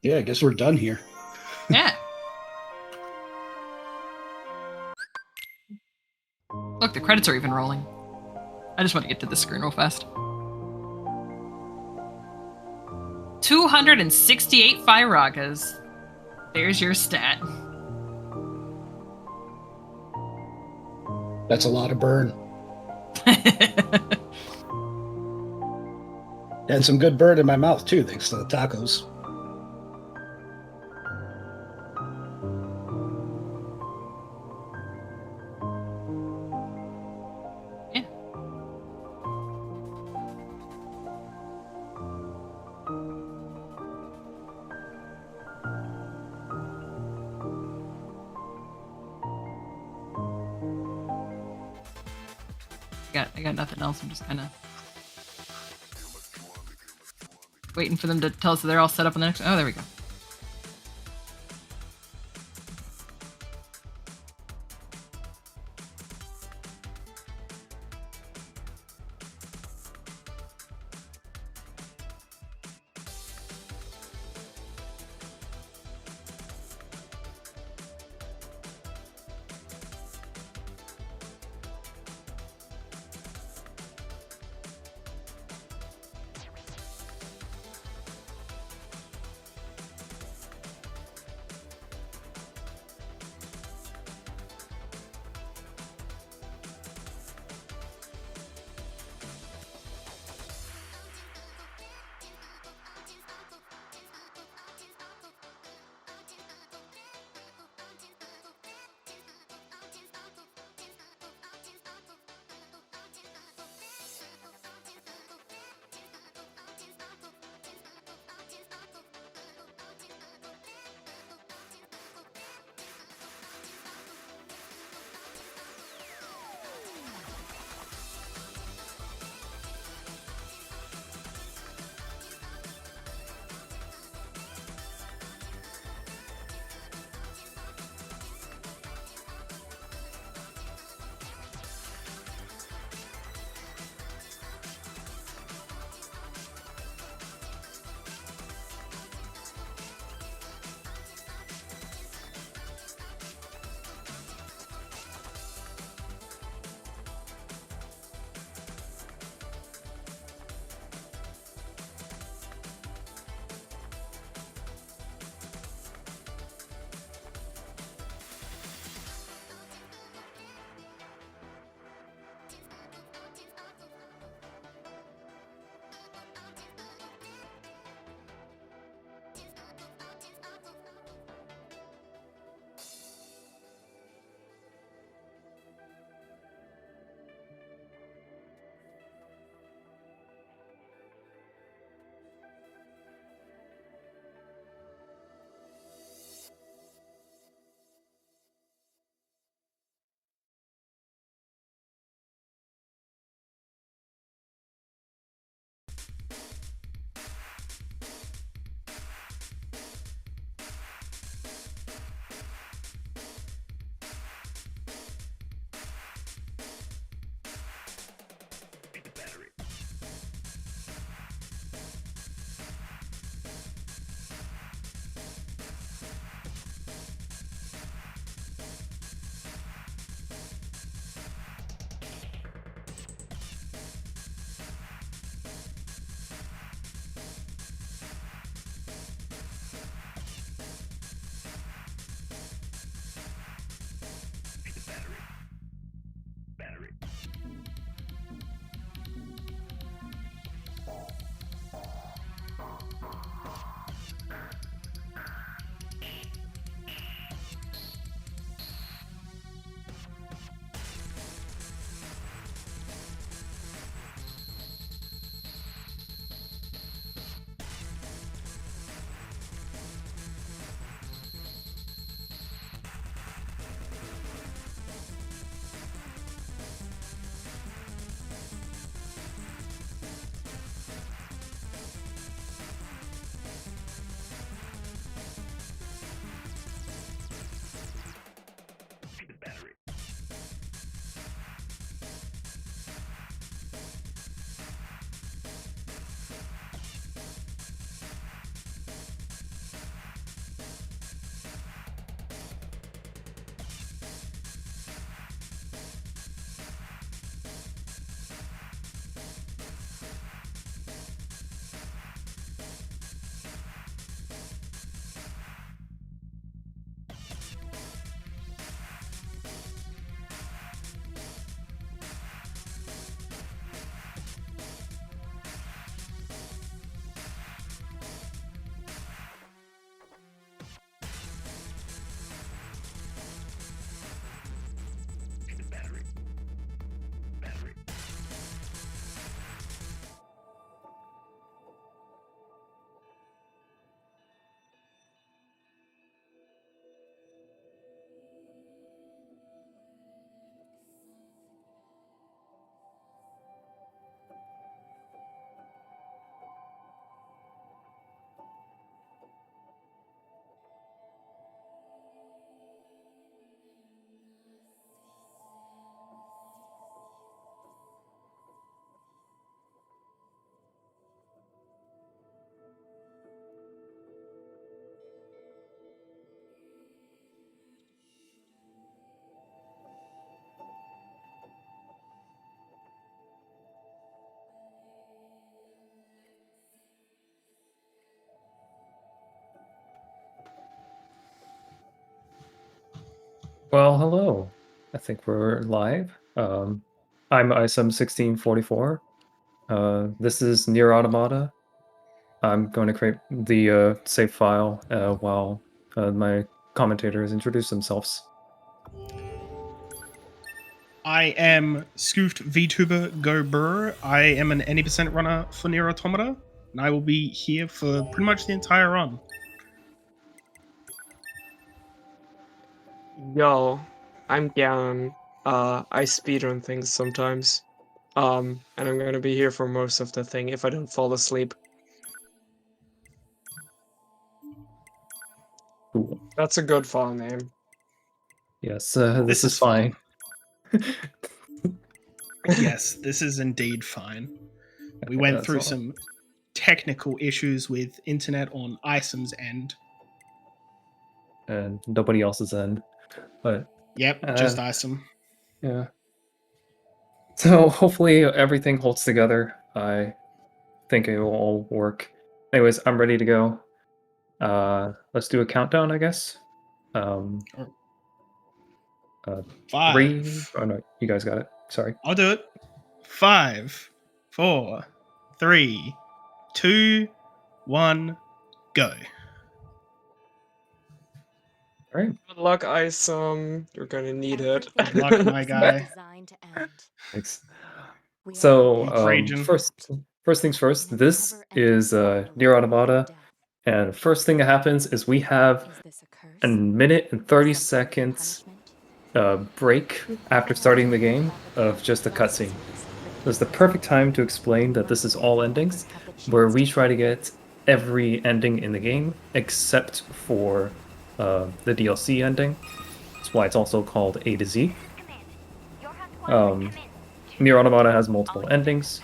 Yeah, I guess we're done here. Yeah. Look, the credits are even rolling. I just want to get to this screen real fast. 268 Fyragas. There's your stat. That's a lot of burn. And some good burn in my mouth, too, thanks to the tacos. Yeah. I got nothing else. I'm just kind of waiting for them to tell us that they're all set up on the next. Oh, there we go. Well, hello. I think we're live. I'm Isum1644. This is Nier Automata. I'm going to create the save file while my commentators introduce themselves. I am Scoofed VTuber Go Burr. I am an any percent runner for Nier Automata, and I will be here for pretty much the entire run. Yo, I'm Gavin. I speedrun things sometimes. And I'm gonna be here for most of the thing if I don't fall asleep. Cool. That's a good file name. Yes, this is fine. Yes, this is indeed fine. We went That's through all. some technical issues with internet on Isum's end. And nobody else's end. But Yep, just Isum. yeah. So hopefully everything holds together. I think it will all work. Anyways, I'm ready to go. Let's do a countdown, I guess. 3. 5. Oh no, you guys got it. Sorry. I'll do it. 5, 4, 3, 2, 1, go. All right. Good luck, Isum. You're gonna need it. Good luck, my guy. Thanks. So Raging. first things first. This is Nier Automata, and first thing that happens is we have a minute and 30 seconds break after starting the game of just a cutscene. This is the perfect time to explain that this is all endings, where we try to get every ending in the game except for the DLC ending. That's why it's also called A to Z. Nier Automata has multiple endings.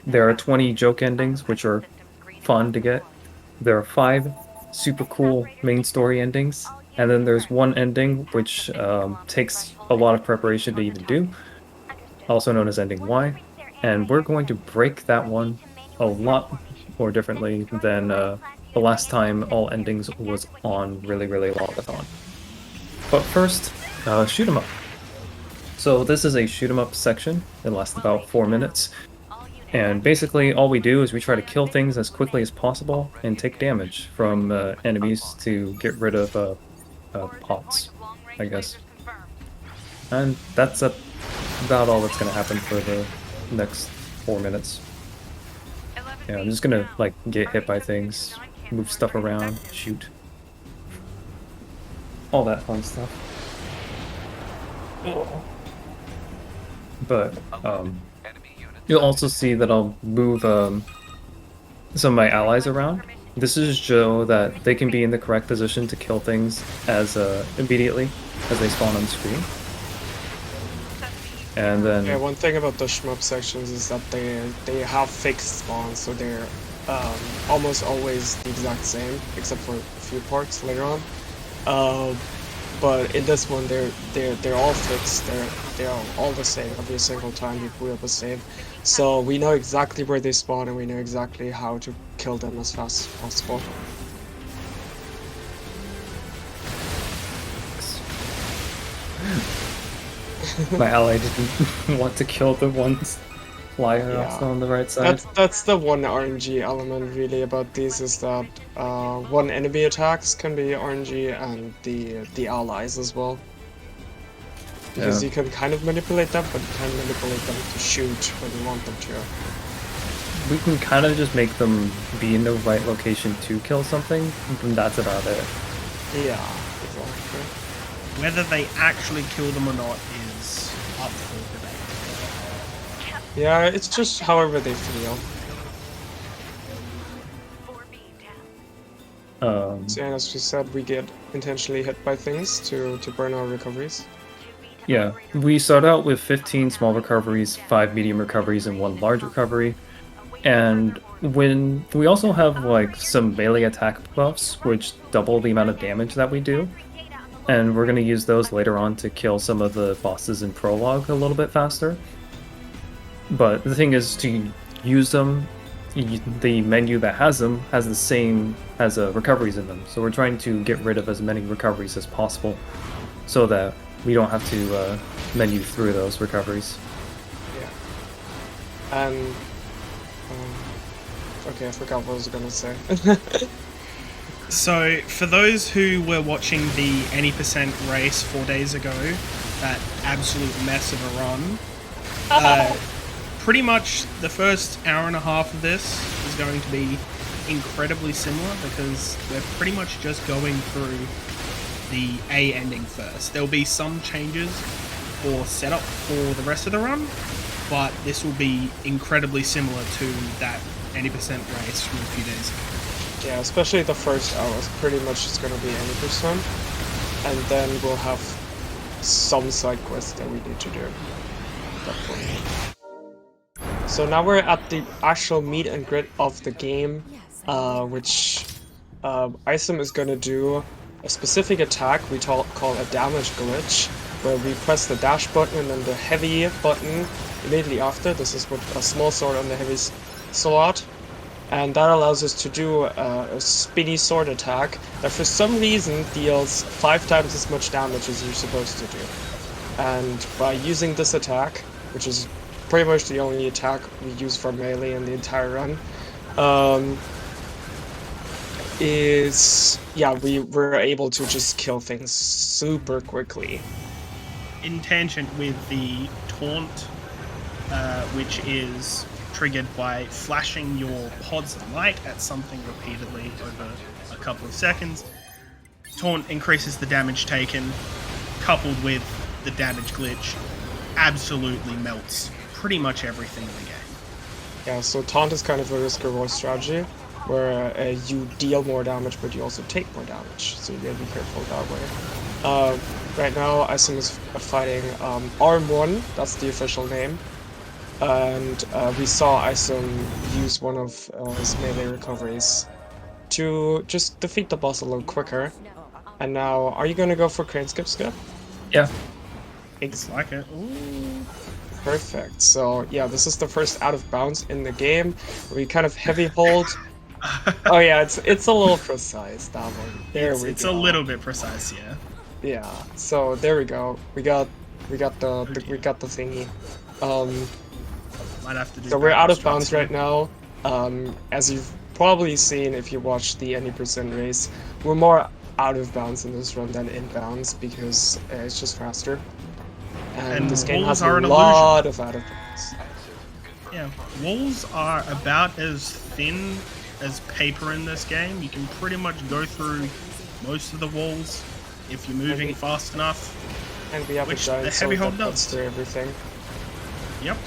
There are 20 joke endings, which are fun to get. There are 5 super cool main story endings, and then there's one ending which takes a lot of preparation to even do, also known as Ending Y. And we're going to break that one a lot more differently than the last time all endings was on really longathon. But first, shoot 'em up. So this is a shoot 'em up section. It lasts about 4 minutes. And basically all we do is we try to kill things as quickly as possible and take damage from enemies to get rid of pots, I guess. And that's about all that's going to happen for the next 4 minutes. Yeah, I'm just gonna like get hit by things, move stuff around, shoot. All that fun stuff. But you'll also see that I'll move some of my allies around. This is to show that they can be in the correct position to kill things as immediately as they spawn on screen. And then Yeah, one thing about the shmup sections is that they have fixed spawns, so they're almost always the exact same, except for a few parts later on. But in this one, they're all fixed. They're all the same every single time you boot up a save. So we know exactly where they spawn, and we know exactly how to kill them as fast as possible. my ally didn't want to kill the ones flyer off on the right side. That's the one RNG element really about these, is that one enemy attacks can be RNG and the allies as well. Because you can kind of manipulate them, but you can't manipulate them to shoot when you want them to. We can kind of just make them be in the right location to kill something, and that's about it. Yeah, exactly. Whether they actually kill them or not is up for debate. Yeah, it's just however they feel. So as we said, we get intentionally hit by things to burn our recoveries. Yeah, we start out with 15 small recoveries, 5 medium recoveries, and 1 large recovery. And when we also have like some melee attack buffs, which double the amount of damage that we do. And we're going to use those later on to kill some of the bosses in Prologue a little bit faster. But the thing is, to use them, the menu that has them has the same recoveries in them. So we're trying to get rid of as many recoveries as possible, so that we don't have to menu through those recoveries. Yeah. And okay, I forgot what I was gonna say. So, for those who were watching the any percent race 4 days ago, that absolute mess of a run, pretty much the first hour and a half of this is going to be incredibly similar because we're pretty much just going through the A ending first. There'll be some changes or setup for the rest of the run, but this will be incredibly similar to that 80% race from a few days ago. Yeah, especially the first hour is pretty much just gonna be 80%, and then we'll have some side quests that we need to do at that point. So now we're at the actual meat and grit of the game, which Isum is gonna do a specific attack we call a damage glitch, where we press the dash button and then the heavy button immediately after. This is with a small sword on the heavy slot. And that allows us to do a spinny sword attack that for some reason deals 5 times as much damage as you're supposed to do. And by using this attack, which is pretty much the only attack we use for melee in the entire run, we were able to just kill things super quickly. In tangent with the taunt, which is triggered by flashing your pods of light at something repeatedly over a couple of seconds. Taunt increases the damage taken, coupled with the damage glitch, absolutely melts pretty much everything in the game. Yeah, so taunt is kind of a risk-reward strategy, where you deal more damage, but you also take more damage, so you gotta be careful that way. Right now, Isum is fighting Arm 1, that's the official name. And we saw Isum use one of his melee recoveries to just defeat the boss a little quicker. And now, are you gonna go for crane skip? Yeah. It's like it. Ooh. Perfect. So yeah, this is the first out of bounds in the game. We kind of heavy hold. Oh yeah, it's a little precise, that one. It's a little bit precise, yeah. Yeah. So there we go. We got the thingy. Might have to do So we're out of Strats bounds here. right now. As you've probably seen if you watched the any percent race, we're more out of bounds in this run than in bounds because it's just faster. And this game walls has are a an lot of out of bounds. Yeah, walls are about as thin as paper in this game. You can pretty much go through most of the walls if you're moving fast enough. And we have a Which giant the heavy sword hold that cuts does. through everything. Yep.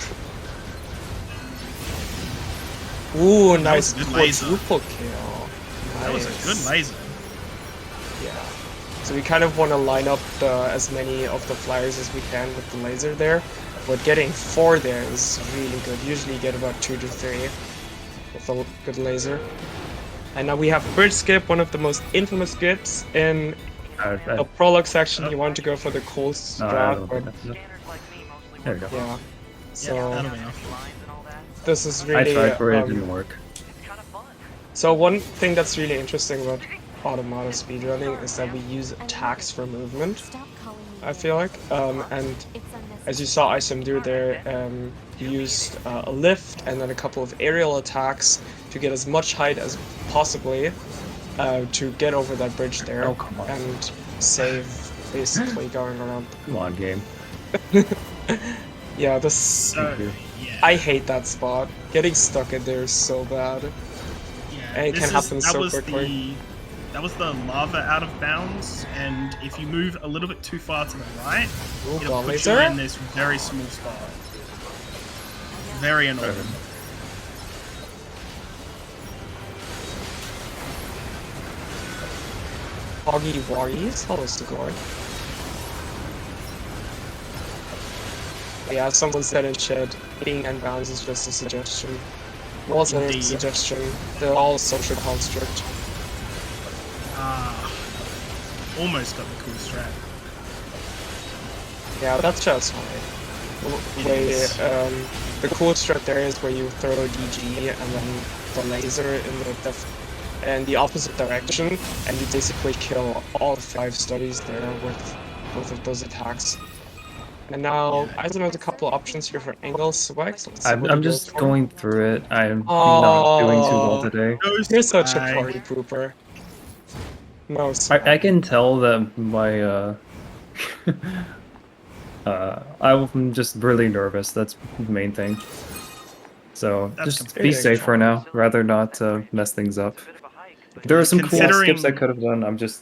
Ooh, That nice was a good laser. quadruple kill. That was a good laser. Yeah. So we kind of want to line up as many of the flyers as we can with the laser there. But getting 4 there is really good. Usually you get about 2 to 3 with a good laser. And now we have Bridge Skip, one of the most infamous skips in the prologue section. You want to go for the cool strat, but there we go. yeah. So Yeah, that'll be enough. this is I really tried for it, it didn't work. So one thing that's really interesting about Automata speedrunning is that we use attacks for movement, I feel like. And as you saw Isum do there, he used a lift and then a couple of aerial attacks to get as much height as possibly to get over that bridge there Oh, come on. and save basically going around. Come on, game. Yeah, this... Yeah. I hate that spot. Getting stuck in there is so bad. Yeah, And it can happen so quickly. That was the lava out of bounds, and if you move a little bit too far to the right, Ooh, it'll got put laser? you in this very small spot. Very annoying. Hoggy Woggies? Hello, Sigor. Yeah, someone said in chat, being unbounds is just a suggestion. Walls are a Indeed. suggestion. They're all social construct. Ah, almost got the cool strat. Yeah, that's just fine. It Where, is. the cool strat there is where you throw a DG and then the laser in the opposite direction, and you basically kill all 5 studies there with both of those attacks. And now Isum has a couple options here for angle swags. Let's see what I'm he goes just for. going through it. I'm not doing too well today. No You're such a swag. party pooper. No I swag. can tell that my I'm just really nervous. That's the main thing. So That's just be safe for now. Rather not mess things up. There are some cool Considering- skips I could have done. I'm just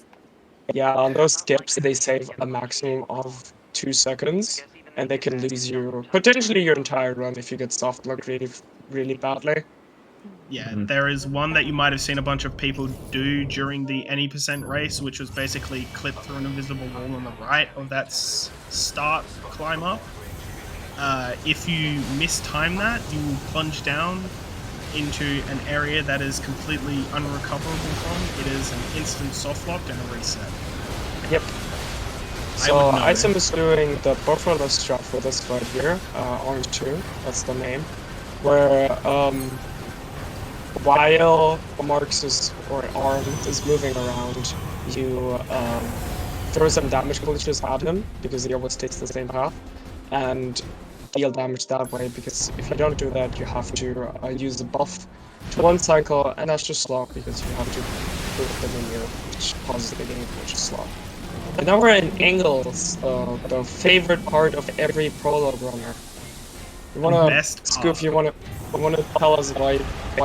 Yeah, on those skips, they save a maximum of 2 seconds, and they can lose you potentially your entire run if you get soft locked really badly. Yeah, Mhm. there is one that you might have seen a bunch of people do during the any percent race, which was basically clip through an invisible wall on the right of that start climb up. If you mistime that, you will plunge down into an area that is completely unrecoverable from. It is an instant soft lock and a reset. Yep. I So would know. Isum is doing the bufferless strat for this fight here, Orange 2, that's the name, where while Marx's or arm is moving around, you throw some damage glitches at him, because he always takes the same path, and deal damage that way, because if you don't do that, you have to use the buff to one cycle, and that's just slow, because you have to put the menu, which causes the game, which is slow. And now we're in angles, the favorite part of every prologue runner. You wanna, Best Scoof, you wanna tell us why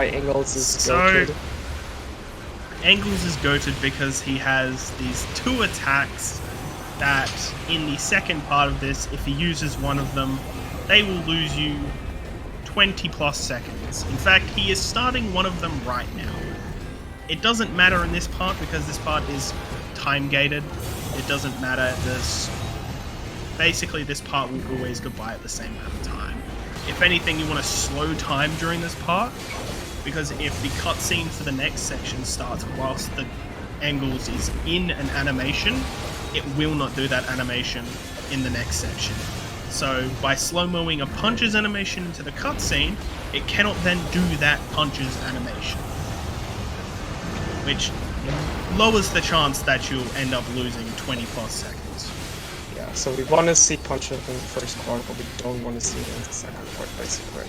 angles is So- goated? Angles is goated because he has these 2 attacks that in the second part of this, if he uses one of them, they will lose you 20 plus seconds. In fact, he is starting one of them right now. It doesn't matter in this part because this part is time gated. It doesn't matter. Basically, this part will always go by at the same amount of time. If anything, you want to slow time during this part, because if the cutscene for the next section starts whilst the angles is in an animation, it will not do that animation in the next section. So by slow-moing a punches animation into the cutscene, it cannot then do that punches animation, which lowers the chance that you'll end up losing 20 plus seconds. Yeah, so we want to see punches in the first part, but we don't want to see it in the second part, basically.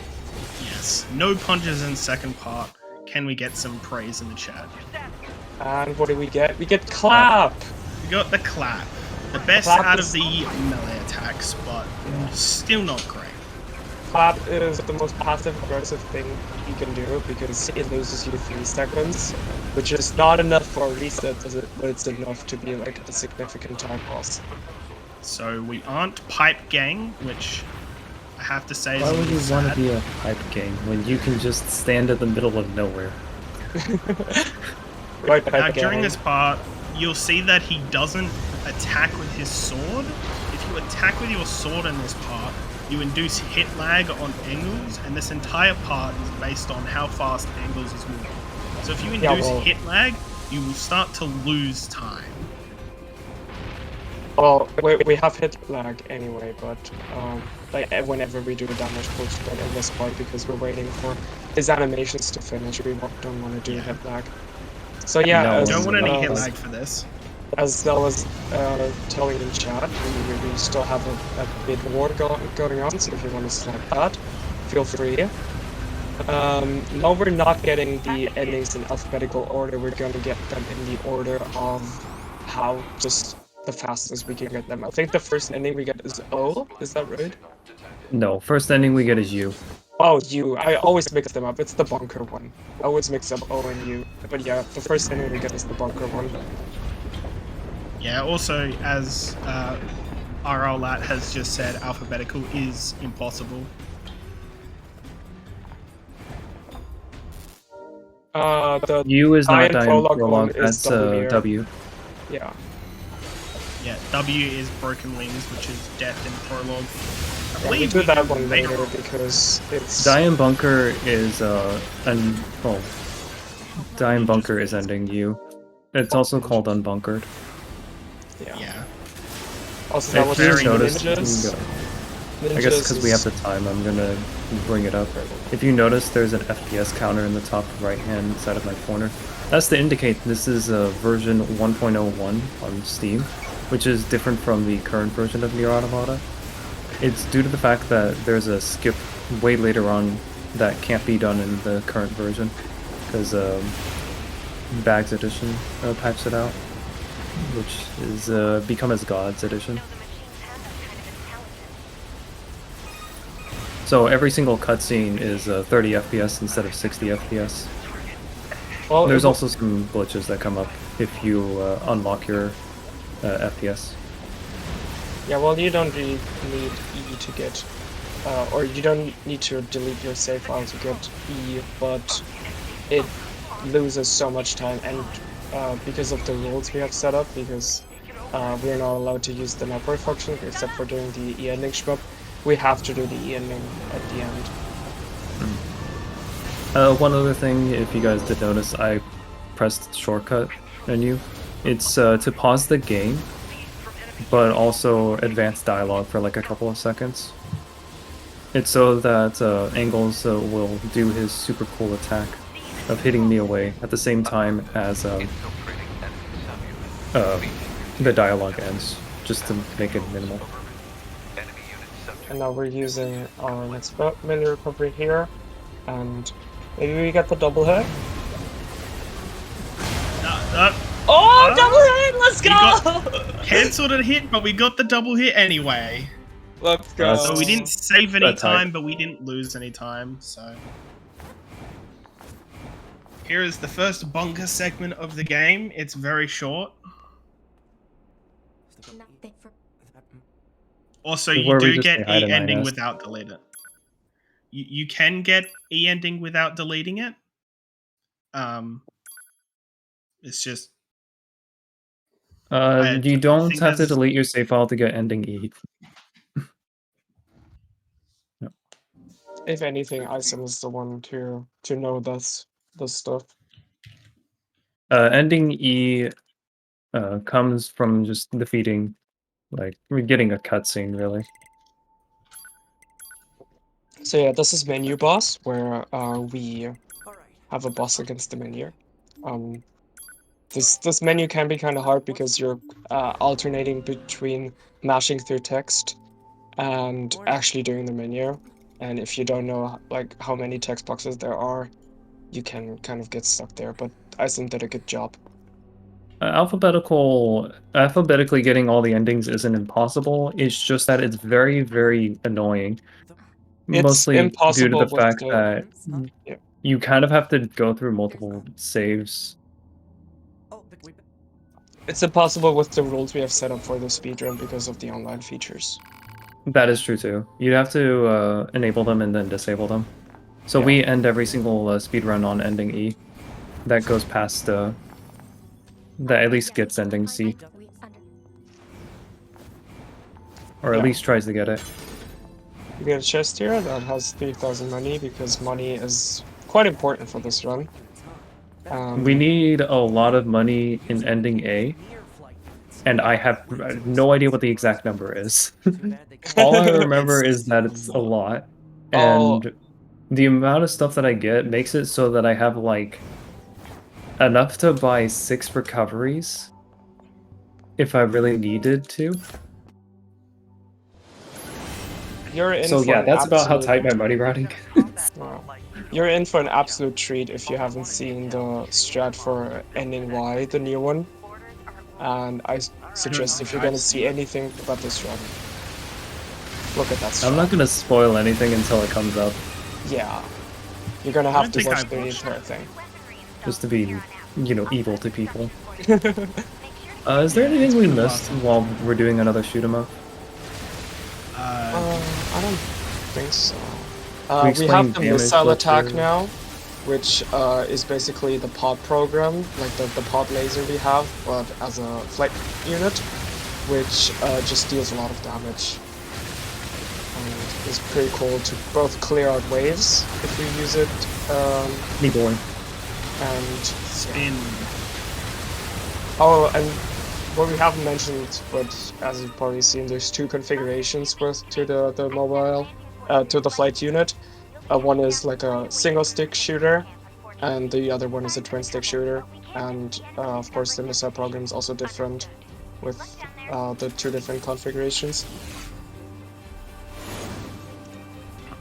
Yes, no punches in second part. Can we get some praise in the chat? And what do we get? We get clap! We got the clap. The best Clap out is- of the melee attacks, but still not great. Clap is the most passive-aggressive thing you can do, because it loses you 3 seconds, which is not enough for a reset, but it's enough to be like a significant time loss. So we aren't pipe gang, which I have to say is why a would little you want sad. to be a pipe gang when you can just stand in the middle of nowhere? Right, Now, pipe during gang. this part, you'll see that he doesn't attack with his sword. If you attack with your sword in this part, you induce hit lag on angles, and this entire part is based on how fast angles is moving. So if you Yeah, induce well- hit lag, you will start to lose time. Well, we have hit lag anyway, but like whenever we do a damage push, but in this part, because we're waiting for his animations to finish, we don't want to do hit lag. So yeah, No, as, Don't want any hit uh, lag for this. as I was telling in chat, we still have a bit war going on, so if you want to select that, feel free. Now we're not getting the endings in alphabetical order, we're going to get them in the order of how just the fastest we can get them. I think the first ending we get is O, is that right? No, first ending we get is you. Oh, U. I always mix them up. It's the bunker one. I always mix up O and U. But yeah, the first ending we get is the bunker one. Yeah, also, as rrlat has just said, alphabetical is impossible. The U is not Dian Dian prologue Prologue, one is that's W. W. yeah. Yeah, W is Broken Wings, which is death in prologue. I Yeah, we believe do that can one make- later because it's Dian Bunker is Dian Bunker is ending U. It's also called Unbunkered. yeah. Yeah. Also, that If was you very noticed, ninjas. I guess because we have the time, I'm gonna bring it up. If you notice, there's an FPS counter in the top right-hand side of my corner. That's to indicate this is version 1.01 on Steam. which is different from the current version of Nier Automata. It's due to the fact that there's a skip way later on that can't be done in the current version, because Bags Edition patched it out, which is Become as Gods Edition. So every single cutscene is 30 FPS instead of 60 FPS. Well, There's also some glitches that come up if you unlock your FPS. Yeah, well, you don't really need E to get, or you don't need to delete your save file to get E, but it loses so much time, and because of the rules we have set up, because we're not allowed to use the network function except for doing the E ending shmup, we have to do the E ending at the end. One other thing, if you guys did notice, I pressed shortcut menu. It's to pause the game, but also advance dialogue for like a couple of seconds. It's so that Angles will do his super cool attack of hitting me away at the same time as the dialogue ends, just to make it minimal. And now we're using our next menu recovery here, and maybe we get the double hit. Oh, double hit! Let's go! Cancelled a hit, but we got the double hit anyway. Let's go. So we didn't save any That's time, tight. but we didn't lose any time, so... Here is the first bunker segment of the game. It's very short. Also, you Where we do just get say hi to E ending 9S. without delete it. You can get E ending without deleting it. It's just... You don't think have to there's- delete your save file to get ending E. If anything, Isum is the one to know this stuff. Ending E comes from just defeating, like, getting a cutscene, really. So yeah, this is menu boss, where we have a boss against the menu. This menu can be kind of hard because you're alternating between mashing through text and actually doing the menu. And if you don't know like how many text boxes there are, you can kind of get stuck there. But Isum did a good job. Alphabetically getting all the endings isn't impossible. It's just that it's very, very annoying. It's Mostly due to impossible the with fact the- that Yeah. you kind of have to go through multiple saves. It's impossible with the rules we have set up for the speedrun because of the online features. That is true too. You'd have to enable them and then disable them. So Yeah. we end every single speedrun on ending E. That goes past that at least gets ending C. Or at Yeah. least tries to get it. You get a chest here that has 3,000 money because money is quite important for this run. We need a lot of money in ending A, and I have no idea what the exact number is. All I remember is that it's a lot, and the amount of stuff that I get makes it so that I have like enough to buy 6 recoveries if I really needed to. You're in So for yeah, an that's about how tight absolute- my money routing. Wow. You're in for an absolute treat if you haven't seen the strat for ending Y, the new one. And I suggest if you're gonna see anything about this run, look at that strat. I'm not gonna spoil anything until it comes up, Yeah. You're gonna I have don't to think watch I the watched entire thing. just to be, evil to people. Is there anything we missed while we're doing another shoot 'em up? I don't think so. We We explained have the damage missile attack filter. now, which is basically the pod program, like the pod laser we have, but as a flight unit, which just deals a lot of damage. And it's pretty cool to both clear out waves if we use it, Me boy. and Spin. oh, and what we haven't mentioned, but as you've probably seen, there's 2 configurations to the mobile, to the flight unit. One is like a single stick shooter, and the other one is a twin stick shooter. And of course, the missile program is also different. with the 2 different configurations.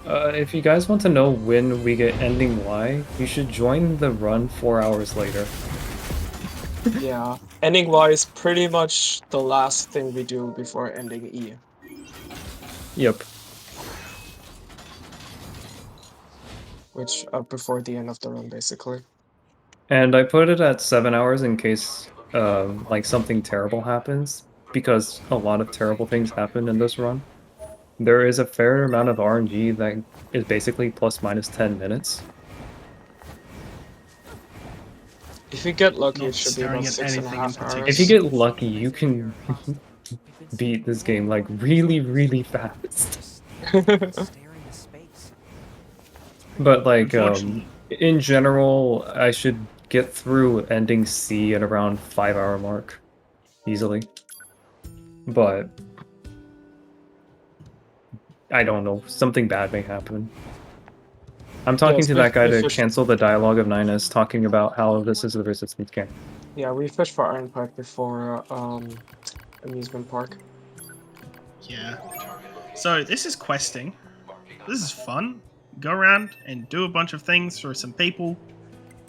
If you guys want to know when we get ending Y, you should join the run 4 hours later. Yeah, ending Y is pretty much the last thing we do before ending E. Yep. Which before the end of the run, basically. And I put it at 7 hours in case like something terrible happens, because a lot of terrible things happen in this run. There is a fair amount of RNG that is basically plus minus 10 minutes. If you get lucky, Not it should be staring about at anything in 6.5 particular. hours. If you get lucky, you can beat this game like really, really fast. But like in general, I should get through ending C at around 5-hour mark easily. But I don't know, something bad may happen. I'm talking to that guy to cancel the dialogue of 9S, talking about how this is the resistance game. Yeah, we fished for Iron Pike before amusement park. Yeah. So this is questing. This is fun. Go around and do a bunch of things for some people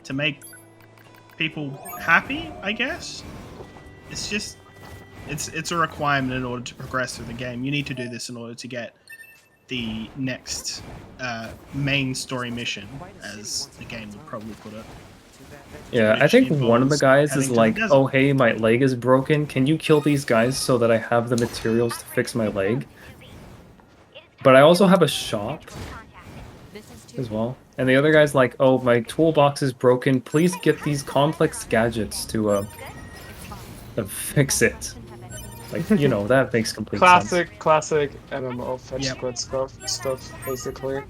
to make people happy, I guess. It's just it's a requirement in order to progress through the game. You need to do this in order to get the next main story mission, as the game would probably put it. Yeah, I Which think one of the involves guys heading is to the like, desert. oh hey, my leg is broken, can you kill these guys so that I have the materials to fix my leg? But I also have a shop as well. And the other guy's like, oh, my toolbox is broken, please get these complex gadgets to fix it. Like, you know, that makes complete sense. Classic MMO fetch Yep. squid stuff, basically.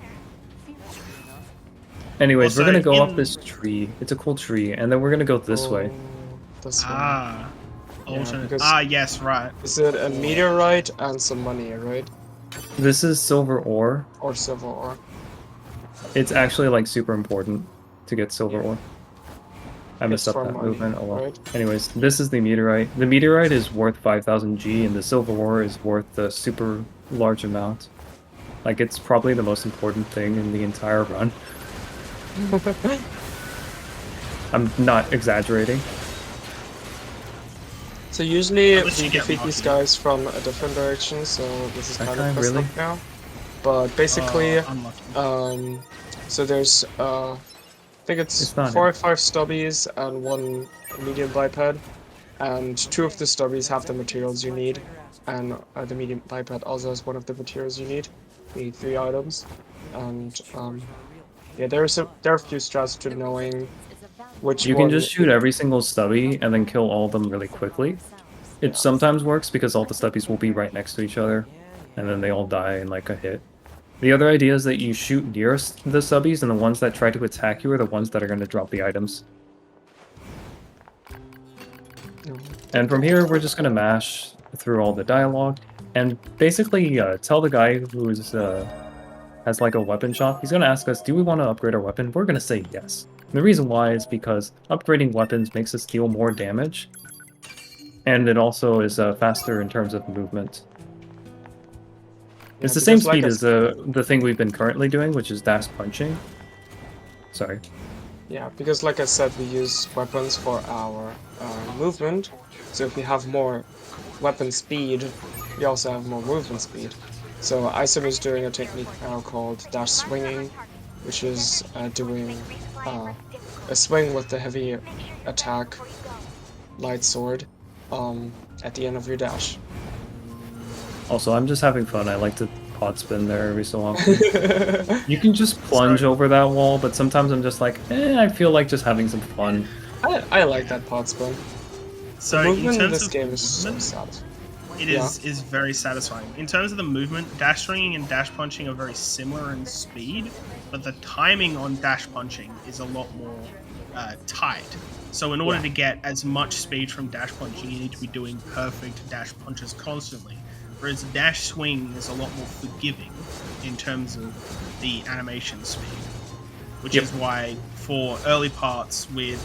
Anyways, we're Also, gonna go up in- this tree. It's a cool tree, and then we're gonna go this way. This way. Ah. Alternate. because- Yes, right. Is it a meteorite and some money, right? This is silver ore. Or silver ore? It's actually like super important to get silver ore. I messed It's up for that money, movement. Oh well. right? Anyways, this is the meteorite. The meteorite is worth 5,000 G, and the silver ore is worth a super large amount. Like, it's probably the most important thing in the entire run. I'm not exaggerating. So usually Unless we you get defeat these lucky. guys from a different direction, so this is That kind guy of messed really? up now. But basically, Unlucky. so there's I think it's It's not 4 or him. 5 stubbies and 1 medium biped, and 2 of the stubbies have the materials you need, and the medium biped also has one of the materials you need. You need 3 items, and yeah, there are a few strats to knowing which You one. can just shoot every single stubby and then kill all of them really quickly. It sometimes works because all the stubbies will be right next to each other, and then they all die in like a hit. The other idea is that you shoot nearest the stubbies, and the ones that try to attack you are the ones that are going to drop the items. And from here, we're just going to mash through all the dialogue, and basically tell the guy who's has like a weapon shop, he's going to ask us, do we want to upgrade our weapon? We're going to say yes. And the reason why is because upgrading weapons makes us deal more damage, and it also is faster in terms of movement. It's the same speed as the thing we've been currently doing, which is dash punching. Sorry. Yeah, because like I said, we use weapons for our movement, so if we have more weapon speed, we also have more movement speed. So Isum is doing a technique now called dash swinging, which is doing a swing with the heavy attack light sword at the end of your dash. Also, I'm just having fun. I like to pod spin there every so often. You can just plunge over that wall, but sometimes I'm just like, I feel like just having some fun. I like that pod spin. So The in movement in terms this of game is so movement, satisfying. it is very satisfying. In terms of the movement, dash swinging and dash punching are very similar in speed, but the timing on dash punching is a lot more tight. So in order to get as much speed from dash punching, you need to be doing perfect dash punches constantly. Whereas dash swing is a lot more forgiving in terms of the animation speed. which Yep. is why for early parts with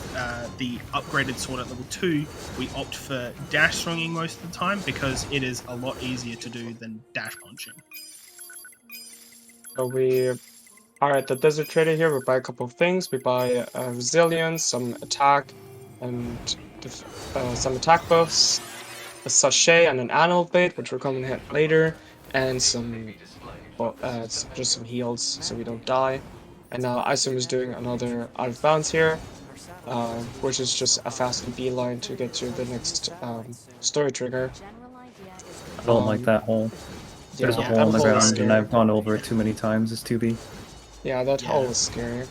the upgraded sword at level 2, we opt for dash swinging most of the time because it is a lot easier to do than dash punching. So we are at the desert trader here. We buy a couple of things. We buy resilience, some attack, and some attack buffs, a sachet and an annual blade, which we're coming to hit later, and some just some heals so we don't die. And now Isum is doing another out of bounds here, which is just a fast beeline to get to the next story trigger. I don't like that hole. There's a Yeah, hole in the that hole is ground, and scary. I've gone over it too many times as 2B. Yeah, that Yeah. hole is scary.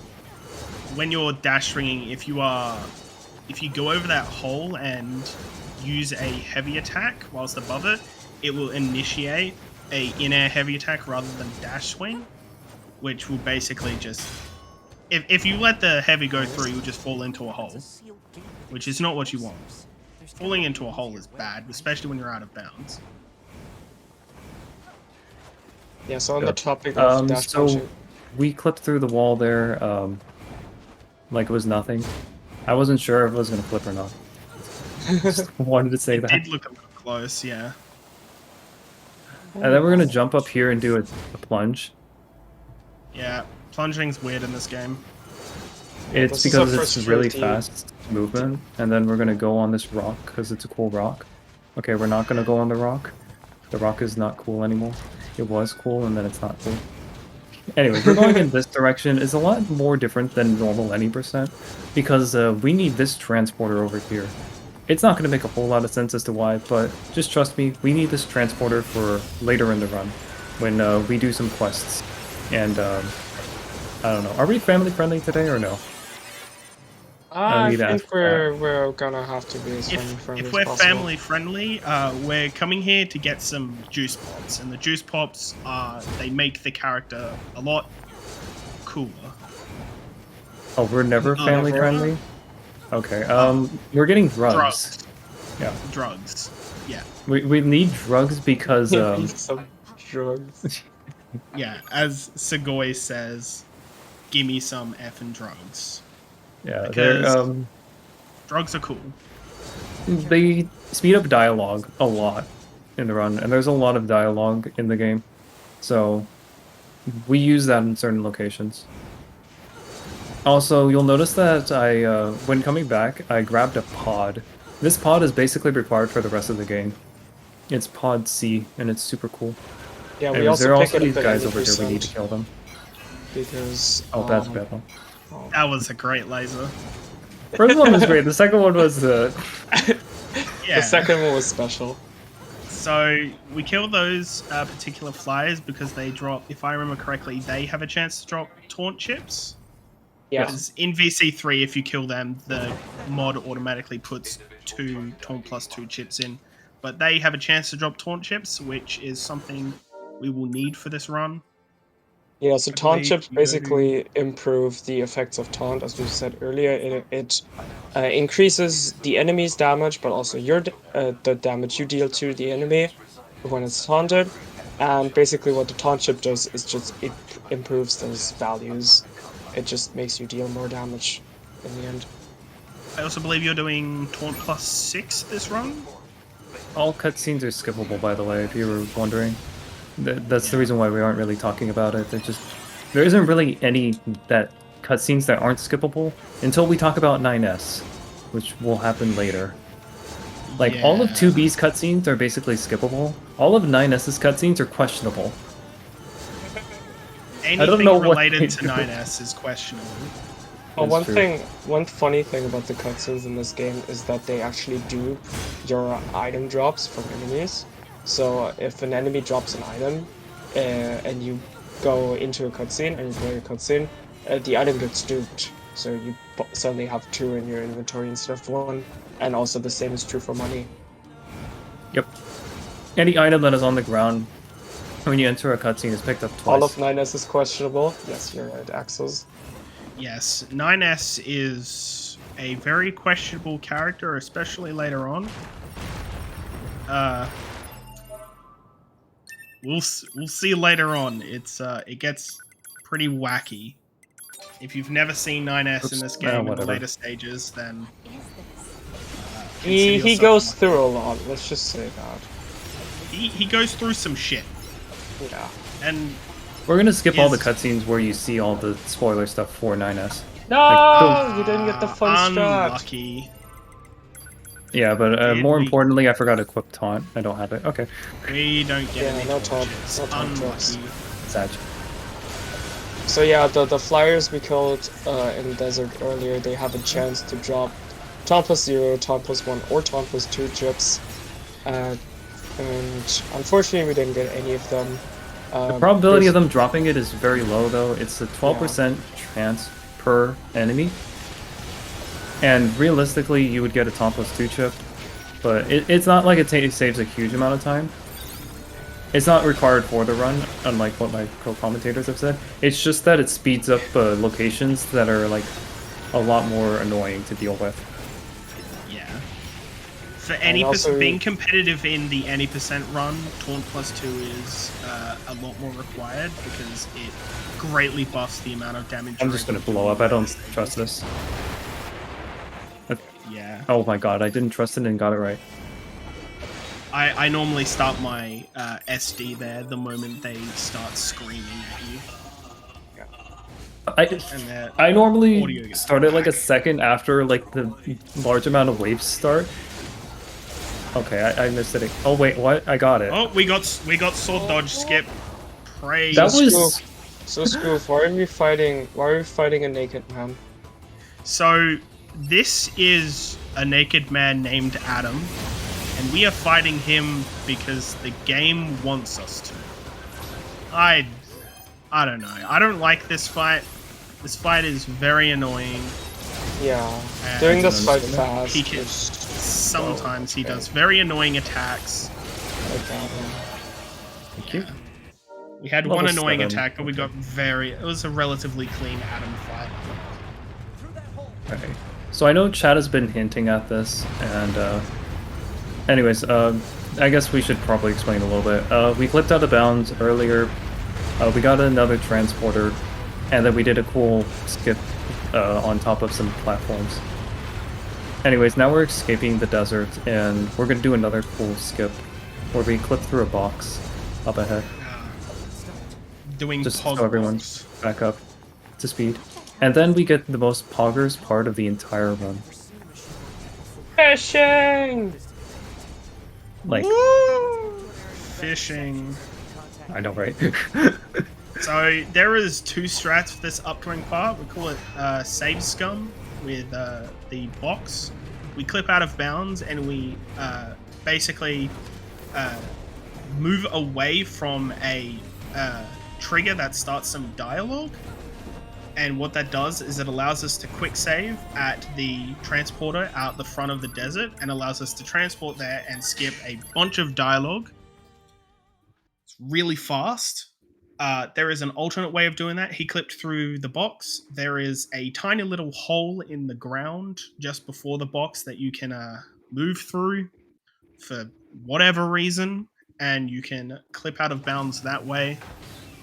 When you're dash swinging, if you go over that hole and use a heavy attack whilst above it, it will initiate a in-air heavy attack rather than dash swing, which will basically just if you let the heavy go through, you'll just fall into a hole, which is not what you want. Falling into a hole is bad, especially when you're out of bounds. Yeah, so on the Good. topic of dash So punching, we clipped through the wall there, like it was nothing. I wasn't sure if it was gonna flip or not. Just wanted to say It that. did look a little close, yeah. And then we're gonna jump up here and do a plunge. Yeah, plunging's weird in this game. It's this is our because first it's really TLT. fast movement, and then we're gonna go on this rock because it's a cool rock. Okay, we're not gonna go on the rock. The rock is not cool anymore. It was cool, and then it's not cool. Anyway, we're going in this direction. It's a lot more different than normal any percent, because we need this transporter over here. It's not going to make a whole lot of sense as to why, but just trust me, we need this transporter for later in the run, when we do some quests. And, I don't know, are we family friendly today or no? I need to think ask for we're gonna have to be as family friendly If as we're possible. family friendly, we're coming here to get some juice pops, and the juice pops they make the character a lot cooler. Oh, we're never family Never. friendly? Okay, we're getting drugs. Drugs. Yeah. Drugs. Yeah. We need drugs because, Some drugs. Yeah. As Segoy says, give me some effing drugs. yeah, Because- Drugs are cool. they speed up dialogue a lot in the run, and there's a lot of dialogue in the game, so we use that in certain locations. Also, you'll notice that when coming back, I grabbed a pod. This pod is basically required for the rest of the game. It's pod C, and it's super cool. Yeah, we Anyways, there are also pick also it these up at guys any over here we need to percent kill them. because Oh, that's a bad one. That was a great laser. First one was great, the second one was Yeah. The second one was special. So we kill those particular flyers because they drop, if I remember correctly, they have a chance to drop taunt chips. Yeah. Because in VC3, if you kill them, the mod automatically puts 2 taunt plus 2 chips in. But they have a chance to drop taunt chips, which is something we will need for this run. Yeah, so I taunt believe chips you basically improve the effects of taunt, as we said earlier. It increases the enemy's damage, but also the damage you deal to the enemy when it's taunted. And basically what the taunt chip does is just it improves those values. It just makes you deal more damage in the end. I also believe you're doing taunt plus 6 this run. All cutscenes are skippable, by the way, if you were wondering. That's the reason why we aren't really talking about it. There isn't really any cutscenes that aren't skippable until we talk about 9S, which will happen later. Like, all of Yeah. 2B's cutscenes are basically skippable. All of 9S's cutscenes are questionable. Anything don't know what related they to do. 9S is questionable. Oh, That's true. one funny thing about the cutscenes in this game is that they actually dupe your item drops from enemies. So if an enemy drops an item, and you go into a cutscene and you play a cutscene, the item gets duped. So you suddenly have 2 in your inventory instead of 1. And also the same is true for money. Yep. Any item that is on the ground when you enter a cutscene is picked up twice. All of 9S is questionable. Yes, you're right, Axels. Yes, 9S is a very questionable character, especially later on. We'll see later on. It gets pretty wacky If you've never seen 9S in Oops. this game in the Whatever. later stages, then He consider goes yourself through a lot. Let's just say that. lucky. He goes through some shit, Yeah. and We're gonna skip all the Is- cutscenes where you see all the spoiler stuff for 9S. No, you didn't get the fun strat. unlucky. Yeah, but Did more we- importantly, I forgot to equip taunt. I don't have it. Okay, We don't get Yeah, any no torches. taunt, no taunt drops. Unlucky. sad. So yeah, the flyers we killed in the desert earlier, they have a chance to drop taunt plus 0, taunt plus 1, or taunt plus 2 chips. And unfortunately, we didn't get any of them. The probability of them dropping it is very low, though. It's a 12% chance per enemy. And realistically, you would get a taunt plus 2 chip. But it's not like it saves a huge amount of time. It's not required for the run, unlike what my co-commentators have said. It's just that it speeds up locations that are like a lot more annoying to deal with. Yeah. For any also- being competitive in the any percent run, taunt plus 2 is a lot more required because it greatly buffs the amount of damage. I'm you're just gonna able to blow do up. I in don't stages. trust this. Yeah. Oh my god, I didn't trust it and got it right. I normally start my SD there the moment they start screaming at you. And I audio normally gets start it like a back. second after like the large amount of waves start. Okay, I missed it. Oh wait, what? I got it. Oh, we got sword dodge skip. Praise. That was So Scoof, why are we fighting a naked man? So this is a naked man named Adam, and we are fighting him because the game wants us to. I don't know. I don't like this fight. This fight is very annoying. Yeah, And doing this fight understand that. fast. He can, is sometimes he okay. does very annoying attacks. like that one. Thank you. We had Level one annoying 7. attack, but we got it was a relatively clean Adam fight. Okay. So I know Chad has been hinting at this, and anyways, I guess we should probably explain a little bit. We clipped out of bounds earlier. We got another transporter, and then we did a cool skip on top of some platforms. Anyways, now we're escaping the desert, and we're gonna do another cool skip where we clip through a box up ahead, Doing just pog so everyone's walks. back up to speed. And then we get the most poggers part of the entire run. Fishing! Like, Fishing. I know, right? So there is 2 strats for this upcoming part. We call it Save Scum with the box. We clip out of bounds and we basically move away from a trigger that starts some dialogue. And what that does is it allows us to quick save at the transporter out the front of the desert and allows us to transport there and skip a bunch of dialogue. It's really fast. There is an alternate way of doing that. He clipped through the box. There is a tiny little hole in the ground just before the box that you can move through for whatever reason, and you can clip out of bounds that way.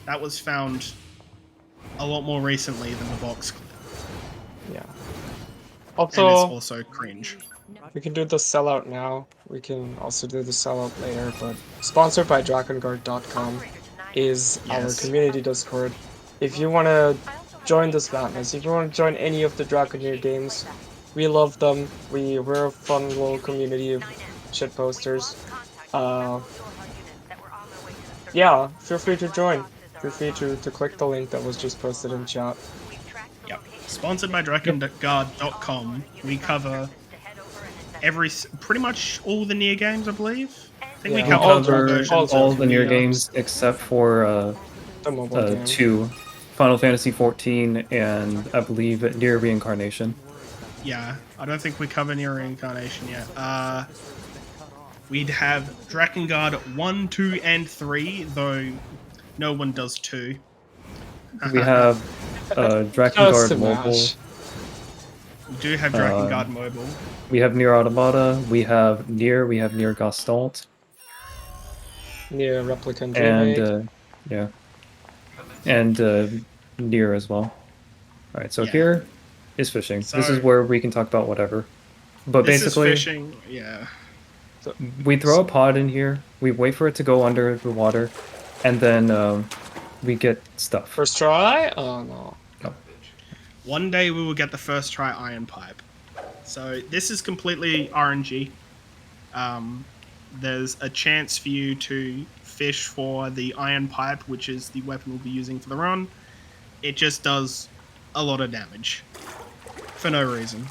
That was found a lot more recently than the box clip, Yeah. and it's Also, also cringe. we can do the sellout now. We can also do the sellout later, but sponsored by drakengard.com is Yes. our community Discord. If you want to join this madness, if you want to join any of the Draconeer games, we love them. We're a fun little community of shit posters. Yeah, feel free to join. Feel free to click the link that was just posted in chat. Yep. Sponsored by drakengard.com. We cover pretty much all the Nier games, I believe. I think we Yeah, cover all all the- versions all all of the Nier Nier. games except for The mobile game. 2, Final Fantasy 14, and I believe Nier Reincarnation. Yeah, I don't think we cover Nier Reincarnation yet. We'd have Drakengard 1, 2, and 3, though no one does 2. We have Just Drakengard a Mobile. mash. We do have Drakengard Mobile. We have Nier Automata. We have Nier. We have Nier Gestalt. Near Replicant And Remake. yeah, and Nier as well. All right, so Yeah. here is fishing. This is So- where we can talk about whatever. But This basically, is fishing. Yeah. we throw a pod in here. We wait for it to go under the water, and then we get stuff. First try? Oh no. One day we will get the first try iron pipe. So this is completely RNG. There's a chance for you to fish for the iron pipe, which is the weapon we'll be using for the run. It just does a lot of damage for no reason.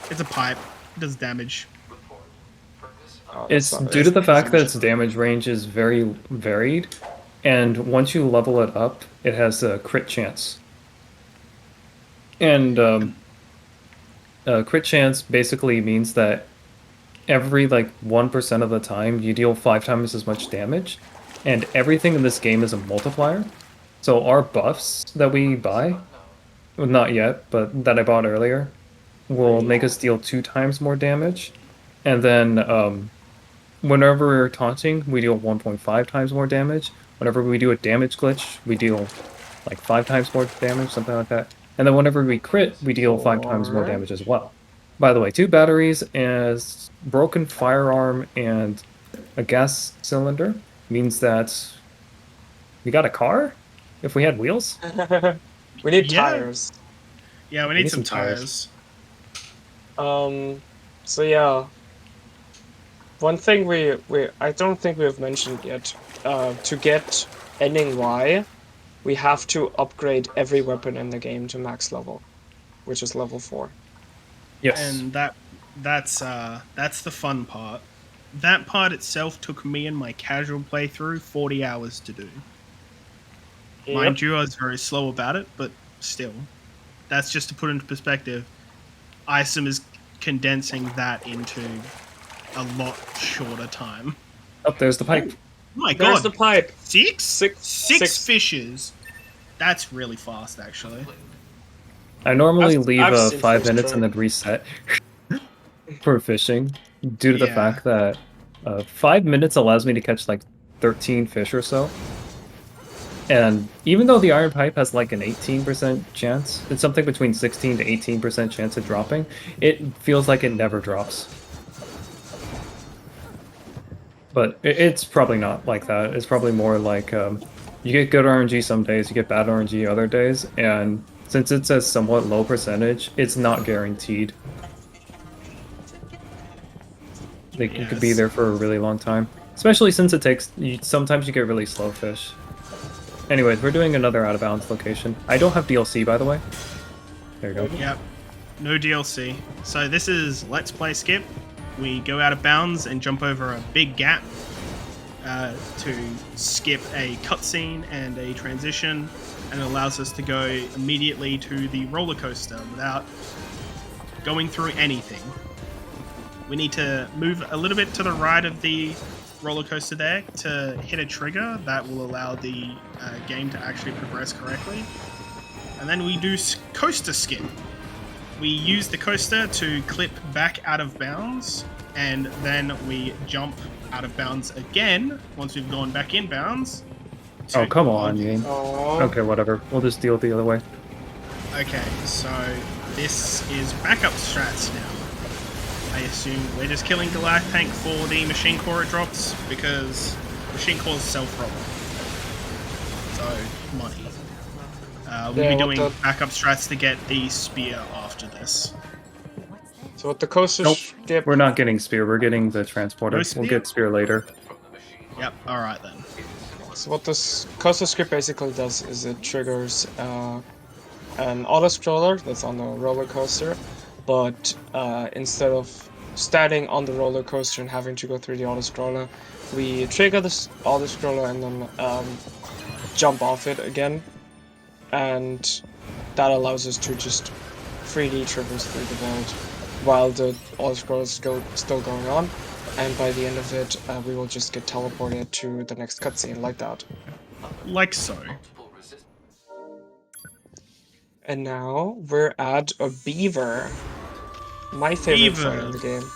It's a pipe, it does damage. Oh, It's that's not due to the very fact that much. its damage range is very varied, and once you level it up, it has a crit chance. And crit chance basically means that every like 1% of the time you deal 5 times as much damage, and everything in this game is a multiplier. So our buffs that we buy, well, not yet, but that I bought earlier, will make us deal 2 times more damage, and then whenever we're taunting, we deal 1.5 times more damage. Whenever we do a damage glitch, we deal like 5 times more damage, something like that. And then whenever we crit, we deal 5 times more damage as well. By the way, 2 batteries, as broken firearm, and a gas cylinder means that we got a car? If we had wheels? We need Yeah. tires. Yeah, we need some tires. So yeah. One thing I don't think we have mentioned yet. To get ending Y, we have to upgrade every weapon in the game to max level, which is level 4. Yes. And that's the fun part. That part itself took me and my casual playthrough 40 hours to do. Mind you, I was very slow about it, but still. That's just to put into perspective. Isum is condensing that into a lot shorter time. Oh, there's the pipe. Oh my There's god. the pipe. Six Six. fishes. That's really fast, actually. I normally I've- leave I've seen 5 first minutes try. and then reset for fishing, due to the Yeah. fact that 5 minutes allows me to catch like 13 fish or so. And even though the iron pipe has like an 18% chance, it's something between 16 to 18% chance of dropping, it feels like it never drops. But it's probably not like that. It's probably more like you get good RNG some days, you get bad RNG other days, and since it's a somewhat low percentage, it's not guaranteed. It could be Yes. there for a really long time. Especially since it takes... sometimes you get really slow fish. Anyways, we're doing another out of bounds location. I don't have DLC, by the way. There you go. Yep. No DLC. So this is Let's Play Skip. We go out of bounds and jump over a big gap to skip a cutscene and a transition, and it allows us to go immediately to the roller coaster without going through anything. We need to move a little bit to the right of the roller coaster there to hit a trigger that will allow the game to actually progress correctly. And then we do coaster skip. We use the coaster to clip back out of bounds, and then we jump out of bounds again once we've gone back in bounds. Oh, come on, Yane. Oh. Okay, whatever. We'll just deal the other way. Okay, so this is backup strats now. I assume we're just killing the life tank for the machine core it drops, because machine cores self-roll. So, money. We'll Yeah, be what doing the- backup strats to get the spear after this. So what the coaster Nope. skip? We're not getting spear, we're getting the transporter. No We'll spear? get spear later. Yep, alright then. So what this coaster script basically does is it triggers an auto scroller that's on the roller coaster, but instead of starting on the roller coaster and having to go through the auto scroller, we trigger this auto scroller and then jump off it again, and that allows us to just freely traverse through the world while the auto scroller is still going on. And by the end of it, we will just get teleported to the next cutscene like that. Like so. And now we're at a beaver. My favorite fight in the Beaver. game.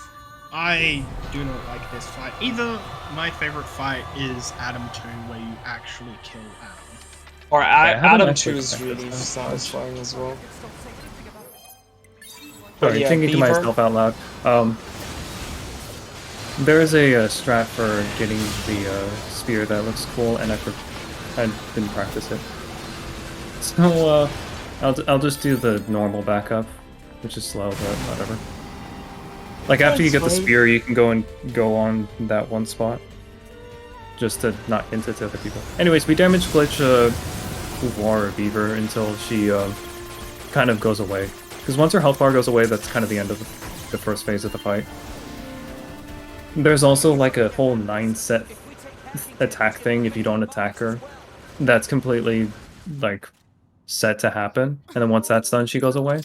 I do not like this fight. Either my favorite fight is Adam 2, where you actually kill Adam. Or I have an Adam actually 2 is practiced really that. satisfying as well. Sorry, yeah, thinking to Beaver. myself out loud. There is a strat for getting the spear that looks cool, and I didn't practice it. So I'll just do the normal backup, which is slow, but whatever. Like after you get the That's fine. spear, you can go on that one spot, just to not hint it to other people. Anyways, we damage glitch War or Beaver until she kind of goes away. Because once her health bar goes away, that's kind of the end of the first phase of the fight. There's also like a whole 9-set attack thing if you don't attack her. That's completely like set to happen, and then once that's done, she goes away.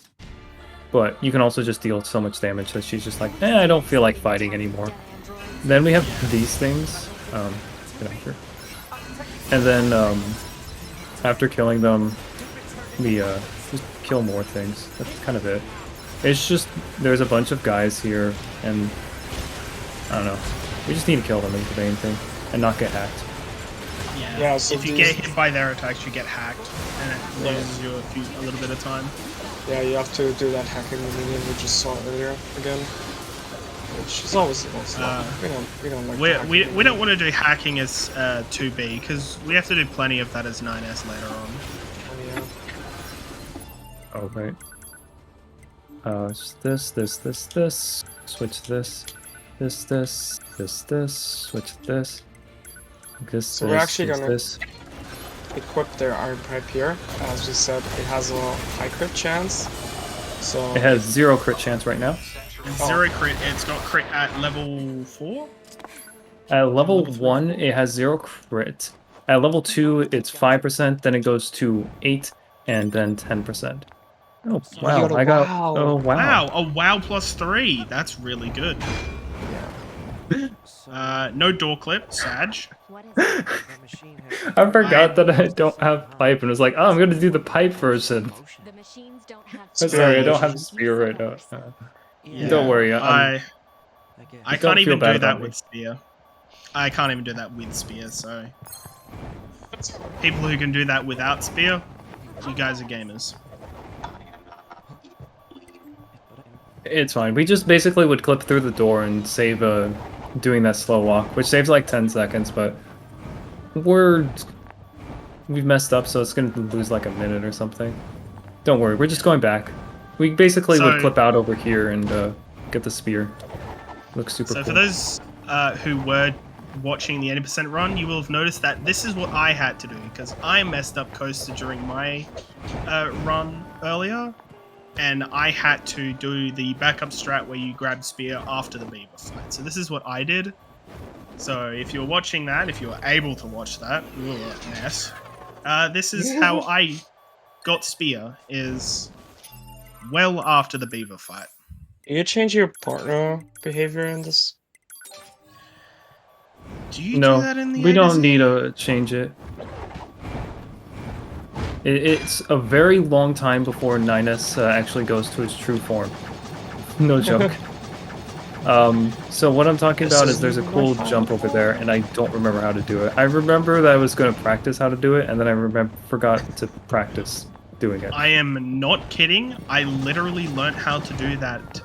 But you can also just deal so much damage that she's just like, I don't feel like fighting anymore. Then we have these things. Get out here. And then after killing them, we just kill more things. That's kind of it. It's just there's a bunch of guys here, and I don't know. We just need to kill them is the main thing, and not get hacked. Yeah, So if you these- get hit by their attacks, you get hacked, and it loses you a little bit of time. Yeah, you have to do that hacking the minion we just saw earlier again. Which is always we don't like the We hacking don't want to do hacking as 2B, because we have to do plenty of that as 9S later on. minion. Oh, right. It's this. Switch this. This. Switch this. So we're actually gonna this. equip their iron pipe here. As we said, it has a high crit chance. So It has 0 crit chance right now. And 0 crit, it's got crit at level 4? At level 1, it has 0 crit. At level 2, it's 5%, then it goes to 8, and then 10%. Oh, wow. got a I got... wow. Oh, wow. Wow, a WoW plus 3. That's really good. No door clip, Sag. I forgot that I don't have pipe, and was like, oh, I'm gonna do the pipe version. I'm sorry, I don't have spear right now. Yeah. Don't worry, I Don't can't feel even bad do about that me. with spear. I can't even do that with spear, so... People who can do that without spear, you guys are gamers. It's fine. We just basically would clip through the door and save doing that slow walk, which saves like 10 seconds, but we've messed up, so it's gonna lose like a minute or something. Don't worry, we're just going back. We basically would clip out over here and get the spear. Looks super cool. So for those who were watching the 80% run, you will have noticed that this is what I had to do, because I messed up Coaster during my run earlier, and I had to do the backup strat where you grab spear after the Beaver fight. So this is what I did. So if you're watching that, if you're able to watch that, mess. This is how I got spear, is well after the Beaver fight. Do you change your partner behavior in this? Do you No, do that in the we don't A-Z? need to change it. It's a very long time before 9S actually goes to its true form. No joke. So what I'm talking about is there's a cool jump over there, and I don't remember how to do it. I remember that I was going to practice how to do it, and then I forgot to practice doing it. I am not kidding. I literally learnt how to do that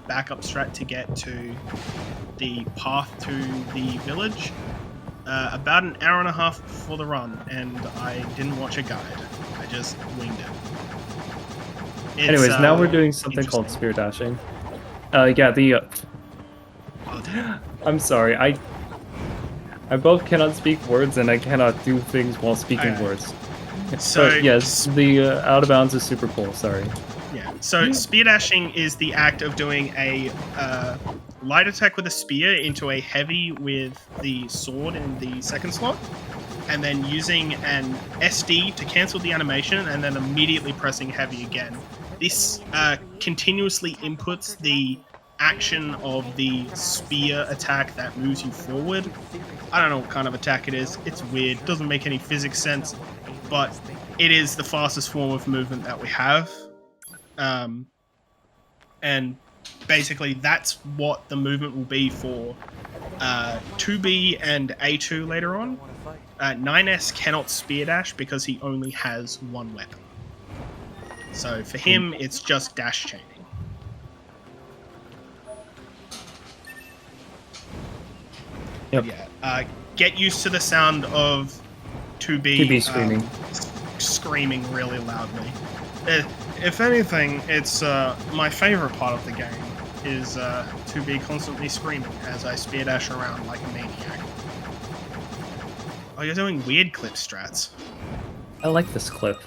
backup strat to get to the path to the village about an hour and a half before the run, and I didn't watch a guide. I just winged it. Anyways, now we're doing something called interesting. spear dashing. Yeah, the... Oh, damn. I'm sorry, I both cannot speak words and I cannot do things while speaking Okay. words. So But yes, the out of bounds is super cool, sorry. Yeah. So spear dashing is the act of doing a light attack with a spear into a heavy with the sword in the second slot, and then using an SD to cancel the animation, and then immediately pressing heavy again. This continuously inputs the action of the spear attack that moves you forward. I don't know what kind of attack it is. It's weird. Doesn't make any physics sense, but it is the fastest form of movement that we have. And basically that's what the movement will be for 2B and A2 later on. 9S cannot spear dash because he only has one weapon. So for him, it's just dash chaining. Yep. Yeah. Get used to the sound of 2B screaming. Screaming really loudly. If anything, it's my favorite part of the game is 2B constantly screaming as I spear dash around like a maniac. Oh, you're doing weird clip strats. I like this clip.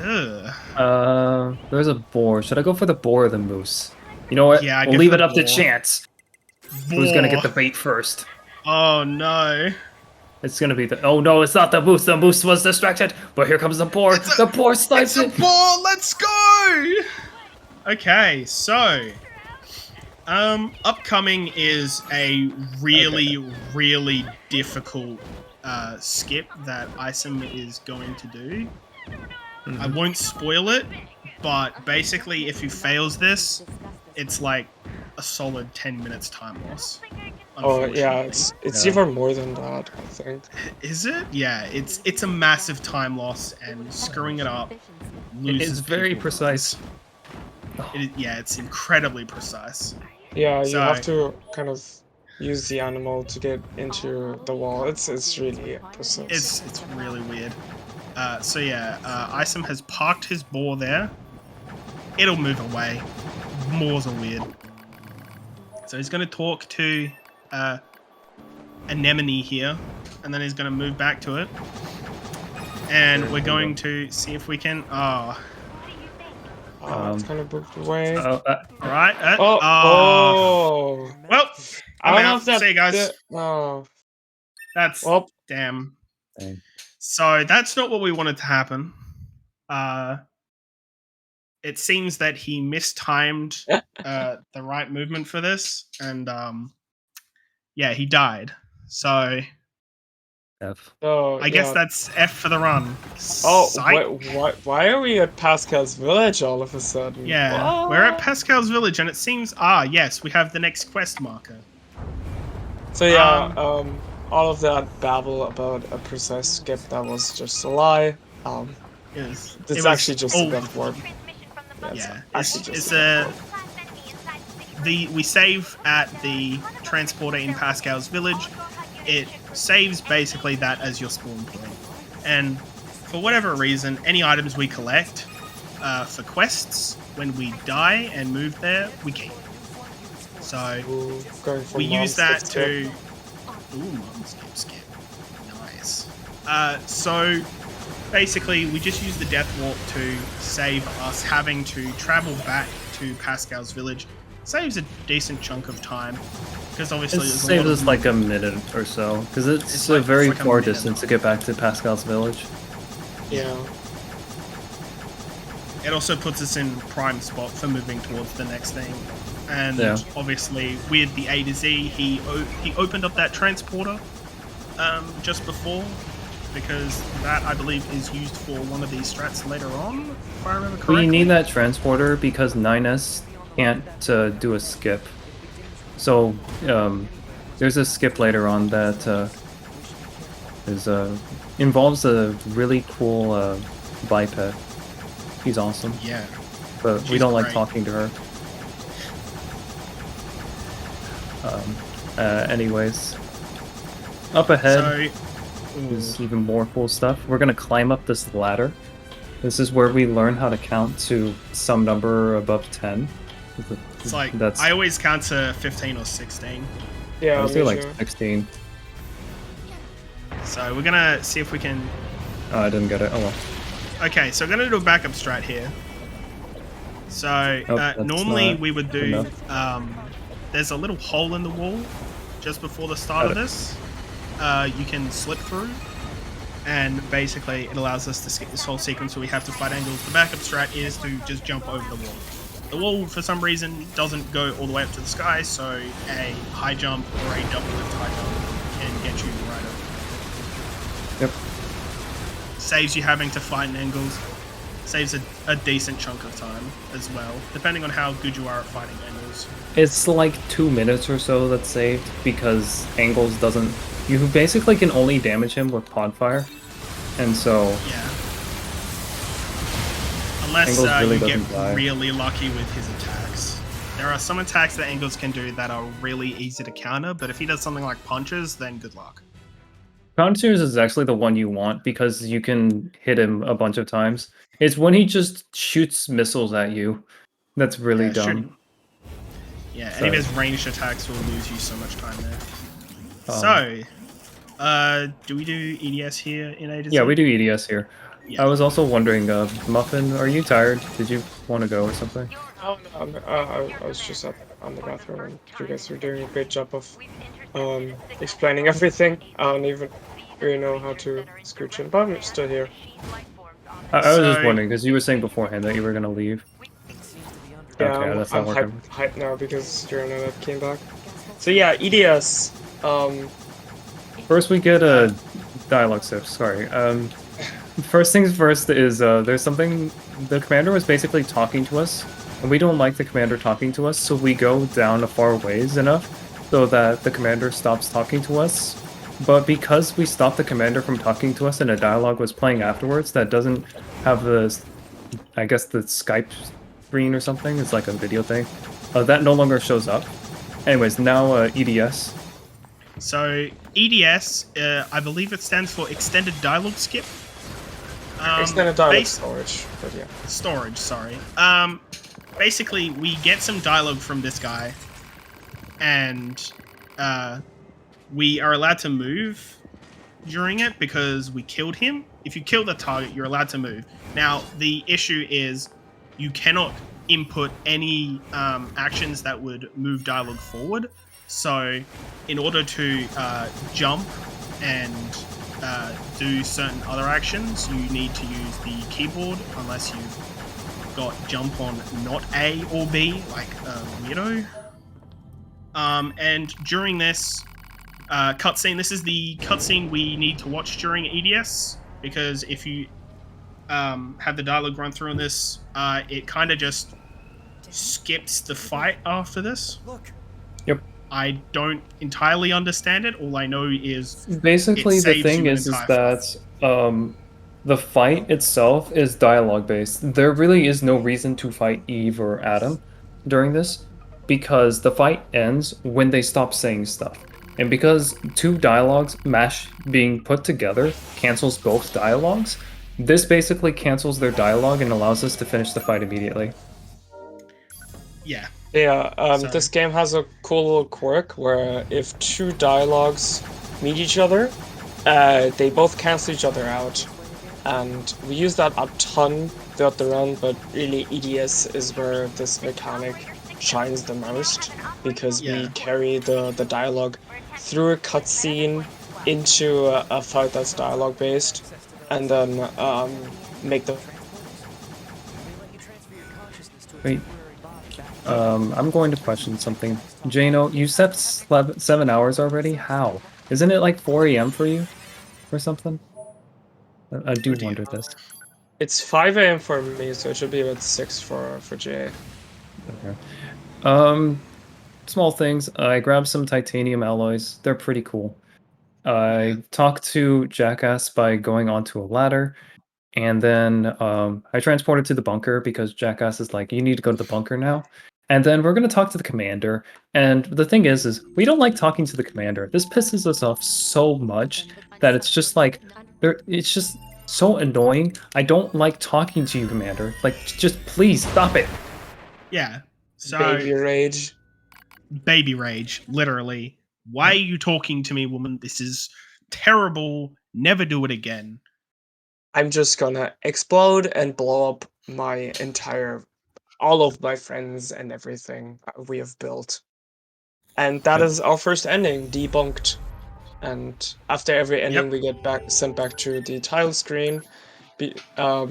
Ugh. There's a boar. Should I go for the boar or the moose? You know what? Yeah, we'll go leave for it the up to boar. chance. Who's gonna get the Boar. bait first? Oh no. It's gonna be the. Oh no, it's not the moose. The moose was distracted. But here comes the boar. The boar snipes It's a it. boar. Let's go. Okay, so upcoming is a really difficult skip that Isum is going to do. I won't spoil it, but basically if he fails this, it's like a solid 10 minutes time loss. Oh yeah, it's Yeah. even more than that, I think. Is it? Yeah, it's a massive time loss, and screwing it up loses It's very people precise. points. Yeah, it's incredibly precise. Yeah, you So- have to kind of use the animal to get into the wall. It's really precise. It's really weird. So yeah, Isum has parked his boar there. It'll move away. Boars are weird. So he's going to talk to Anemone here, and then he's going to move back to it. And we're going to see if we can... It's kind of moved away. Alright. Oh. Well, I I'm don't know out. if that. See you guys. Oh. That's... Well. Damn. Dang. So that's not what we wanted to happen. It seems that he mistimed the right movement for this, and yeah, he died. So F. Oh. I guess that's F for the run. Oh. Psych. Why are we at Pascal's village all of a sudden? Yeah, What? we're at Pascal's village, and it seems yes, we have the next quest marker. So yeah, all of that babble about a precise skip, that was just a lie. Yes, This it is was actually just a all- death warp. Yeah, actually it's just a we save at the transporter in Pascal's village. It saves basically that as your spawn point, and for whatever reason, any items we collect for quests when we die and move there, we keep. So Ooh, going for we use mom's that skip. to mum's skip. Nice. So basically, we just use the death warp to save us having to travel back to Pascal's village. Saves a decent chunk of time because obviously It there's a saves lot us of like a minute or so, because it's It's a like- very it's like a far minute. distance to get back to Pascal's village. Yeah. It also puts us in prime spot for moving towards the next thing. And Yeah. obviously, with the A to Z, he opened up that transporter just before, because that, I believe, is used for one of these strats later on, if I remember correctly. But you need that transporter because 9S can't do a skip. So there's a skip later on that involves a really cool biped. She's awesome, Yeah. but we She's don't like great. talking to her. Anyways, up ahead So, is even more cool stuff. We're gonna climb up this ladder. This is where we learn how to count to some number above 10. it's like, that's I always count to 15 or 16. Yeah, I was doing me like too. 16. So we're gonna see if we can... Oh, I didn't get it. Oh well. Okay, so I'm gonna do a backup strat here. So that's normally not we would do. enough. There's a little hole in the wall just before the start of Got it. this. You can slip through, and basically it allows us to skip this whole sequence where we have to fight angles. The backup strat is to just jump over the wall. The wall, for some reason, doesn't go all the way up to the sky, so a high jump or a double lift high jump can get you right over. Yep. Saves you having to fight in angles. Saves a decent chunk of time as well, depending on how good you are at fighting angles. It's like 2 minutes or so that's saved because angles doesn't You basically can only damage him with pod fire, and so Yeah. Unless Engels really you get doesn't die. really lucky with his attacks. There are some attacks that Engels can do that are really easy to counter, but if he does something like punches, then good luck. Counters is actually the one you want because you can hit him a bunch of times. It's when he just shoots missiles at you that's really Yeah, dumb. shooting. Yeah, any of his ranged attacks will lose you so much time there. Do we do EDS here in A to Z? Yeah, we do EDS here. Yeah. I was also wondering, Muffin, are you tired? Did you want to go or something? Oh, no, I was just up on the bathroom, and you guys were doing a great job of explaining everything. I don't even really know how to scooch in, but I'm still here. I was just So- wondering, because you were saying beforehand that you were going to leave. Yeah, Okay, that's I'm not working. hyped now because Joanna came back. So yeah, EDS. First, we get a dialogue sip. Sorry. First things first is there's something. The commander was basically talking to us, and we don't like the commander talking to us, so we go down a far ways enough so that the commander stops talking to us. But because we stopped the commander from talking to us and a dialogue was playing afterwards that doesn't have the, I guess the Skype screen or something, it's like a video thing, that no longer shows up. Anyways, now EDS. So EDS, I believe it stands for Extended Dialogue Skip. Extended dialogue base- storage, but yeah. Storage, sorry. Basically, we get some dialogue from this guy, and we are allowed to move during it because we killed him. If you kill the target, you're allowed to move. Now, the issue is you cannot input any actions that would move dialogue forward. So, in order to jump and do certain other actions, you need to use the keyboard unless you've got jump on not A or B, like a weirdo. And during this cutscene, this is the cutscene we need to watch during EDS, because if you have the dialogue run through on this, it kind of just skips the fight after this. Yep. I don't entirely understand it. All I know is Basically, it the saves thing you an is entire that the fight itself is dialogue based. There really is no reason to fight Eve or Adam during this, because the fight ends when they stop saying stuff. And because two dialogues being put together cancels both dialogues, this basically cancels their dialogue and allows us to finish the fight immediately. Yeah. Yeah, So- this game has a cool little quirk where if two dialogues meet each other, they both cancel each other out. And we use that a ton throughout the run, but really EDS is where this mechanic shines the most, because Yeah. we carry the dialogue through a cutscene into a fight that's dialogue based, and then make the Wait. I'm going to question something. Jano, you slept 7 hours already? How? Isn't it like 4 a.m. for you? Or something? I do wonder this. It's 5 a.m. for me, so it should be about 6 for Jay. Okay. Small things. I grabbed some titanium alloys. They're pretty cool. I talked to Jackass by going onto a ladder. And then I transported to the bunker because Jackass is like, you need to go to the bunker now. And then we're going to talk to the commander. And the thing is we don't like talking to the commander. This pisses us off so much that it's just like, it's just so annoying. I don't like talking to you, commander. Like, just please stop it. Yeah. So Baby rage. baby rage, literally. Why are you talking to me, woman? This is terrible. Never do it again. I'm just gonna explode and blow up all of my friends and everything we have built. And that is our first ending, debunked. And after every ending, we get sent back to the title screen.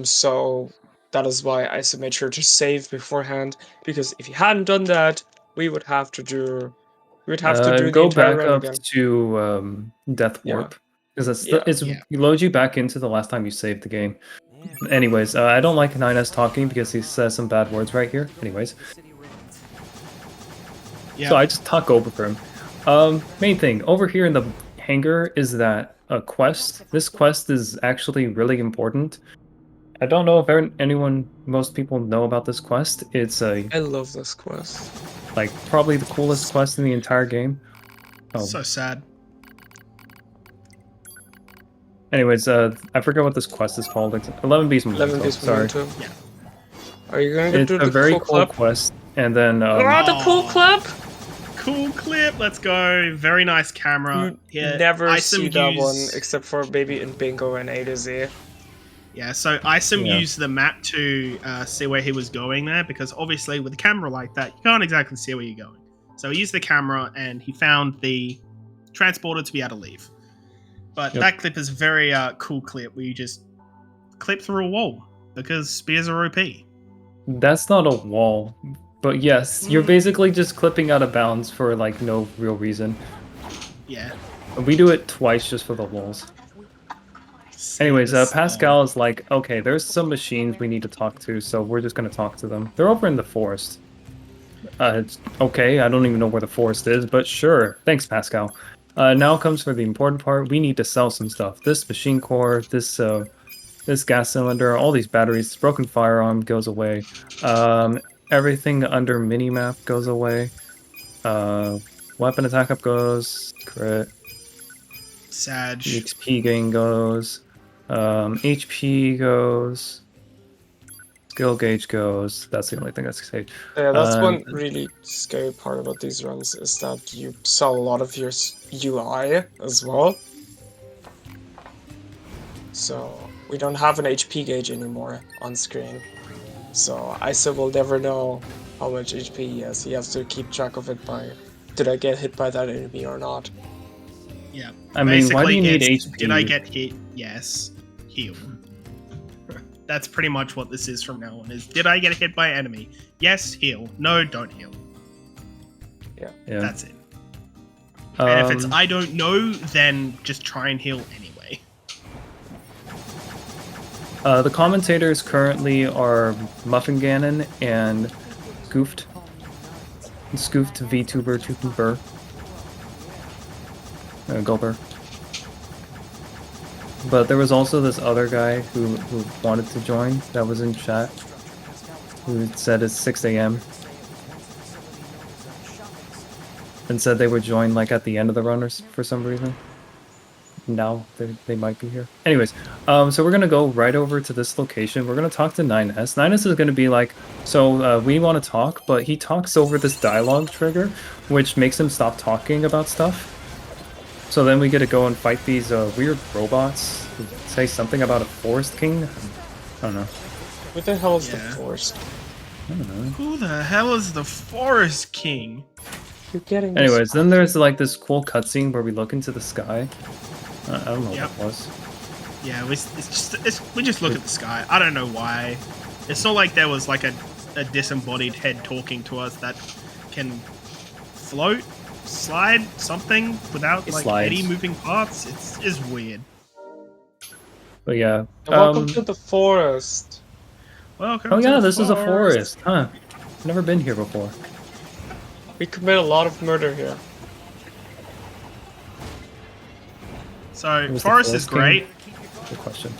So that is why I made sure to save beforehand, because if you hadn't done that, we would have to do the Go entire back run up again. to Death Yeah. Warp. Because Yeah. it loads you back into the last time you saved the game. Anyways, I don't like 9S talking because he says some bad words right here. Anyways. Yeah. So I just talk over him. Main thing, over here in the cliffhanger is that a quest. This quest is actually really important. I don't know if most people know about this quest. It's I love this quest. like probably the coolest quest in the entire game. Oh. So sad. Anyways, I forget what this quest is called. It's 11 Beast 11 Memento. Beast Sorry. Memento. Yeah. Are you going to It's do a the very cool cool club? quest. And then The cool Aw. club? Cool clip. Let's go. Very nice camera. You Yeah, never Isum see that one used- except for maybe in Bingo and A to Z. Yeah, so Isum Yeah. used the map to see where he was going there, because obviously with a camera like that, you can't exactly see where you're going. So he used the camera and he found the transporter to be able to leave. But Yep. that clip is a very cool clip where you just clip through a wall because spears are OP. that's not a wall. But yes, you're basically just clipping out of bounds for like no real reason. Yeah. We do it twice just for the walls. Anyways, Pascal is like, okay, there's some machines we need to talk to, so we're just gonna talk to them. They're over in the forest. It's okay, I don't even know where the forest is, but sure. Thanks, Pascal. Now comes for the important part. We need to sell some stuff. This machine core, this gas cylinder, all these batteries, this broken firearm goes away. Everything under minimap goes away. Weapon attack up goes. Crit. Sag. XP gain goes. HP goes. Skill gauge goes. That's the only thing that's saved. Yeah, that's one really scary part about these runs is that you sell a lot of your UI as well. So we don't have an HP gauge anymore on screen. So Isa will never know how much HP he has. He has to keep track of it by, did I get hit by that enemy or not? Yeah. I mean, why do you need it's, HP? Did I get hit? Yes. Heal. That's pretty much what this is from now on. Is did I get hit by an enemy? Yes, heal. No, don't heal. Yeah. That's it. And if it's I don't know, then just try and heal anyway. The commentators currently are Muffin Gannon and Scoofed. Scoofed VTuber Tuber. Gulper. But there was also this other guy who wanted to join that was in chat, who said it's 6 a.m. and said they would join like at the end of the run for some reason. Now they might be here. Anyways, so we're gonna go right over to this location. We're gonna talk to 9S. 9S is gonna be like, so we want to talk, but he talks over this dialogue trigger, which makes him stop talking about stuff. So then we get to go and fight these weird robots who say something about a forest king. I don't know. What the hell is the forest? I don't know. Who the hell is the Forest King? You're getting. Anyways, then there's like this cool cutscene where we look into the sky. I don't know what it was. Yeah, we just look at the sky. I don't know why. It's not like there was like a disembodied head talking to us that can float, slide, something without It like slides. any moving parts. It's weird. But yeah. Welcome to the forest. Welcome. Oh to yeah, the this is a forest, huh? Never been here before. We commit a lot of murder here. So Was the forest is Forest King? great. Good question.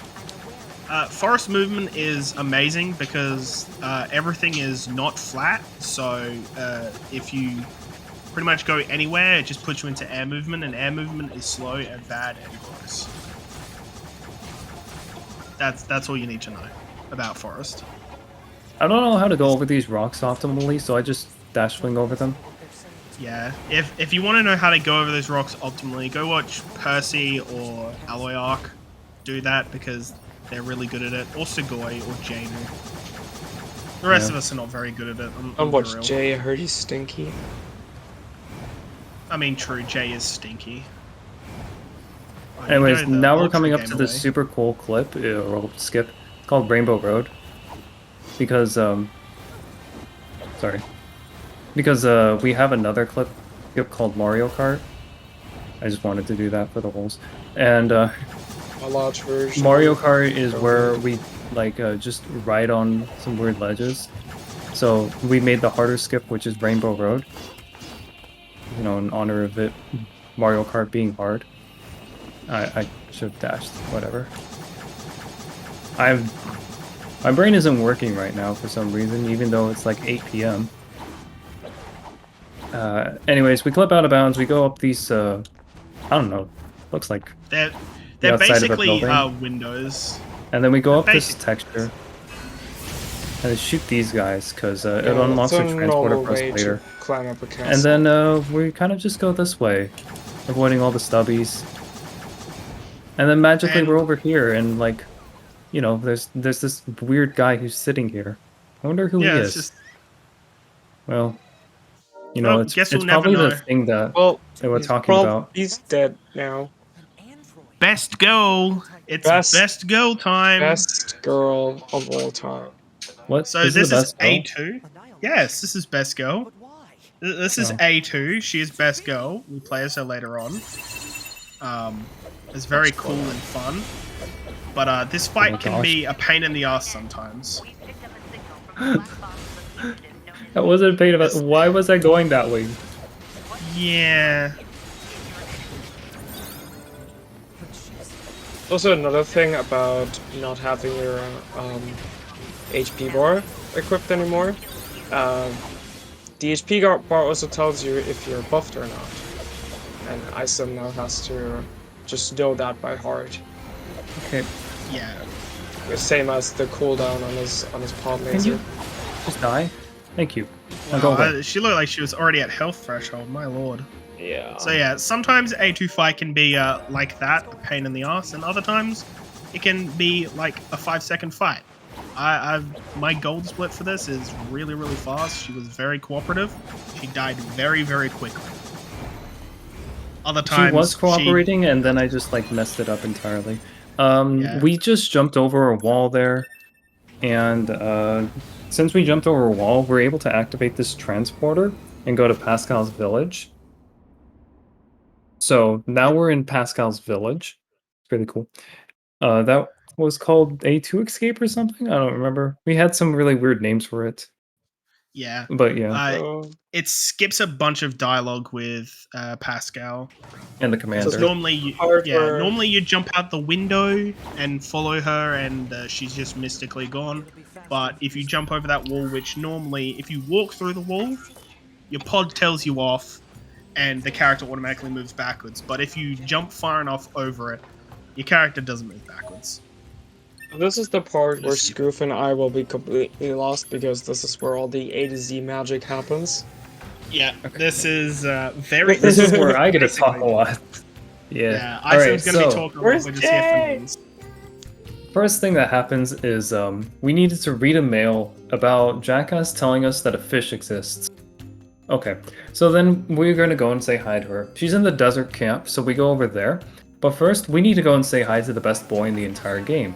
Forest movement is amazing because everything is not flat. So if you pretty much go anywhere, it just puts you into air movement, and air movement is slow and bad and gross. That's all you need to know about forest. I don't know how to go over these rocks optimally, so I just dash swing over them. Yeah, if you want to know how to go over those rocks optimally, go watch Percy or Alloy Arc do that because they're really good at it. Or Sugoi or Janu. The rest of us are not very good at it. I watched Jay, I heard he's stinky. I mean, true, Jay is stinky. Anyways, now we're Ultra coming up Game to this Away. super cool clip, or we'll skip. It's called Rainbow Road. Because, we have another clip called Mario Kart. I just wanted to do that for the holes. And, A large version. Mario Kart is where we, just ride on some weird ledges. So, we made the harder skip, which is Rainbow Road. You know, in honor of it, Mario Kart being hard. I should have dashed. Whatever. My brain isn't working right now for some reason, even though it's like 8 p.m. Anyways, we clip out of bounds. We go up these. I don't know. Looks like They're outside of a basically building. windows. And then we go up this Basic. texture and shoot these guys because it Yeah, unlocks it's a a transporter normal for us way later. to climb up a castle. And then we kind of just go this way, avoiding all the stubbies. And then magically And- we're over here, and like, you know, there's this weird guy who's sitting here. I wonder who Yeah, he it's is. just Well, you know, Well, it's guess we'll never probably the know. thing that well, they were he's talking about. He's dead now. best girl. It's Best- best girl time. Best girl of all time. What? So this this is the is best girl? A2. Yes, this is best girl. This is Oh. A2. She is best girl. We play as her later on. It's very cool and fun. But this fight can gosh. be a pain in the ass sometimes. That wasn't a pain about. Why was I going that way? Yeah. Also, another thing about not having your HP bar equipped anymore. The HP bar also tells you if you're buffed or not. And Isum now has to just know that by heart. Okay, Yeah. The same as the cooldown on his pod can laser. you just die? Thank you. I'll go Wow, away. she looked like she was already at health threshold. My lord. Yeah. So yeah, sometimes A2 fight can be like that, a pain in the ass, and other times it can be like a 5-second fight. My gold split for this is really, really fast. She was very cooperative. She died very, very quickly. Other times She was cooperating, and then I just like messed it up entirely. Yeah. We just jumped over a wall there, and since we jumped over a wall, we're able to activate this transporter and go to Pascal's village. So now we're in Pascal's village. It's really cool. That was called A2 Escape or something? I don't remember. We had some really weird names for it. Yeah. But yeah, So, It skips a bunch of dialogue with Pascal. and the So commander. normally, Hardware. normally you jump out the window and follow her, and she's just mystically gone. But if you jump over that wall, which normally, if you walk through the wall, your pod tells you off, and the character automatically moves backwards. But if you jump far enough over it, your character doesn't move backwards. this is the part where Just- Scoof and I will be completely lost because this is where all the A to Z magic happens. Yeah, this is very. This is where I get to talk a basically- lot. Yeah. Yeah, Alright, Isum's gonna be so talking. Where's We're just here for Jay? news. first thing that happens is we needed to read a mail about Jackass telling us that a fish exists. Okay, so then we're going to go and say hi to her. She's in the desert camp, so we go over there. But first, we need to go and say hi to the best boy in the entire game.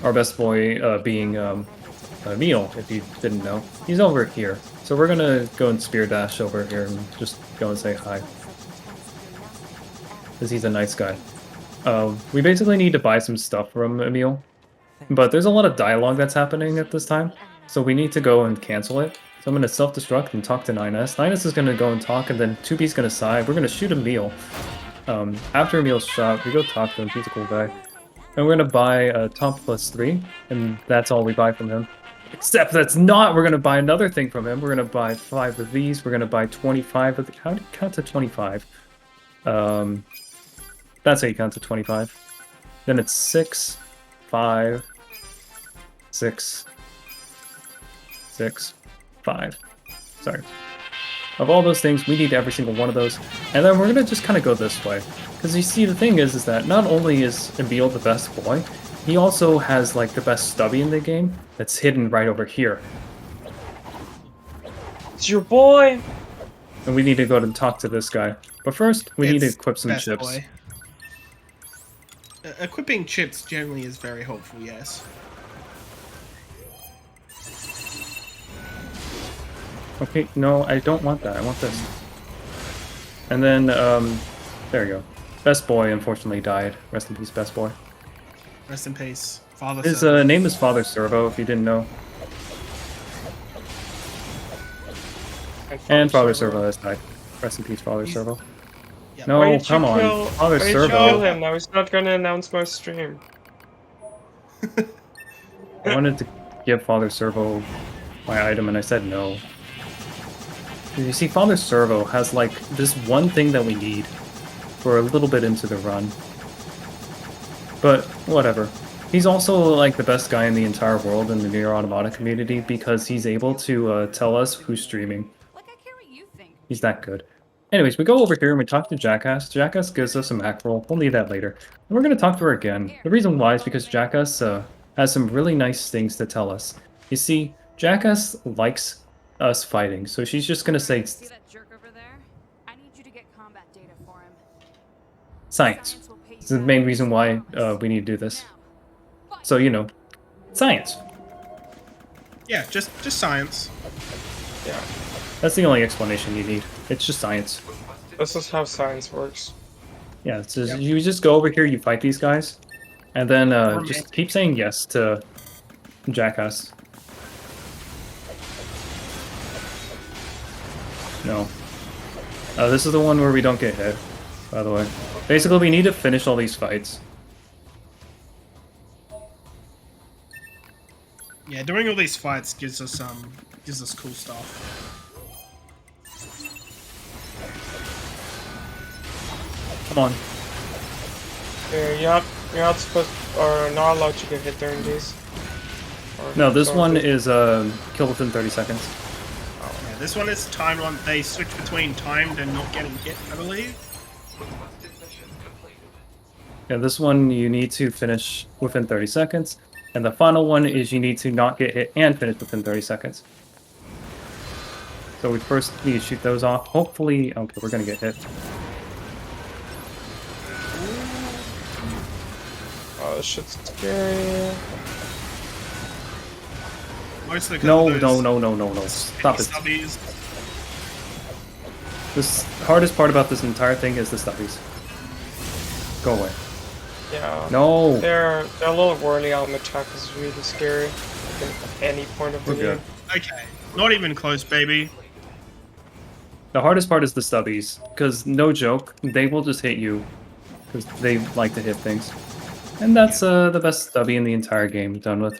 Our best boy being Emile, if you didn't know. He's over here. So we're going to go and spear dash over here and just go and say hi. Because he's a nice guy. We basically need to buy some stuff from Emile. But there's a lot of dialogue that's happening at this time. So we need to go and cancel it. So I'm going to self-destruct and talk to 9S. 9S is going to go and talk, and then 2B's going to sigh. We're going to shoot Emile. After Emile's shot, we go talk to him. He's a cool guy. And we're going to buy a top +3, and that's all we buy from him. Except that's not! We're going to buy another thing from him. We're going to buy 5 of these. We're going to buy 25 of the... How do you count to 25? That's how you count to 25. Then it's 6, 5, 6, 6, 5. Sorry. Of all those things, we need every single one of those. And then we're gonna just kind of go this way. Because you see, the thing is that not only is Emile the best boy, he also has like the best stubby in the game that's hidden right over here. It's your boy! And we need to go and talk to this guy. But first, we need to It's equip some best chips. boy. Equipping chips generally is very helpful, yes. Okay, no, I don't want that. I want this. And then, there you go. Best boy unfortunately died. Rest in peace, best boy. Rest in peace, Father. His Servo. name is Father Servo, if you didn't know. And Father Servo has died. Rest in peace, Father Servo. Yeah. No, Why did come you on. kill, Father why did you Servo. kill him? Now he's not gonna announce my stream. I wanted to give Father Servo my item, and I said no. You see, Father Servo has, like, this one thing that we need for a little bit into the run. But, whatever. He's also, like, the best guy in the entire world in the Nier Automata community because he's able to tell us who's streaming. Like, I care what you think. He's that good. Anyways, we go over here and we talk to Jackass. Jackass gives us a mackerel. We'll need that later. And we're going to talk to her again. The reason why is because Jackass has some really nice things to tell us. You see, Jackass likes us fighting, so she's just going to say See that jerk over there? I need you to get combat data for him. science. Will pay you This is the back main as reason why promised. we need to do this. Now, fight. So, you know, science. Yeah, just science. Yeah, That's the only explanation you need. It's just science. this is how science works. Yeah, it's just, Yep. you just go over here, you fight these guys, and then Romantic. just keep saying yes to Jackass. No. This is the one where we don't get hit, by the way. Basically, we need to finish all these fights. Yeah, doing all these fights gives us cool stuff. Come on. Yeah, you're not supposed, or not allowed to get hit during these. Or No, this don't one do- is kill within 30 seconds. Yeah, this one is timed on. They switch between timed and not getting hit, I believe. Yeah, this one you need to finish within 30 seconds. And the final one is you need to not get hit and finish within 30 seconds. So we first need to shoot those off. Hopefully, okay, we're gonna get hit. Oh, this shit's scary. Mostly 'cause No, of those no. Stop it. stubbies. This hardest part about this entire thing is the stubbies. Go away. Yeah. No! Their little whirly arm attack is really scary. Like at any point of the We're good. game. Okay, not even close, baby. The hardest part is the stubbies, because no joke, they will just hit you, because they like to hit things. And that's the best stubby in the entire game done with.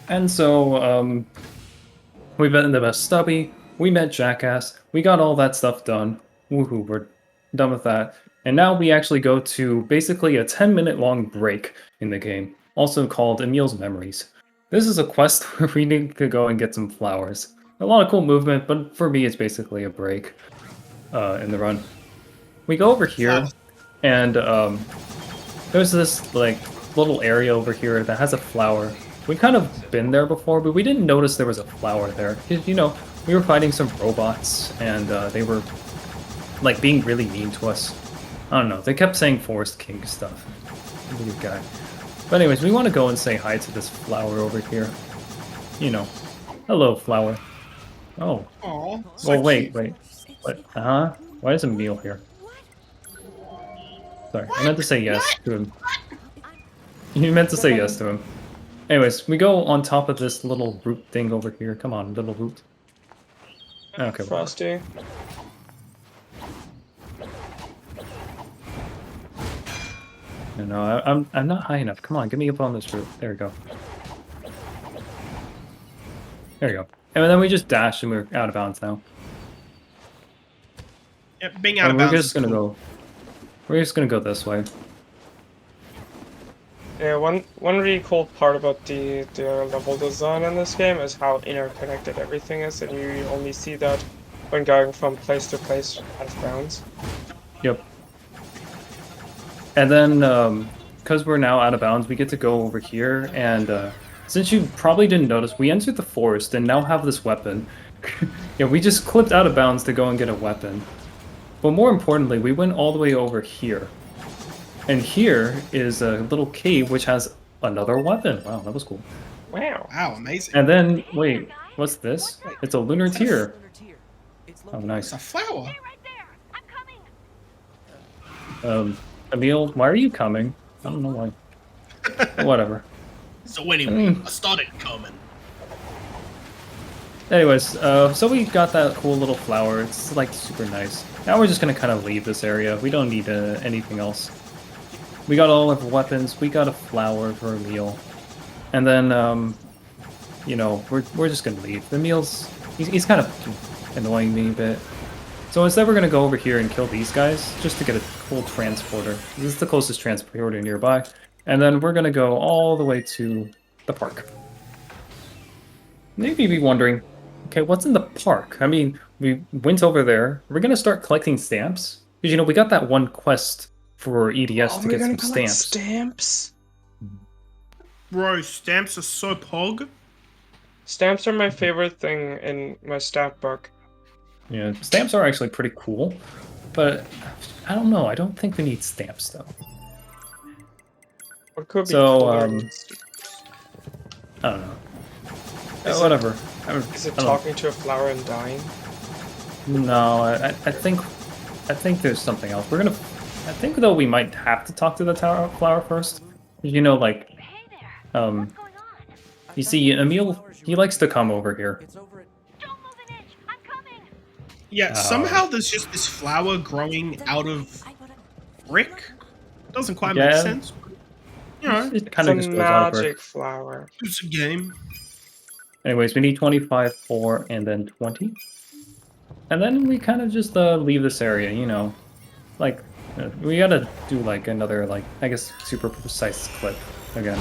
And so, we met the best stubby, we met Jackass, we got all that stuff done. Woohoo, we're done with that. And now we actually go to basically a 10-minute long break in the game, also called Emile's Memories. This is a quest where we need to go and get some flowers. A lot of cool movement, but for me it's basically a break in the run. We go over here, and there's this like little area over here that has a flower. We've kind of been there before, but we didn't notice there was a flower there. 'Cause, you know, we were fighting some robots, and they were like being really mean to us. I don't know, they kept saying Forest King stuff. Weird guy. But anyways, we want to go and say hi to this flower over here. You know. Hello, flower. Oh. Aw. Oh, wait. What? Uh-huh. Why is Emile here? Sorry, I meant to say yes to him. You meant to say yes to him. Anyways, we go on top of this little root thing over here. Come on, little root. Okay, whatever. Frosty. No, I'm not high enough. Come on, get me up on this root. There we go. There we go. And then we just dash and we're out of bounds now. Yep, being out of We're bounds. just is gonna cool. go. We're just gonna go this way. Yeah, one really cool part about the level design in this game is how interconnected everything is, and you only see that when going from place to place out of bounds. Yep. And then, because we're now out of bounds, we get to go over here, and since you probably didn't notice, we entered the forest and now have this weapon. Yeah, we just clipped out of bounds to go and get a weapon. But more importantly, we went all the way over here. And here is a little cave which has another weapon. Wow, that was cool. Wow. Wow, amazing. And then, wait, what's this? It's a lunar tear. Oh, nice. It's a flower. Emile, why are you coming? I don't know why. Whatever. So anyway, I started coming. Anyways, so we got that cool little flower. It's like super nice. Now we're just gonna kind of leave this area. We don't need anything else. We got all of our weapons. We got a flower for Emile, and then you know, we're just gonna leave. Emile's he's kind of annoying me a bit. So instead, we're gonna go over here and kill these guys just to get a cool transporter. This is the closest transporter nearby, and then we're gonna go all the way to the park. Maybe be wondering, okay, what's in the park? I mean, we went over there. We're gonna start collecting stamps because you know we got that one quest for EDS to we're get gonna some collect stamps. stamps. Bro, stamps are so pog. Stamps are my favorite thing in my stamp book. Yeah, stamps are actually pretty cool, but I don't know. I don't think we need stamps though. What could be So, cooler? I don't know. Is it- Whatever. Is it I don't- talking to a flower and dying? No, I think there's something else. I think though we might have to talk to the tower flower first. You know, like, you see, Emile, he likes to come over here. Yeah, Oh. somehow there's just this flower growing out of brick. Doesn't quite make Yeah. sense. You know, It It's kind a of just goes out of magic flower. it's a game. Anyways, we need 25, 4, and then 20. And then we kind of just leave this area, you know. Like, we gotta do, like, another, like, I guess, super precise clip again.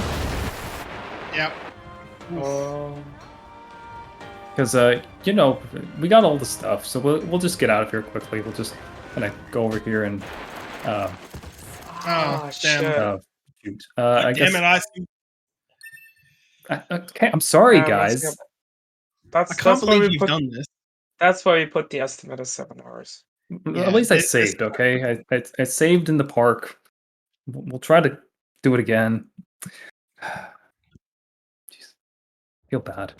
Yep. Oh, Because, you know, we got all the stuff, so we'll just get out of here quickly. We'll just kind of go over here and, Oh, damn. shit. shoot. I guess... Damn it, okay, I'm sorry, Damn, that's guys. That's I can't why believe we you've put. done this. That's why we put the estimate as 7 hours. Yeah, At least I this- saved, okay? I saved in the park. We'll try to do it again. Jeez. Feel bad.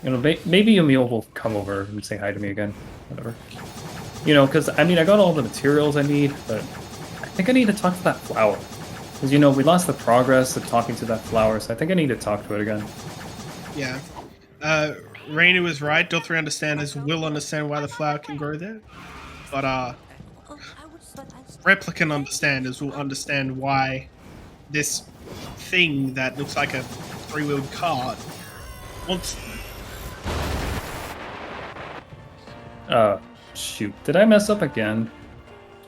You know, maybe Emile will come over and say hi to me again. Whatever. You know, because, I mean, I got all the materials I need, but I think I need to talk to that flower. Because, you know, we lost the progress of talking to that flower, so I think I need to talk to it again. Yeah. Rainy was right. Doth understanders will understand why the flower can grow there. But replicant understanders will understand why this thing that looks like a 3-wheeled cart wants Shoot. Did I mess up again?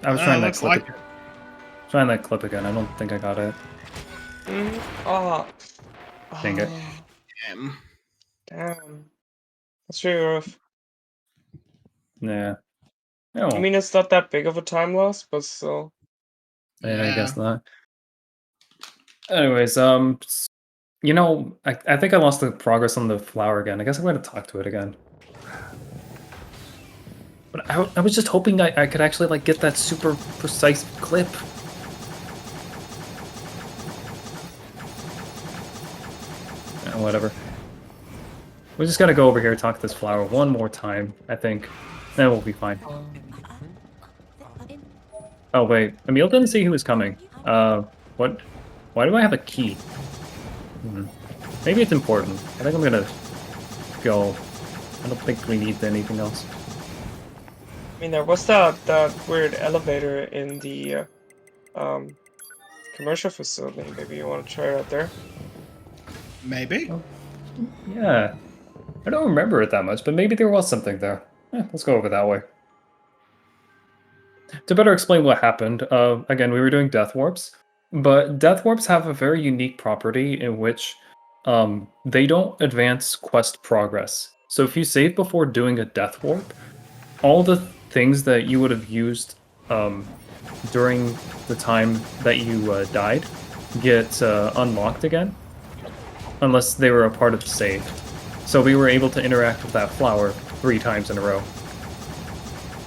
I was trying that looks clip like again. Trying that clip again. I don't think I got it. Oh. Dang it. him. Damn. That's really rough. Yeah. Oh, I mean, it's not that big of a time loss, but still. yeah, I guess not. Anyways, you know, I think I lost the progress on the flower again. I guess I'm going to talk to it again. But I was just hoping I could actually, like, get that super precise clip. Whatever. We just gotta go over here and talk to this flower one more time, I think. Then we'll be fine. Oh, wait. Emile didn't see who was coming. What? Why do I have a key? Maybe it's important. I think I'm gonna go. I don't think we need anything else. I mean, there was that weird elevator in the commercial facility. Maybe you want to try it out there. Maybe. Yeah. I don't remember it that much, but maybe there was something there. Let's go over that way. To better explain what happened, again, we were doing death warps, but death warps have a very unique property in which they don't advance quest progress. So if you save before doing a death warp, all the things that you would have used during the time that you died get unlocked again, unless they were a part of the save. So we were able to interact with that flower 3 times in a row.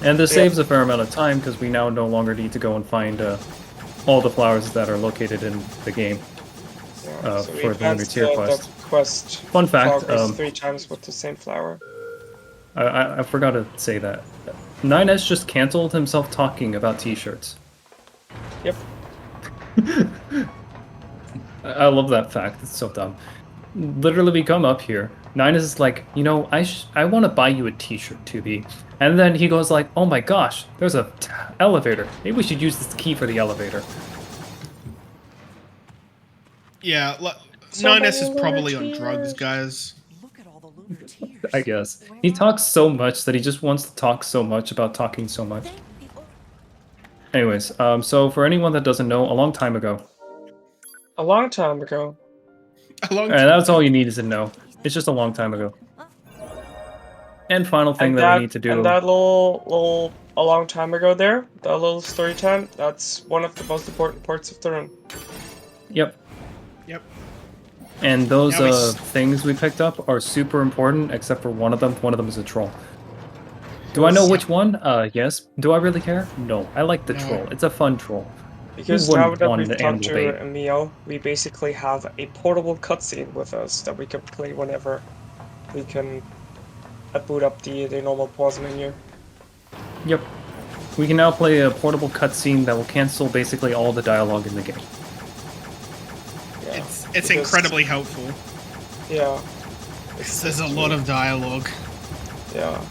And this saves a fair amount of time because we now no longer need to go and find all the flowers that are located in the game Yeah, so we for the Lunar advanced Tier the quest. quest Fun fact, progress 3 times with the same flower. I forgot to say that. 9S just canceled himself talking about t-shirts. Yep. I love that fact. It's so dumb. Literally, we come up here. 9S is like, you know, I want to buy you a t-shirt, 2B. And then he goes like, "Oh my gosh, there's a elevator. Maybe we should use this key for the elevator." Yeah, So Ninus is many probably on tears. drugs, guys. Look at all the lunar tears. I guess he talks so much that he just wants to talk so much about talking so much. Anyways, so for anyone that doesn't know, a long time ago, A long time ago. A long and that's all you need is to know. It's just a long time ago. And final thing And that we need to do. And that a long time ago there, that little story time, that's one of the most important parts of the run. Yep. Yep. And those Now we things we picked up are super important, except for one of them. One of them is a troll. Do I know which one? Yes. Do I really care? No. I like the No. troll. It's a fun troll. Because Who now wouldn't that want we've an talked animal to bait? Emile, we basically have a portable cutscene with us that we can play whenever we can boot up the normal pause menu. Yep. We can now play a portable cutscene that will cancel basically all the dialogue in the game. Yeah. It's Because- incredibly helpful. Yeah. Because there's a lot of dialogue. Yeah.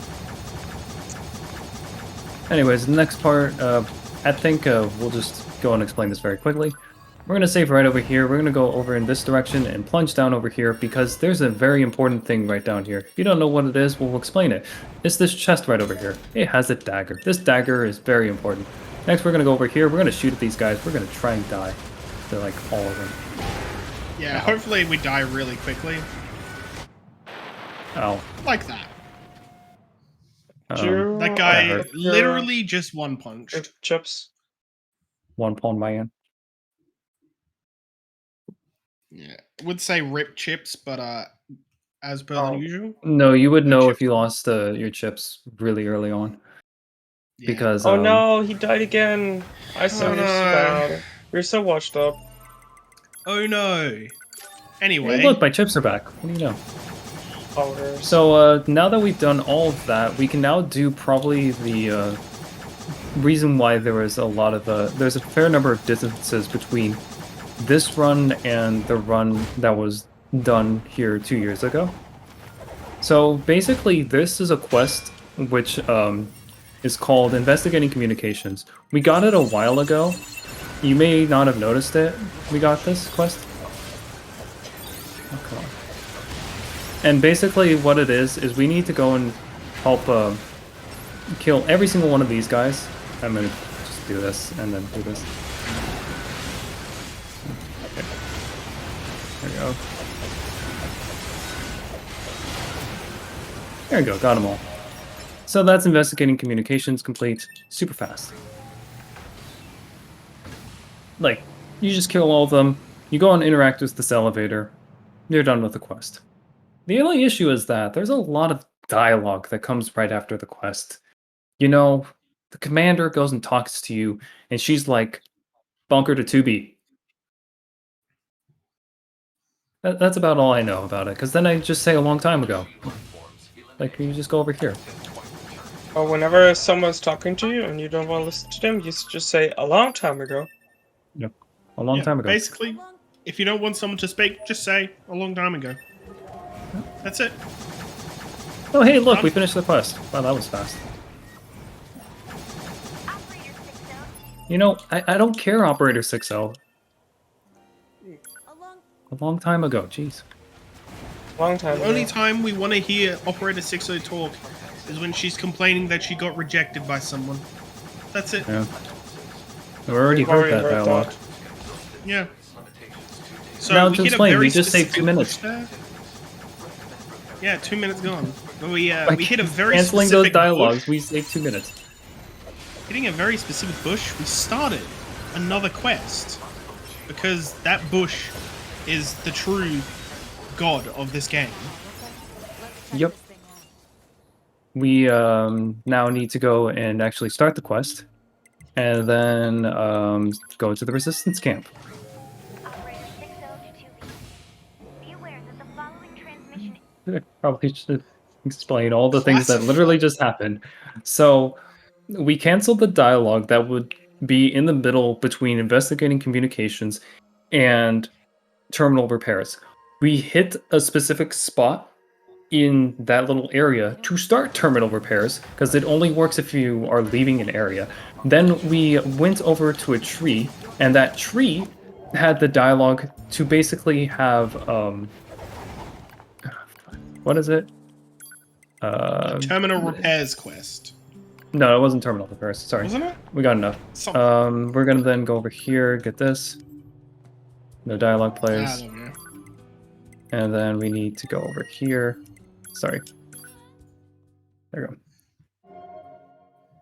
Anyways, the next part, I think we'll just go and explain this very quickly. We're going to save right over here. We're going to go over in this direction and plunge down over here because there's a very important thing right down here. If you don't know what it is, we'll explain it. It's this chest right over here. It has a dagger. This dagger is very important. Next, we're going to go over here. We're going to shoot at these guys. We're going to try and die. They're like all of them. Yeah, hopefully we die really quickly. Ow. Like that. Drew, That guy hurt. literally just one punch. Chips. One pawn my end. Yeah. Would say rip chips, but as per Oh. usual. No, you would No know chip. if you lost your chips really early on. Yeah. Because, Oh no, he died again. I saw Oh you so no. bad. We're so washed up. Oh no. Anyway. Hey, look, my chips are back. What do you know? Powders. So now that we've done all of that, we can now do probably the reason why there was a lot of there's a fair number of distances between this run and the run that was done here 2 years ago. So basically, this is a quest which is called Investigating Communications. We got it a while ago. You may not have noticed it. We got this quest. Oh, come on. And basically what it is we need to go and help kill every single one of these guys. I'm gonna just do this and then do this. Okay. There we go. There we go, got them all. So that's Investigating Communications complete super fast. Like, you just kill all of them, you go and interact with this elevator, you're done with the quest. The only issue is that there's a lot of dialogue that comes right after the quest. You know, the commander goes and talks to you, and she's like, bunker to 2B. That's about all I know about it, because then I just say a long time ago. Like, you just go over here. Or whenever someone's talking to you and you don't want to listen to them, you just say a long time ago. Yep. A long Yeah, time ago. Basically, if you don't want someone to speak, just say a long time ago. That's it. Oh, hey, look, we finished the quest. Wow, that was fast. You know, I don't care, Operator 6-0. A long time ago, jeez. Long time The ago. only time we want to hear Operator 60 talk is when she's complaining that she got rejected by someone. That's it. Yeah. We already heard that dialogue. Yeah. So Now we to hit a explain, very we just saved specific 2 minutes. bush there. Yeah, 2 minutes gone. We Like, hit a very canceling specific those dialogues, bush. we saved 2 minutes. Hitting a very specific bush, we started another quest. Because that bush is the true god of this game. Yep. We now need to go and actually start the quest, and then go to the resistance camp. I probably should explain all the things that literally just happened. So we canceled the dialogue that would be in the middle between investigating communications and terminal repairs. We hit a specific spot in that little area to start terminal repairs, because it only works if you are leaving an area. Then we went over to a tree, and that tree had the dialogue to basically have what is it? The terminal repairs quest. No, it wasn't terminal repairs. Sorry, Wasn't it? we got enough. Something. We're gonna then go over here, get this. No dialogue Ah, plays, there we go. and then we need to go over here. Sorry. There we go.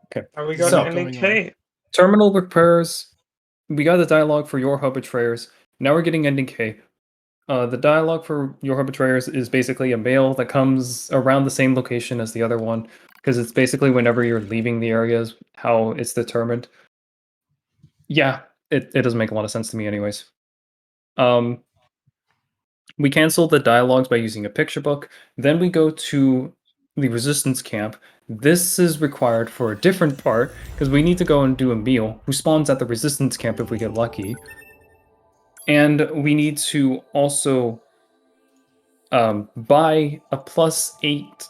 Okay. And we got So- an NK. Terminal repairs. We got the dialogue for Your Hub Betrayers. Now we're getting ending K. The dialogue for Your Hub Betrayers is basically a mail that comes around the same location as the other one, because it's basically whenever you're leaving the areas, how it's determined. Yeah, it doesn't make a lot of sense to me anyways. We cancel the dialogues by using a picture book. Then we go to the resistance camp. This is required for a different part, because we need to go and do Emile, who spawns at the resistance camp if we get lucky. And we need to also buy a +8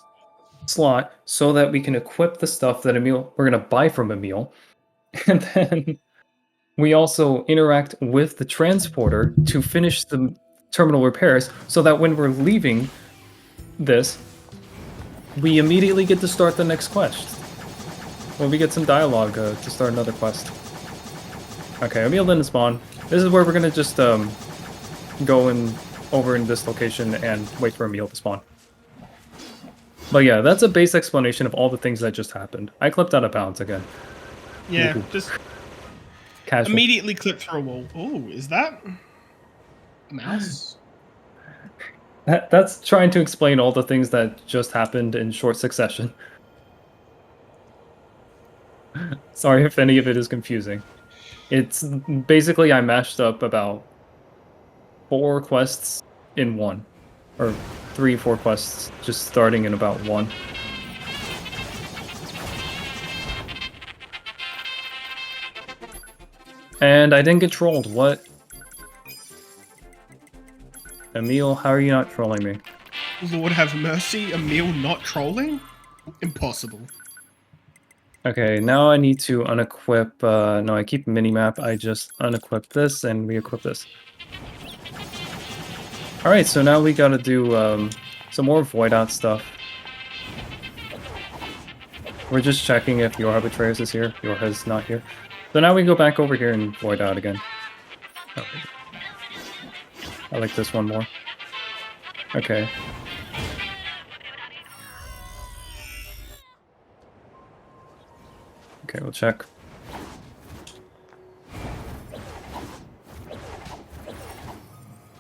slot so that we can equip the stuff that we're going to buy from Emile. And then we also interact with the transporter to finish the terminal repairs, so that when we're leaving this, we immediately get to start the next quest. Well, we get some dialogue to start another quest. Okay, Emile didn't spawn. This is where we're gonna just go over in this location and wait for Emile to spawn. But yeah, that's a base explanation of all the things that just happened. I clipped out of bounds again. Yeah, Ooh. just Casual. immediately clip through a wall. Oh, is that a mouse? That's trying to explain all the things that just happened in short succession. Sorry if any of it is confusing. It's basically I mashed up about 4 quests in one. Or 3-4 quests just starting in about one. And I didn't get trolled. What? Emile, how are you not trolling me? Lord have mercy, Emile not trolling? Impossible. Okay, now I need to unequip, no, I keep minimap, I just unequip this and re-equip this. Alright, so now we gotta do some more void out stuff. We're just checking if Your Betrayers is here. Your is not here. So now we go back over here and void out again. Oh. I like this one more. Okay. Okay, we'll check.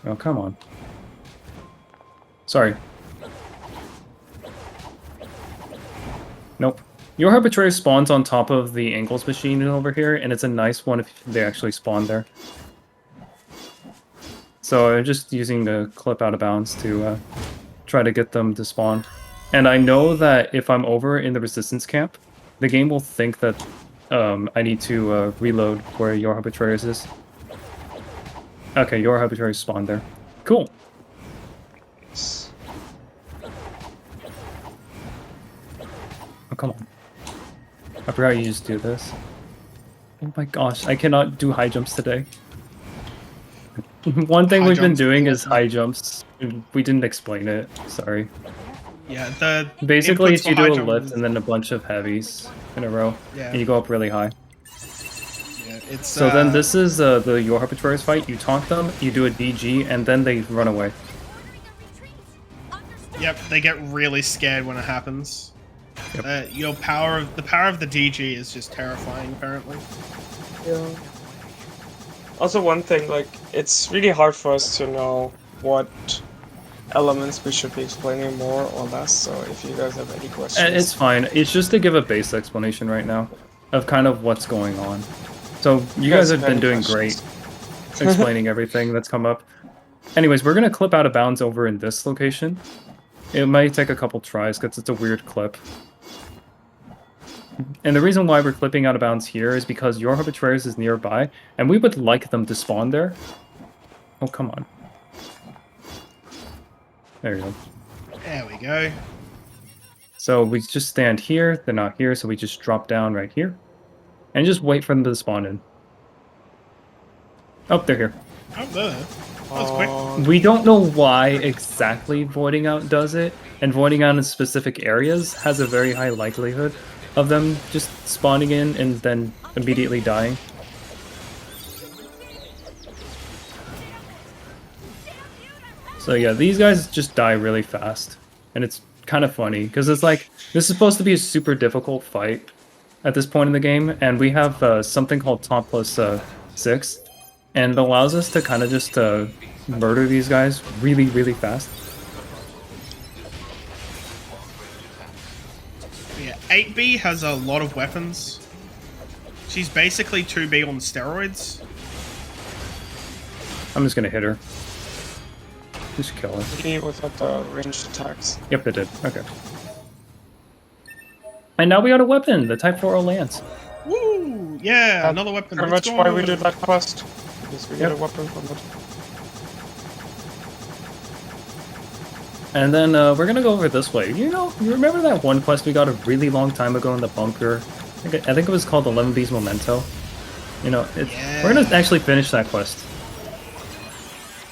Oh, come on. Sorry. Nope. Your Betrayer spawns on top of the Angles machine over here, and it's a nice one if they actually spawn there. So I'm just using the clip out of bounds to try to get them to spawn. And I know that if I'm over in the resistance camp, the game will think that I need to reload where Your Betrayers is. Okay, Your Betrayers spawned there. Cool. Oh, come on. I forgot you just do this. Oh my gosh, I cannot do high jumps today. One thing High we've been jumps doing are is high jumps. We didn't explain it. Sorry. Yeah, the Basically, inputs it's you for high do a jump lift is- and then a bunch of heavies in a row, Yeah. and you go up really high. Yeah, it's So then this is the Your Betrayers fight. You taunt them, you do a DG, and then they run away. Yep, they get really scared when it happens. Yep. The power of the DG is just terrifying, apparently. Yeah. Also, one thing, like, it's really hard for us to know what elements we should be explaining more or less, so if you guys have any questions... It's fine. It's just to give a base explanation right now of kind of what's going on. So you guys have been any doing questions? great explaining everything that's come up. Anyways, we're going to clip out of bounds over in this location. It might take a couple tries because it's a weird clip. And the reason why we're clipping out of bounds here is because Your Betrayers is nearby, and we would like them to spawn there. Oh, come on. There you go. There we go. So we just stand here, they're not here, so we just drop down right here. And just wait for them to spawn in. Oh, they're here. Oh, there. That was quick. We don't know why exactly voiding out does it, and voiding out in specific areas has a very high likelihood of them just spawning in and then immediately dying. So yeah, these guys just die really fast, and it's kind of funny, because it's like, this is supposed to be a super difficult fight at this point in the game, and we have something called top plus 6, and it allows us to kind of just murder these guys really, really fast. Yeah, 8B has a lot of weapons. She's basically 2B on steroids. I'm just gonna hit her. Just kill her. He without the ranged attacks. Yep, it did. Okay. And now we got a weapon, the Type 4 Lance. Woo! Yeah, another weapon. Pretty Let's much go. why we did that quest. Because we get Yep. a weapon from it. And then we're gonna go over this way. You remember that one quest we got a really long time ago in the bunker? I think it was called 11B's Memento. We're gonna actually finish that quest.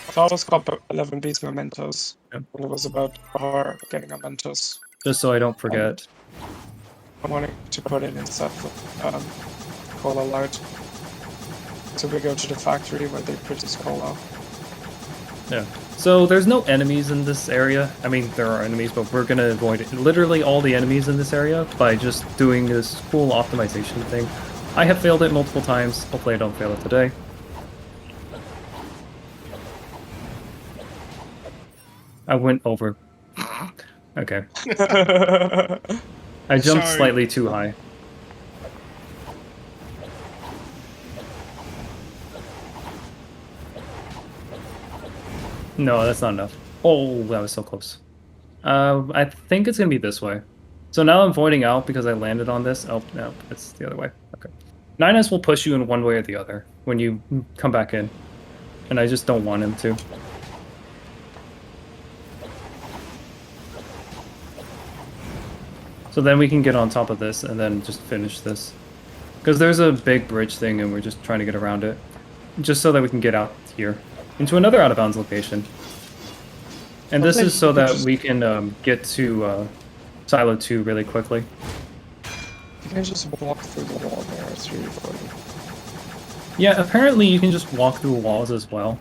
I thought it was called 11 Beast Mementos. Yep. And it was about our getting mementos. Just so I don't forget. I wanted to put it instead of cola light. So we go to the factory where they produce cola. Yeah. So there's no enemies in this area. I mean, there are enemies, but we're gonna avoid literally all the enemies in this area by just doing this cool optimization thing. I have failed it multiple times. Hopefully I don't fail it today. I went over. Okay. I jumped Sorry. slightly too high. No, that's not enough. Oh, that was so close. I think it's gonna be this way. So now I'm voiding out because I landed on this. Oh, no, it's the other way. Okay. 9S will push you in one way or the other when you come back in. And I just don't want him to. So then we can get on top of this and then just finish this. Because there's a big bridge thing and we're just trying to get around it. Just so that we can get out here. Into another out-of-bounds location. And this is so that we can get to Silo 2 really quickly. You can just walk through the wall there, it's really funny. Yeah, apparently you can just walk through walls as well.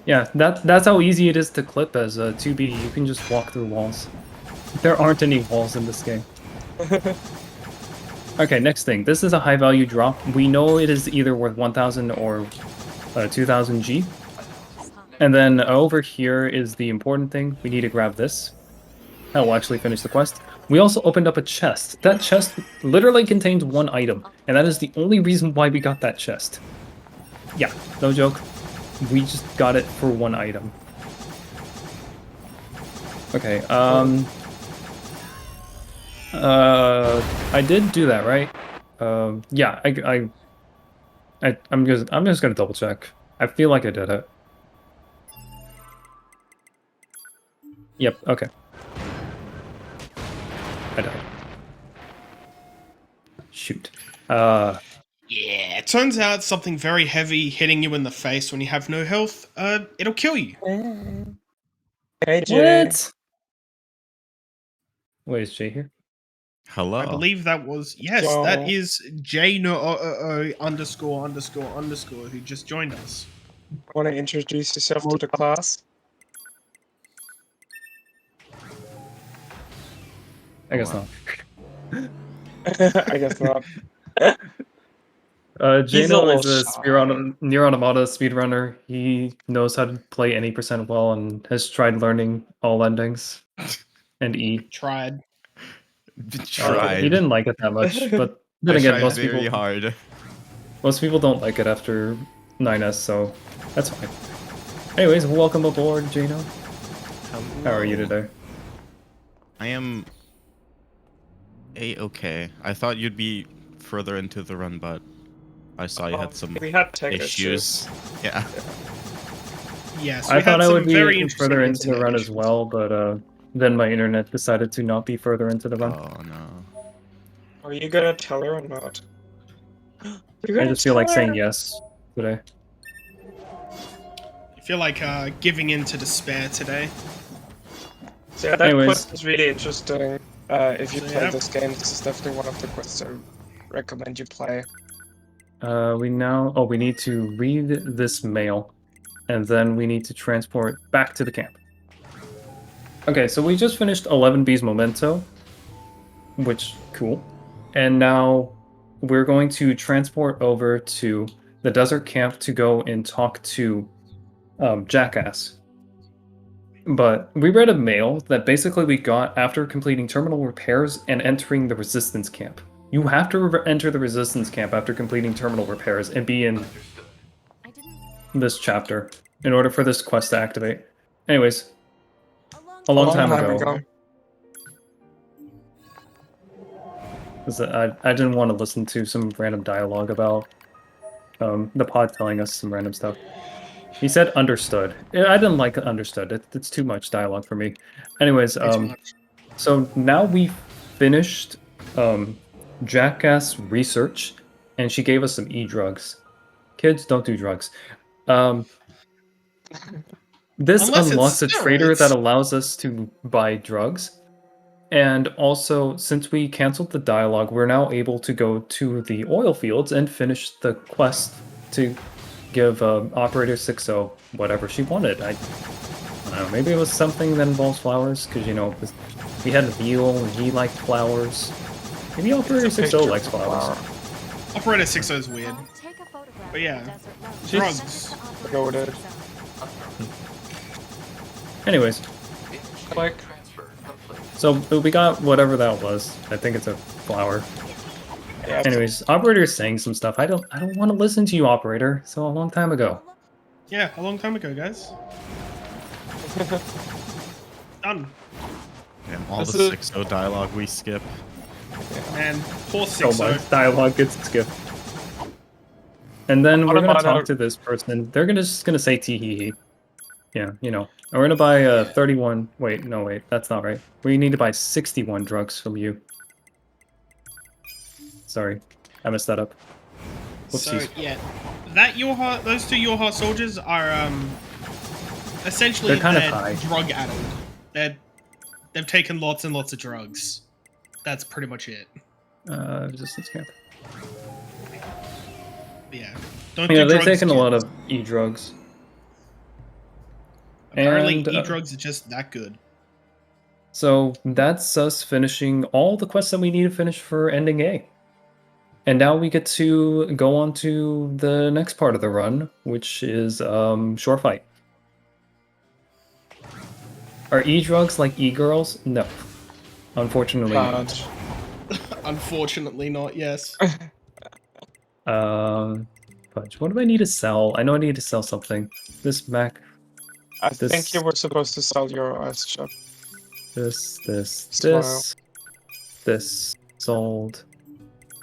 Yeah, that's how easy it is to clip as a 2B. You can just walk through walls. There aren't any walls in this game. Okay, next thing. This is a high value drop. We know it is either worth 1000 or 2000 G. And then over here is the important thing. We need to grab this. That will actually finish the quest. We also opened up a chest. That chest literally contains one item. And that is the only reason why we got that chest. Yeah, no joke. We just got it for one item. Okay, I did do that, right? Yeah, I'm just gonna double check. I feel like I did it. Yep, okay. I died. Shoot. Yeah, it turns out something very heavy hitting you in the face when you have no health, it'll kill you. Hey, Jay. What? Wait, is Jay here? Hello. I believe that was, yes, Yo. that is Jno ____ who just joined us. Want to introduce yourself to the class? I guess not. I guess not. Jano is little a Nier Automata speedrunner. He knows how to play any percent well and has tried learning all endings. And E. Tried. Tried. He didn't like it that much, but then I again, tried most very people hard. don't like it after 9S, so that's fine. Anyways, welcome aboard, Jano. How are you today? I am A-okay. I thought you'd be further into the run, but I saw you had some We had tech issues. Yeah. Yes, I we thought had I some would very be interesting further into the internet run as issues. well, but then my internet decided to not be further into the run. Oh no. Are you gonna tell her or not? You're I gonna just feel tell like saying her? yes today. I feel like giving in to despair today. So yeah, that Anyways. quest is really interesting. If you So, play yeah. this game, this is definitely one of the quests I recommend you play. We need to read this mail, and then we need to transport back to the camp. Okay, so we just finished 11B's Memento, which, cool. And now we're going to transport over to the desert camp to go and talk to Jackass. But we read a mail that basically we got after completing terminal repairs and entering the resistance camp. You have to enter the resistance camp after completing terminal repairs and be in this chapter in order for this quest to activate. Anyways, a long time ago. 'Cause I didn't want to listen to some random dialogue about the pod telling us some random stuff. He said understood. I didn't like understood. It's too much dialogue for me. Anyways, Way too much. so now we finished Jackass research, and she gave us some e-drugs. Kids, don't do drugs. This Unless it's unlocks a trader steroids. that allows us to buy drugs. And also, since we canceled the dialogue, we're now able to go to the oil fields and finish the quest to give Operator 60 whatever she wanted. I don't know, maybe it was something that involves flowers, because, you know, we had a deal and he liked flowers. Maybe Operator 60 likes flowers. Operator 60 is weird. But yeah, drugs. Go with it. Anyways, Like, so we got whatever that was. I think it's a flower. yeah, Anyways, Operator's saying some stuff. I don't want to listen to you, Operator. So a long time ago. Yeah, a long time ago, guys. Done. And all This the is- 6-0 dialogue we skip. Man, poor So 60. much dialogue gets skipped. And then we're gonna Automata- talk to this person. They're just gonna say tee hee hee. Yeah, you know. And we're gonna buy 31. Wait, no, wait, that's not right. We need to buy 61 drugs from you. Sorry, I messed that up. So Whoopsies. yeah, those two Your Heart soldiers are essentially They're kinda they're high. drug addled. They've taken lots and lots of drugs. That's pretty much it. Resistance camp. Yeah, don't Yeah, do they've drugs. taken a lot kids. of e-drugs. Apparently, and, e-drugs are just that good. So that's us finishing all the quests that we need to finish for ending A. And now we get to go on to the next part of the run, which is Shore Fight. Are e-drugs like e-girls? No. Unfortunately not. Unfortunately, not. Yes. Fudge. What do I need to sell? I know I need to sell something. This Mac. I This- think you were supposed to sell your ice chip. This. Smile. This. Sold.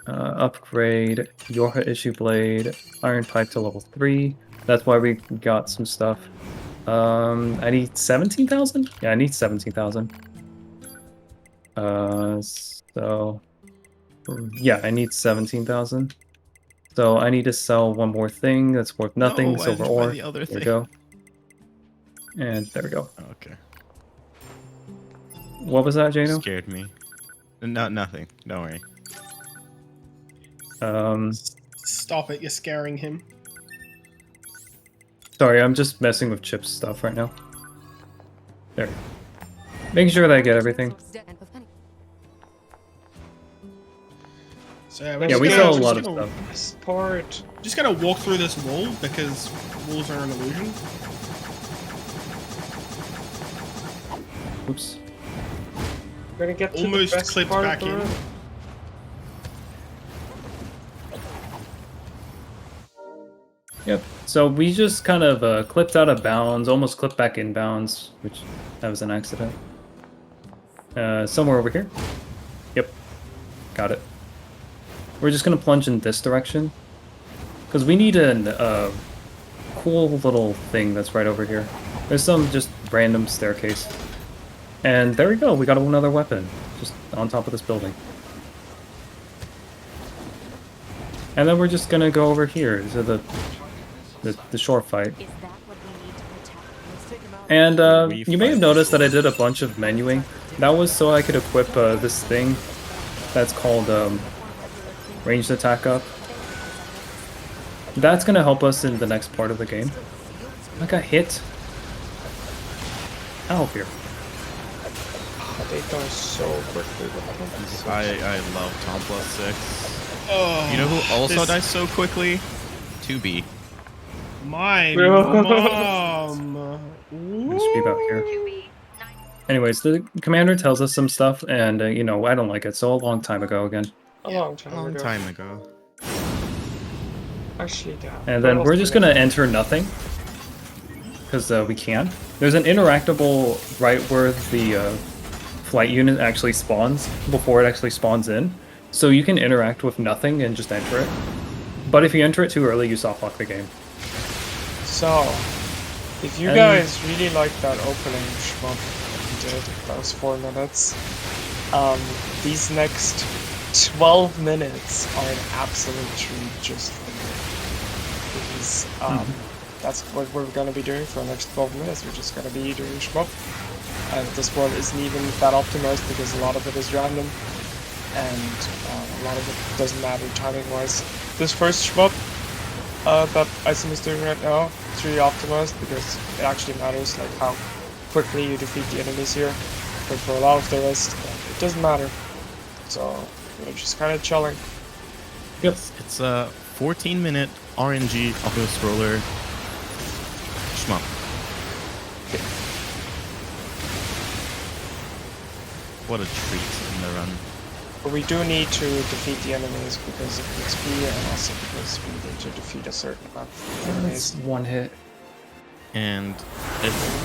Upgrade. Yorha Issue Blade. Iron Pipe to level 3. That's why we got some stuff. I need 17,000? Yeah, I need 17,000. So... Yeah, I need 17,000. So I need to sell one more thing that's worth nothing, No, I silver just buy ore. the other There we thing. go. And there we go. Okay. What was that, Jano? Scared me. No, nothing. Don't worry. Stop it! You're scaring him. Sorry, I'm just messing with Chip's stuff right now. There. Making sure that I get everything. So yeah, Yeah, just we gonna- sell a just lot of gonna- stuff. This part. Just gonna walk through this wall because walls are an illusion. Oops. We're gonna get to Almost the best clipped part back of the in. run. Yep. So we just kind of clipped out of bounds, almost clipped back in bounds, which that was an accident. Somewhere over here. Yep. Got it. We're just gonna plunge in this direction because we need an cool little thing that's right over here. There's some just random staircase. And there we go, we got another weapon, just on top of this building. And then we're just gonna go over here to the shore fight. Is that what we need to protect? And you may have noticed that I did a bunch of menuing. That was so I could equip this thing that's called ranged attack up. That's gonna help us in the next part of the game. I got hit. Ow, here. They go so quickly. With I love Tom plus 6. Oh, You know who also this- dies so quickly? 2B. My mom. Let's be back here. Anyways, the commander tells us some stuff, and you know, I don't like it, so a long time ago again. A long time Long ago. time ago. Actually, yeah. And then What we're else just do we gonna enter nothing, because we can. There's an interactable right where the flight unit actually spawns before it actually spawns in, so you can interact with nothing and just enter it. But if you enter it too early, you softlock the game. So, if you And- guys really like that opening shmup you did, that was 4 minutes, these next 12 minutes are an absolute treat just for you. Because, that's what we're gonna be doing for the next 12 minutes, we're just gonna be doing shmup. And this one isn't even that optimized because a lot of it is random, and a lot of it doesn't matter timing-wise. This first shmup that Isum is doing right now, it's really optimized because it actually matters like how quickly you defeat the enemies here. But for a lot of the rest, it doesn't matter. So we're just kind of chilling. Yep. It's a 14-minute RNG auto scroller shmup. What a treat in the run. But we do need to defeat the enemies because of XP and also because we need to defeat a certain amount of enemies. One hit. And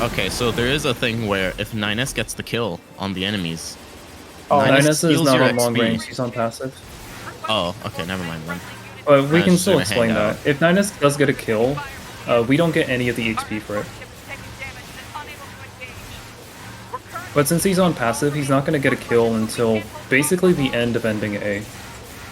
okay, so there is a thing where if 9S gets the kill on the enemies, Oh, 9S 9S is steals not your on long XP. range, he's on passive. Oh, okay, never mind then. But we I can just still gonna explain hang that. out. If 9S does get a kill, we don't get any of the XP for it. But since he's on passive, he's not going to get a kill until basically the end of ending A.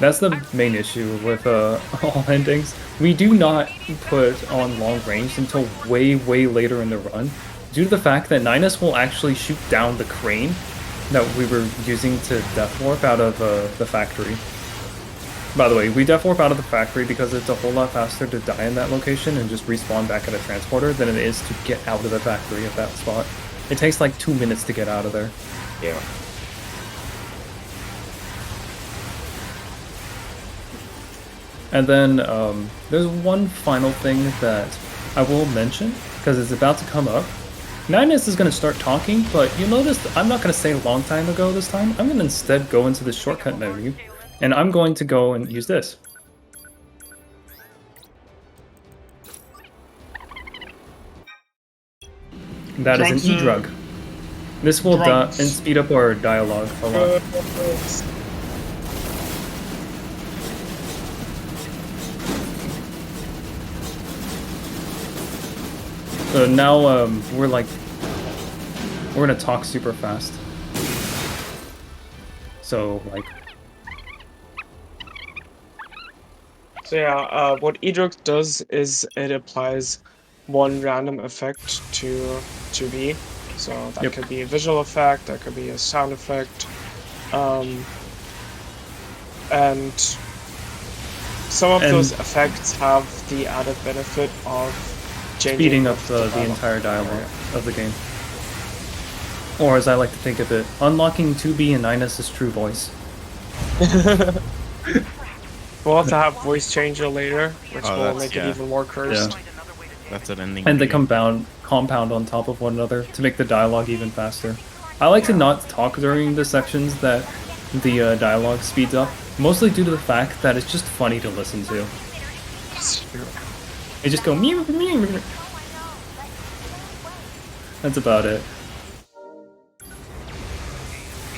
That's the main issue with all endings. We do not put on long range until way, way later in the run, due to the fact that 9S will actually shoot down the crane that we were using to death warp out of the factory. By the way, we death warp out of the factory because it's a whole lot faster to die in that location and just respawn back at a transporter than it is to get out of the factory at that spot. It takes like 2 minutes to get out of there. Yeah. And then there's one final thing that I will mention, because it's about to come up. 9S is going to start talking, but you'll notice I'm not going to say a long time ago this time. I'm going to instead go into the shortcut menu, and I'm going to go and use this. That is an Drugs, E-drug. This will drugs. and speed up our dialogue a lot. So now we're gonna talk super fast. So like, So yeah, what E-drug does is it applies one random effect to B. So that Yep. could be a visual effect, that could be a sound effect, and some of And- those effects have the added benefit of changing speeding up the the entire dialogue of the game. Or as I like to think of it, unlocking 2B and 9S's true voice. We'll have to have voice changer later, which Oh, will that's- make yeah. it even more cursed. That's an ending. And they video. compound on top of one another to make the dialogue even faster. I like to not talk during the sections that the dialogue speeds up, mostly due to the fact that it's just funny to listen to. They just go meow, meow, meow. That's about it.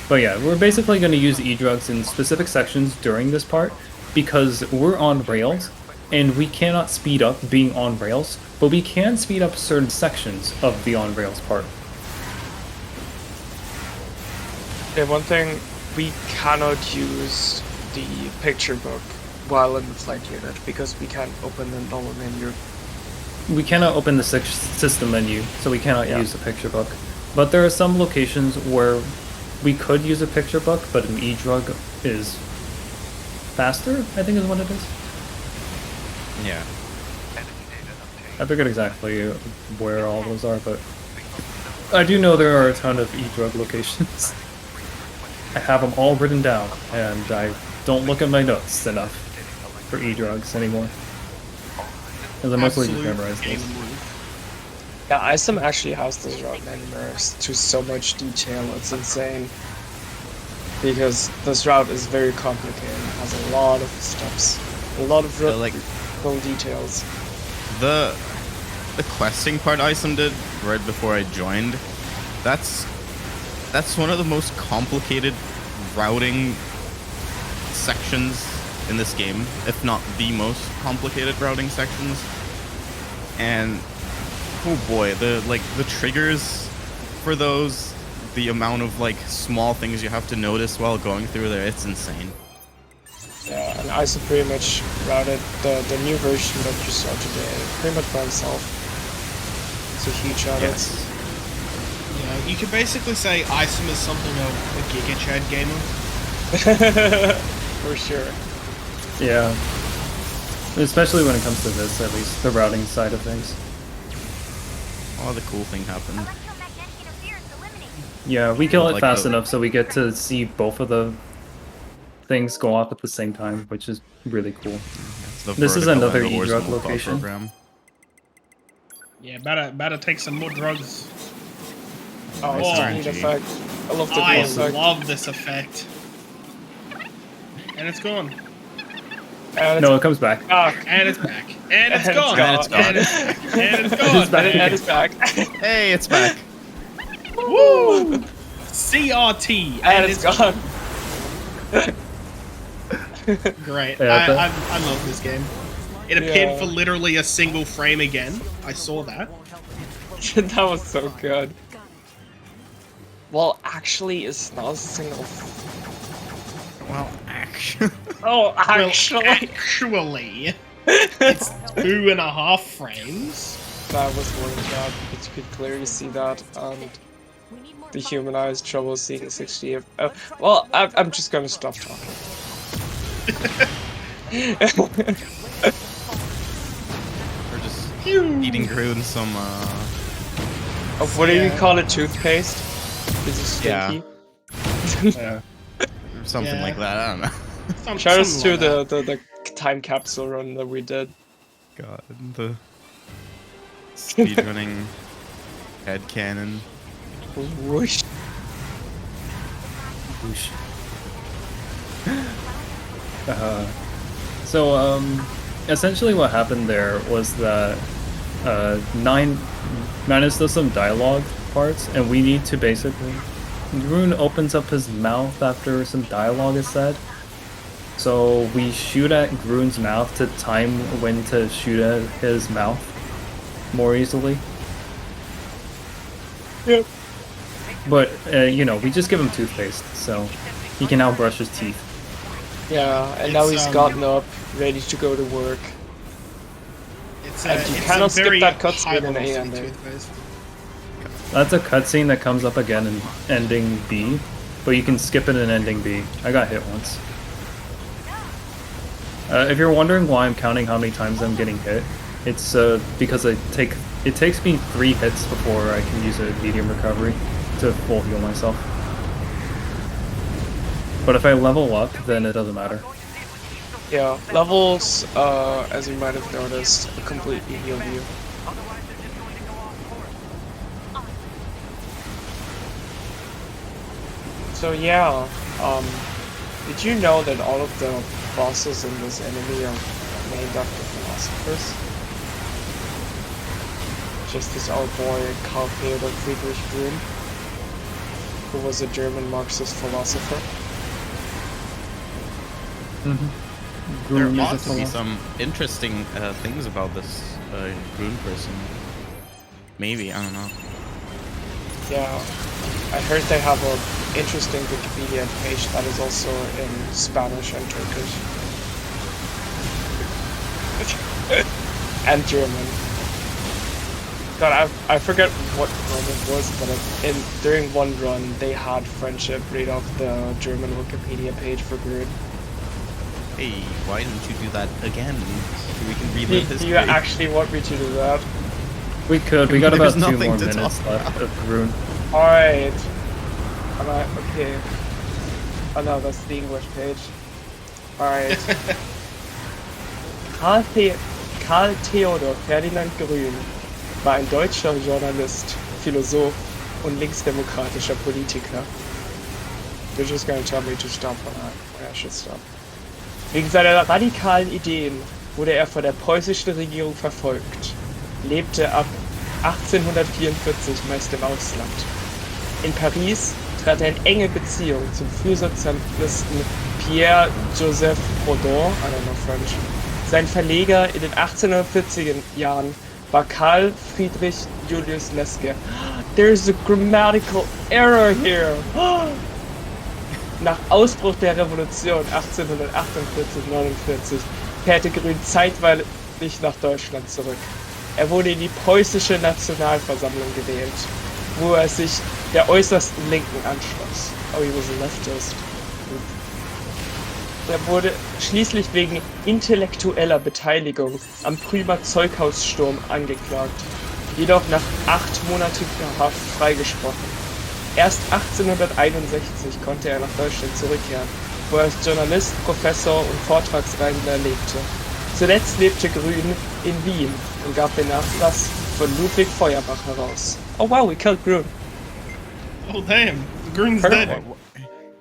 But yeah, we're basically going to use E-drugs in specific sections during this part because we're on rails, and we cannot speed up being on rails, but we can speed up certain sections of the on rails part. Yeah, one thing, we cannot use the picture book while in the flight unit because we can't open the normal menu. We cannot open the system menu, so we cannot Yeah. use the picture book. But there are some locations where we could use a picture book, but an e-drug is faster, I think is what it is. Yeah. I forget exactly where all those are, but I do know there are a ton of e-drug locations. I have them all written down, and I don't look at my notes enough for e-drugs anymore. Because I mostly just Absolute memorize game those. move. Yeah, Isum actually has this route memorized to so much detail, it's insane. Because this route is very complicated, it has a lot of steps, a lot of Like little details. the questing part Isum did right before I joined, that's one of the most complicated routing sections in this game, if not the most complicated routing sections. And oh boy, the triggers for those, the amount of like small things you have to notice while going through there, it's insane. Yeah, and Isum pretty much routed the new version that you saw today pretty much by himself. It's a huge shout out. Yes. Yeah, you could basically say Isum is something of a Giga Chad gamer. For sure. Yeah. Especially when it comes to this, at least, the routing side of things. Oh, the cool thing happened. Electromagnetic interference eliminated. Yeah, we kill it Like fast the- enough so we get to see both of the things go off at the same time, which is really cool. The This is vertical another and the e-drug horizontal thought location. program. Yeah, better take some more drugs. Oh, it's Oh, a neat RNG. effect. I love the I blue effect. love this effect. And it's gone. And No, it comes back. And it's back. And it's And it's gone. gone. And it's gone. And it's back. And it's gone. It's back. and it's back. Hey, it's back. Woo! CRT. And it's gone. Great. Yeah, I love this game. It appeared Yeah. for literally a single frame again. I saw that. That was so good. Well, actually, it's not a single. Well, actually. Oh, Well, actually, actually, it's 2.5 frames. that was more than that. But you could clearly see that, and the human eye has trouble seeing 60 F. Well, I'm just gonna stop talking. We're just eating Groon some, What do you Yeah. call it? Toothpaste? Is it Yeah. stinky? something Yeah. like that. I don't know. Shout out to Something like that. the time capsule run that we did. God, the speedrunning head cannon. Whoosh. Whoosh. So, essentially what happened there was that Ninus does some dialogue parts, and we need to basically... Rune opens up his mouth after some dialogue is said. So we shoot at Groon's mouth to time when to shoot at his mouth more easily. Yep. But, you know, we just give him toothpaste, so he can now brush his teeth. Yeah, and now It's, he's gotten up, ready to go to work. It's And you it's cannot skip very that cutscene in high-velocity A and A. toothpaste. That's a cutscene that comes up again in ending B, but you can skip it in ending B. I got hit once. If you're wondering why I'm counting how many times I'm getting hit, it's because it takes me 3 hits before I can use a medium recovery to full heal myself. But if I level up, then it doesn't matter. Yeah, levels, as you might have noticed, completely heal you. So yeah, did you know that all of the bosses in this enemy are named after philosophers? Just as our boy Karl Theodor Friedrich Grün, who was a German Marxist philosopher. There Groom ought is to be a some interesting things about this Groom person. Maybe, I don't know. Yeah, I heard they have an interesting Wikipedia page that is also in Spanish and Turkish. And German. God, I forget what run it was, but during one run they had Friendship read off the German Wikipedia page for Grid. Hey, why didn't you do that again? So we can Do relive history. you actually want me to do that? We could. We got There's about 2 nothing more to minutes talk left of Rune. Alright. Okay. Oh no, that's the English page. Alright. Karl Theodor Ferdinand Grün war ein deutscher Journalist, Philosoph und linksdemokratischer Politiker. They're just gonna tell me to stop when I should stop. Wegen seiner radikalen Ideen wurde er von der preußischen Regierung verfolgt, lebte ab 1844 meist im Ausland. In Paris trat er in enge Beziehung zum Frühsozialisten Pierre-Joseph Proudhon, I don't know French. Sein Verleger in den 1840er Jahren war Karl Friedrich Julius Leske. There's a grammatical error here. Nach Ausbruch der Revolution 1848-49 kehrte Grün zeitweilig nach Deutschland zurück. Er wurde in die preußische Nationalversammlung gewählt, wo er sich der äußersten Linken anschloss. Oh, he was a leftist. Er wurde schließlich wegen intellektueller Beteiligung am Prümer Zeughaussturm angeklagt, jedoch nach 8-monatiger Haft freigesprochen. Erst 1861 konnte er nach Deutschland zurückkehren, wo er als Journalist, Professor und Vortragsreisender lebte. Zuletzt lebte Grün in Wien und gab den Nachlass von Ludwig Feuerbach heraus. Oh wow, we killed Grün. Oh damn, Green's dead.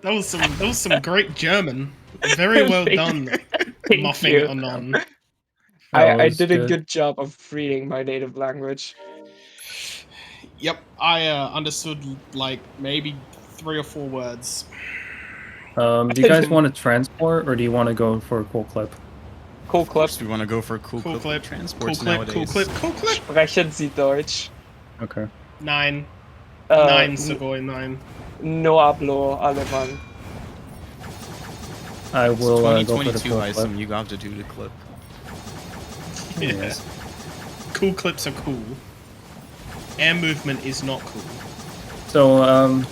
That was some great German. Very well done, muffing you. Anon. I was did a good. good job of reading my native language. Yep, I understood like maybe 3 or 4 words. Do you guys want to transport, or do you want to go for a cool clip? Cool Of clip. course we want to go for a cool clip Cool transports clip, nowadays. cool clip, cool clip. Sprechen Sie Deutsch? Okay. 9. Äh, 9, Sugoi 9. No hablo alemán. I It's will go for the 2022, cool I clip. assume you got to do the clip. Yeah. Yes. Cool clips are cool. Air movement is not cool. So,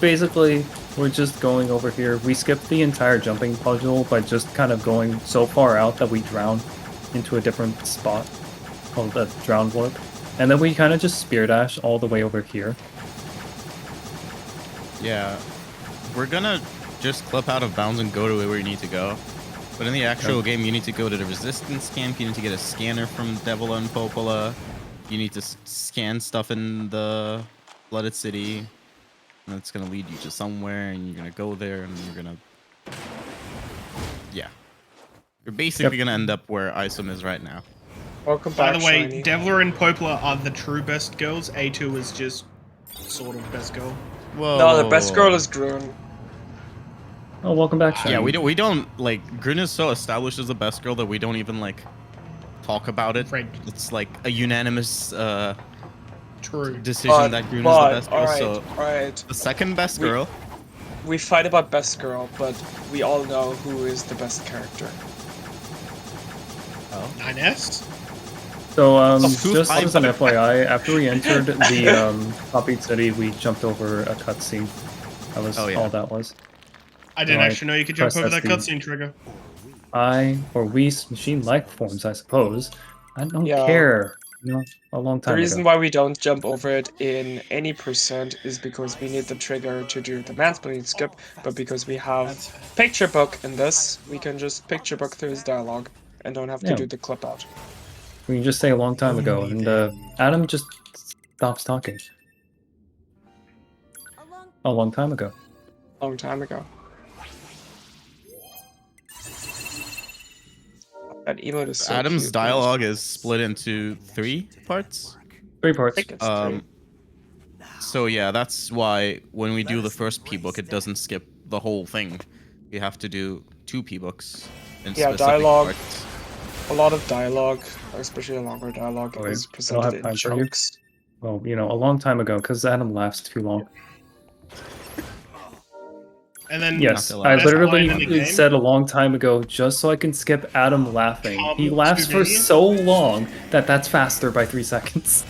basically, we're just going over here. We skipped the entire jumping puzzle by just kind of going so far out that we drown into a different spot called the drown warp. And then we kind of just spear dash all the way over here. Yeah, we're gonna just clip out of bounds and go to where you need to go. But in the actual game, you need to go to the resistance camp. You need to get a scanner from Devil and Popola. You need to scan stuff in the Flooded City. And it's gonna lead you to somewhere, and you're gonna go there, and you're gonna... Yeah. You're basically gonna end up where Isum is right now. Welcome By back, the way, Shiny. Devler and Popola are the true best girls. A2 is just sort of best girl. Whoa. No, the best girl is Grun. Oh, welcome back, Shiny. Yeah, we don't like Grun is so established as the best girl that we don't even like talk about it. Right. It's like a unanimous True. decision that Grun is the best girl. So alright. the second best girl. We fight about best girl, but we all know who is the best character. 9S? So, Who's just as an fighting? FYI, after we entered the copied city, we jumped over a cutscene. That was Oh, yeah. all that was. I didn't No, I actually know you could jump pressed over that SD. cutscene trigger. We machine life forms, I suppose. I don't Yeah. care. You know, a long The time reason ago. why we don't jump over it in any percent is because we need the trigger to do the mansplaining skip, but because we have That's picture book in this, we can just picture book through his dialogue and don't have to Yeah. do the clip out. We can just say a long time ago, and Adam just stops talking. A long time ago. Long time ago. That emote is so Adam's cute, dialogue is split into 3 parts. 3 I parts. think it's three. So yeah, that's why when we do the first P book, it doesn't skip the whole thing. You have to do 2 P-books. in Yeah, specific dialogue. parts. A lot of dialogue, especially a longer dialogue, Oh, wait, is I don't have presented in time for you. chunks. Well, you know, a long time ago, because Adam laughs too long. And then Yes, gonna I lie. best line in the literally game? said a long time ago, just so I can skip Adam laughing. He Come laughs to for me. so long that that's faster by 3 seconds.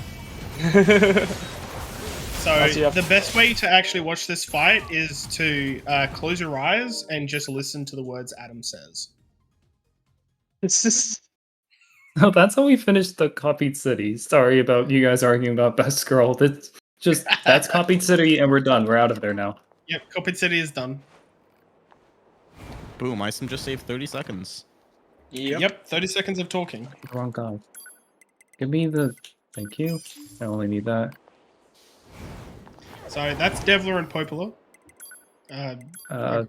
So As you have- the best way to actually watch this fight is to close your eyes and just listen to the words Adam says. It's just Oh, that's how we finished the Copied City. Sorry about you guys arguing about Best Girl. That's Copied City, and we're done. We're out of there now. Yep, Copied City is done. Boom, Isum just saved 30 seconds. Yep, 30 seconds of talking. Wrong guy. Give me the. Thank you. I only need that. So that's Devler and Popola.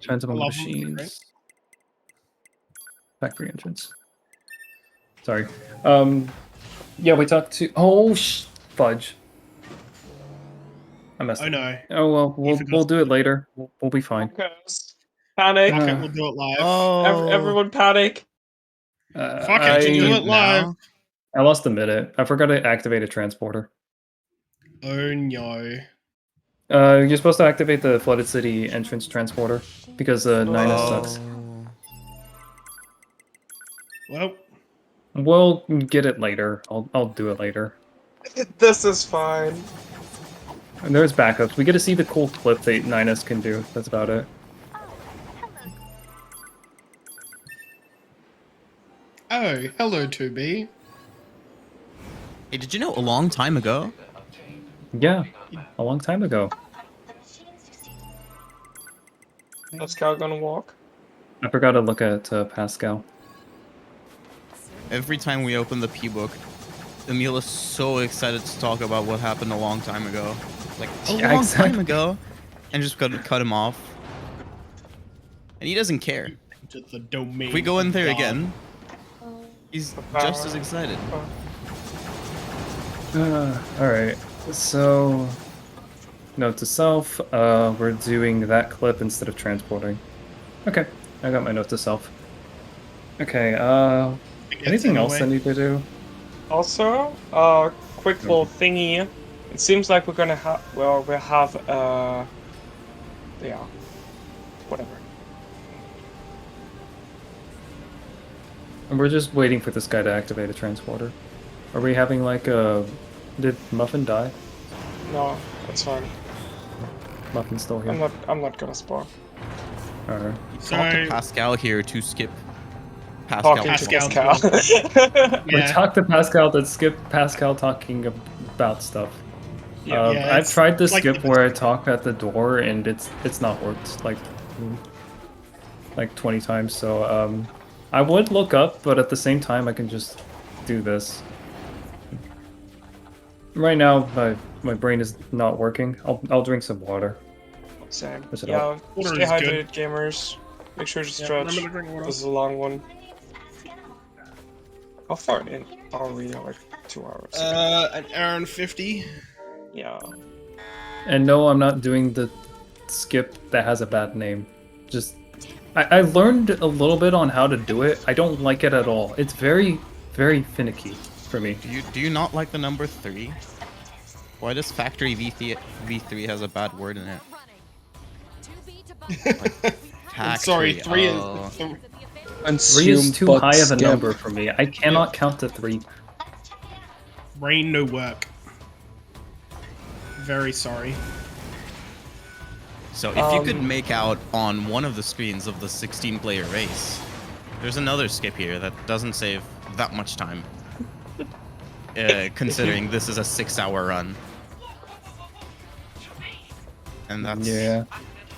Transform love them, machines. right? Factory entrance. Sorry. Yeah, we talked to. Oh, fudge. I messed Oh up. no. Oh well, forgot we'll do it later. We'll be fine. panic. Fuck it, we'll do it live. Oh, Everyone panic. Fuck it, we'll do it live. now? I lost a minute. I forgot to activate a transporter. Oh no. You're supposed to activate the Flooded City entrance transporter because 9S sucks. Well, We'll get it later. I'll do it later. This is fine. And there's backups. We get to see the cool clip that 9S can do. That's about it. oh, hello 2B. Hey, did you know a long time ago? Yeah, a long time ago. Pascal gonna walk. I forgot to look at Pascal. Every time we open the P-book, Emile is so excited to talk about what happened a long time ago. Like, a Yeah, long exactly. time ago. And just cut him off. And he doesn't care. To the domain. If we go in of there God. again, he's just as excited. Alright, so note to self, we're doing that clip instead of transporting. Okay, I got my note to self. Okay, It gets anything in the else way. I need to do? Also, quick little thingy. It seems like we're gonna have. Well, we'll have. Yeah. Whatever. And we're just waiting for this guy to activate a transporter. Are we having like a... Did Muffin die? No, that's fine. Muffin's still here. I'm not gonna spawn. Alright. So, Talk to Pascal here to skip Pascal. Talking to Pascal. Pascal. We yeah. talked to Pascal that skip Pascal talking about stuff. Yeah, I've it's tried to like skip the- where I talk at the door and it's not worked like 20 times. So I would look up, but at the same time I can just do this. Right now my brain is not working. I'll drink some water. Same. Push it Yeah, up. Water stay is good. hydrated, gamers. Make sure to Yeah, stretch. remember to drink water. This is a long one. How far in are we? Like 2 hours. An hour and 50. Yeah. And no, I'm not doing the skip that has a bad name. Just I learned a little bit on how to do it. I don't like it at all. It's very, very finicky for me. Do you not like the number 3? Why does Factory V3 has a bad word in it? I'm sorry, Factory, 3 oh. is. th- And 3 is too high of a number for me. I cannot count to 3. Brain no work. Very sorry. So if you could make out on one of the screens of the 16-player race, there's another skip here that doesn't save that much time. Considering this is a 6-hour run. And that's... Yeah.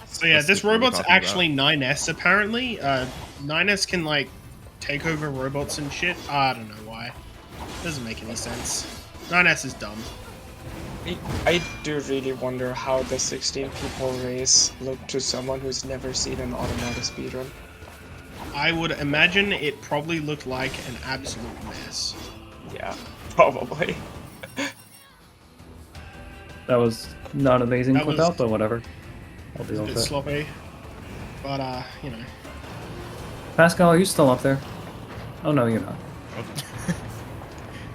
So yeah, That's this what we're robot's talking actually 9S apparently. 9S can like take over robots and shit. I don't know why. Doesn't make any sense. 9S is dumb. I do really wonder how the 16 people race looked to someone who's never seen an Automata speedrun. I would imagine it probably looked like an absolute mess. Yeah, probably. That was not amazing That clip was- out, but whatever. I'll It's deal a with bit it. sloppy. But you know. Pascal, are you still up there? Oh no, you're not.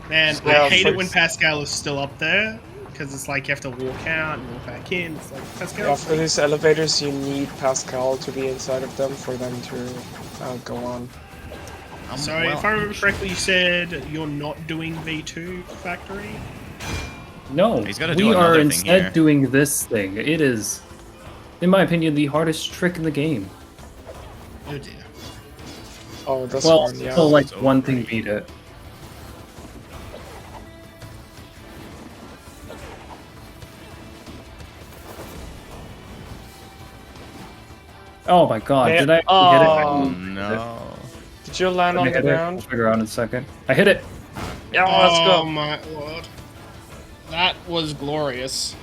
Man, Yeah, I hate it when first- Pascal is still up there, because it's like you have to walk out and walk back in. It's like, Pascal. Yeah, for these elevators, you need Pascal to be inside of them for them to go on. So, well, if I remember correctly, you said you're not doing V2 Factory? No, He's gotta do we another are thing instead here. doing this thing. It is, in my opinion, the hardest trick in the game. Oh dear. Oh, this Well, one, yeah. still like It's one over. thing beat it. Oh my god, Man, did I oh. hit it? Oh no. Did you land Did I on the hit it? We'll ground? figure out in a second. I hit it! Yeah, let's Oh go. my lord. That was glorious.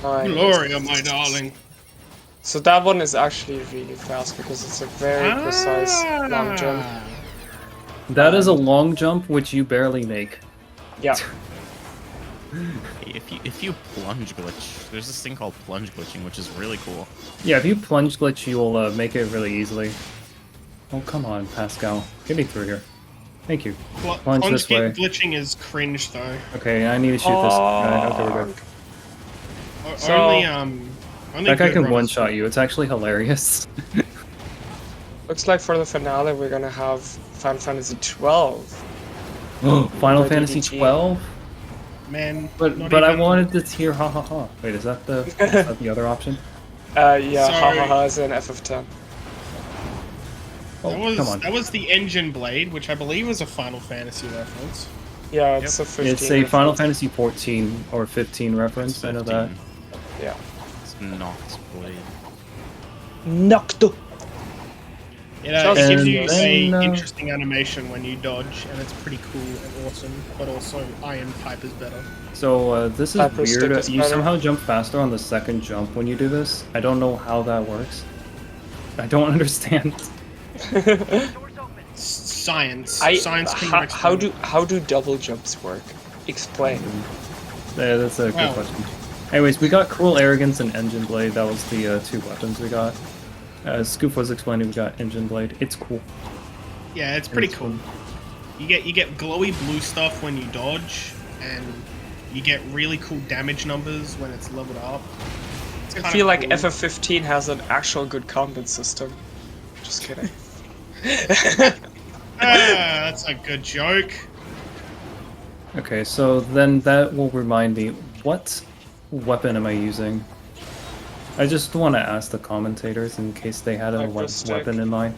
Nice. Gloria, my darling. So that one is actually really fast because it's a very precise long jump. That is a long jump which you barely make. Yeah. If you plunge glitch, there's this thing called plunge glitching, which is really cool. Yeah, if you plunge glitch, you'll make it really easily. Oh, come on, Pascal. Get me through here. Thank you. Plunge this way. Glitching is cringe though. Okay, I need to shoot this guy. Okay, we're good. So- Only That guy good can runners- one-shot you. It's actually hilarious. Looks like for the finale we're gonna have Final Fantasy 12. Final Or Fantasy DDG. 12? Man, But not I even- wanted to hear ha ha ha. Wait, is that the other option? Yeah, Sorry. hahaha is an FF10. Oh, That was come on. that was the Engine Blade, which I believe was a Final Fantasy reference. Yeah, it's a 15. It's a Final reference. Fantasy 14 or 15 reference. I know that. 15. Yeah. It's Nox Blade. Nocto! It Just gives And you then, a interesting animation when you dodge, and it's pretty cool and awesome. But also, Iron Pipe is better. So this is Hyper stick weird. is You better. somehow jump faster on the second jump when you do this. I don't know how that works. I don't understand. Science. Science can how do double jumps work? Explain. Yeah, that's a good Wow. question. Anyways, we got Cruel Arrogance and Engine Blade. That was the two weapons we got. As Scoop was explaining, we got Engine Blade. It's cool. Yeah, it's pretty It's cool. You get glowy blue stuff when you dodge, and you get really cool damage numbers when it's leveled up. It's I kinda feel like cool. FF15 has an actual good combat system. Just kidding. That's a good joke. Okay, so then that will remind me, what weapon am I using? I just want to ask the commentators in case they had a Hyper stick. weapon in mind.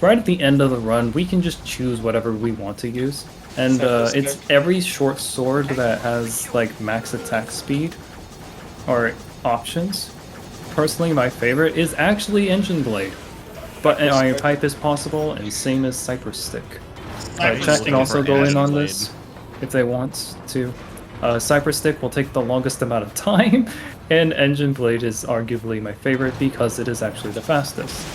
Right at the end of the run, we can just choose whatever we want to use. And Hyper it's stick. every short sword that has like max attack speed or options. Personally, my favorite is actually Engine Blade. But an Iron Pipe is possible, and same as Cypress Stick. Cypress Chat Stick can is also for go in Engine on Blade. this if they want to. Cypress Stick will take the longest amount of time, and Engine Blade is arguably my favorite because it is actually the fastest.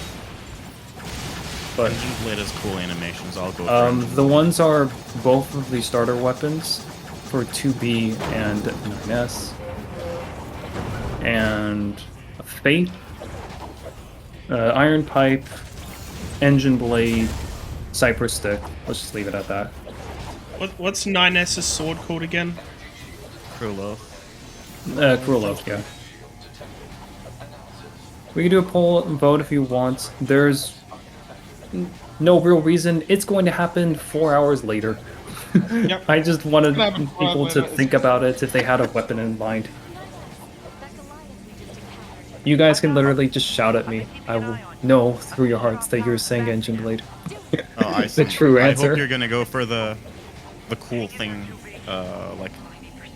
But Engine Blade has cool animations. I'll go. for Engine the Blade. ones are both of the starter weapons for 2B and 9S. And Fate, Iron Pipe, Engine Blade, Cypress Stick. Let's just leave it at that. What's 9S's sword called again? Cruel Oath. Cruel Oath, yeah. We can do a poll vote if you want. There's no real reason. It's going to happen 4 hours later. Yep. I just wanted It's gonna happen 4 hours people to later. think about it if they had a weapon in mind. You guys can literally just shout at me. I will know through your hearts that you're saying Engine Blade. Oh, I The true I answer. hope you're gonna go for the cool thing, like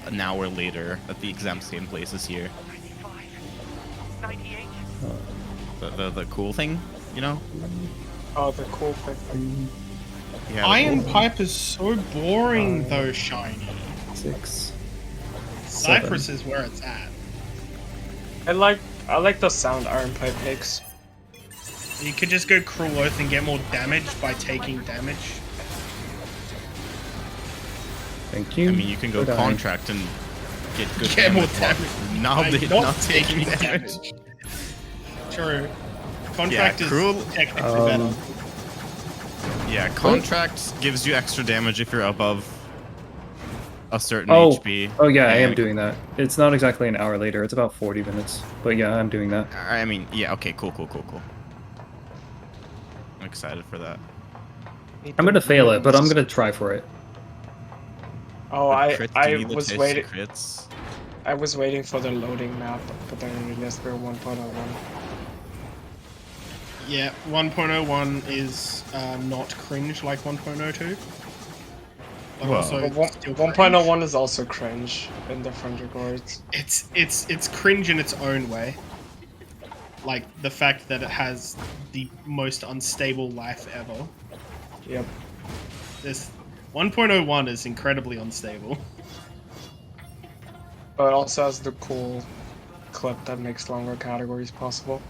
an hour later at the exam same places here. The cool thing, you know? Oh, the cool thing. Yeah. the Iron cool- Pipe is so boring though, shiny. 6. Cypress is where it's at. I like the sound Iron Pipe makes. You could just go Cruel Oath and get more damage by taking damage. Thank you. I mean, you can go for dying. contract and get good Get more damage. damage. Not, by not taking damage. True. Contract is Cruel- technically better. Yeah, contract gives you extra damage if you're above a certain Oh, HP. oh yeah, I am and- doing that. It's not exactly an hour later. It's about 40 minutes. But yeah, I'm doing that. I mean, yeah, okay, cool. I'm excited for that. I'm gonna fail it, but I'm gonna try for it. Oh, But I crits give you the was taste waiting. of crits. I was waiting for the loading map, but then I realized we're 1.01. Yeah, 1.01 is not cringe like 1.02. But Well, also But still 1.01 is also cringe in different regards. It's cringe in its own way. Like the fact that it has the most unstable life ever. Yep. This 1.01 is incredibly unstable. But it also has the cool clip that makes longer categories possible.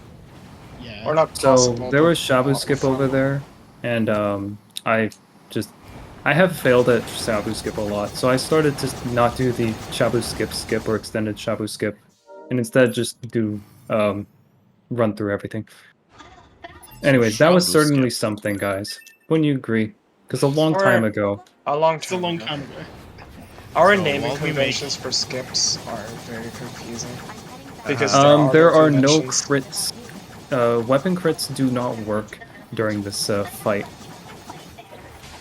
Yeah. Or not So possible. there but was Shabu more skip fun. over there, and I have failed at Shabu skip a lot, so I started to not do the Shabu skip or extended Shabu skip, and instead just do run through everything. Anyways, that was Shabu certainly skip. something, guys. Wouldn't you agree? Because a long Or- time ago. A long It's a time long ago. time ago. Our So naming while we conventions for skips are very confusing. Uh-huh. Because There are no dimensions. crits. Weapon crits do not work during this fight.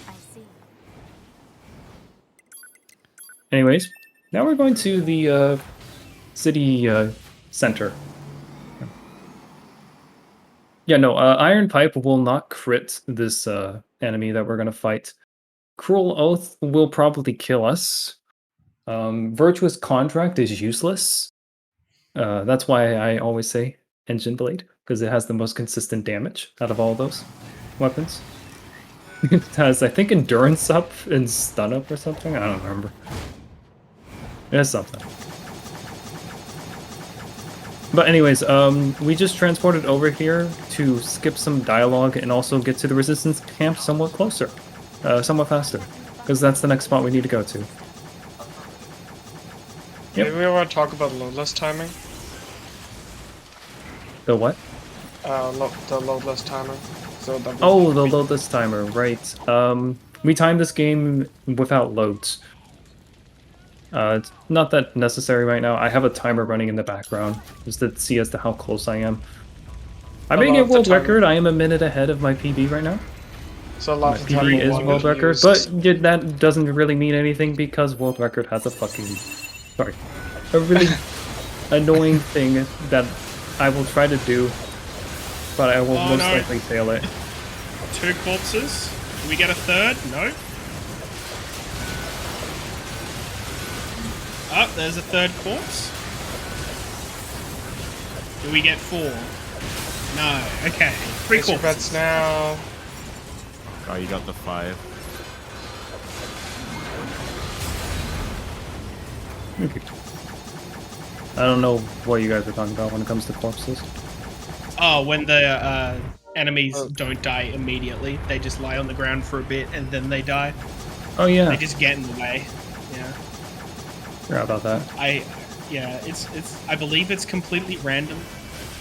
I see. Anyways, now we're going to the city center. Yeah, no, Iron Pipe will not crit this enemy that we're going to fight. Cruel Oath will probably kill us. Virtuous Contract is useless. That's why I always say Engine Blade, because it has the most consistent damage out of all those weapons. It has, I think, Endurance up and Stun up or something. I don't remember. It has something. But anyways, we just transported over here to skip some dialogue and also get to the Resistance camp somewhat closer, somewhat faster, because that's the next spot we need to go to. Yep. Did we ever talk about loadless timing? The what? The loadless timer. So that Oh, the loadless timer, right. We timed this game without loads. It's not that necessary right now. I have a timer running in the background, just to see as to how close I am. I may lot get of the world time- record. I am a minute ahead of my PB right now. So a My lot of the time PB we is wanted world to record, use- but that doesn't really mean anything because world record has a fucking... Sorry. A really annoying thing that I will try to do, but I will Oh, most no. likely fail it. 2 corpses. Do we get a third? No. Oh, there's a third corpse. Do we get 4? No. Okay. 3 Place your bets corpses. now. Oh, you got the 5. I don't know what you guys are talking about when it comes to corpses. Oh, when the enemies don't die immediately, they just lie on the ground for a bit and then they die. Oh yeah, They just get in the way. Yeah. forgot about that. I believe it's completely random.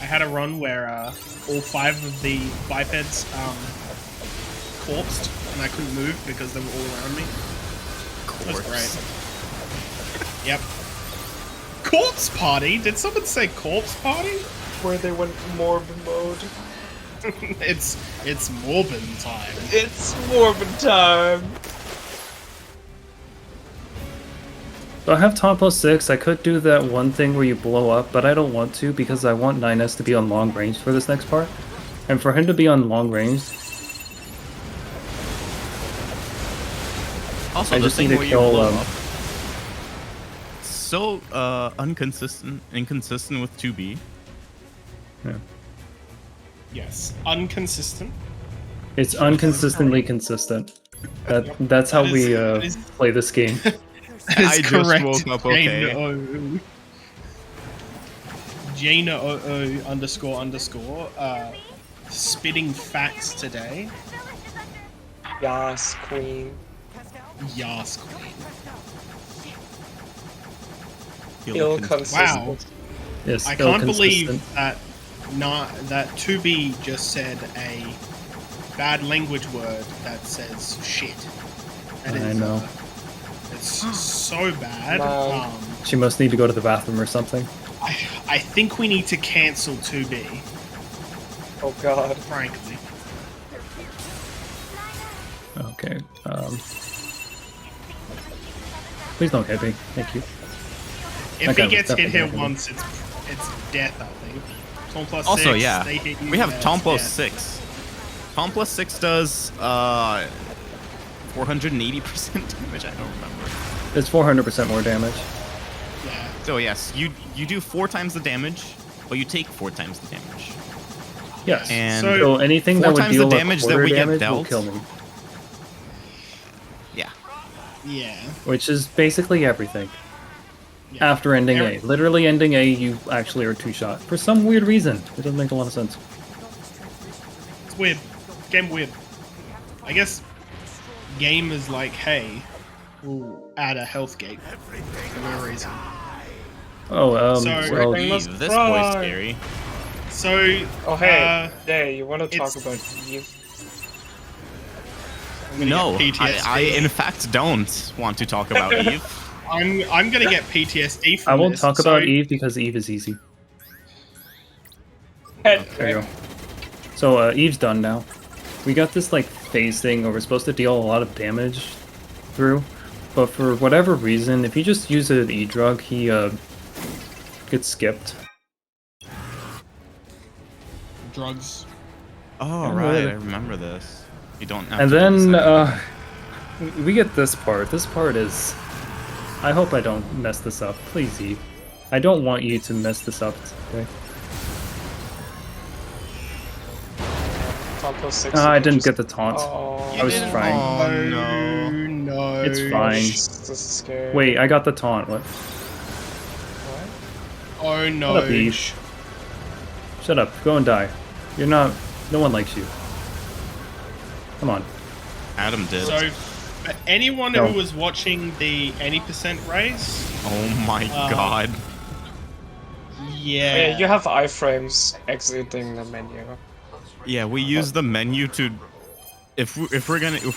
I had a run where all 5 of the bipeds corpsed and I couldn't move because they were all around me. That's great. Yep. Corpse party? Did someone say corpse party? Where they went Morbin mode. it's Morbin time. It's Morbin time. So I have top plus 6. I could do that one thing where you blow up, but I don't want to because I want 9S to be on long range for this next part. And for him to be on long range, Also, I the just thing need to where you kill, blow up, so inconsistent with 2B. yeah. Yes. Inconsistent. It's unconsistently consistent. That's how That we is- play this game. That is I just correct. woke up okay. Jaina ___ spitting facts today. Yas, queen. Yas queen. Ill consistent. Wow. Yes, I can't ill-consistent. believe that 2B just said a bad language word that says shit. That I is, know. it's so bad. Man. She must need to go to the bathroom or something. I think we need to cancel 2B, Oh god. frankly. Okay. Please don't hit me. Thank you. If Okay, he gets hit definitely here gonna hit once, it's death, I think. Tom plus Also, 6, yeah, they hit you, we have yeah, Tom it's plus death. 6. Tom plus 6 does 480% damage. I don't remember. It's 400% more damage. Yeah. So yes, you do 4 times the damage, but you take 4 times the damage. Yes. And So anything 4 that would times the deal damage a that quarter we get damage will dealt. kill me. Yeah. Yeah. Which is basically everything. Yeah. After ending Every- A. Literally ending A, you actually are 2-shot. For some weird reason. It doesn't make a lot of sense. It's weird. Game weird. I guess game is like, hey, we'll add a health gate for no reason. Oh, So- well, Everything must Eve, this cry. boy's scary. So, Oh hey, uh, you want to talk it's- about Eve? I'm gonna No, get PTSD. I in fact don't want to talk about Eve. I'm gonna get PTSD from I won't this. talk So- about Eve because Eve is easy. There you go. So, Eve's done now. We got this, like, phase thing where we're supposed to deal a lot of damage through, but for whatever reason, if you just use an E-drug, he, gets skipped. Drugs. Oh Yeah, right, really. I remember this. You don't have And to do then, this we get this part. This part is... I hope I don't mess this up. Please, Eve. I don't want you to mess this up, okay? Tom plus 6. I didn't get the taunt. Oh, I was didn't- trying. Oh no. No. It's fine. This is scary. Wait, I got the taunt. What? What? Oh no. Shut up, Eve. Shut up. Go and die. You're not... No one likes you. Come on. Adam did. So, for anyone No. who was watching the 80% race, Oh my Uh, god. yeah. Yeah, you have iframes exiting the menu. Yeah, we use the menu to if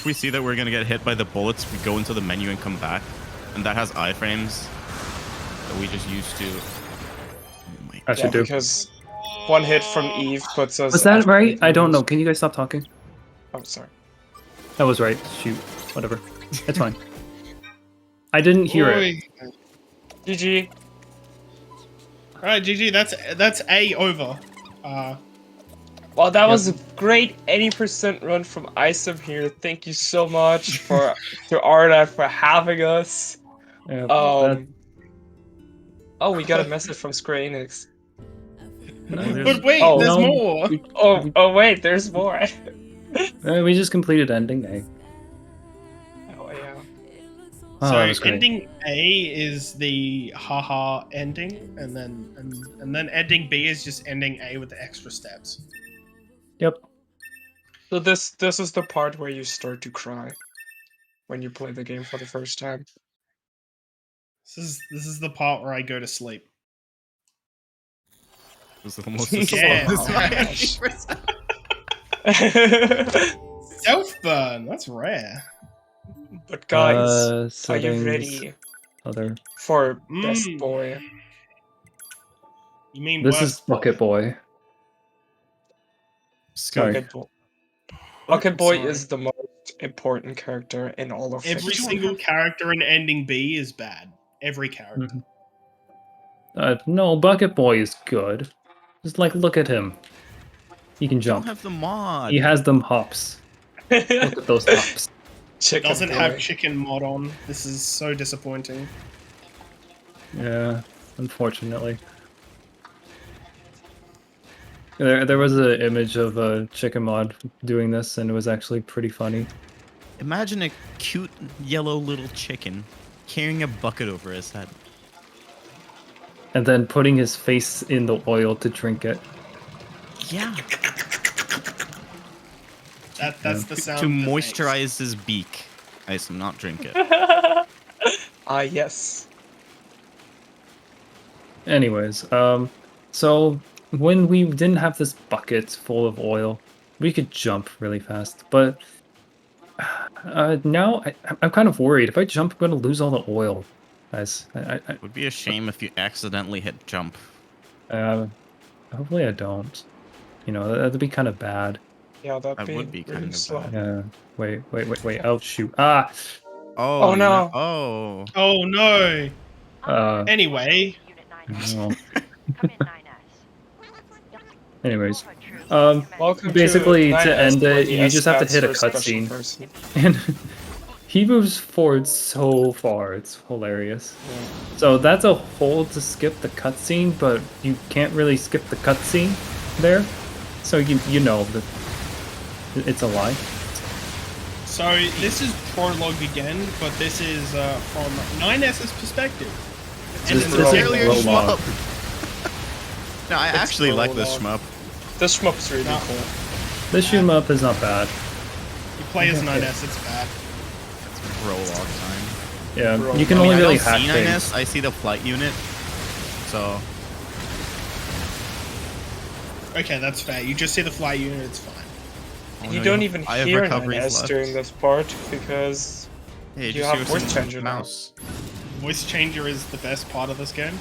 we see that we're gonna get hit by the bullets, we go into the menu and come back. And that has iframes that we just used to oh my I should do. Because one hit from Eve puts us. Was that at right? I don't know. 80. Can you guys stop talking? Oh, sorry. That was right. Shoot. Whatever. It's fine. I didn't hear it. Oi. GG. Alright, GG, that's A over. Well, that was a great 80% run from Isum here. Thank you so much to rrlat for having us. Yeah, Oh, we got a message from Square Enix. But wait, Oh, there's no. more. Oh wait, there's more. we just completed ending A. Oh yeah. Oh, that was So great. ending A is the haha ending, and then ending B is just ending A with the extra steps. Yep. So this is the part where you start to cry when you play the game for the first time. This is the part where I go to sleep. It was almost Yeah. Gosh. 80%. Self burn. That's rare. But guys, are you Settings, ready Other. for Best Mm. Boy? You mean This worst is Bucket Boy. Sorry. Bucket Boy. Bucket Boy Sorry. is the most important character in all of Every fiction. single character in ending B is bad. Every character. Mhm. No, Bucket Boy is good. Just like, look at him. He can Don't jump. have the mod. He has them hops. Look at those hops. Chicken Doesn't Boy. have chicken mod on. This is so disappointing. Yeah, unfortunately. There was an image of a chicken mod doing this, and it was actually pretty funny. Imagine a cute yellow little chicken carrying a bucket over his head. And then putting his face in the oil to drink it. Yeah. That's the sound. To of the face. moisturize his beak. I used to not drink it. Ah, yes. Anyways, so when we didn't have this bucket full of oil, we could jump really fast, but now I'm kind of worried. If I jump, I'm going to lose all the oil, guys. It would be a shame if you accidentally hit jump. Hopefully I don't. You know, that'd be kind of bad. Yeah, that'd That would be really kind of slow. bad. Yeah. Wait. Oh shoot. Ah. Oh, no. Oh. Oh no. Anyway, Well. Anyways, Welcome basically to to 9S, end where it, the you just have to S hit a stands for special cutscene, person. and he moves forward so far. It's hilarious. Yeah. So that's a hold to skip the cutscene, but you can't really skip the cutscene there. So you know that it's a lie. so this is prologue again, but this is from 9S's perspective. And This it's is Sincerely, prologue. shmup. No, I actually like this prologue. shmup. This shmup really No. cool. This shoot 'em up is not bad. You play as 9S, it's bad. It's prologue time. Yeah, Bro, you can I mean, only I really don't hack see things. 9S, I see the flight unit. So, Okay, that's fair. You just see the fly unit, it's fine. oh, You no, don't even I have hear recovery 9S left. during this part because Hey, you just have hear voice some changer now. mouse. Voice changer is the best part of this game.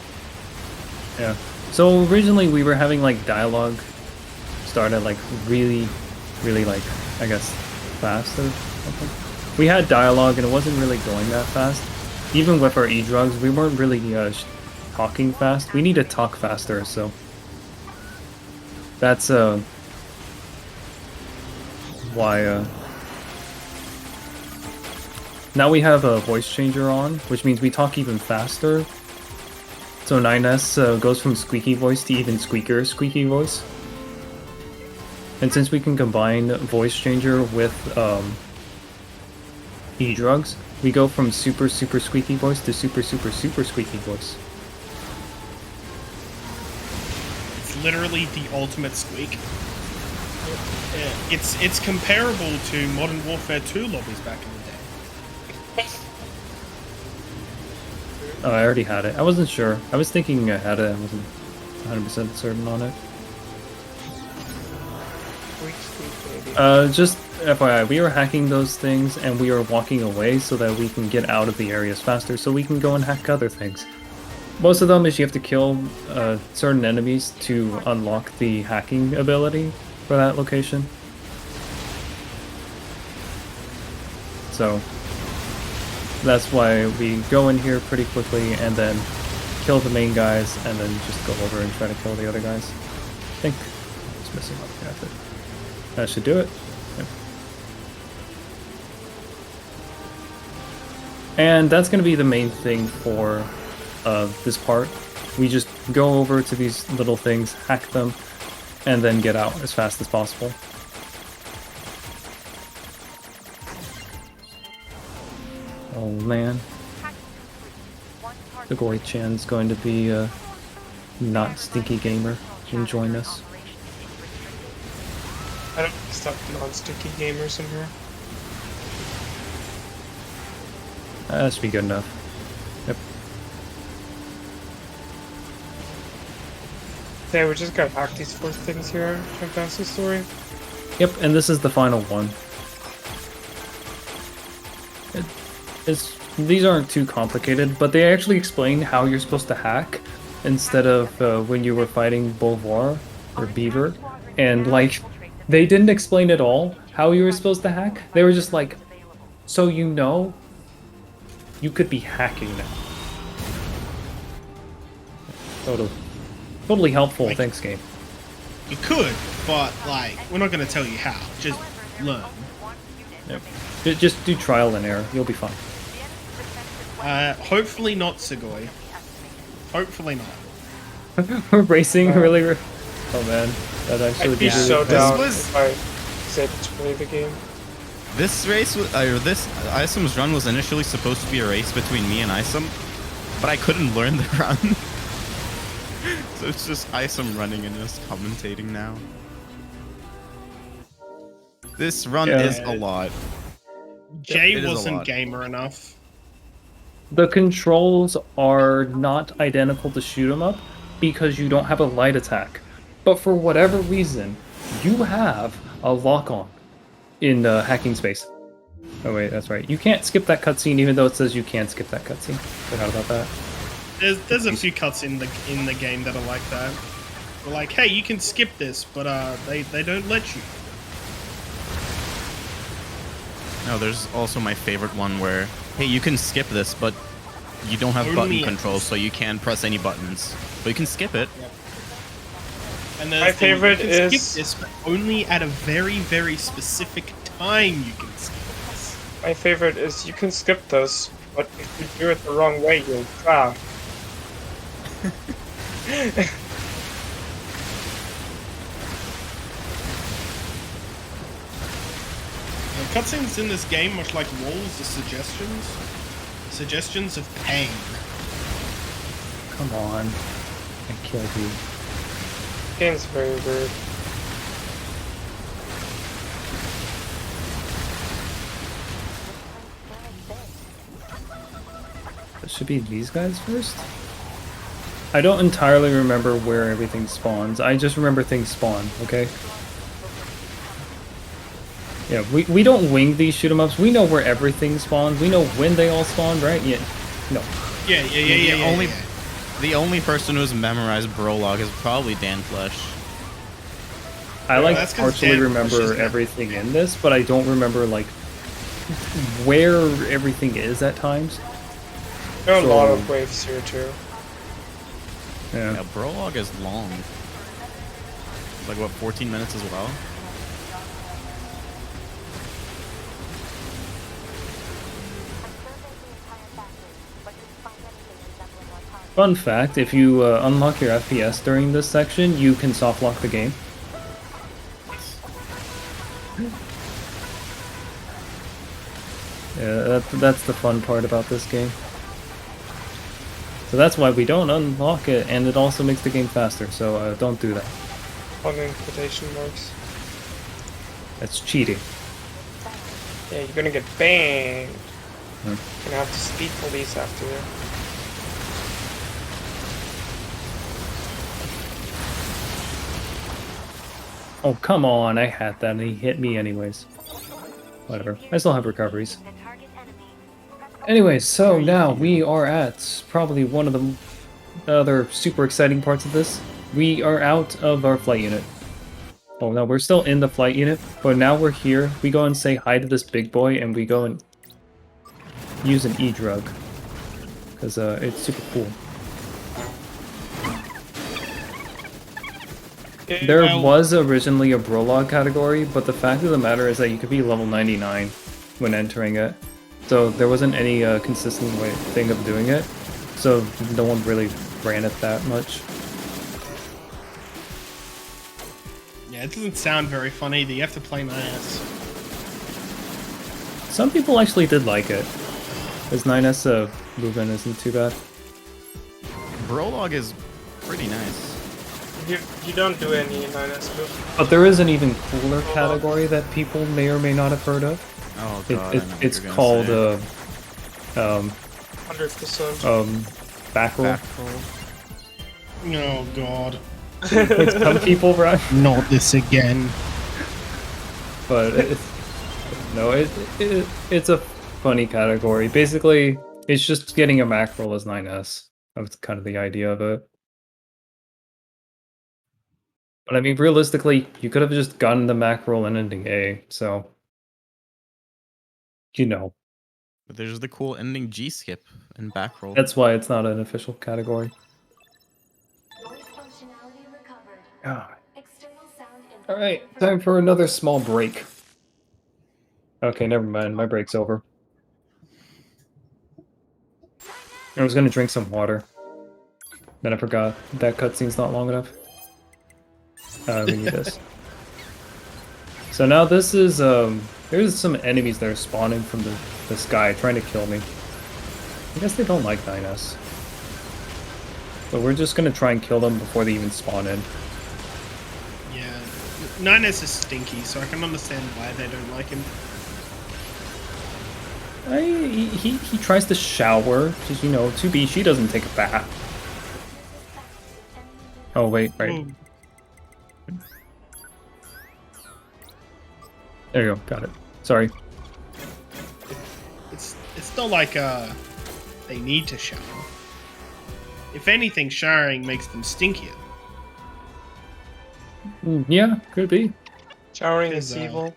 Yeah. So originally we were having like dialogue started like really like I guess fast or something. We had dialogue and it wasn't really going that fast. Even with our e-drugs, we weren't really talking fast. We need to talk faster, so that's why now we have a voice changer on, which means we talk even faster. So 9S goes from squeaky voice to even squeaker squeaky voice. And since we can combine voice changer with e-drugs, we go from super squeaky voice to super squeaky voice. It's literally the ultimate squeak. It's comparable to Modern Warfare 2 lobbies back in the day. Oh, I already had it. I wasn't sure. I was thinking I had it. I wasn't 100% certain on it. Just FYI, we are hacking those things and we are walking away so that we can get out of the areas faster so we can go and hack other things. Most of them is you have to kill certain enemies to unlock the hacking ability for that location. So that's why we go in here pretty quickly and then kill the main guys and then just go over and try to kill the other guys. I think it's missing one. Yeah, but that should do it. Yep. And that's going to be the main thing for this part. We just go over to these little things, hack them, and then get out as fast as possible. Oh man. The Goy-chan's going to be not Stinky Gamer and join us. I don't stop non-sticky gamers in here. That should be good enough. Yep. Yeah, we just gotta hack these 4 things here to advance the story. Yep, and this is the final one. These aren't too complicated, but they actually explain how you're supposed to hack instead of when you were fighting Beauvoir or Beaver. And like, they didn't explain at all how you were supposed to hack. They were just like, so you know, you could be hacking now. Totally helpful. Like- Thanks, game. You could, but like, we're not going to tell you how. Just learn. Yep. Just do trial and error. You'll be fine. Hopefully not, Sugoi. Hopefully not. We're racing really. Oh man, that actually I'd be really so fun. down was- if I said to play the game. This race, this Isum's run was initially supposed to be a race between me and Isum, but I couldn't learn the run. So it's just Isum running and just commentating now. This run Yeah. is a lot. Jay It is a wasn't lot. gamer enough. The controls are not identical to shoot 'em up because you don't have a light attack. But for whatever reason, you have a lock-on in hacking space. Oh wait, that's right. You can't skip that cutscene, even though it says you can skip that cutscene. Forgot about that. There's a few cuts in the game that are like that. They're like, hey, you can skip this, but they don't let you. No, there's also my favorite one where, hey, you can skip this, but you don't have button Only- control, so you can't press any buttons. But you can skip it. And My favorite you can is- skip this, but only at a very, very specific time you can skip this. My favorite is you can skip this, but if you do it the wrong way, you'll crash. Cutscenes in this game, much like walls, are suggestions of pain. Come on. I killed you. Game's very weird. It should be these guys first? I don't entirely remember where everything spawns. I just remember things spawn, okay? Yeah, we don't wing these shoot 'em ups. We know where everything spawns. We know when they all spawn, right? Yeah. No. Yeah. The only person who's memorized Prologue is probably Dan Flesh. I like that's 'cause partially Dan remember pushes that. everything in this, but I don't remember like where everything is at times. There are a lot So- of waves here too. Yeah. Yeah, Prologue is long. Like what, 14 minutes as well? Fun fact, if you unlock your FPS during this section, you can soft lock the game. Yeah, that's the fun part about this game. So that's why we don't unlock it, and it also makes the game faster, so don't do that. On in quotation marks. That's cheating. Yeah, you're gonna get banged. Hmm. You're gonna have to speed police after you. Oh, come on, I had that, and he hit me anyways. Whatever, I still have recoveries. Anyways, so now we are at probably one of the other super exciting parts of this. We are out of our flight unit. Oh no, we're still in the flight unit, but now we're here. We go and say hi to this big boy, and we go and use an E-drug. Because it's super cool. There Well- was originally a Prologue category, but the fact of the matter is that you could be level 99 when entering it. So there wasn't any consistent thing of doing it. So no one really ran it that much. Yeah, it doesn't sound very fun either. You have to play nice. Some people actually did like it. As 9S movement isn't too bad. Prologue is pretty nice. You don't do any 9S move. But there is an even cooler category that people may or may not have heard of. Oh It, god, it, I know what it's you're gonna called say. 100%. back roll. Back roll. Oh god. Which some people run. Not this again. But it's a funny category. Basically, it's just getting a mackerel as 9S. That's kind of the idea of it. But I mean, realistically, you could have just gotten the mackerel and ending A, so you know. But there's the cool ending G skip and back roll. That's why it's not an official category. God. Alright, time for another small break. Okay, never mind, my break's over. I was gonna drink some water. Then I forgot that cutscene's not long enough. We need this. So now this is, there's some enemies that are spawning from the sky trying to kill me. I guess they don't like 9S. But we're just gonna try and kill them before they even spawn in. Yeah. 9S is stinky, so I can understand why they don't like him. He tries to shower, because, you know, 2B, she doesn't take a bath. Oh, wait, right. Ooh. There you go. Got it. Sorry. It's not like they need to shower. If anything, showering makes them stinkier. Yeah, could be. Showering is Because, evil.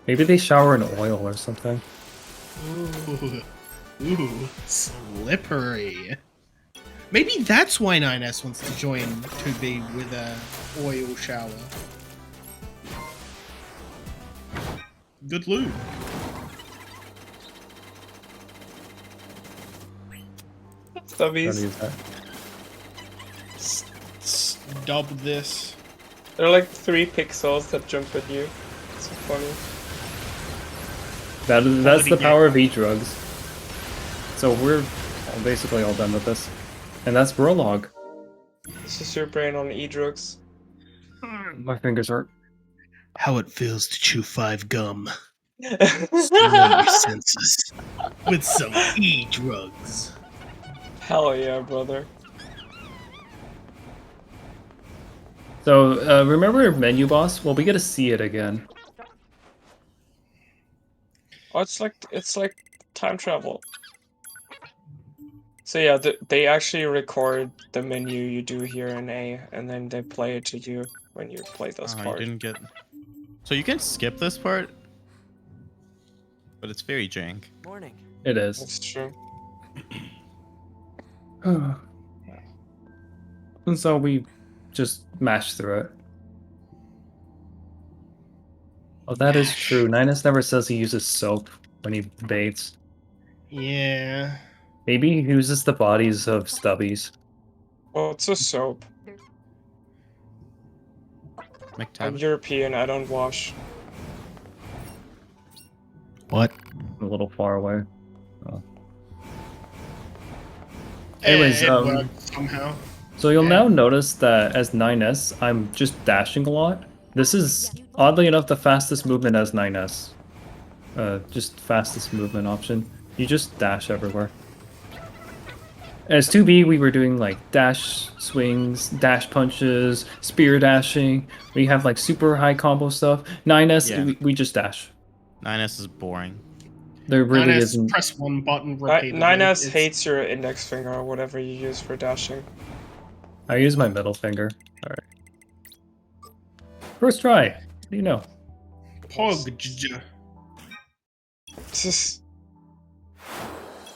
Maybe they shower in oil or something. Ooh, slippery. Maybe that's why 9S wants to join 2B with a oil shower. Good lube. Gotta Stubbies. use that. Dub this. They're like 3 pixels that jump at you. It's so funny. That's the Quality power of e-drugs. So we're basically all done with this. And that's Prologue. This is your brain on e-drugs. My fingers hurt. How it feels to chew 5 gum. Slow your senses with some e-drugs. Hell yeah, brother. So, remember Menu Boss? Well, we get to see it again. Oh, it's like time travel. So yeah, they actually record the menu you do here in A, and then they play it to you when you play this Oh, part. you didn't get. So you can skip this part, but it's very jank. Morning. It is. That's true. And so we just mash through it. Oh, that is true. Ninus never says he uses soap when he bathes. Yeah. Maybe he uses the bodies of stubbies. Well, it's a soap. I'm McTavish. European, I don't wash. What? A little far away. Oh. Anyways, it worked somehow. So you'll Yeah. now notice that as 9S, I'm just dashing a lot. This is, oddly enough, the fastest movement as 9S. Just fastest movement option. You just dash everywhere. As 2B, we were doing like dash swings, dash punches, spear dashing. We have like super high combo stuff. 9S, Yeah. we just dash. 9S is boring. There really 9S, isn't. press one button repeatedly. 9S It's- hates your index finger or whatever you use for dashing. I use my middle finger. Alright. First try. What do you know? Pog.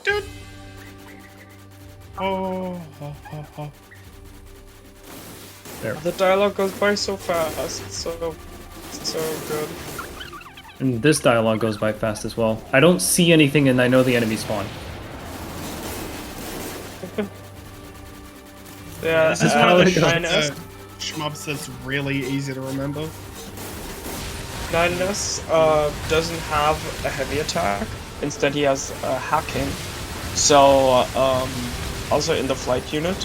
Dude. Oh. There. The dialogue goes by so fast. It's so good. And this dialogue goes by fast as well. I don't see anything and I know the enemy spawn. Yeah, This is one of the shit 9S, shmups that's really easy to remember. 9S doesn't have a heavy attack. Instead, he has hacking. So, also in the flight unit,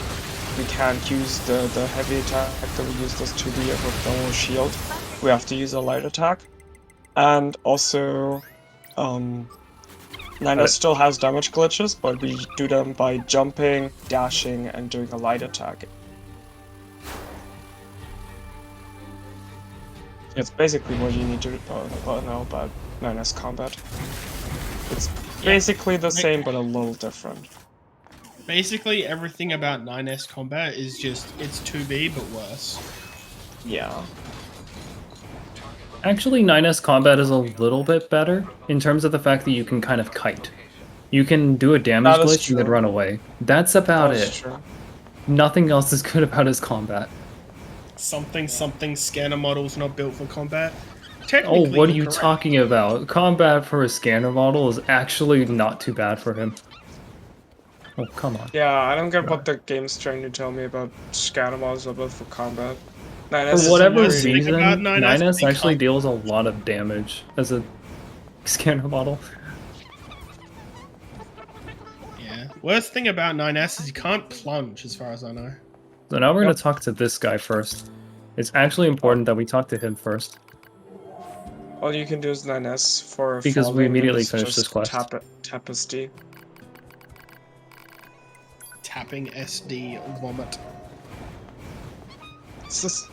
we can't use the heavy attack that we used as 2B with the shield. We have to use a light attack. And also, 9S still has damage glitches, but we do them by jumping, dashing, and doing a light attack. It's basically what you need to know about 9S combat. It's basically the same, but a little different. Basically, everything about 9S combat is just, it's 2B, but worse. Yeah. Actually, 9S combat is a little bit better in terms of the fact that you can kind of kite. You can do a damage That is glitch and then true. run away. That's about That's it. true. Nothing else is good about his combat. Something scanner models not built for combat. Oh, Technically, what are you're you correct. talking about? Combat for a scanner model is actually not too bad for him. Oh, come on. Yeah, I don't get what the game's trying to tell me about scatter models are built for combat. 9S For is whatever worst thing reason, about 9S 9S actually because- deals a lot of damage as a scanner model. Yeah. Worst thing about 9S is you can't plunge, as far as I know. So now we're going to talk to this guy first. It's actually important that we talk to him first. All you can do is 9S for Because we following immediately is finished just this quest. Tap SD. Tapping SD vomit. It's just...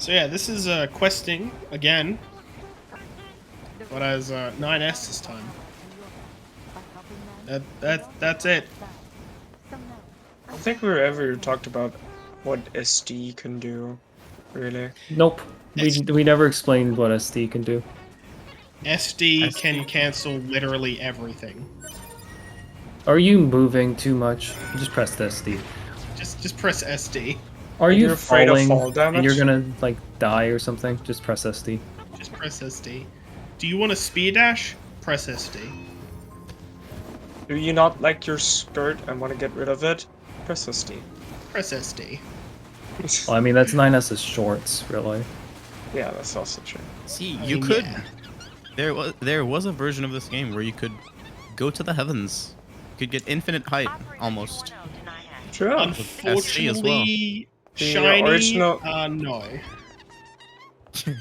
So yeah, this is questing again, but as 9S this time. That's it. I don't think we ever talked about what SD can do, really. Nope. We never explained what SD can do. SD can cancel literally everything. Are you moving too much? Just press the SD. Just press SD. Are If you you're afraid of falling fall damage? and you're gonna like die or something? Just press SD. Just press SD. Do you want a speed dash? Press SD. Do you not like your skirt and want to get rid of it? Press SD. Press SD. Well, I mean that's 9S's shorts, really. Yeah, that's also true. See, I you mean, could. yeah. There was a version of this game where you could go to the heavens. You could get infinite height almost. True. SD as well. Unfortunately, The shiny. original- No.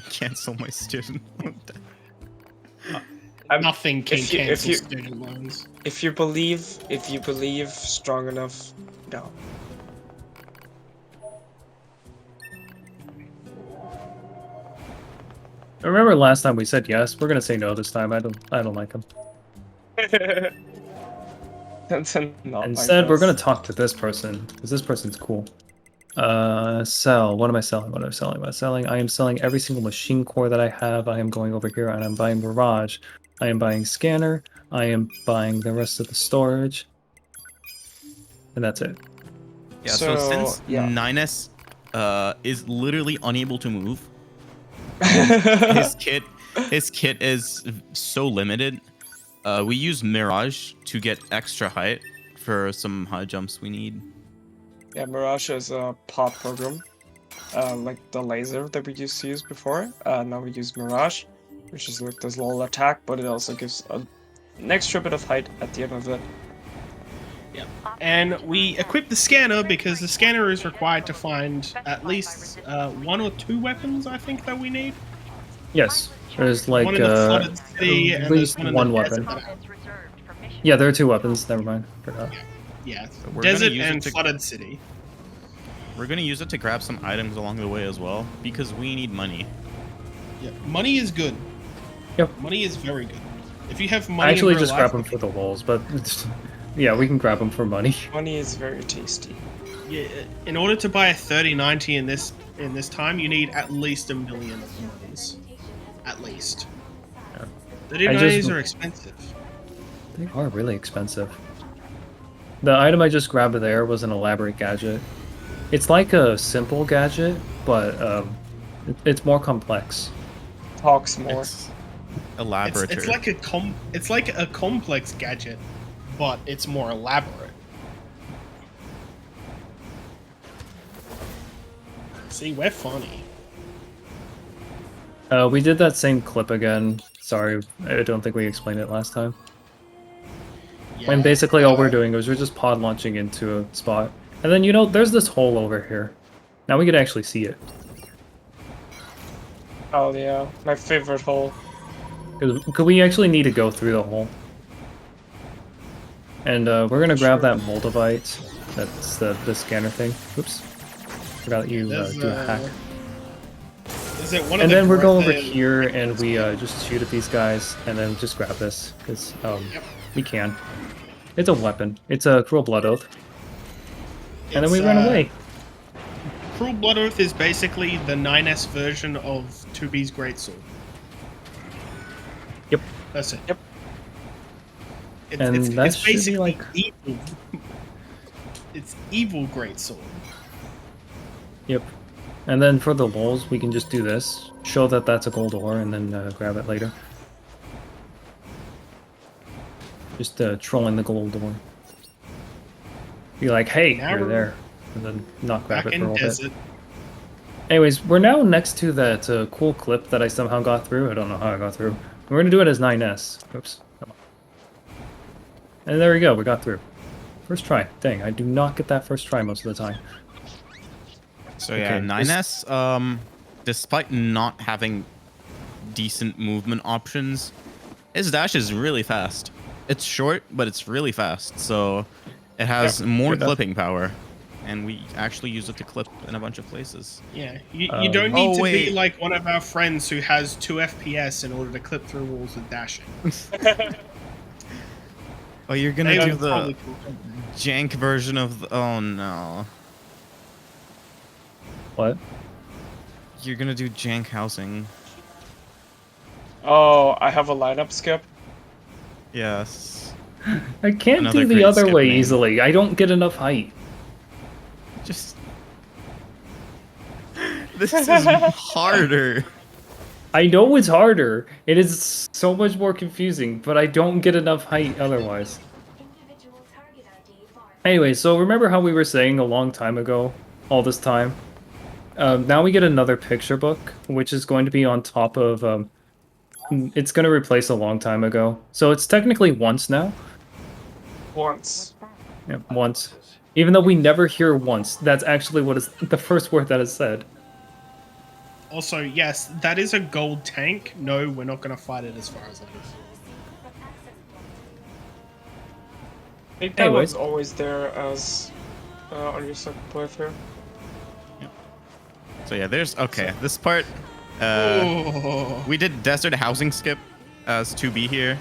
Cancel my student. Nothing can if you- if cancel you- student loans. If you believe strong enough, no. I remember last time we said yes. We're gonna say no this time. I don't like him. Instead, we're gonna talk to this person because this person's cool. Sell. What am I selling? What am I selling? What am I selling? I am selling every single machine core that I have. I am going over here and I'm buying Mirage. I am buying Scanner. I am buying the rest of the storage. And that's it. Yeah, so since yeah. 9S is literally unable to move, his kit is so limited. We use Mirage to get extra height for some high jumps we need. Yeah, Mirage is a pop program, like the laser that we used to use before. Now we use Mirage, which is like this little attack, but it also gives an extra bit of height at the end of it. Yeah. And we equip the scanner because the scanner is required to find at least 1 or 2 weapons, I think, that we need. Yes. There's like One in the flooded city at and least there's one in the weapon. desert. Yeah, there are 2 weapons. Never mind. Forgot. Yeah, we're gonna desert use it and to- flooded city. We're gonna use it to grab some items along the way as well because we need money. Yeah, money is good. Yep. Money is very good. If you have money, I actually in real just life, grab them for the walls, but yeah, we can grab them for money. Money is very tasty. Yeah, in order to buy a 3090 in this time, you need at least 1 million of monies. At least. Yeah. 3090s are expensive. They are really expensive. The item I just grabbed there was an elaborate gadget. It's like a simple gadget, but it's more complex. Talks more. It's elaborate. It's like a complex gadget, but it's more elaborate. See, we're funny. We did that same clip again. Sorry, I don't think we explained it last time. Yeah. And basically all we're doing is we're just pod launching into a spot. And then, you know, there's this hole over here. Now we can actually see it. Oh yeah, my favorite hole. Because we actually need to go through the hole. And we're going to grab that Moldavite. That's the scanner thing. Oops. Forgot that you There's, do a hack. Is it one of And the then we're going over Griffin- here and we just shoot at these guys and then just grab this. Because we can. It's a weapon. It's a Cruel Blood Oath. And then we run away. Cruel Blood Oath is basically the 9S version of 2B's Greatsword. Yep. That's it. Yep. And that it's should be basically like- evil. It's evil Greatsword. Yep. And then for the lulz, we can just do this. Show that that's a gold ore and then grab it later. Just trolling the gold ore. Be like, hey, Now you're we're there. And then not grab Back it for a in little bit. desert. Anyways, we're now next to that cool clip that I somehow got through. I don't know how I got through. We're gonna do it as 9S. Oops. Come on. And there we go, we got through. First try. Dang, I do not get that first try most of the time. So yeah, Okay, 9S, despite not having decent movement options, his dash is really fast. It's short, but it's really fast, so it has more good enough. clipping power. and we actually use it to clip in a bunch of places. Yeah, you don't need Oh, to be wait. like one of our friends who has 2 FPS in order to clip through walls with dashing. Oh, you're gonna They do would the probably cool. jank version of the, oh no. What? You're gonna do jank housing. Oh, I have a lineup skip. Yes. I can't Another do the great other skip way name. easily. I don't get enough height. Just. This is harder. I know it's harder. It is so much more confusing, but I don't get enough height otherwise. Anyway, so remember how we were saying a long time ago, all this time? Now we get another picture book, which is going to be on top of, it's going to replace a long time ago. So it's technically once now. Once. Yeah, once. Even though we never hear once, that's actually what is the first word that is said. Also, yes, that is a gold tank. No, we're not going to fight it as far as I know. I think that Anyways. was always there as on your second playthrough. So yeah, there's, okay, this part, we did desert housing skip as 2B here.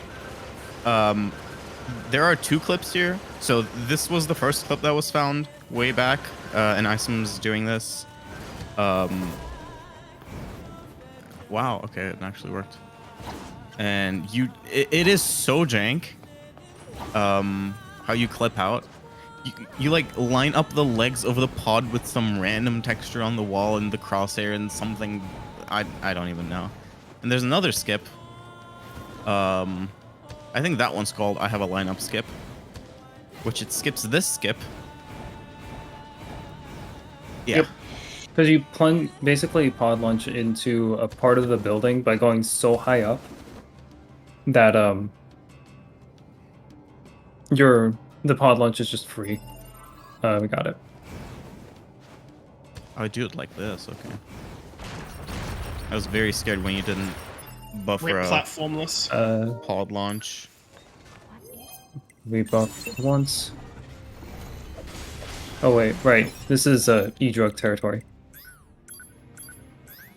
There are 2 clips here. So this was the first clip that was found way back, and Isum's doing this. Wow, okay, it actually worked. And it is so jank, how you clip out. You like line up the legs of the pod with some random texture on the wall and the crosshair and something I don't even know. And there's another skip. I think that one's called I Have a Lineup Skip, which it skips this skip. Yeah. Yep. Because you plunge, basically pod launch into a part of the building by going so high up that the pod launch is just free. We got it. I do it like this, okay. I was very scared when you didn't buffer Rip a platformless. pod launch. We buffed once. Oh wait, right. This is E-drug territory.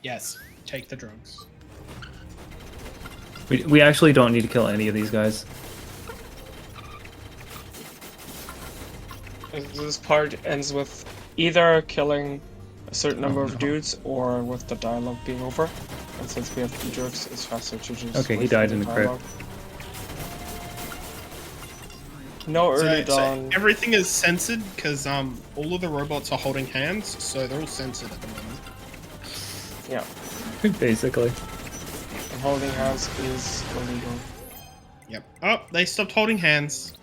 Yes, take the drugs. We actually don't need to kill any of these guys. This part ends with either killing a certain number of dudes or with the dialogue being over. And since we have E-drugs, it's faster to just Okay, he wait for died in the crit. dialogue. No early So dawn. everything is censored because all of the robots are holding hands, so they're all censored at the moment. Yeah, Basically. and holding hands is illegal. Yep. Oh, they stopped holding hands.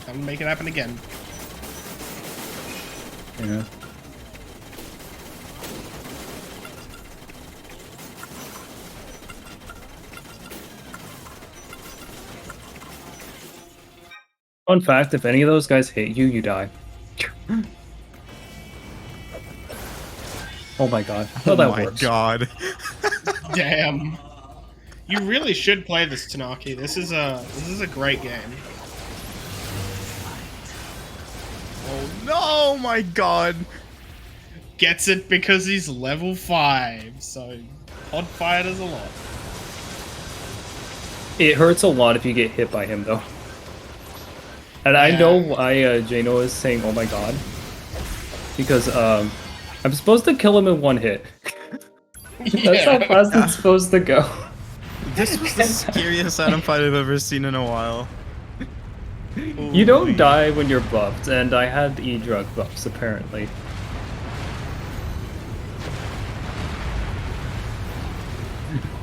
Time to make it happen again. Yeah. Fun fact, if any of those guys hit you, you die. Oh my god. Well, that my works. god. Damn. You really should play this, Tanaki. This is a great game. Oh no, my god. Gets it because he's level 5, so pod fired is a lot. It hurts a lot if you get hit by him, though. And I Yeah. know why Jano is saying, oh my god. Because, I'm supposed to kill him in 1 hit. That's how fast it's supposed to go. This was the scariest Atom fight I've ever seen in a while. You don't die when you're buffed, and I had E-drug buffs, apparently.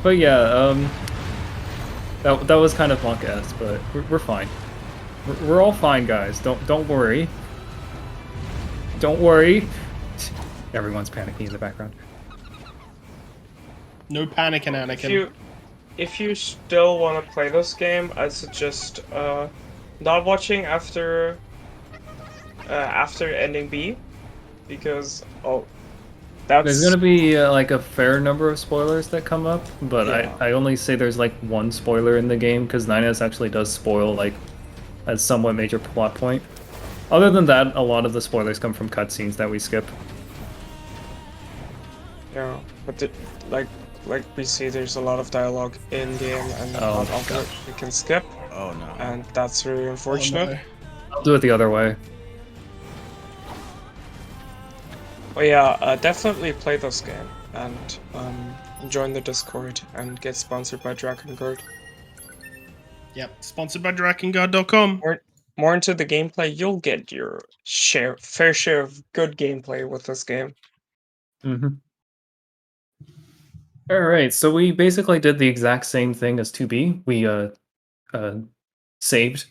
But yeah, that was kind of punk-ass, but we're fine. We're all fine, guys. Don't worry. Don't worry. Everyone's panicking in the background. No panic in Anakin. If you still want to play this game, I suggest not watching after ending B, because There's gonna be like a fair number of spoilers that come up, but Yeah. I only say there's like 1 spoiler in the game because 9S actually does spoil like a somewhat major plot point. Other than that, a lot of the spoilers come from cutscenes that we skip. Yeah, but like we see, there's a lot of dialogue in game, and Oh, not often God. we can skip, Oh no. and that's really Oh, unfortunate. no. I'll do it the other way. But yeah, definitely play this game and join the Discord and get sponsored by Drakengard. Yep, sponsored by Drakengard.com. More into the gameplay, you'll get your fair share of good gameplay with this game. Mm-hmm. All right, so we basically did the exact same thing as 2B. We saved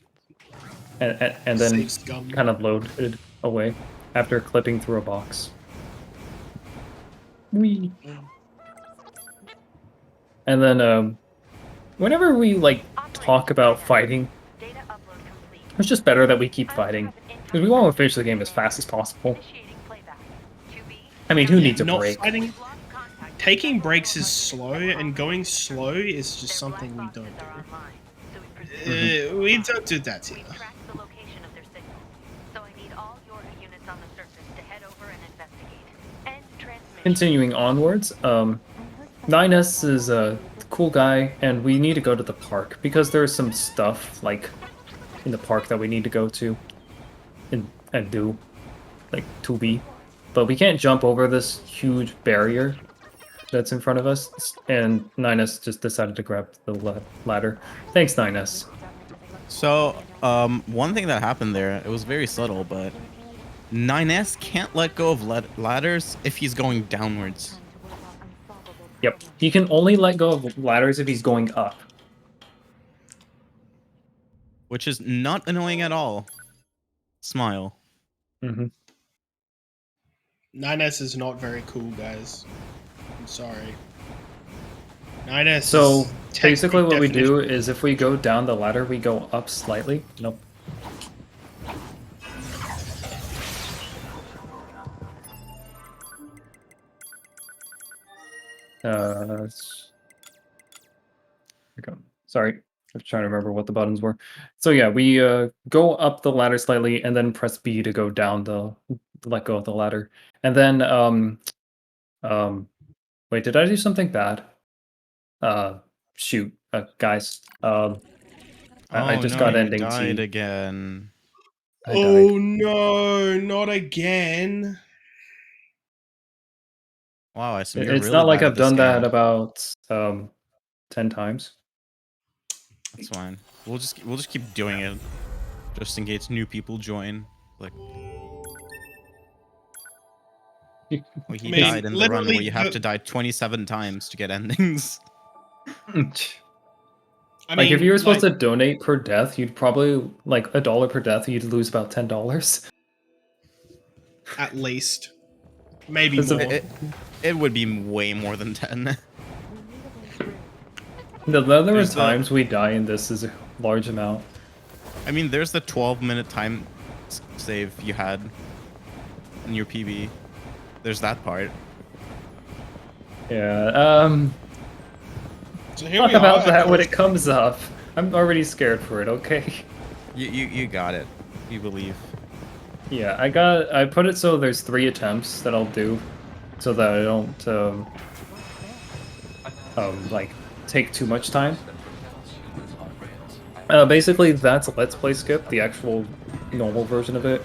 and then Save scum. kind of loaded away after clipping through a box. Wee. And then whenever we like talk about fighting, it's just better that we keep fighting because we want to finish the game as fast as possible. I mean, who needs a Not break? fighting. Taking breaks is slow, and going slow is just something we don't do. We don't do that here. Continuing onwards, 9S is a cool guy, and we need to go to the park because there's some stuff like in the park that we need to go to and do, like 2B. But we can't jump over this huge barrier that's in front of us, and 9S just decided to grab the ladder. Thanks, 9S. So, one thing that happened there, it was very subtle, but 9S can't let go of ladders if he's going downwards. Yep, he can only let go of ladders if he's going up. Which is not annoying at all. Smile. Mm-hmm. 9S is not very cool, guys. I'm sorry. 9S So is basically what we definition- do is if we go down the ladder, we go up slightly. Nope. Here we go. Sorry, I was trying to remember what the buttons were. So yeah, we go up the ladder slightly and then press B to go down let go of the ladder. And then wait, did I do something bad? Shoot, guys. I just got ending you died T. again. I died. Oh no, not again. Wow, Isum, you're It's really not like bad at I've this done that game. about 10 times. That's fine. We'll just keep doing it, just in case new people join. Like, well, he I mean, died in the run where literally you have to die 27 times to get endings. I Like if mean, you were supposed to donate per death, you'd probably like $1 per death. You'd lose about $10. at least, maybe It's a- more. It would be way more than 10. No, there were There's times we die in this is a large amount. I mean, there's the 12-minute time save you had in your PB. There's that part. Yeah. So here Talk we about are. that when it comes up. I'm already scared for it. Okay. You got it. You believe. Yeah, I put it so there's 3 attempts that I'll do, so that I don't like take too much time. Basically, that's a Let's Play skip, the actual normal version of it.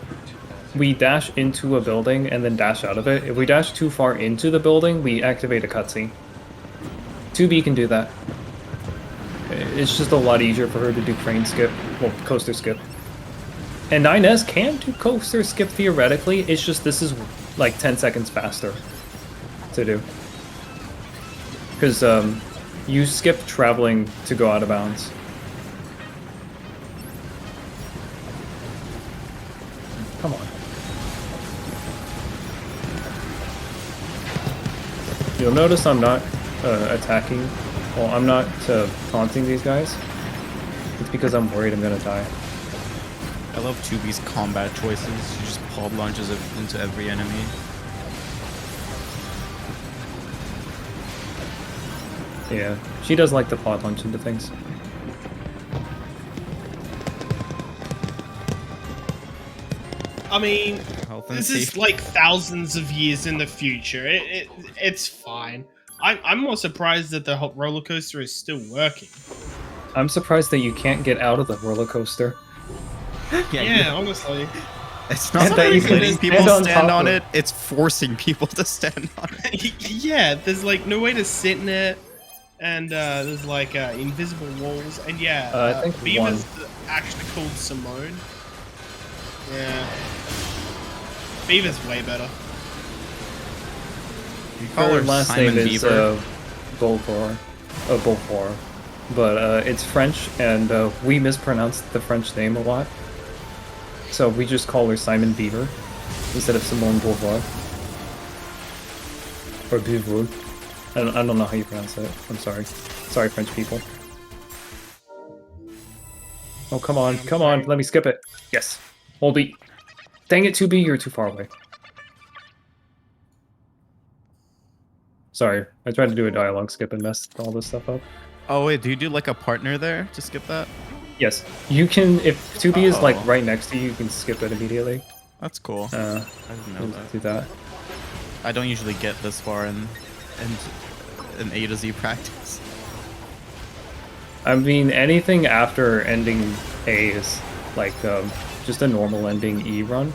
We dash into a building and then dash out of it. If we dash too far into the building, we activate a cutscene. 2B can do that. It's just a lot easier for her to do crane skip, well, coaster skip. And 9S can do coaster skip theoretically, it's just this is like 10 seconds faster to do. Because you skip traveling to go out of bounds. Come on. You'll notice I'm not attacking, well, I'm not taunting these guys. It's because I'm worried I'm gonna die. I love 2B's combat choices. She just pod launches it into every enemy. Yeah, she does like to pod launch into things. I mean, Health and this is safety. like thousands of years in the future. It's fine. I'm more surprised that the roller coaster is still working. I'm surprised that you can't get out of the roller coaster. Yeah, honestly. It's not And that that you it's can letting stand people on stand top on of- it, it's forcing people to stand on it. Yeah, there's like no way to sit in it, and there's like invisible walls, and yeah, I think Beaver's actually called Simone. Yeah, Beaver's way better. You call Her her last Simon name is Beaver. Beaufort, but it's French, and we mispronounce the French name a lot. So we just call her Simon Beaver instead of Simone Beauvoir or Beauvoir. I don't know how you pronounce it. I'm sorry. Sorry, French people. Oh, come on. Come on. Let me skip it. Yes. Hold B. Dang it, 2B, you're too far away. Sorry. I tried to do a dialogue skip and messed all this stuff up. Oh wait, do you do like a partner there to skip that? Yes. You can, if 2B is like Oh. right next to you, you can skip it immediately. That's cool. Uh, I didn't know that. do that. I don't usually get this far in A to Z practice. I mean, anything after ending A is like just a normal ending E run.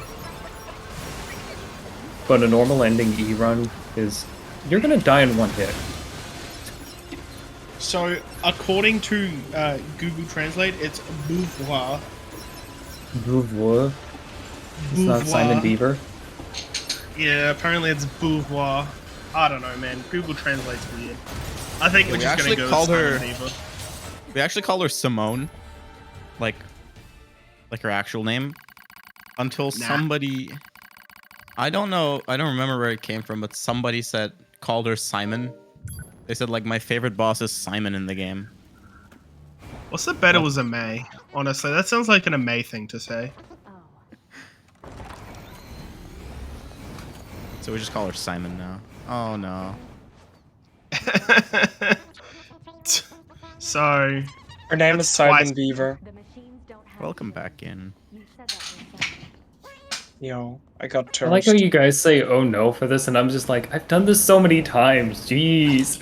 But a normal ending E run is you're gonna die in one hit. So, according to Google Translate, it's Beauvoir. Beauvoir. It's not Simon Beaver. Yeah, apparently it's Beauvoir. I don't know, man. Google Translate's weird. I think we're we just gonna actually go called with her- Simon Beaver. We actually call her Simone, like her actual name, until somebody. I don't know. I don't remember where it came from, but somebody called her Simon. They said like my favorite boss is Simon in the game. What's the better was a May? Honestly, that sounds like an May thing to say. So we just call her Simon now. Oh no. So, Her name is That's Simon twice. Beaver. Welcome back in. Yo, I got I like how toast. you guys say "oh no" for this, and I'm just like, I've done this so many times. Jeez.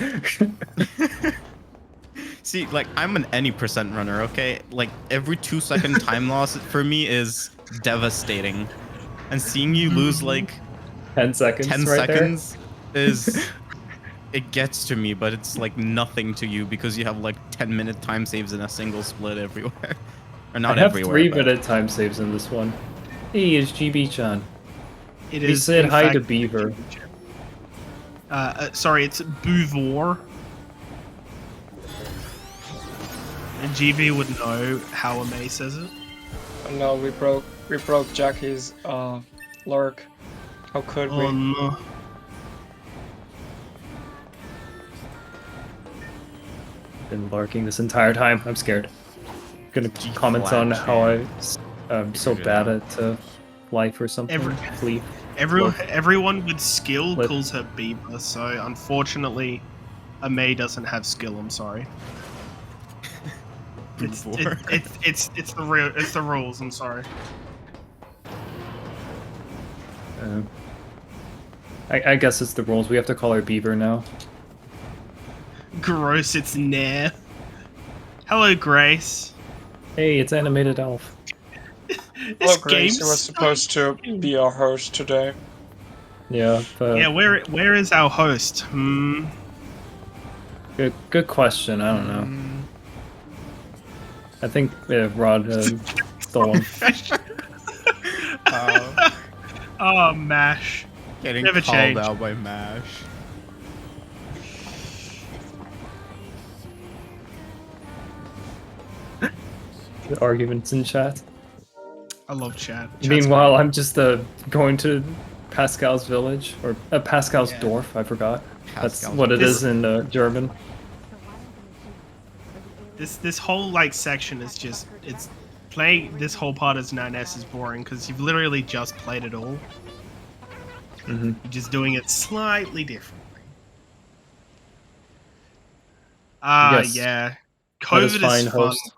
See, like I'm an any percent runner, okay? Like every 2-second time loss for me is devastating. And seeing you lose like 10 seconds. 10 right seconds is it gets to me, but it's like nothing to you because you have like 10-minute time saves in a single split everywhere. Or not I have everywhere. 3-minute time saves in this one. Hey, it's GB-chan. it He is. said in hi fact, to Beaver. Sorry, it's Beauvoir. And GV would know how a May says it. Oh no, we broke Jackie's lurk. How could we? Oh no. Been larking this entire time. I'm scared. Gonna comment on how I'm so bad at life or something. Sleep. Everyone with skill Flip. calls her Beaver, so unfortunately, a May doesn't have skill. I'm sorry. It's the rules. I'm sorry. I guess it's the rules. We have to call her Beaver now. Gross. It's Nair. Hello, Grace. Hey, it's Animated Elf. Hello, This Grace. game's You were so supposed to be our host today. Yeah, but Yeah, where is our host? good question. I don't know. I think Rod stole him. Oh, Mash. Getting Never called changed. out by Mash. The arguments in chat. I love chat. Meanwhile, I'm just going to Pascal's village or Pascal's Dorf. I forgot. That's Pascal's what it Dorf. is in German. This whole like section is just playing this whole part as 9S is boring because you've literally just played it all. You're just doing it slightly differently. Yes. Yeah. That COVID is fine, is fun. host.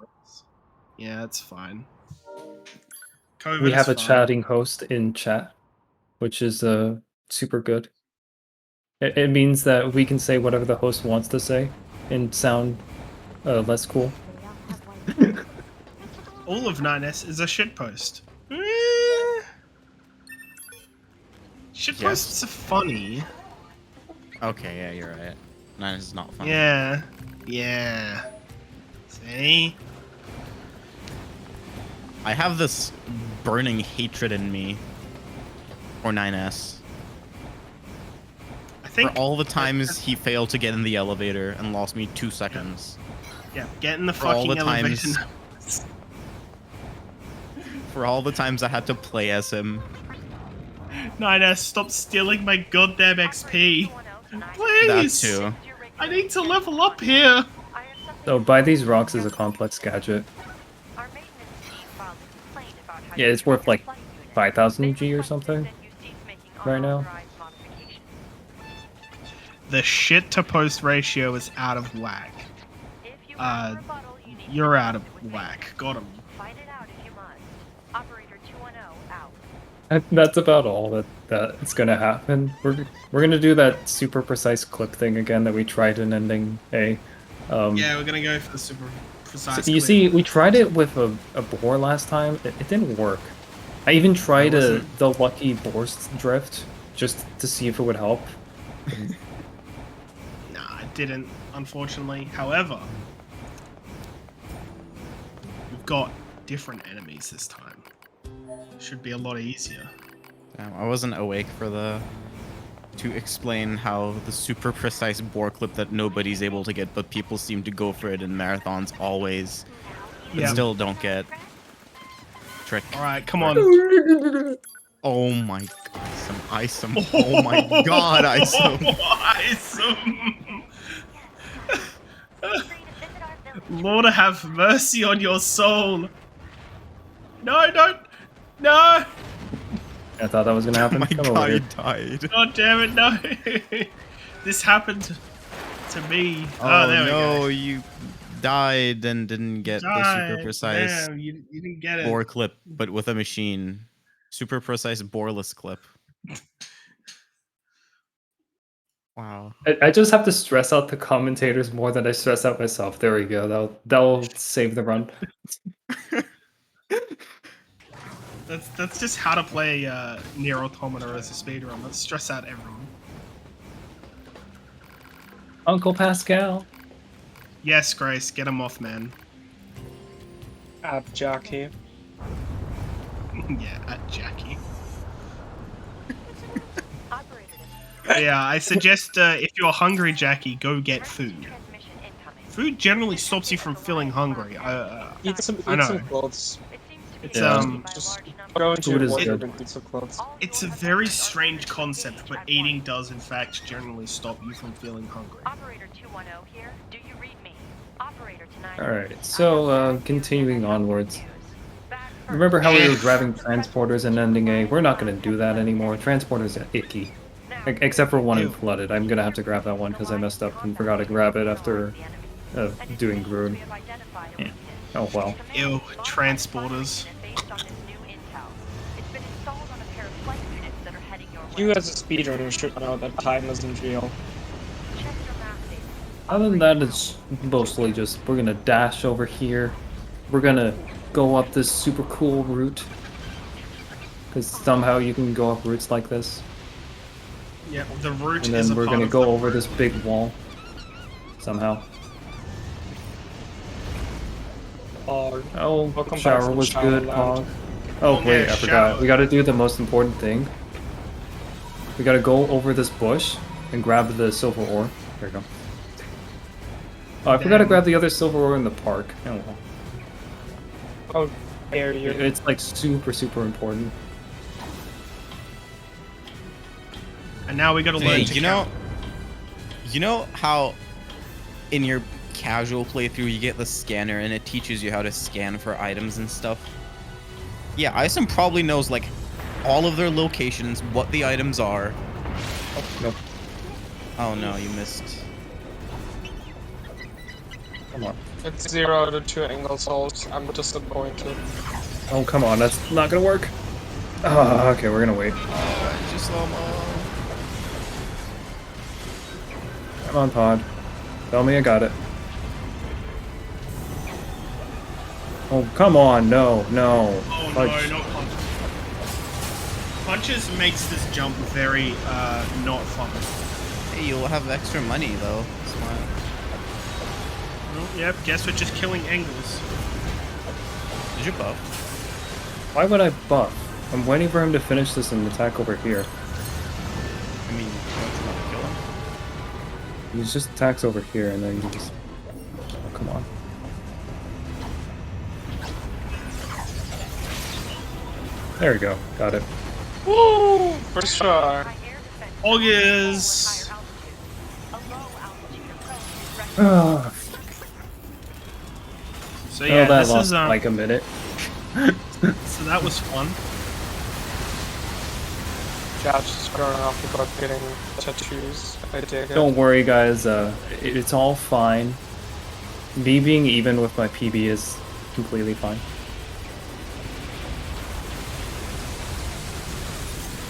Yeah, it's fine. COVID We is have a fun. chatting host in chat, which is super good. It means that we can say whatever the host wants to say and sound less cool. All of 9S is a shitpost. Shitposts are funny. Okay, yeah, you're right. 9S is not funny. Yeah. Yeah. See? I have this burning hatred in me for 9S. I think For all the times he failed to get in the elevator and lost me 2 seconds. yeah, get in the For all fucking the elevator. times- For all the times I had to play as him. 9S, stop stealing my goddamn XP. That Please! too. I need to level up here! So buy these rocks as a complex gadget. Yeah, it's worth like 5,000 G or something right now. The shit to post ratio is out of whack. You're out of whack. Got him. That's about all that's gonna happen. We're gonna do that super precise clip thing again that we tried in ending A. Yeah, we're gonna go for the super precise. So you see, we tried it with a boar last time. It didn't work. I even tried the lucky boar drift just to see if it would help. Nah, it didn't, unfortunately. However, we've got different enemies this time. Should be a lot easier. Damn, I wasn't awake for to explain how the super precise boar clip that nobody's able to get, but people seem to go for it in marathons always, but Yeah. still don't get. Trick. Alright, come on. Oh my god, Isum. Oh my god, Isum. Isum. Lord have mercy on your soul. No, don't. No. I thought that was gonna happen. My Come over guy here. died. God damn it, no. This happened to me. Oh, There we no, go. you died and didn't get the super precise Damn, you didn't get it. boar clip, but with a machine. Super precise boarless clip. Wow. I just have to stress out the commentators more than I stress out myself. There we go. That'll save the run. That's just how to play Nier Automata as a speedrun. Let's stress out everyone. Uncle Pascal. Yes, Grace, get him off, man. At Jackie. Yeah, at Jackie. Yeah, I suggest if you're hungry, Jackie, go get food. Food generally stops you from feeling hungry. Eat some know. clothes. It's Just go into Food your is wardrobe good. and eat some clothes. it's a very strange concept, but eating does in fact generally stop you from feeling hungry. Operator 210 here. Do you read me? Operator tonight. Alright, so continuing onwards. Remember how we were grabbing transporters and ending A? We're not going to do that anymore. Transporters are icky. Except for one in Flooded. I'm going to have to grab that one because I messed up and forgot to grab it after doing Groon. Yeah. Oh well. Ew, transporters. You as a speedrunner should know that time isn't real. Other than that, it's mostly just we're going to dash over here. We're going to go up this super cool route. Because somehow you can go up routes like this. Yeah, the route And is then a we're part gonna of go the over route. this big wall. Somehow. Or Oh, Welcome back shower from was good, Showerland. Pog. Oh, Oh, wait, yeah, I forgot. shower. We gotta do the most important thing. We gotta go over this bush and grab the silver ore. There we go. Oh, I forgot to Damn. grab the other silver ore in the park. Oh, well. oh, dare you. It's like super important. And now we gotta learn Hey, to you count. know how in your casual playthrough you get the scanner and it teaches you how to scan for items and stuff? Yeah, Isum probably knows like all of their locations, what the items are. Oh, no. Oh no, you missed. Come on. It's 0 out of 2 angle souls. I'm disappointed. Oh, come on, that's not gonna work. Oh, okay, we're gonna wait. Just slow-mo. Come on, Pod. Tell me I got it. Oh, come on, no. Oh Fudge. no, not punches. Punches makes this jump very not fun. Hey, you'll have extra money though. Smart. Well, yep, guess we're just killing angles. Did you buff? Why would I buff? I'm waiting for him to finish this and attack over here. I mean, that's not kill him. He just attacks over here and then he just... Oh, come on. There we go. Got it. Woo! For sure. Augers! Oh, So yeah, that this lost is like a minute. so that was fun. Josh is growing off about getting tattoos. I dig it. Don't worry, guys. It's all fine. Me being even with my PB is completely fine.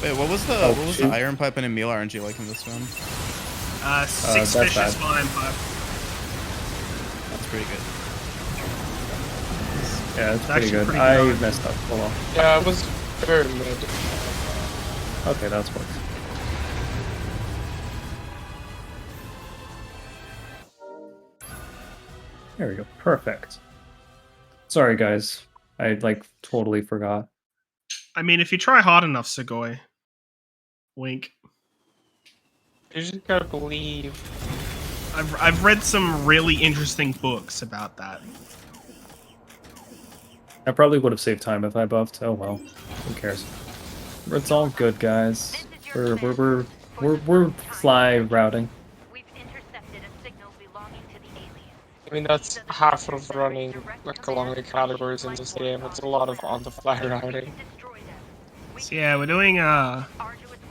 Wait, what was the Oh, what was shoot. the iron pipe and Emile RNG like in this one? 6 that's fish bad. is fine, but That's pretty good. Yeah, it's pretty actually good. pretty I good. messed up. Hold on. Yeah, it was very mid. Okay, that's works. There we go. Perfect. Sorry, guys. I like totally forgot. I mean, if you try hard enough, Segoy. Wink. You just gotta believe. I've read some really interesting books about that. I probably would have saved time if I buffed. Oh well. Who cares? It's all good, guys. We're fly routing. We've intercepted a signal belonging to the aliens. I mean, that's half of running like along the categories in this game. It's a lot of on-the-fly routing. Destroy them. So yeah, we're doing Arduous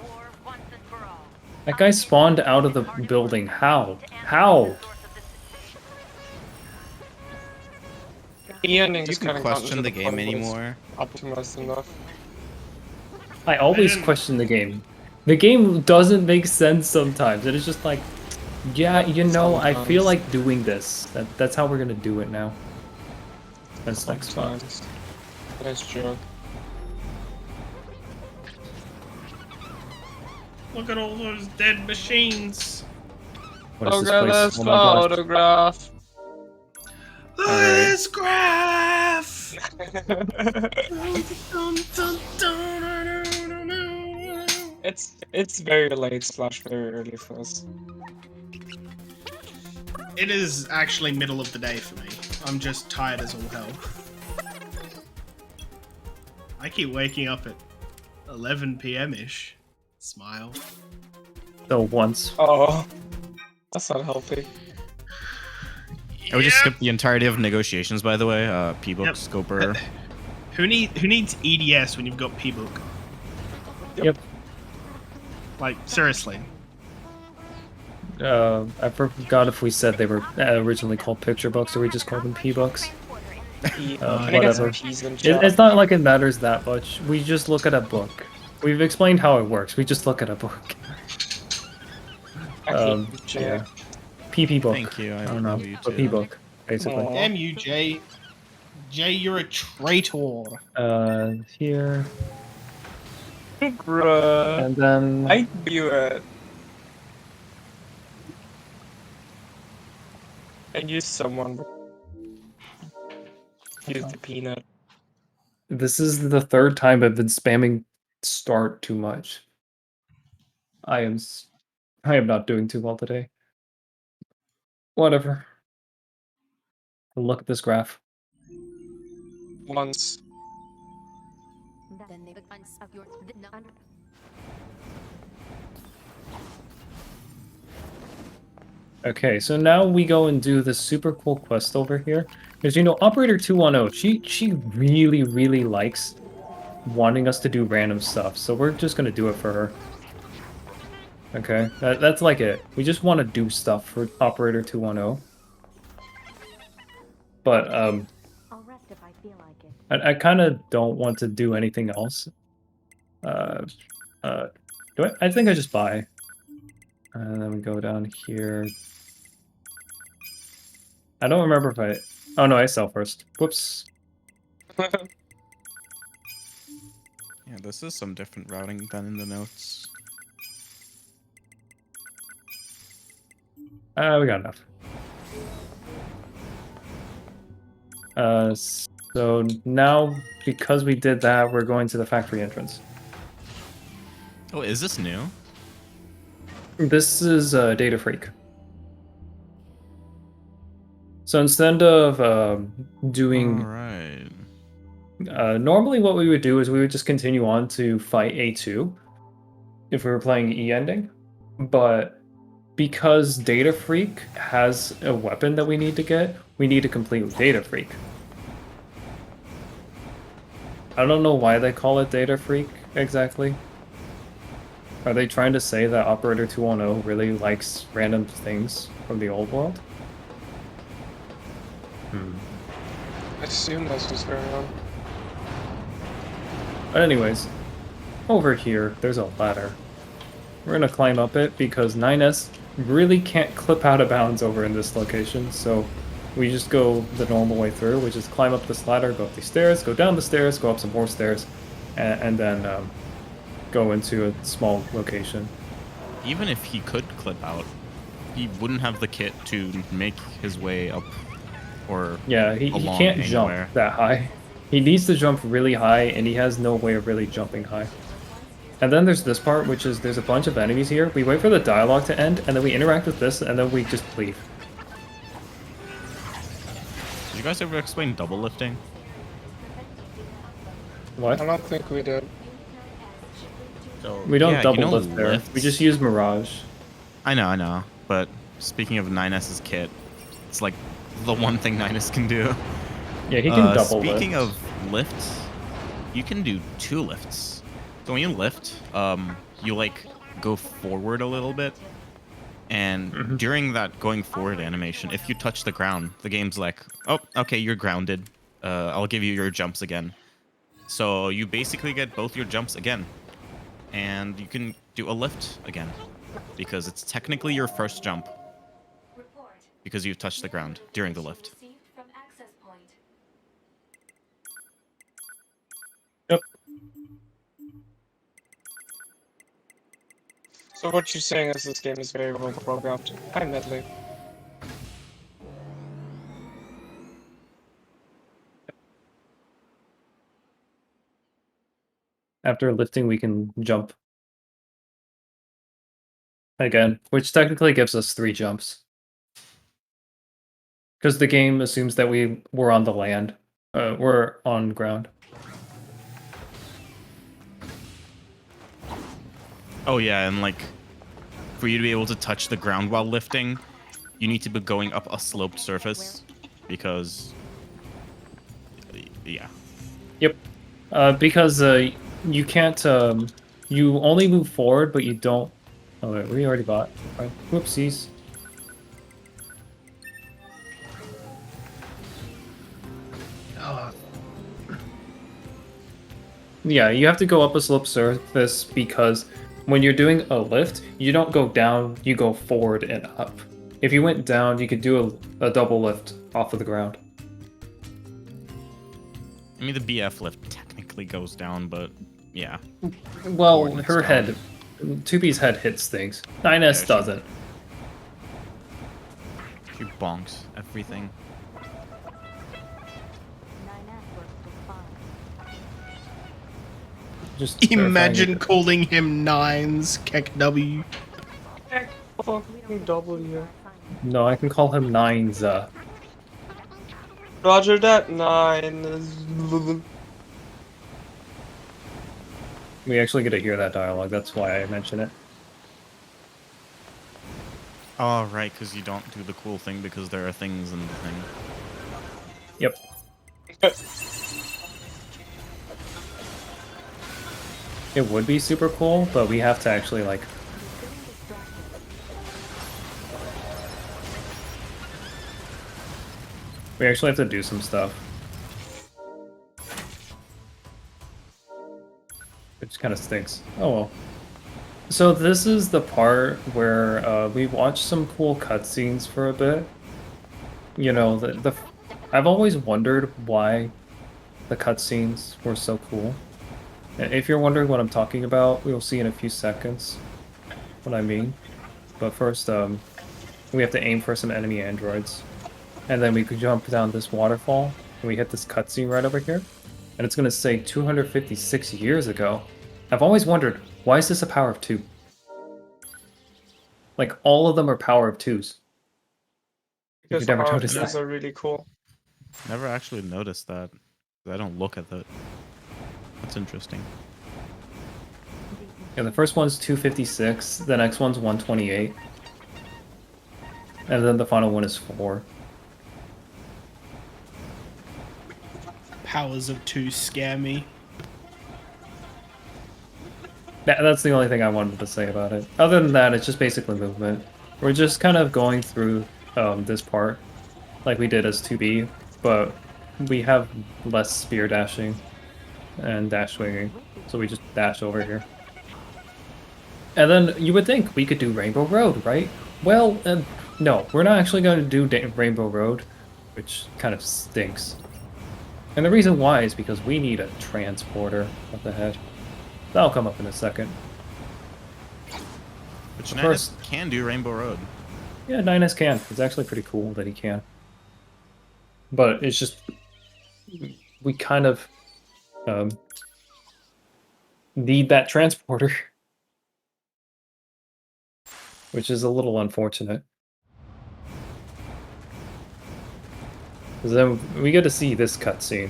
war once and for all. That guy spawned out of the building. How? How? The ending You is can kind of question the game anymore. Optimized enough. I always didn't- question the game. The game doesn't make sense sometimes. It is just like, yeah, you know, I feel Sometimes. like doing this. That's how we're gonna do it now. That's next spot. Sometimes. Nice joke. look at all those dead machines. What is this Okay, place? let's Oh my gosh. photograph. This graph. Dun, dun, dun, dun, dun. It's very late slash very early for us. It is actually middle of the day for me. I'm just tired as all hell. I keep waking up at 11 p.m.-ish. Smile. So once. Oh, that's not healthy. I would just Yep. skip the entirety of negotiations, by the way. P-book, Yep. scoper. Who needs EDS when you've got P-book? Yep. Like seriously. I forgot if we said they were originally called picture books or we just called them P-books. Can I get Whatever. some peas in chat? It's not like it matters that much. We just look at a book. We've explained how it works. We just look at a book. I hate you, Jay. Yeah. PP book. Thank you. I don't know. love you A too. P book, basically. Aw. Damn you, Jay. Jay, you're a traitor. Here. Bruh. And then... I knew it. I knew someone would use the peanut. This is the third time I've been spamming start too much. I am not doing too well today. Whatever. Look at this graph. Once. Then they become of your Okay, so now we go and do this super cool quest over here. Because, you know, Operator 210, she really, really likes wanting us to do random stuff. So we're just going to do it for her. Okay, that's like it. We just want to do stuff for Operator 210. But, I'll rectify I kind of don't want to do anything else. Do I think I just buy. And then we go down here. I don't remember if I... Oh no, I sell first. Whoops. Yeah, this is some different routing than in the notes. We got enough. So now, because we did that, we're going to the factory entrance. Oh, is this new? This is Data Freak. So instead of doing... Alright. normally what we would do is we would just continue on to fight A2 if we were playing E ending. But because Data Freak has a weapon that we need to get, we need to complete with Data Freak. I don't know why they call it Data Freak exactly. Are they trying to say that Operator 210 really likes random things from the old world? I assume that's what's going on. But anyways, over here, there's a ladder. We're gonna climb up it because 9S really can't clip out of bounds over in this location, so we just go the normal way through, which is climb up this ladder, go up these stairs, go down the stairs, go up some more stairs, and then go into a small location. Even if he could clip out, he wouldn't have the kit to make his way up or Yeah, he along can't anywhere. jump that high. He needs to jump really high, and he has no way of really jumping high. And then there's this part, which is there's a bunch of enemies here. We wait for the dialogue to end, and then we interact with this, and then we just leave. Did you guys ever explain double lifting? What? I don't think we did. So, We don't yeah, double you know lift there. lifts? We just use Mirage. I know. But speaking of 9S's kit, it's like the one thing 9S can do. Yeah, he can double lift. Speaking of lifts, you can do 2 lifts. So when you lift, you like go forward a little bit, and during that going forward animation, if you touch the ground, the game's like, oh, okay, you're grounded. I'll give you your jumps again. So you basically get both your jumps again, and you can do a lift again, because it's technically your first jump, because you've touched the ground during the lift. Yep. So what you're saying is this game is very well programmed. Hi, Medley. After lifting, we can jump again, which technically gives us 3 jumps. Because the game assumes that we're on the land. We're on ground. Oh yeah, and like, for you to be able to touch the ground while lifting, you need to be going up a sloped surface, because... yeah. Yep. Because you can't... you only move forward, but you don't... Oh wait, we already bought. Right. Whoopsies. Yeah, you have to go up a slope surface because when you're doing a lift, you don't go down, you go forward and up. If you went down, you could do a double lift off of the ground. I mean, the BF lift technically goes down, but yeah. Well, Forward her and head, 2B's head hits things. 9S Yeah, she- doesn't. She bonks everything. Just Imagine verifying calling him Nines, Kek W. Fucking W. it. No, I can call him Nines. Roger that, 9. We actually get to hear that dialogue. That's why I mention it. Oh, right, because you don't do the cool thing because there are things in the thing. Yep. It would be super cool, but we have to actually, like... We actually have to do some stuff. which kind of stinks. Oh well. So this is the part where we watched some cool cutscenes for a bit. You know, I've always wondered why the cutscenes were so cool. If you're wondering what I'm talking about, we'll see in a few seconds what I mean. But first, we have to aim for some enemy androids. And then we could jump down this waterfall, and we hit this cutscene right over here. And it's going to say 256 years ago. I've always wondered, why is this a power of 2? Like, all of them are power of 2s. Because You've never the noticed RPGs that. are really cool. Never actually noticed that. I don't look at that. That's interesting. Yeah, the first one's 256, the next one's 128. And then the final one is 4. Powers of 2 scare me. That's the only thing I wanted to say about it. Other than that, it's just basically movement. We're just kind of going through this part like we did as 2B, but we have less spear dashing and dash swinging, so we just dash over here. And then you would think we could do Rainbow Road, right? Well, no, we're not actually going to do Rainbow Road, which kind of stinks. And the reason why is because we need a transporter up ahead. That'll come up in a second. But First- Unitas can do Rainbow Road. Yeah, Ninus can. It's actually pretty cool that he can. But it's just... we kind of... need that transporter. Which is a little unfortunate. Because then we get to see this cutscene.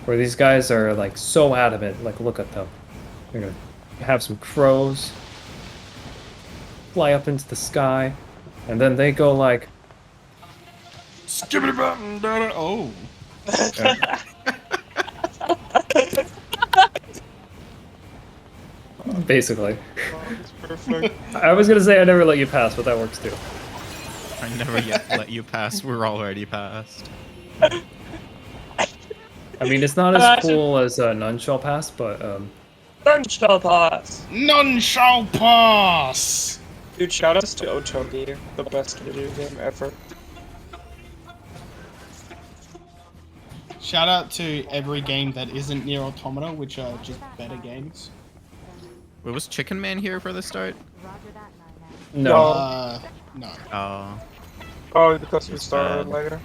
Where these guys are like so adamant. Like, look at them. They're gonna have some crows. Fly up into the sky. And then they go like... Skibbity button, da oh. Basically. It's perfect. I was gonna say I never let you pass, but that works too. I never yet let you pass. We're already past. I mean, it's not as cool as None Shall Pass, but None shall pass. None shall pass! Dude, shoutouts to Otogi, the best video game ever. Shout out to every game that isn't Nier Automata, which are just better games. Wait, was Chicken Man here for the start? no. No. Oh, because we It's started bad. later.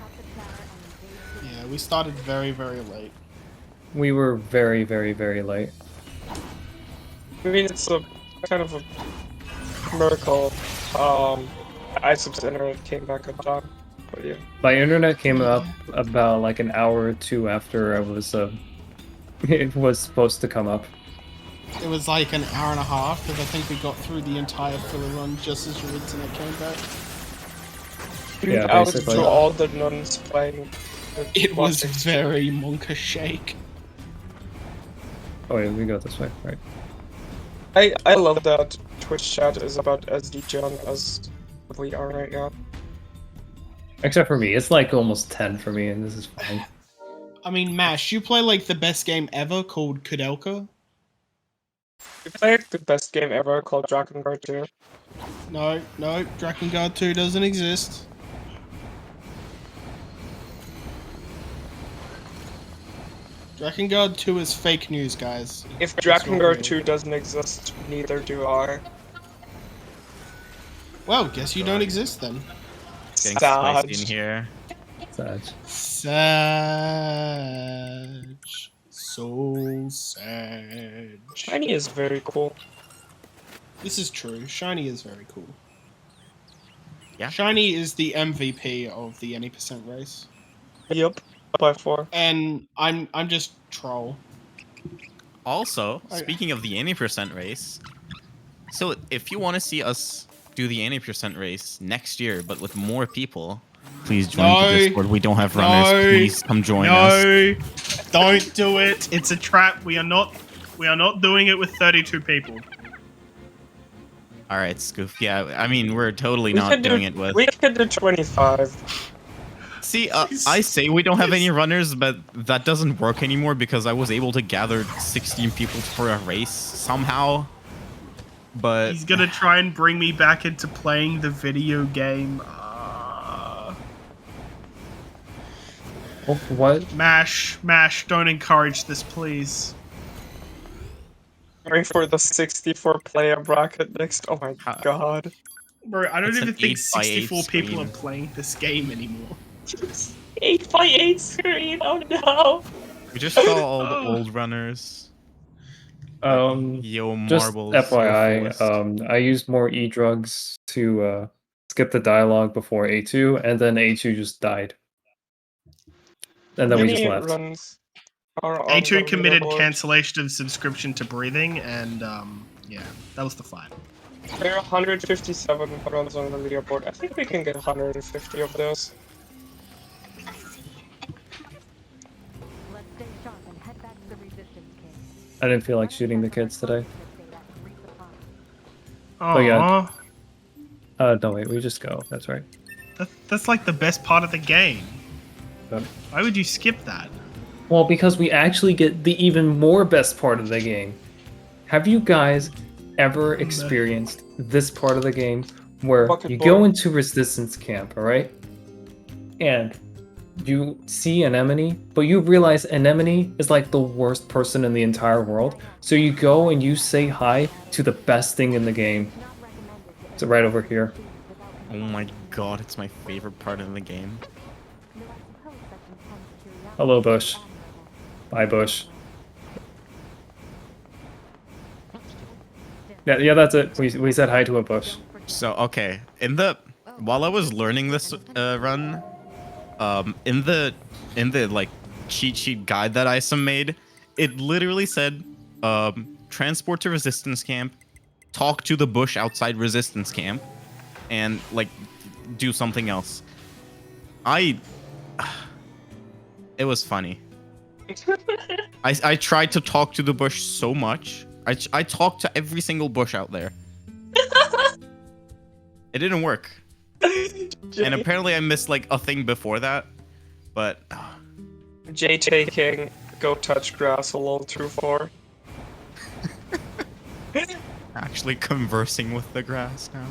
Yeah, we started very, very late. We were very, very, very late. I mean, it's a kind of a miracle. Isum's internet came back on time. But yeah. My internet came up about like an hour or two after I was it was supposed to come up. It was like an hour and a half, because I think we got through the entire filler run just as your internet came back. Yeah, Out basically. to all the nuns playing. It was very Monka Shake. Oh yeah, we go this way, right? I love that Twitch chat is about as degen as we are right now. Except for me, it's like almost 10 for me, and this is fine. I mean, Mash, you play like the best game ever called Kudelka? We played the best game ever called Dragon Guard 2. No, Drakengard 2 doesn't exist. Drakengard 2 is fake news, guys. If It's not Dragon Guard real. 2 doesn't exist, neither do I. Well, guess you don't exist then. Getting spicy in here. Sad. Sag. So sad. Shiny is very cool. This is true. Shiny is very cool. Yeah. Shiny is the MVP of the any percent race. Yup, by far. And I'm just troll. Also, Okay. speaking of the any percent race, so if you want to see us do the any percent race next year, but with more people, please join No. the Discord. We don't have runners. No. Please come join us. No, don't do it. It's a trap. We are not doing it with 32 people. All right, Scoof. Yeah, I mean we're totally not doing it with. We could do 25. See, I say we don't have any runners, but that doesn't work anymore because I was able to gather 16 people for a race somehow. But He's gonna try and bring me back into playing the video game. Oh, what? Mash, don't encourage this, please. Going for the 64 player bracket next. Oh my god. Bro, I don't It's even an think 8x8 64 people are screen. playing this game anymore. 8x8 screen, oh no! we just saw all the old runners. Yo, Just marbles. FYI, I used more E-drugs to skip the dialogue before A2, and then A2 just died. And then we just Many left. runs are on the A2 committed leaderboard. cancellation of subscription to breathing, and yeah, that was the fight. There are 157 runs on the leaderboard. I think we can get 150 of those. Let's stay sharp and head back to the resistance camp. I didn't feel like shooting the kids today. Oh yeah. No, wait, we just go. That's right. That's like the best part of the game. But, Why would you skip that? well, because we actually get the even more best part of the game. Have you guys ever experienced this part of the game where Bucket you boy. go into resistance camp, alright? And you see Anemone, but you realize Anemone is like the worst person in the entire world. So you go and you say hi to the best thing in the game. It's right over here. Oh my god, it's my favorite part of the game. Hello, Bush. Bye, Bush. Yeah, that's it. We said hi to a bush. So okay, while I was learning this run, in the like cheat sheet guide that Isum made, it literally said, transport to resistance camp, talk to the bush outside resistance camp, and like do something else. It was funny. I tried to talk to the bush so much. I talked to every single bush out there. It didn't work. And apparently I missed like a thing before that. But Jay taking go touch grass a little too far. actually conversing with the grass now.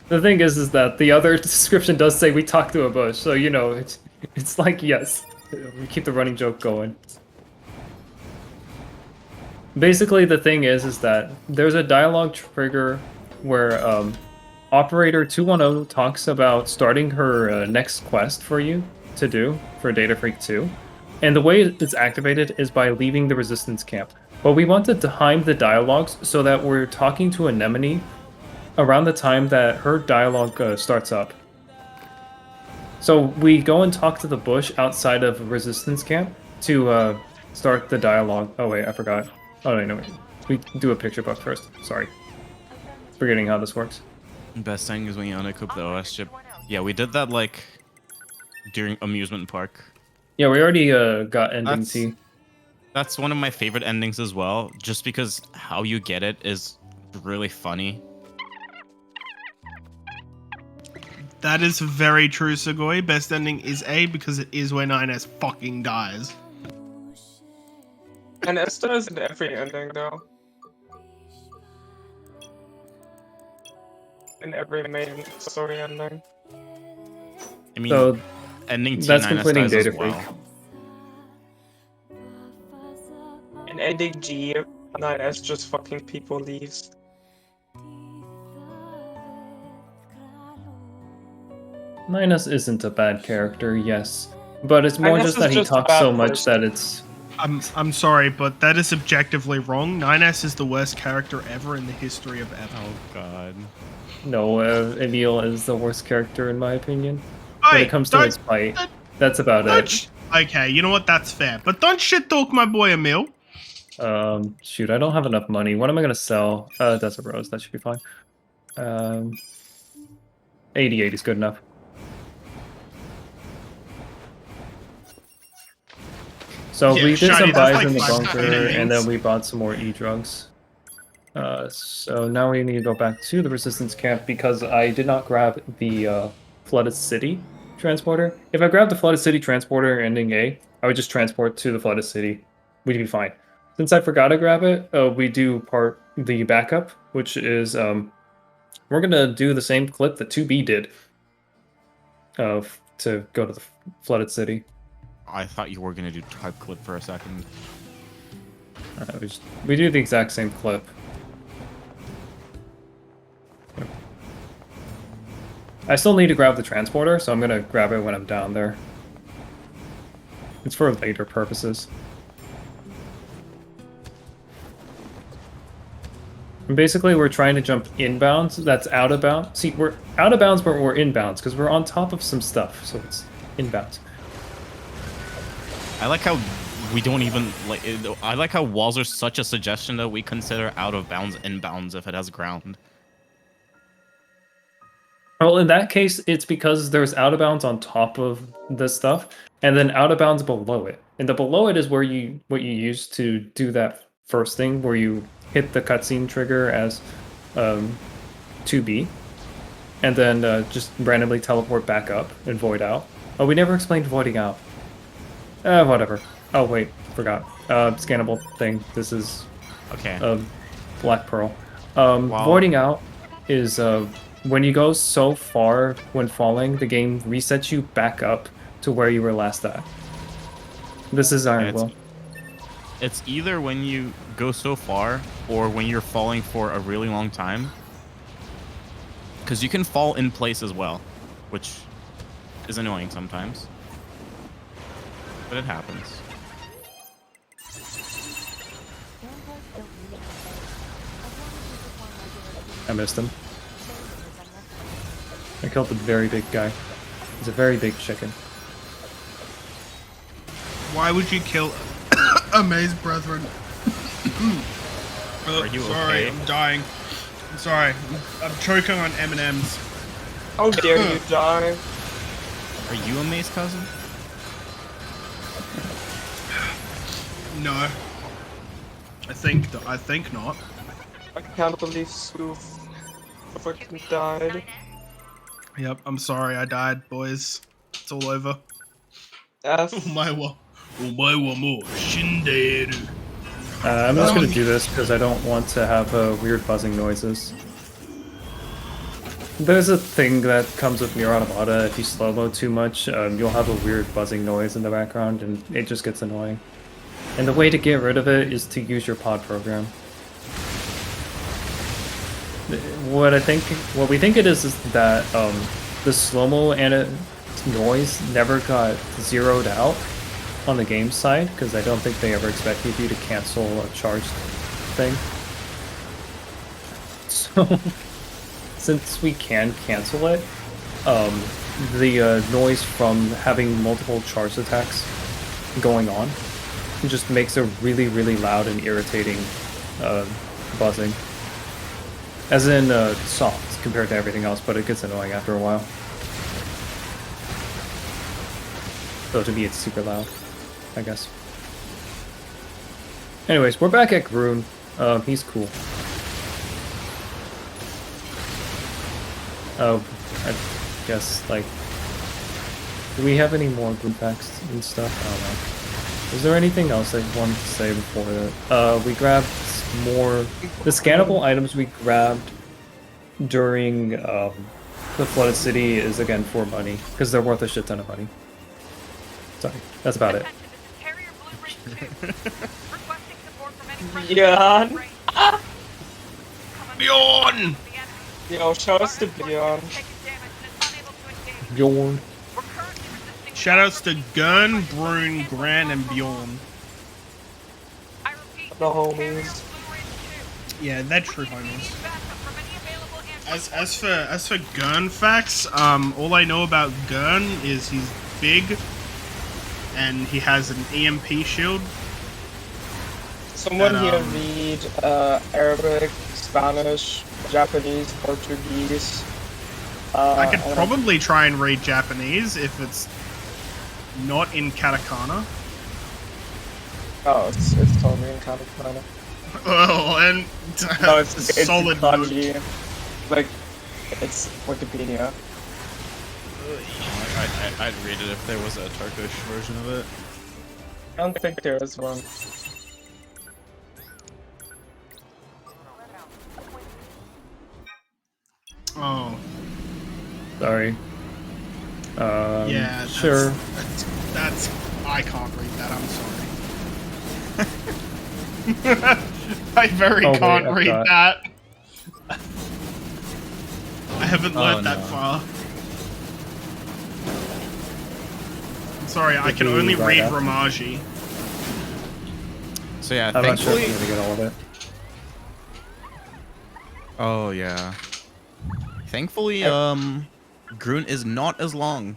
The thing is that the other description does say we talk to a bush, so you know it's like yes, we keep the running joke going. Basically, the thing is that there's a dialogue trigger where Operator 210 talks about starting her next quest for you to do for Data Freak 2, and the way it's activated is by leaving the resistance camp. But we want to time the dialogues so that we're talking to Anemone around the time that her dialogue starts up. So we go and talk to the bush outside of resistance camp to start the dialogue. Oh wait, I forgot. Oh no, wait. We do a picture book first. Sorry. Forgetting how this works. Best thing is when you unequip the OS chip. Yeah, we did that like during amusement park. Yeah, we already got ending T. That's one of my favorite endings as well, just because how you get it is really funny. That is very true, Sugoi. Best ending is A because it is where 9S fucking dies. And Esther is in every ending though. In every main story ending. I mean, So ending T9S that's completing dies as Data well. Freak. In ending G, 9S just fucking people leaves. Linus isn't a bad character, yes. But it's more Linus just is that he just a talks bad so much person. that it's... I'm sorry, but that is objectively wrong. 9S is the worst character ever in the history of ever. Oh god. No, Emile is the worst character in my opinion. When Hey, it comes to his fight, that's about it. Okay, you know what? That's fair. But don't shit talk my boy Emile. Shoot, I don't have enough money. What am I gonna sell? That's a rose. That should be fine. 88 is good enough. So Yeah, we did shiny, some that's buys like in the 5 bunker, endings. and then we bought some more E-drugs. So now we need to go back to the resistance camp because I did not grab the Flooded City transporter. If I grabbed the Flooded City transporter ending A, I would just transport to the Flooded City. We'd be fine. Since I forgot to grab it, we do the backup, which is we're gonna do the same clip that 2B did to go to the Flooded City. I thought you were gonna do type clip for a second. We do the exact same clip. I still need to grab the transporter, so I'm gonna grab it when I'm down there. It's for later purposes. And basically, we're trying to jump inbounds. That's out of bounds. See, we're out of bounds, but we're inbounds because we're on top of some stuff, so it's inbounds. I like how we don't even like. I like how walls are such a suggestion that we consider out of bounds inbounds if it has ground. Well, in that case, it's because there's out of bounds on top of the stuff, and then out of bounds below it. And the below it is where what you use to do that first thing, where you hit the cutscene trigger as 2B, and then just randomly teleport back up and void out. Oh, we never explained voiding out. Whatever. Oh wait, forgot. Scannable thing. This is Okay. Black Pearl. Wow. Voiding out is when you go so far when falling, the game resets you back up to where you were last at. This is Iron Will. It's either when you go so far or when you're falling for a really long time. Because you can fall in place as well, which is annoying sometimes. But it happens. I missed him. I killed the very big guy. He's a very big chicken. Why would you kill Amaze Brethren? Are you sorry, okay? I'm dying. I'm sorry. I'm choking on M&Ms. How dare you die? Are you a Mace cousin? No. I think not. I can't believe Soof fucking died. Yep, I'm sorry I died, boys. It's all over. F. Omae wa mo shinderu. I'm just gonna do this because I don't want to have weird buzzing noises. There's a thing that comes with Nier Automata. If you slow-mo too much, you'll have a weird buzzing noise in the background, and it just gets annoying. And the way to get rid of it is to use your pod program. What we think it is that the slow-mo and noise never got zeroed out on the game side, because I don't think they ever expected you to cancel a charged thing. So, since we can cancel it, the noise from having multiple charged attacks going on just makes a really, really loud and irritating buzzing. As in soft compared to everything else, but it gets annoying after a while. So to me it's super loud, I guess. Anyways, we're back at Groon. He's cool. I guess, like... Do we have any more Groon facts and stuff? I don't know. Is there anything else I wanted to say before that? We grabbed more... The scannable items we grabbed during the Flooded City is again for money, because they're worth a shit ton of money. Sorry, that's about it. Bjorn! Bjorn! Yo, shout outs to Bjorn. Bjorn. Shoutouts to Gurn, Brune, Gran, and Bjorn. The homies. Yeah, they're true homies. As for Gurn facts, all I know about Gurn is he's big and he has an EMP shield. Someone And, here read Arabic, Spanish, Japanese, Portuguese. I could probably try and read Japanese if it's not in katakana. Oh, it's totally in katakana. Oh, and No, it's solid kanji. Like, it's Wikipedia. I'd read it if there was a Turkish version of it. I don't think there is one. Oh, Sorry. yeah. Sure. That's I can't read that. I'm sorry. I very Oh, wait, can't I've read got- that. I haven't learned that no. far. I'm sorry, I It'd can be only right read after. Romaji. So yeah, I'm not sure thankfully. if I'm gonna get all of it. Oh yeah. Thankfully, Grun is not as long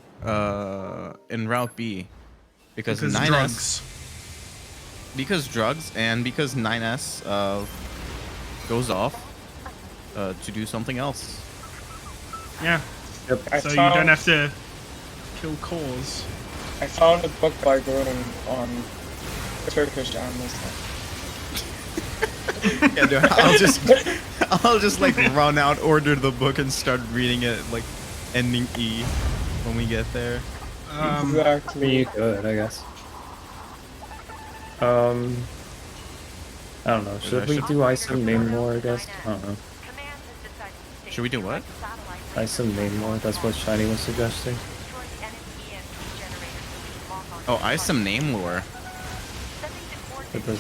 in Route B because 9S drugs. because drugs and because 9S goes off to do something else. Yeah. Yep. So you don't have to kill cause. I found a book by Gordon on Turkish animals. Yeah, dude, I'll just like run out, order the book, and start reading it like ending E when we get there. Exactly. You could, I guess. I don't know. Should we do Isum name lore? I guess. I don't know. Should we do what? Isum name lore. That's what Shiny was suggesting. Oh, Isum name lore. It does-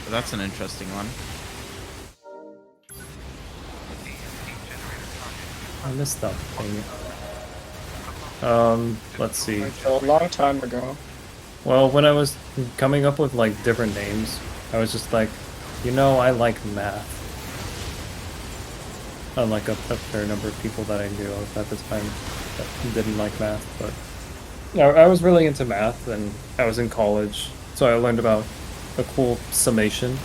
That's an interesting one. I missed that thing. Let's see. Like a long time ago. Well, when I was coming up with like different names, I was just like, you know, I like math. Unlike a fair number of people that I knew of at the time that didn't like math, but I was really into math, and I was in college, so I learned about a cool summation,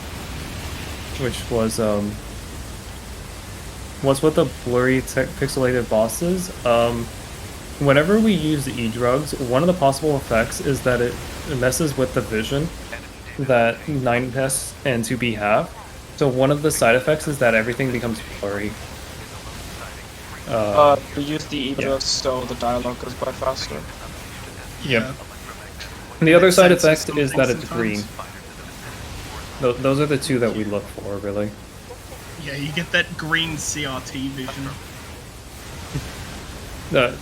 which was with the blurry pixelated bosses. Whenever we use E-drugs, one of the possible effects is that it messes with the vision that 9S and 2B have. So one of the side effects is that everything becomes blurry. We use the e-drugs so the dialogue goes by faster. Yep. And the other Makes side sense effect in is some that it's things. green. Those are the two that we look for, really. Yeah, you get that green CRT vision.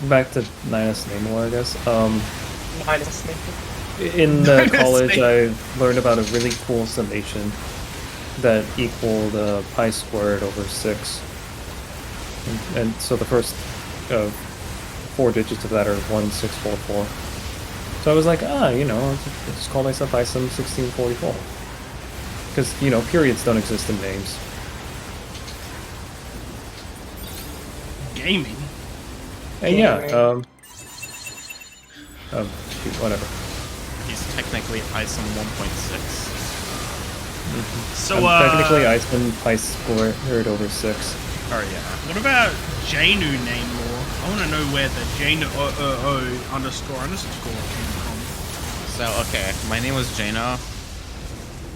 Back to 9S Namor, I guess. Minus In the 9S college, Namor. I learned about a really cool summation that equaled pi squared over 6. And so the first 4 digits of that are 1644. So I was like, you know, I'll just call myself Isum1644. Because, you know, periods don't exist in names. Gaming. And yeah, shoot, whatever. He's technically Isum 1.6. So, I'm technically Isum pi squared over 6. Oh yeah. what about Janu name lore? I want to know where the Janu underscore came from. So okay, my name was Jaina,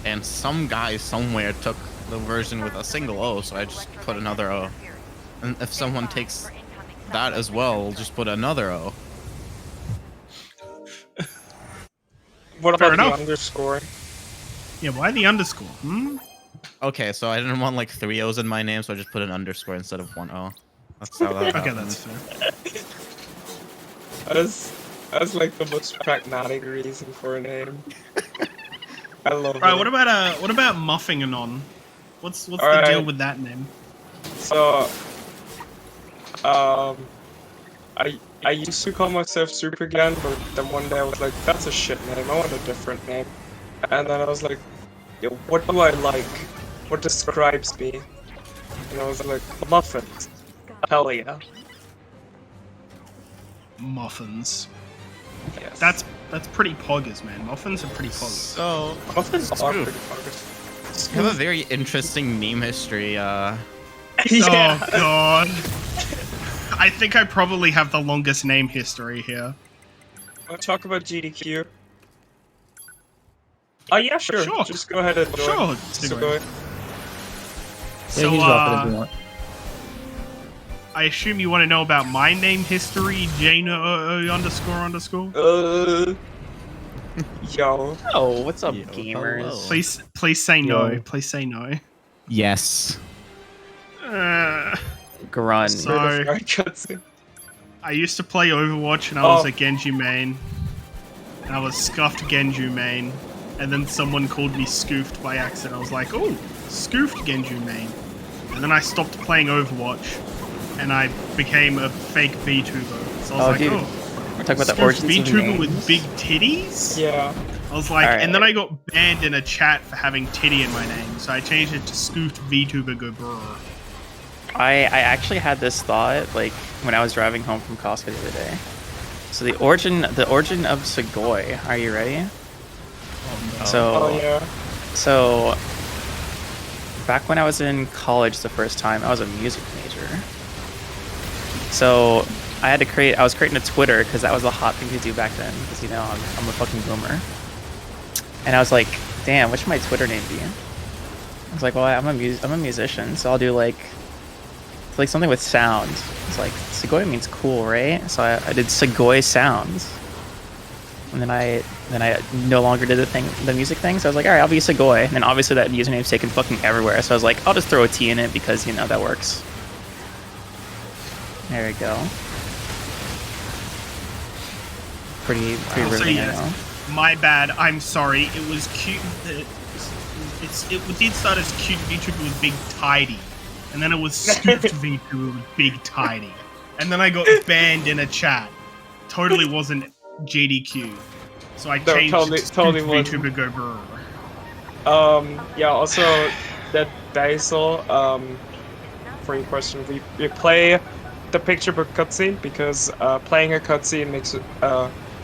and some guy somewhere took the version with a single O, so I just put another O. And if someone takes that as well, we'll just put another O. What Fair about the enough. underscore? Yeah, why the underscore? Okay, so I didn't want like 3 O's in my name, so I just put an underscore instead of 1 O. That's how that Okay, happened. that's fair. That's like the most pragmatic reason for a name. I love Right, it. what about Muffinganon? What's the Alright. deal with that name? So, I used to call myself Supergan, but then one day I was like, that's a shit name, I want a different name. And then I was like, yo, what do I like? What describes me? And I was like, muffins. Hell yeah. Muffins. Yes. That's pretty poggers, man. Muffins are pretty poggers. So, Muffins are Scoof. pretty fuckers. I have a very interesting meme history. Yeah. Oh god. I think I probably have the longest name history here. Wanna talk about GDQ? Oh yeah, sure. Sure. Just go ahead and join. Sure, So Stingray. go ahead. Yeah, So, you can drop it if you want. I assume you want to know about my name history, Jane__. Yo. Oh, what's up, Yo, gamers? hello. Please say no. Yo. Please say no. Yes. Grun. So- Right cutscene. I used to play Overwatch and I was Oh. a Genji main. And I was scuffed Genji main. And then someone called me Scoofed by accident. I was like, oh, Scoofed Genji main. And then I stopped playing Overwatch. And I became a fake VTuber. So I was Oh, like, dude. oh, We're talking about the Scoofed origins of VTuber names. with big titties? Yeah. I was like, Alright. and then I got banned in a chat for having titty in my name. So I changed it to Scoofed VTuber Go Brr. I actually had this thought like when I was driving home from Costco the other day. So the origin of Sugoi. Are you ready? So Oh yeah. so back when I was in college the first time, I was a music major. So I was creating a Twitter because that was the hot thing to do back then. Because I'm a fucking boomer. And I was like, damn, what should my Twitter name be? I was like, well, I'm a musician, so I'll do like something with sound. It's like Sugoi means cool, right? So I did Sugoi sounds, and then I no longer did the music thing. So I was like, all right, I'll be Sugoi. And then obviously that username's taken fucking everywhere. So I was like, I'll just throw a T in it because that works. There we go. Pretty So riveting, I yes, know. my bad. I'm sorry. It was cute. It did start as cute VTuber with big tidy, and then it was scooped VTuber with big tidy, and then I got banned in a chat. Totally wasn't GDQ, so I No, changed totally- it to totally VTuber wasn't. Go Brr. Yeah, also, that Basil, for your question, we play the picture book cutscene because playing a cutscene makes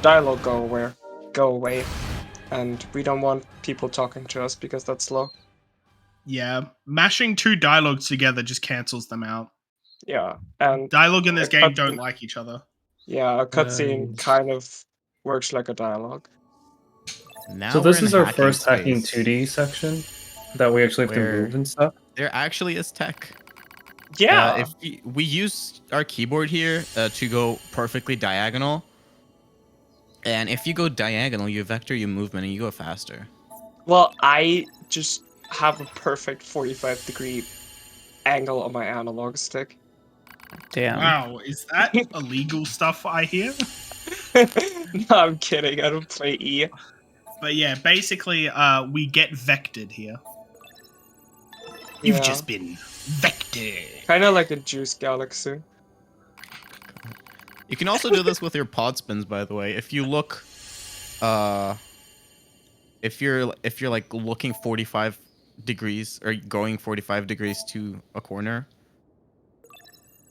dialogue go away, and we don't want people talking to us because that's slow. Yeah, mashing two dialogues together just cancels them out. Yeah, and Dialogue in this a game cutscene- don't like each other. yeah, a cutscene Nice. kind of works like a dialogue. Now So this we're is in our first hacking space, 2D section that we actually have to where- move and stuff. There actually is tech. Yeah, If we use our keyboard here to go perfectly diagonal, and if you go diagonal, you vector your movement and you go faster. well, I just have a perfect 45-degree angle on my analog stick. Damn. Wow, is that illegal stuff I hear? No, I'm kidding. I don't play E. But yeah, basically, we get vectored here. You've Yeah. just been vectored. Kind of like a Juice Galaxy. You can also do this with your pod spins, by the way. If you look, if you're like looking 45 degrees or going 45 degrees to a corner,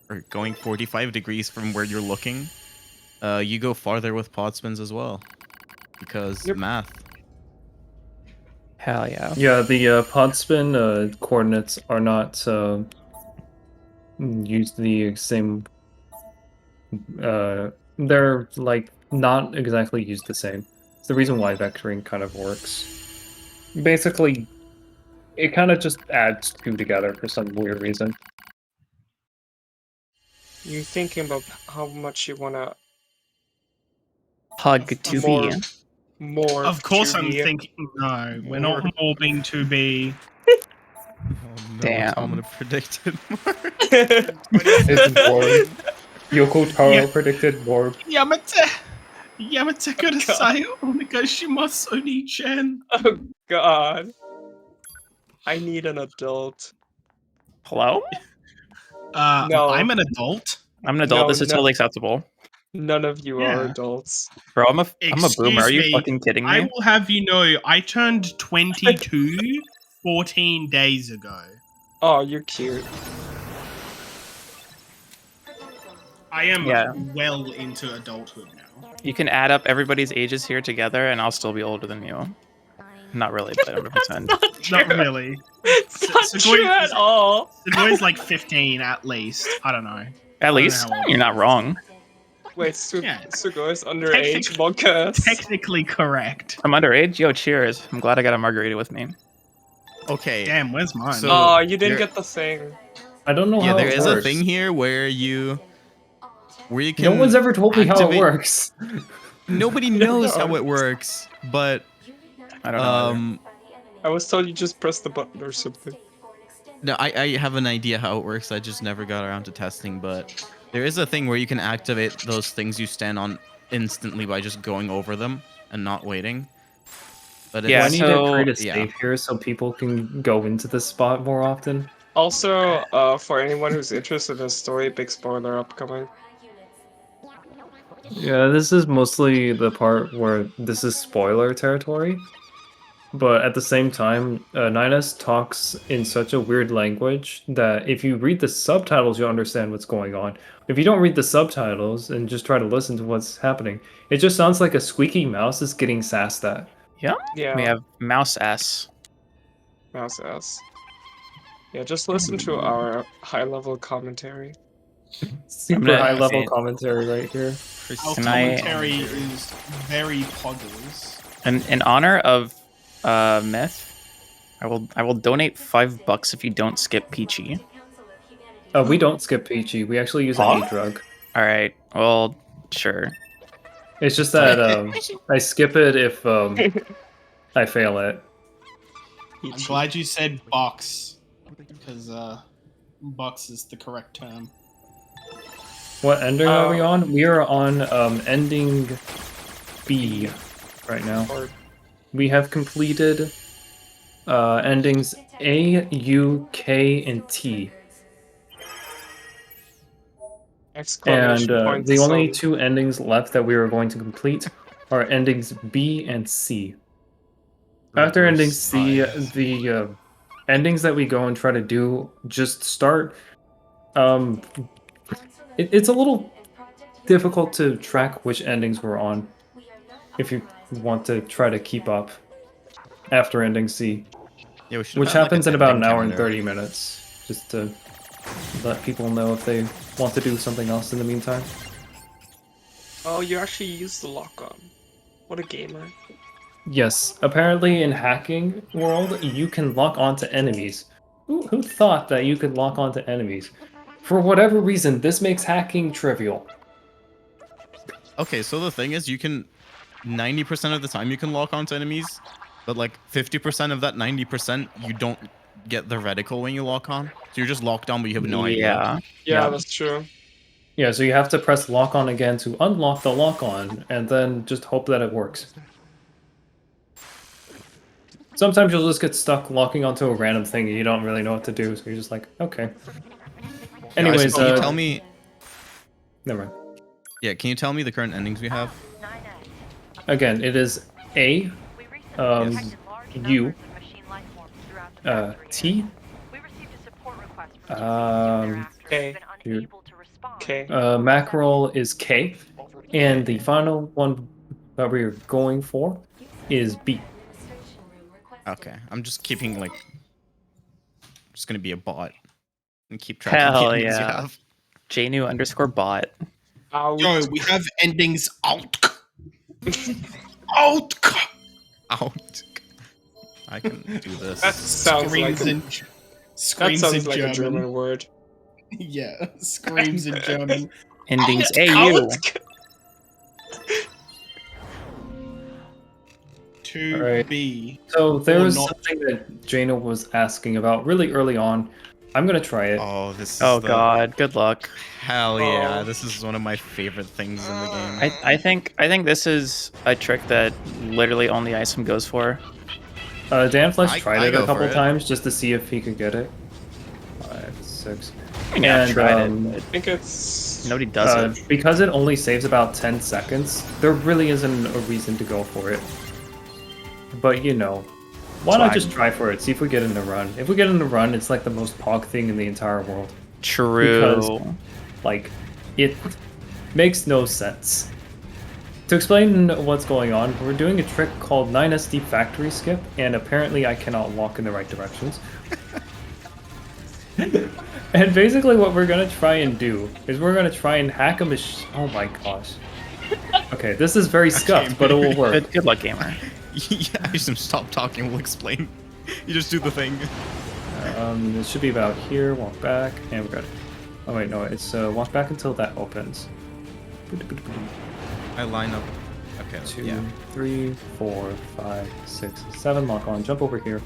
or going 45 degrees from where you're looking, you go farther with pod spins as well, because Yep. math. Hell yeah. Yeah, the pod spin coordinates are not used the same. They're like not exactly used the same. It's the reason why vectoring kind of works. Basically, it kind of just adds two together for some weird reason. You thinking about how much you wanna Hug to more, be. more? Of course, to I'm be- thinking. No, we're not morbing to be. Oh no, Damn. Tom would have predicted more. It's Warb. Yoko Taro Yeah. predicted Warb. Yamate kudasai onegaishimasu Oni-chan. Oh God, I need an adult. Hello? No. I'm an adult. I'm an adult. No, This is no. totally acceptable. None of you are Yeah. adults. Bro, I'm a boomer. Are you me, fucking kidding I me? will have you know, I turned 22 14 days ago. Oh, you're cute. I am Yeah. well into adulthood now. You can add up everybody's ages here together, and I'll still be older than you. Not really, but I'm gonna pretend. Not really. It's not Sugoi- true at all. Sugoi's like 15 at least. I don't know. At least how old you're he not is. wrong. Wait, Yeah. Sugoi is underage. Technic- Monkas. Technically correct. I'm underage. Yo, cheers! I'm glad I got a margarita with me. Okay. Damn, where's mine? So- Oh, you didn't You're- get the thing. I don't know Yeah, how there it is works. a thing here where you can. No one's ever told me how it activate- works. Nobody knows how it works, but I don't know. Either. I was told you just press the button or something. no, I have an idea how it works. I just never got around to testing, but there is a thing where you can activate those things you stand on instantly by just going over them and not waiting. But Yeah, I it's, need to create a yeah. save here so people can go into this spot more often. Also, for anyone who's interested in the story, big spoiler upcoming. Yeah, this is mostly the part where this is spoiler territory. But at the same time, Nines talks in such a weird language that if you read the subtitles, you'll understand what's going on. If you don't read the subtitles and just try to listen to what's happening, it just sounds like a squeaky mouse is getting sassed at. Yeah. Yeah. We have mouse S. Mouse ass. Yeah, just listen to our high-level commentary. Super gonna- high level okay. commentary right here. Our Can I- commentary is very poggers. In honor of Myth, I will donate $5 if you don't skip Peachy. We don't skip Peachy. We actually use an A drug. All right. Well, sure. It's just that I skip it if I fail it. I'm glad you said box, because box is the correct term. What ending are we on? We are on ending B right now. We have completed endings A, U, K, and T. And the only two endings left that we are going to complete are endings B and C. After ending C, the endings that we go and try to do just start. It's a little difficult to track which endings we're on if you want to try to keep up after ending C. Yeah, we should Which have had, happens like, in a about ending an hour and calendar. 30 minutes, just to let people know if they want to do something else in the meantime. Oh, you actually use the lock-on. What a gamer. Yes, apparently in hacking world, you can lock onto enemies. Who thought that you could lock onto enemies? For whatever reason, this makes hacking trivial. Okay, so the thing is, you can 90% of the time you can lock onto enemies, but like 50% of that 90% you don't get the reticle when you lock on. So you're just locked on, but you have no idea. Yeah, that's true. Yeah, so you have to press lock on again to unlock the lock on, and then just hope that it works. Sometimes you'll just get stuck locking onto a random thing and you don't really know what to do, so you're just like, okay. Anyways, can you tell me? Never mind. Yeah, can you tell me the current endings we have? Again, it is A, U, T, K. shoot. K. Mackerel is K, and the final one that we're going for is B. Okay, I'm just keeping like, just gonna be a bot and keep track of the Hell endings you yeah. have. JNU_bot. Yo, we have endings out. Out. Out. I can do this. That sounds like Screams in a German. German word. Yeah, screams in German. Endings Out, AU. out. To Alright. be. So there Or was not. something that Jana was asking about really early on. I'm gonna try it. Oh, this is Oh the- god, good luck. Hell yeah, Oh. this is one of my favorite things in the game. I think this is a trick that literally only Isum goes for. Dan Flesh I tried it go a couple for it. times just to see if he could get it. 5, 6. I mean, I've And, tried um, it, I think it's... but nobody does it. Because it only saves about 10 seconds, there really isn't a reason to go for it. But you know, why not Swag. just try for it, see if we get in the run. If we get in the run, it's like the most pog thing in the entire world. True. Like, it makes no sense. To explain what's going on, we're doing a trick called 9SD Factory Skip, and apparently I cannot walk in the right directions. And basically what we're gonna try and do is we're gonna try and hack a machine. Oh my gosh. Okay, this is very scuffed, but it will work. Good luck, gamer. Yeah, I just stop talking, we'll explain. You just do the thing. It should be about here. Walk back, and we got it. Oh wait, no, it's walk back until that opens. I line up. Okay. 2, Yeah. 3, 4, 5, 6, 7. Lock on. Jump over here.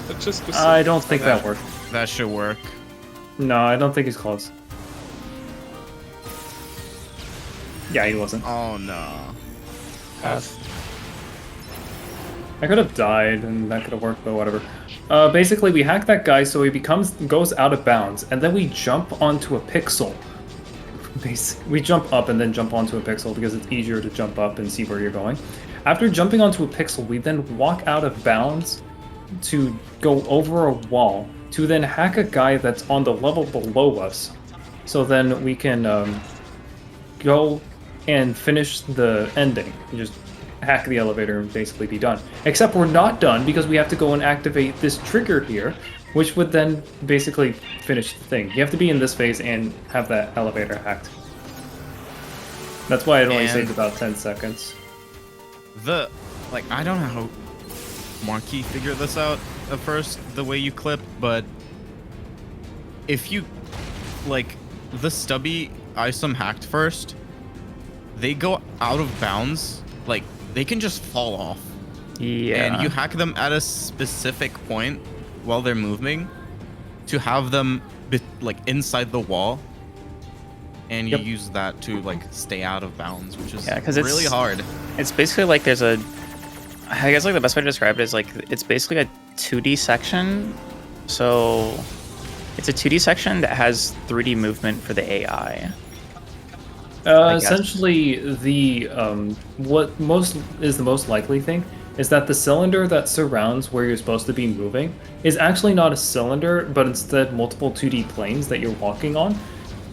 But just I don't think that worked. That should work. No, I don't think he's close. Yeah, he wasn't. Oh no. I could have died, and that could have worked, but whatever. Basically, we hack that guy so he goes out of bounds, and then we jump onto a pixel. We jump up and then jump onto a pixel because it's easier to jump up and see where you're going. After jumping onto a pixel, we then walk out of bounds to go over a wall to then hack a guy that's on the level below us. So then we can go and finish the ending. You just hack the elevator and basically be done. Except we're not done because we have to go and activate this trigger here, which would then basically finish the thing. You have to be in this phase and have that elevator hacked. That's why it only saved about 10 seconds. I don't know how Marky figured this out at first, the way you clip, but if you, the stubby Isum hacked first, they go out of bounds, they can just fall off. Yeah. And you hack them at a specific point while they're moving to have them inside the wall, and you use that to stay out of bounds, which is really hard. It's basically I guess the best way to describe it is it's basically a 2D section. So it's a 2D section that has 3D movement for the AI. Essentially, the what is the most likely thing is that the cylinder that surrounds where you're supposed to be moving is actually not a cylinder, but instead multiple 2D planes that you're walking on.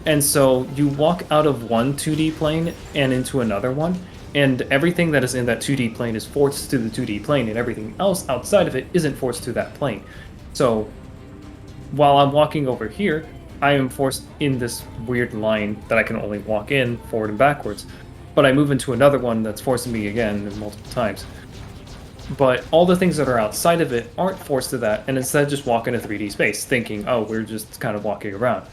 And so you walk out of one 2D plane and into another one, and everything that is in that 2D plane is forced to the 2D plane, and everything else outside of it isn't forced to that plane. So while I'm walking over here, I am forced in this weird line that I can only walk in forward and backwards, but I move into another one that's forcing me again multiple times. But all the things that are outside of it aren't forced to that, and instead just walk in a 3D space, thinking, oh, we're just kind of walking around.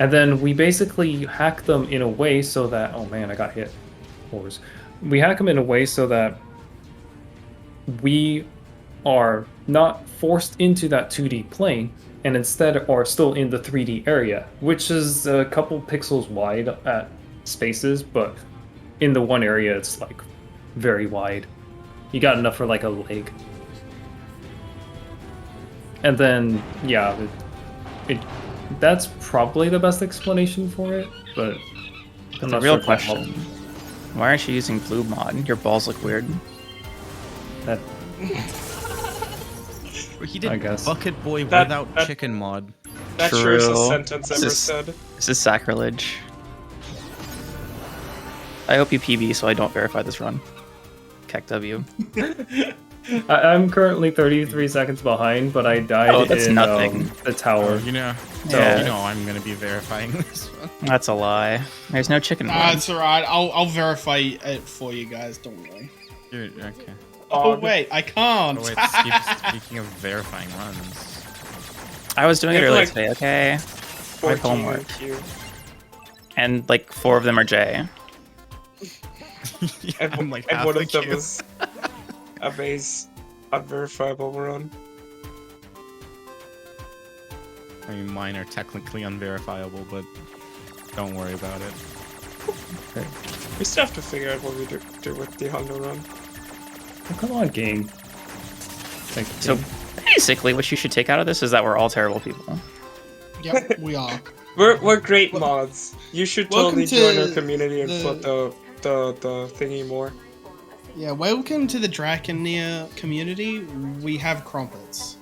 And then we basically hack them in a way so that, oh man, I got hit. Wars. We hack them in a way so that we are not forced into that 2D plane, and instead are still in the 3D area, which is a couple pixels wide at spaces, but in the one area it's very wide. You got enough for a leg. And then, yeah, that's probably the best explanation for it, but I'm The not real sure if that question: helped. why aren't you using blue mod? Your balls look weird. That He did I guess. Bucket Boy That- without that- chicken mod. That sure is a True. sentence This ever is- said. This is sacrilege. I hope you PB so I don't verify this run. Keck W. I'm currently 33 seconds behind, but I died that's in nothing. the tower. Yeah. I'm gonna be verifying this one. That's a lie. There's no chicken mod. It's alright. I'll verify it for you guys. Don't worry. Okay. Oh wait, I can't. Oh, wait, speaking of verifying runs. I was doing it Yeah, earlier like- today, okay? My 14 homework. IQ. And 4 of them are J. And, I'm and half one the of them queue. is a base unverifiable run. I mean, mine are technically unverifiable, but don't worry about it. We still have to figure out what we do with the Honda run. Oh, come on, game. So basically, what you should take out of this is that we're all terrible people. Yep, we are. We're great mods. You should Welcome totally join to our community and the- put the thingy more. Yeah, welcome to the Nier community. We have crumpets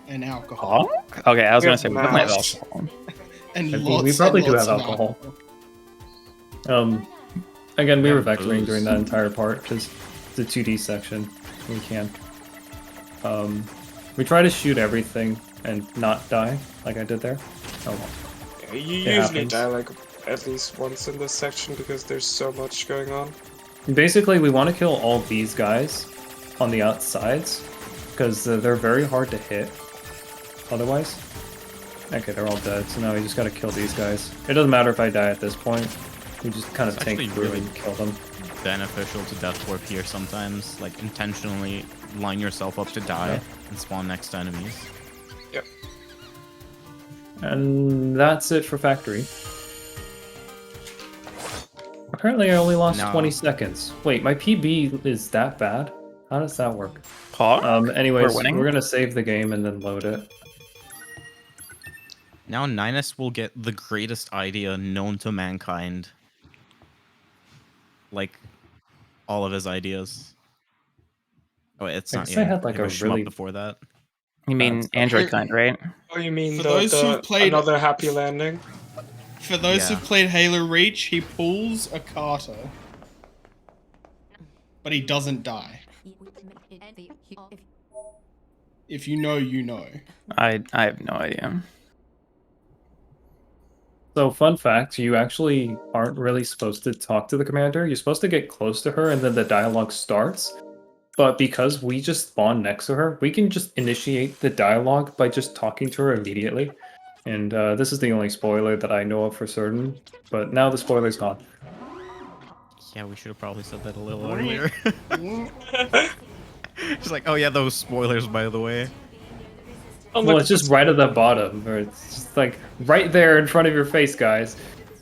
and alcohol. Okay, I was We gonna have say we definitely have mash. alcohol. And I think lots we probably and do lots have of alcohol. Again, we Yeah, were vectoring booze. during that entire part because the 2D section we can. We try to shoot everything and not die like I did there. Oh well. Yeah, you It usually happens. die at least once in this section because there's so much going on. Basically, we want to kill all these guys on the outsides because they're very hard to hit otherwise. Okay, they're all dead, so now we just gotta kill these guys. It doesn't matter if I die at this point. We just kind of It's tank actually through really and kill them. Beneficial to death warp here sometimes. Like, intentionally line yourself up to die and spawn next to enemies. Yep. And that's it for factory. Apparently I only lost 20 seconds. Wait, my PB is that bad? How does that work? Anyways, we're gonna save the game and then load it. Now Ninus will get the greatest idea known to mankind. Like, all of his ideas. Oh, wait, it's I not guess I had like it a was really... before that. You mean Android kind, right? Oh, you mean For those who've played- another happy landing? For those Yeah. who've played Halo Reach, he pulls a Carter. But he doesn't die. If you know, you know. I have no idea. So, fun fact, you actually aren't really supposed to talk to the commander. You're supposed to get close to her and then the dialogue starts. But because we just spawn next to her, we can just initiate the dialogue by just talking to her immediately. And this is the only spoiler that I know of for certain. But now the spoiler's gone. Yeah, we should have probably said that a little earlier. She's like, oh yeah, those spoilers, by the way. Well, it's just right at the bottom, or it's just like right there in front of your face, guys.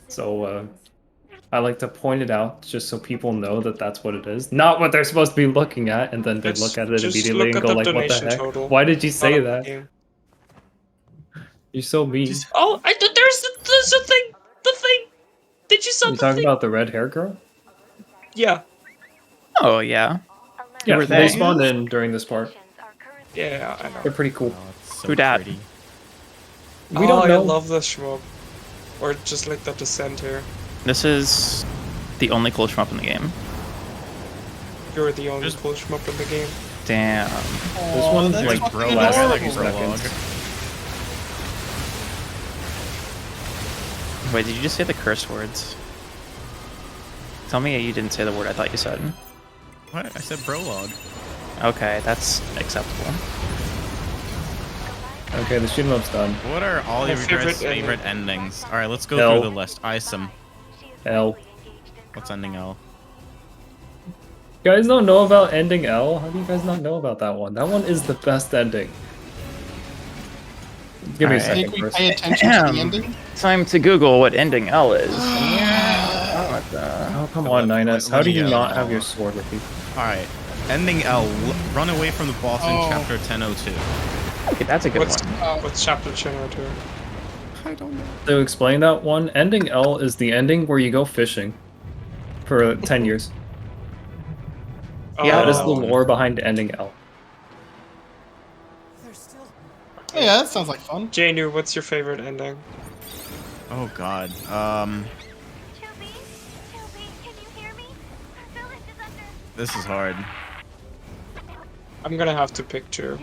So I like to point it out just so people know that that's what it is, not what they're supposed to be looking at, and then they look at it Just immediately look and at go the like, "What the donation heck? total. Why did you say Not that? game. You're so mean." Oh, there's a thing. The thing. Did you saw You the talking thing? about the red hair girl? Yeah. Oh yeah. Yeah, were they they? spawned in during this part. Yeah, I know. They're pretty cool. Oh, it's so Who dat? pretty. We don't know. I love this shmup. Or just like the descent here. This is the only cool shmup in the game. You're the only Just- cool shmup in the game. Damn. This one's that's like fucking bro last adorable. 2 seconds. Wait, did you just say the curse words? Tell me you didn't say the word I thought you said. What? I said prologue. Okay, that's acceptable. Okay, the shoot 'em up's done. What are all My of your guys' favorite favorite endings? Alright, let's go L. through the list. Isum. L. What's ending L? You guys don't know about ending L? How do you guys not know about that one? That one is the best ending. Give me a Alright. second Think we first. pay attention to the ending? Time to Google what ending L is. What the... Oh, come on, Ninus. How do you Let me not have your sword with you? Alright. Ending L. Run away from the boss in Oh. chapter 1002. Okay, that's a good What's one. what's chapter 1002? I don't know. To explain that one, ending L is the ending where you go fishing for 10 years. Yeah, That is the Oh. lore behind ending L. Yeah, that sounds like fun. Janu, what's your favorite ending? Oh god. Toby, can you hear me? Our village is under. This is hard. I'm gonna have to pick two.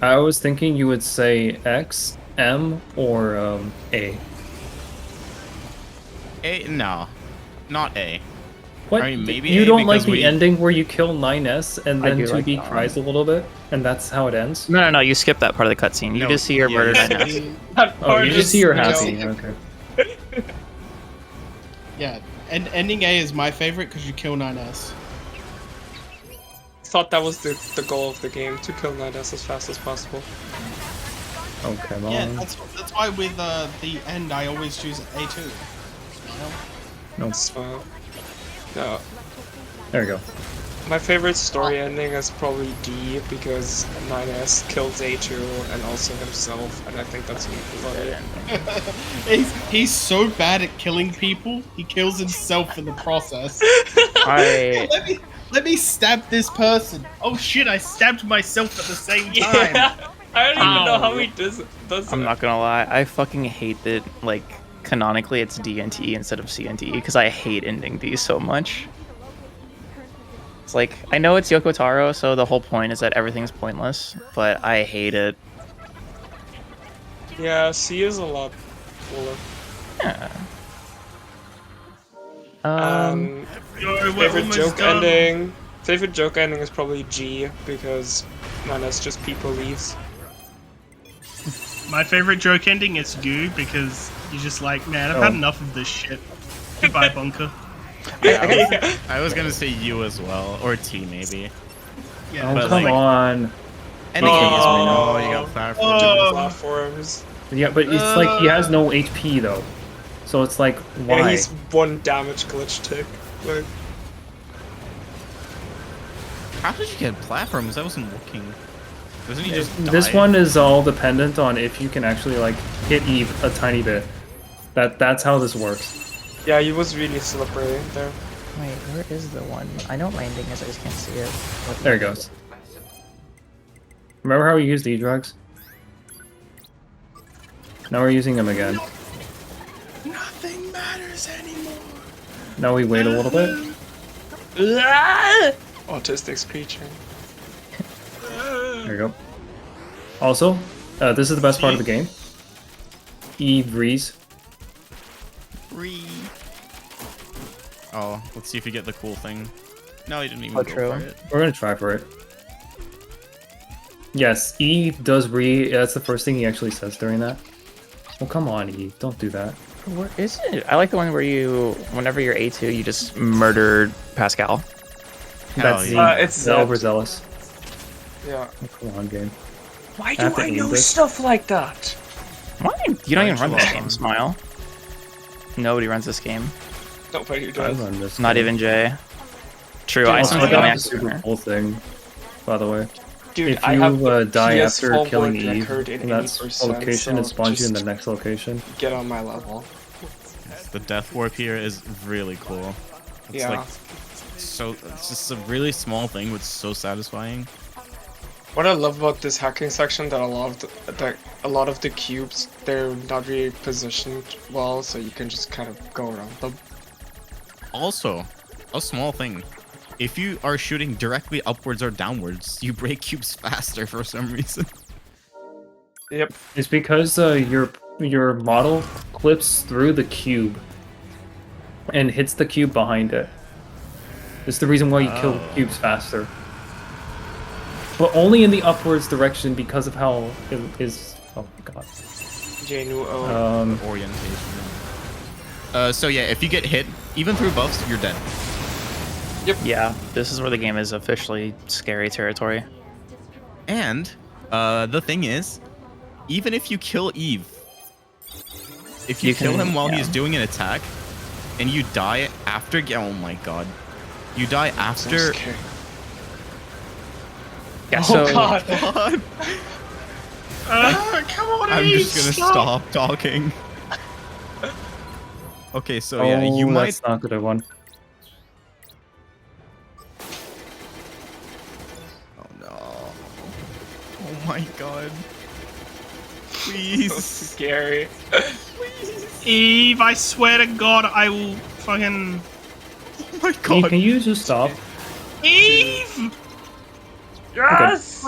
I was thinking you would say X, M, or A. A? No. Not A. What? I mean, maybe you A don't like because the we- ending where you kill 9S and I then do like 2B that one. cries a little bit, and that's how it ends? No, you skip that part of the cutscene. You No, just see your yeah, murdered you Ninus. That Oh, part you just is- see her you know- happy. Okay. Yeah, and ending A is my favorite because you kill 9S. Thought that was the goal of the game, to kill Nidus as fast as possible. Oh, come on. Yeah, that's why with the end I always choose A2. Smile. Smile. No. There we go. My favorite story ending is probably D, because 9S kills A2 and also himself, and I think that's funny. He's so bad at killing people, he kills himself in the process. I Let me stab this person. Oh shit, I stabbed myself at the same time. Yeah, I don't even know Ow. how he does I'm it. not gonna lie, I fucking hate that, like, canonically it's D and T instead of C and D, because I hate ending D so much. It's like, I know it's Yoko Taro, so the whole point is that everything's pointless, but I hate it. Yeah, C is a lot cooler. Yeah. Favorite joke ending. Favorite joke ending is probably G, because, man, that's just people leaves. My favorite joke ending is Goo, because you're just like, man, I've had enough of this shit. Goodbye, Bunker. Yeah, I was gonna say U as well, or T maybe. Yeah, Oh, but come like- on. Any case, Oh. you got platform. Oh. Platforms. Yeah, but it's like he has no HP though. So it's like, why? Yeah, he's one damage glitch tick. Like, How did you get platforms? I wasn't looking. Doesn't he just This die? one is all dependent on if you can actually like hit Eve a tiny bit. That's how this works. yeah, he was really slippery there. Wait, where is the one? I know landing is, I just can't see it. There it goes. Remember how we used E-drugs? Now we're using them again. Nothing matters anymore. Now we wait a little bit. Autistic screeching. There you go. Also, this is the best part of the game. Eve breeze. Oh, let's see if you get the cool thing. No, you didn't even Oh, go true. for it. We're gonna try for it. Yes, Eve does re. That's the first thing he actually says during that. Well, come on, Eve. Don't do that. Where is it? I like the one where you, whenever you're A2, you just murdered Pascal. That's yeah. It's the Zed. overzealous. Yeah. Oh, come on, game. Why I do have to I aim know this. stuff like that? Why? You don't even run this Nigel. game, Smile. Nobody runs this game. Nobody I does. run this. Not game. even Jay. True, Dude, I Also, am I the got only the super actor. cool thing, by the way. Dude, If I you have die PS4 after killing world Eve record in in that 80%, location, so it spawns you in the just next location. get on my level. The death warp here is really cool. It's Yeah. like so. It's just a really small thing, but so satisfying. What I love about this hacking section that a lot of the cubes, they're not really positioned well, so you can just kind of go around them. Also, a small thing. If you are shooting directly upwards or downwards, you break cubes faster for some reason. Yep. It's because your model clips through the cube and hits the cube behind it. It's the reason why you kill cubes faster. But only in the upwards direction because of how it is. Oh my god. JNU Orientation. So yeah, if you get hit, even through buffs, you're dead. Yeah, this is where the game is officially scary territory. And the thing is, even if you kill Eve, if you kill him while he's doing an attack, and you die after, oh my god, you die after. Yeah, Oh so god. God. Come on, I'm Eve, just gonna stop talking. Okay, so Oh, yeah, you might. that's not a good one. Oh no! Oh my god! Please. So scary. Eve, I swear to God, I will fucking... Oh my Eve, god! can you just stop? Eve! Yes!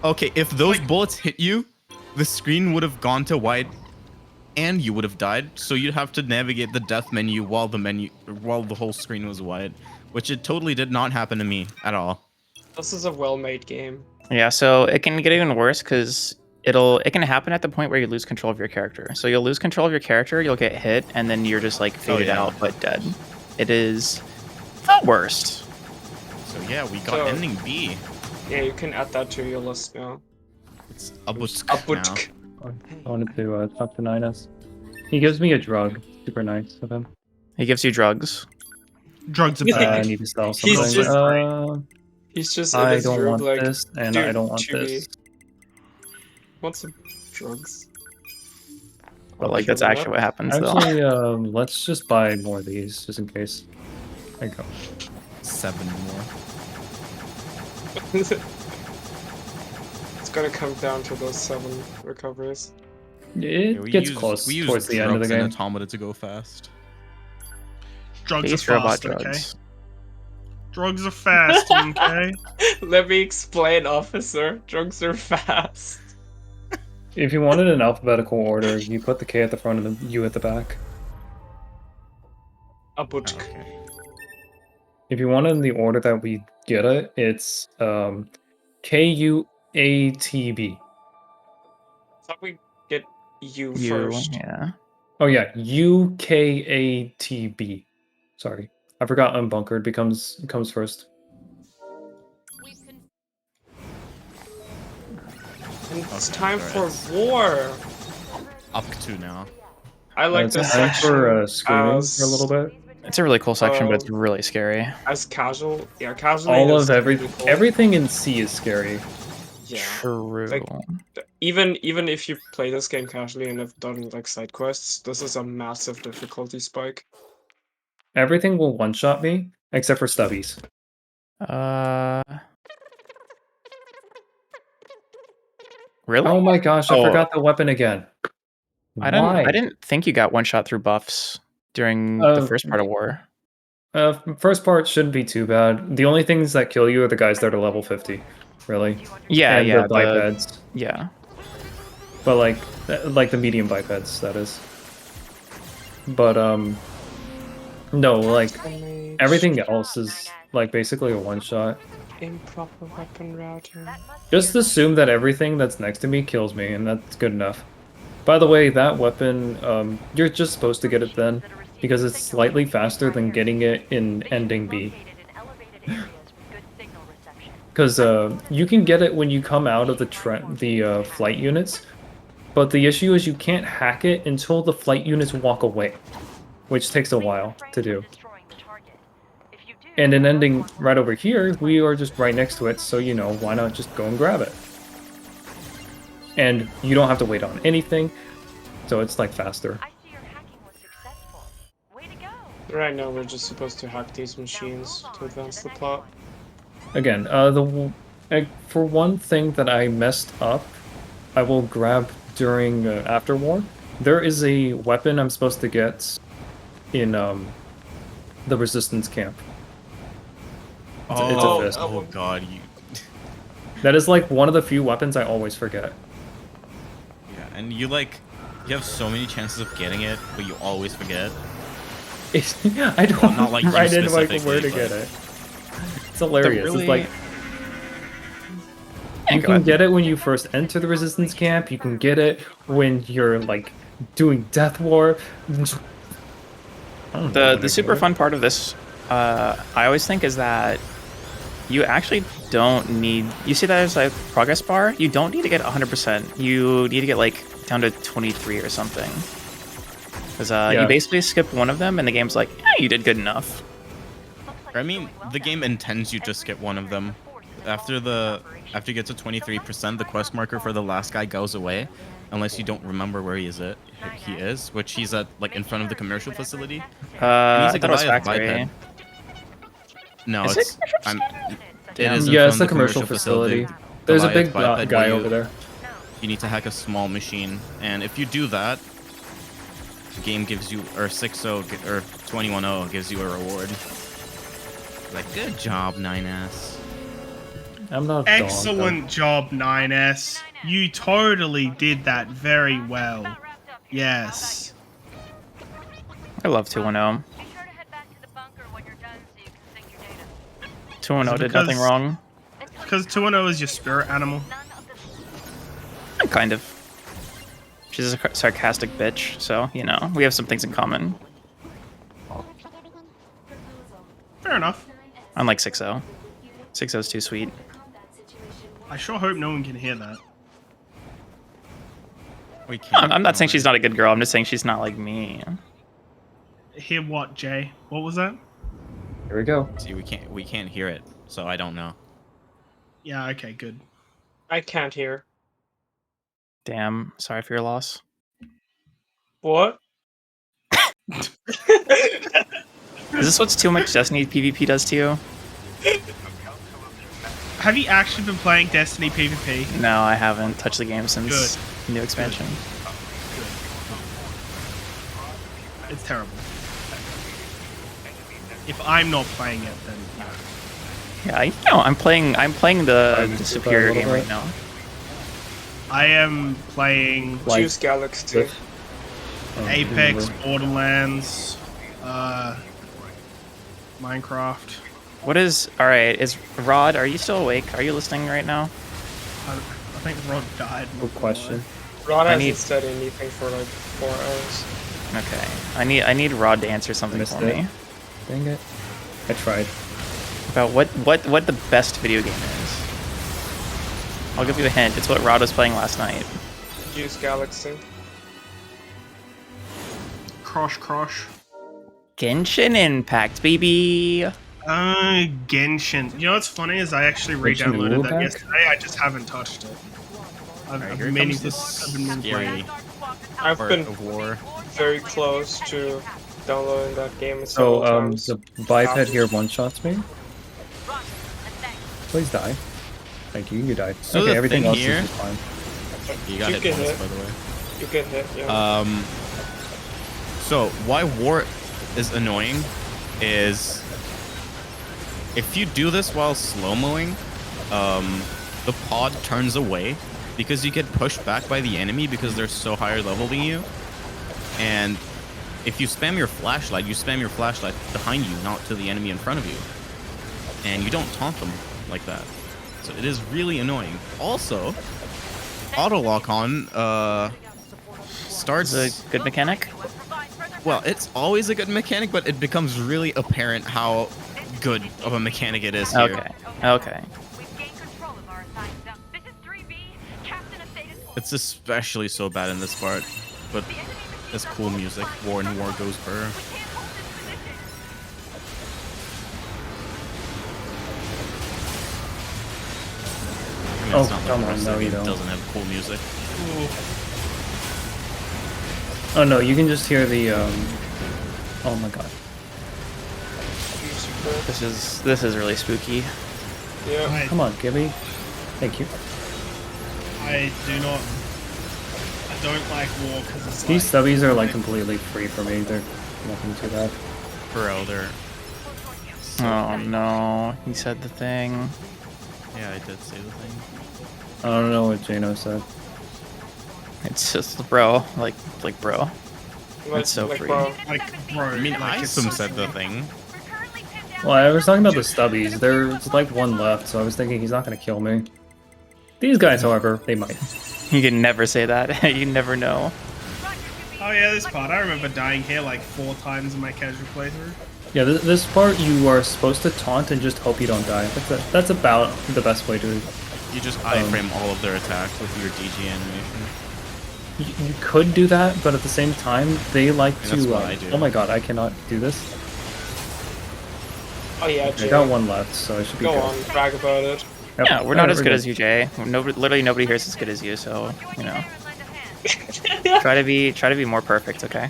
Okay, if those bullets hit you, the screen would have gone to white, and you would have died. So you'd have to navigate the death menu while the whole screen was white, which it totally did not happen to me at all. This is a well-made game. yeah, so it can get even worse because it can happen at the point where you lose control of your character. So you'll lose control of your character, you'll get hit, and then you're just like faded yeah. out but dead. It is the worst. So yeah, we got So- ending B. Yeah, you can add that to your list now. It's Abutsk Abutsk. I wanted to talk to Ninus. He gives me a drug. Super nice of him. He gives you drugs. Drugs are Yeah. I bad. need to sell He's something. just- He's just in I his don't room want like, this, and dude, I don't want Chewie, this. want some drugs? But like that's actually what happens though. Actually, let's just buy more of these, just in case. There you go. 7 more. It's gonna come down to those 7 recoveries. It Yeah, we gets use- close we use towards the end of the drugs and game. Automata to go fast. Drugs Base are robot fast, okay? drugs. Drugs are fast, okay? Let me explain, officer. Drugs are fast. If you wanted an alphabetical order, you put the K at the front and the U at the back. Abutsk. Okay. If you wanted in the order that we get it, it's KUATB. Thought we get you You, first. yeah. Oh yeah, UKATB. Sorry, I forgot unbunkered comes first. And it's Okay, time alright. for war. Up to now. I like It's this time section for screaming as, for a little bit. It's a really cool section, but it's really scary. as casual. Yeah, casually. All it's of really cool. everything in C is scary. Yeah. True. Like, even if you play this game casually and have done like side quests, this is a massive difficulty spike. Everything will one-shot me except for stubbies. Really? Oh my gosh, I Oh. forgot the weapon again. I Why? didn't think you got one shot through buffs during the first part of war. First part shouldn't be too bad. The only things that kill you are the guys that are level 50, really. Yeah, And yeah, the bipeds. yeah. But like the medium bipeds, that is. But no, like everything else is like basically a one shot. Improper weapon routing. Just assume that everything that's next to me kills me, and that's good enough. By the way, that weapon, you're just supposed to get it then, because it's slightly faster than getting it in ending B. Because you can get it when you come out of the flight units, but the issue is you can't hack it until the flight units walk away, which takes a while to do. And in ending right over here, we are just right next to it, so you know, why not just go and grab it? And you don't have to wait on anything, so it's like faster. Right now, we're just supposed to hack these machines to advance the plot. Again, for one thing that I messed up, I will grab during after war. There is a weapon I'm supposed to get in the resistance camp. It's a fist. Oh god, you. That is like one of the few weapons I always forget. Yeah, and you have so many chances of getting it, but you always forget. I don't Well, not like you write in like where to specifically, get but- it. It's hilarious. really- It's like you can get it when you first enter the resistance camp. You can get it when you're like doing death war. The super fun part of this, I always think, is that you actually don't need. You see that as a progress bar. You don't need to get 100%. You need to get like down to 23 or something. Because you basically skip one of them, and the game's like, you did good enough. I mean, the game intends you to skip one of them. After you get to 23%, the quest marker for the last guy goes away, unless you don't remember where he is, which he's at like in front of the commercial facility. I thought it was factory. No, Is it's it is. Yeah, it's the commercial facility. There's a big biped guy where over there. You need to hack a small machine, and if you do that, the game gives you, or 6-0 or 21-0 gives you a reward. Like, good job, 9S. I'm not. Excellent job, 9S. You totally did that very well. Yes. I love 210. 210 did nothing wrong. Because 210 is your spirit animal. Kind of. She's a sarcastic bitch, so, you know, we have some things in common. Fair enough. Unlike 6-0. 6-0's too sweet. I sure hope no one can hear that. We can't. I'm not saying she's not a good girl, I'm just saying she's not like me. Hear what, Jay? What was that? Here we go. See, we can't hear it, so I don't know. Yeah, okay, good. I can't hear. Damn, sorry for your loss. What? Is this what too much Destiny PvP does to you? Have you actually been playing Destiny PvP? No, I haven't touched the game since new expansion. It's terrible. If I'm not playing it, then Yeah, you know, I'm playing the superior game right now. I am playing Choose Galaxy. Apex, Borderlands, Minecraft. What is... Alright, is Rod, are you still awake? Are you listening right now? I think Rod died. Good question. Rod I hasn't need- studied anything for like 4 hours. Okay. I need Rod to answer something Missed for it. me. Dang it. I tried. About what the best video game is. I'll give you a hint. It's what Rod was playing last night. Use Galaxy. Crosh. Genshin Impact, baby! Genshin. You know what's funny is I actually Genshin re-downloaded that Impact? yesterday. I just haven't touched it. Alright, here I've comes the been scary I've part been of war. very close to downloading that game So, several times. the biped here one-shots me. Please die. Thank you, you died. So okay, the everything thing else here- is just fine. You got You hit get once, hit. by the way. You get hit, yeah. So why war is annoying is if you do this while slow-mowing, the pod turns away because you get pushed back by the enemy because they're so higher level than you. And if you spam your flashlight behind you, not to the enemy in front of you. And you don't taunt them like that. So it is really annoying. Also, auto lock on starts It's a good mechanic. well, it's always a good mechanic, but it becomes really apparent how good of a mechanic it is here. Okay. It's especially so bad in this part, but it's cool music. War and war goes burr. I mean, Oh, it's not like come the on, rest no, of the you game don't. doesn't have cool music. Oh no, you can just hear the, Oh my god. This is really spooky. Yeah. Come on, Gibby. Thank you. I don't like war because it's These stubbies are like completely free for me. They're nothing too bad. Bro, they're... Oh no, he said the thing. Yeah, I did say the thing. I don't know what Jano said. It's just bro, like bro. Like, It's so like, free. bro, I mean, Isum said the thing. Well, I was talking about the stubbies. There's like one left, so I was thinking he's not gonna kill me. These guys, however, they might. You can never say that. You never know. Oh yeah, this part. I remember dying here like 4 times in my casual playthrough. Yeah, this part you are supposed to taunt and just hope you don't die. That's about the best way to. You just iframe all of their attacks with your DG animation. You could do that, but at the same time, they like And that's to. what I do. Oh my god, I cannot do this. oh yeah, I Jay. got one left, so I should be Go good. on, brag about it. Yep. Yeah, we're not as we're good as you, Jay. Literally nobody here is as good as you, so you know. Try to be more perfect, okay?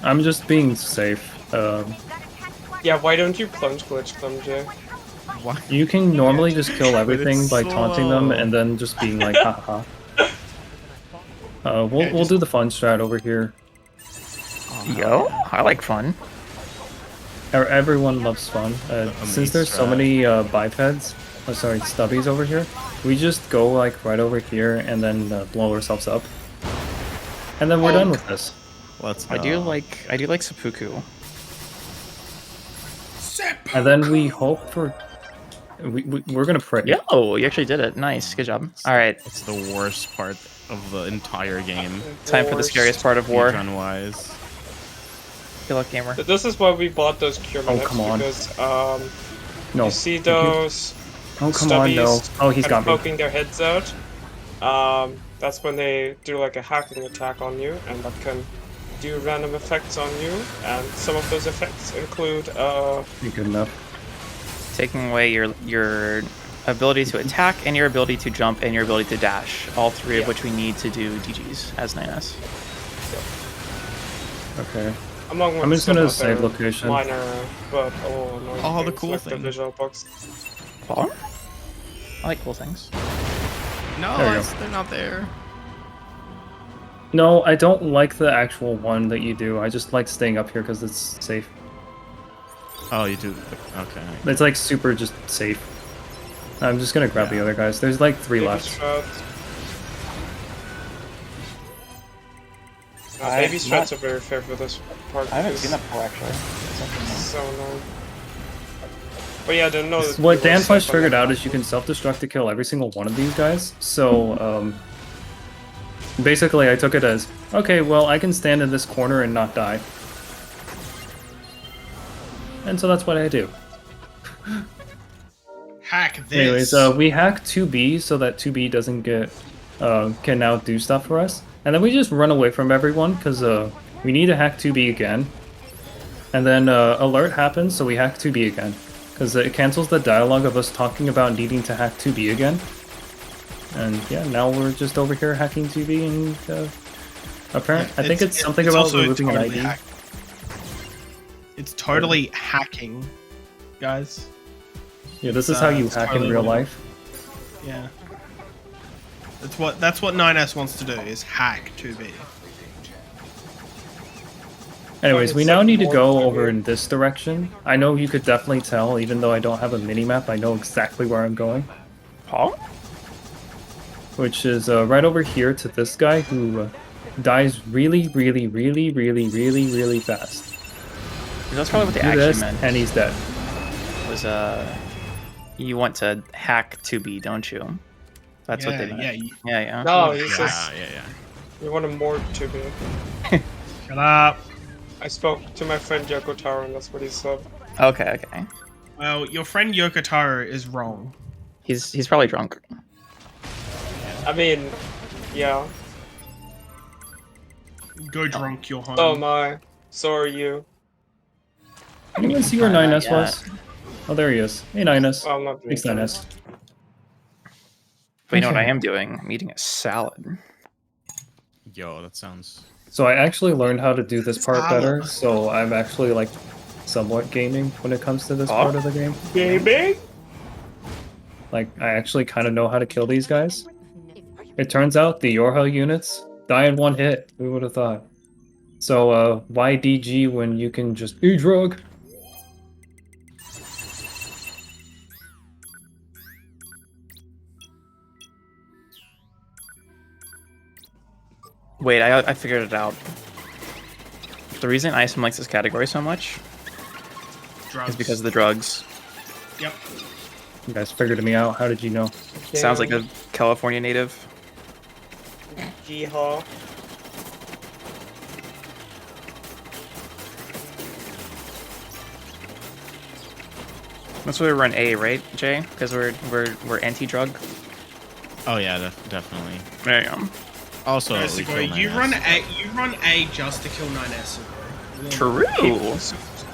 I'm just being safe. Yeah, why don't you plunge glitch them, Jay? Why? You can normally just kill everything it's by taunting them slow. and then just being like, haha. We'll do the fun strat over here. Yo, I like fun. Everyone loves fun. Since there's so strat. many bipeds, stubbies over here, we just go like right over here and then blow ourselves up. And then we're done with this. Let's go. I do like seppuku. And then we hope for... We're gonna pray. Yeah, oh, you actually did it. Nice, good job. All right, It's the worst part of the entire game. time for the scariest part of war. Speedrun-wise. Good luck, gamer. This is why we bought those cure minutes, come on. because No. you see those Oh, come on, no. stubbies Oh, he's kind got of me. poking their heads out. That's when they do like a hacking attack on you, and that can do random effects on you. And some of those effects include You're good enough. Taking away your ability to attack and your ability to jump and your ability to dash, all three of which we need to do DGs as 9S. Okay. among I'm just some gonna other save location. minor but annoying Oh, the things, cool like thing. the visual bugs. Cool. I like cool things. No, There you go. they're not there. No, I don't like the actual one that you do. I just like staying up here because it's safe. Oh, you do. Okay. It's like super just safe. I'm just gonna grab the other guys. There's like 3 Baby left. Strats. I Baby have Strats not- are very fair for this part. I haven't because seen that before actually. it's so annoying. But yeah, I didn't know. that What you Dan were Flesh stuck on figured that out is you can self-destruct to kill every single one of these guys. So, basically I took it as, okay, well, I can stand in this corner and not die. And so that's what I do. Hack this. Anyways, we hack 2B so that 2B doesn't get, can now do stuff for us. And then we just run away from everyone, because we need to hack 2B again. And then alert happens, so we hack 2B again. Because it cancels the dialogue of us talking about needing to hack 2B again. And yeah, now we're just over here hacking 2B and I think it's something about also removing an totally ID. It's totally hacking, guys. Yeah, this is how you it's hack in totally real what it- life. Yeah. That's what 9S wants to do, is hack 2B. Anyways, we it's now like need to more go time over here. in this direction. I know you could definitely tell, even though I don't have a mini-map, I know exactly where I'm going. Paul? Which is right over here to this guy who dies really, really, really, really, really, really fast. That's probably what they Do actually this, meant. and he's dead. Was you want to hack 2B, don't you? That's what they meant. Yeah. No, he says Yeah. we want a more to be. Shut up. I spoke to my friend Yoko Taro, and that's what he said. Okay. Well, your friend Yokotaro is wrong. He's probably drunk. I mean, yeah. Go drunk, you're home. Oh my. So are you. Anyone see where Not 9S yet. was? Oh, there he is. Hey, 9S. Well, I'm not doing Thanks, 9S. But you know what I am doing? I'm eating a salad. Yo, that sounds. So I actually learned how to do this part Solid. better, so I'm actually like somewhat gaming when it comes to this Oh. part of the game. Gaming? Like, I actually kind of know how to kill these guys. It turns out the Yorha units die in one hit. Who would have thought? So, why DG when you can just E-drug? Wait, I figured it out. The reason Isum likes this category so much Drugs. is because of the drugs. Yep. You guys figured me out. How did you know? Sounds like a California native. Yeehaw. That's why we run A, right, Jay? Because we're anti-drug. Oh yeah, definitely. There you go. Also, Okay, we Sugoi, kill you 9S. run A just to kill 9S. Sugoi. True.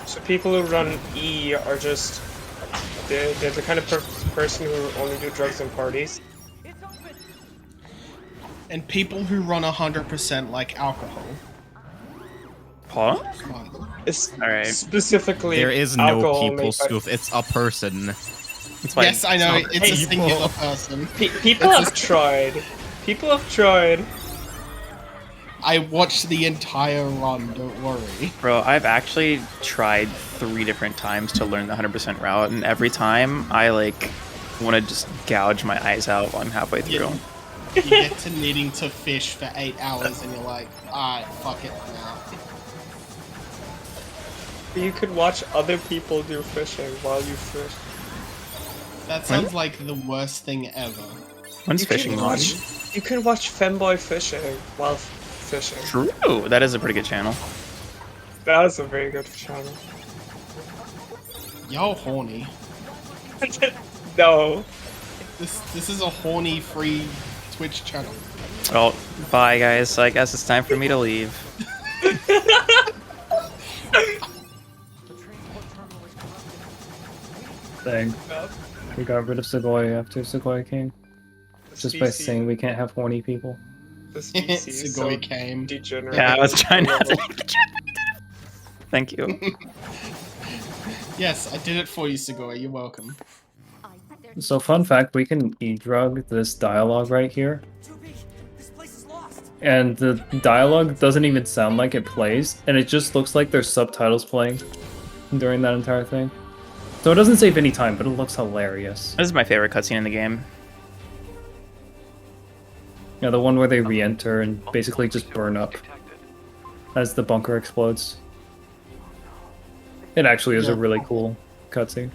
So people who run E are just they're the kind of person who only do drugs and parties. And people who run 100% like alcohol. Paul? It's Alright. specifically There is no alcohol people, made by- Scoof. It's a person. It's like, Yes, I know, not it's a people. singular person. People It's have tried. People have tried. I watched the entire run, don't worry. Bro, I've actually tried 3 different times to learn the 100% route, and every time I like want to just gouge my eyes out while I'm halfway through. Yeah. You get to needing to fish for 8 hours and you're like, alright, fuck it now. You could watch other people do fishing while you fish. That sounds like the worst thing ever. When's You fishing can on? You can watch Femboy fishing while fishing. True. That is a pretty good channel. That is a very good channel. Y'all horny. No. This is a horny free Twitch channel. Well, bye guys. I guess it's time for me to leave. Dang. We got rid of Segoy after Segoy came. Just by saying we can't have horny people. The species is so Sugoi came. degenerate. Yeah, I was trying not to make the joke. Thank you. Yes, I did it for you, Sugoi. You're welcome. So fun fact, we can e-drug this dialogue right here. And the dialogue doesn't even sound like it plays, and it just looks like there's subtitles playing during that entire thing. So it doesn't save any time, but it looks hilarious. This is my favorite cutscene in the game. Yeah, the one where they re-enter and basically just burn up as the bunker explodes. It actually is a really cool cutscene.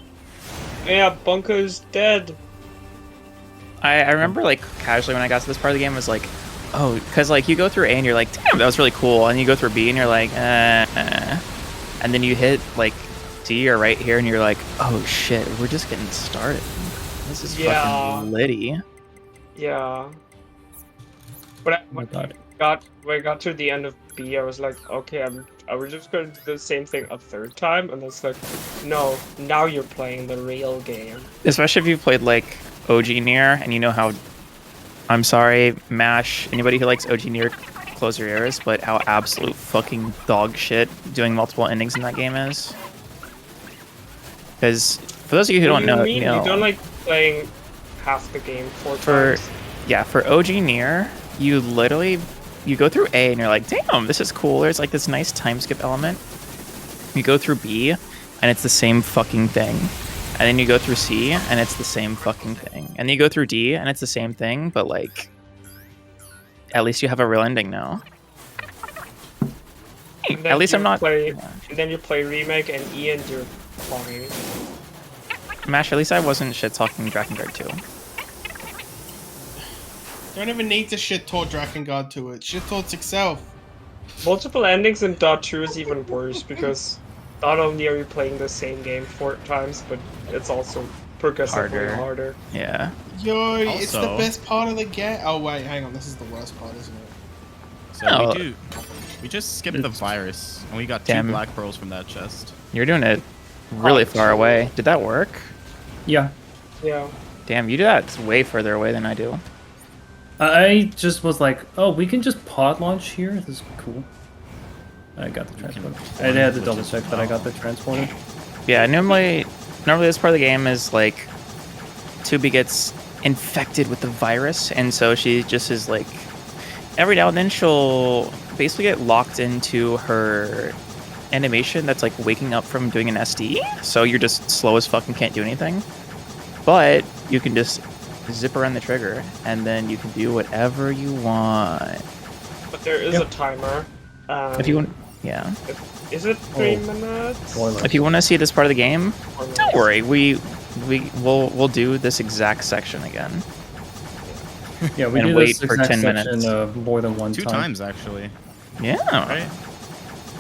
Yeah, Bunko's dead. I remember like casually when I got to this part of the game was like, oh, because like you go through A and you're like, damn, that was really cool, and you go through B and you're like, and then you hit like D or right here and you're like, oh shit, we're just getting started. This is fucking litty. Yeah. But Oh my god. when I got to the end of B, I was like, okay, I was just gonna do the same thing a third time, and it's like, no, now you're playing the real game. Especially if you've played like OG Nier and you know how, I'm sorry, MASH, anybody who likes OG Nier, close your ears, but how absolute fucking dog shit doing multiple endings in that game is. Because for those of you who don't know, you don't like playing half the game four times? Yeah, for OG Nier, you literally, you go through A and you're like, damn, this is cool. There's like this nice time skip element. You go through B and it's the same fucking thing. And then you go through C and it's the same fucking thing. And then you go through D and it's the same thing, but like, at least you have a real ending now. At least I'm not... And then you play Remake and E and you're fine. MASH, at least I wasn't shit-talking Drakengard 2. Don't even need to shit talk Drakengard to it. Shit talks itself. Multiple endings in Dot 2 is even worse because not only are you playing the same game 4 times, but it's also progressively harder. Yeah. Yo, it's the best part of the game. Oh wait, hang on. This is the worst part, isn't it? So we just skipped the virus, and we got 2 black pearls from that chest. You're doing it really far away. Did that work? Yeah. Yeah. Damn, you do that way further away than I do. I just was like, oh, we can just pod launch here? This is cool. I got the transporter. I had to double check that I got the transporter. Yeah, normally this part of the game is like 2B gets infected with the virus, and so she just is like, every now and then she'll basically get locked into her animation that's like waking up from doing an SD, so you're just slow as fuck and can't do anything. But you can just zip around the trigger, and then you can do whatever you want. But there is a timer. If you want, yeah. Is it 3 minutes? If you want to see this part of the game, don't worry. We'll do this exact section again. Yeah, we and do wait this for exact 10 section, minutes. more than one 2 time. times actually. Yeah. Right?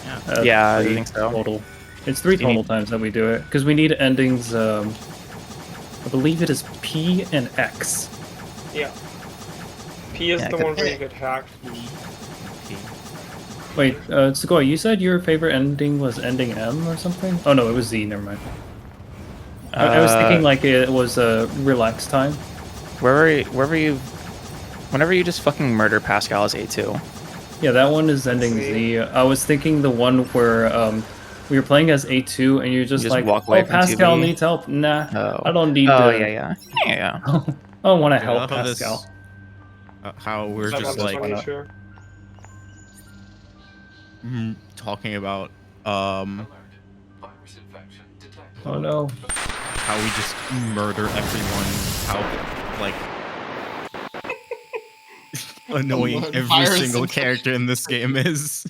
Yeah. Yeah, I think so. Total. It's 3 total times that we do it because we need endings. I believe it is P and X. Yeah. P is the one where you get hacked. Wait, Sugoi, you said your favorite ending was ending M or something? Oh no, it was Z. Never mind. I was thinking like it was a relax time. Whenever you just fucking murder Pascal as A2. Yeah, that one is ending Z. I was thinking the one where we were playing as A2 and you're just like, walk away oh, from Pascal 2B. needs help. Nah, Oh. I don't need Oh, to. yeah. I don't want to help I love Pascal. this, how we're just like talking about Oh no. how we just murder everyone, how like annoying every Virus single character in this game is.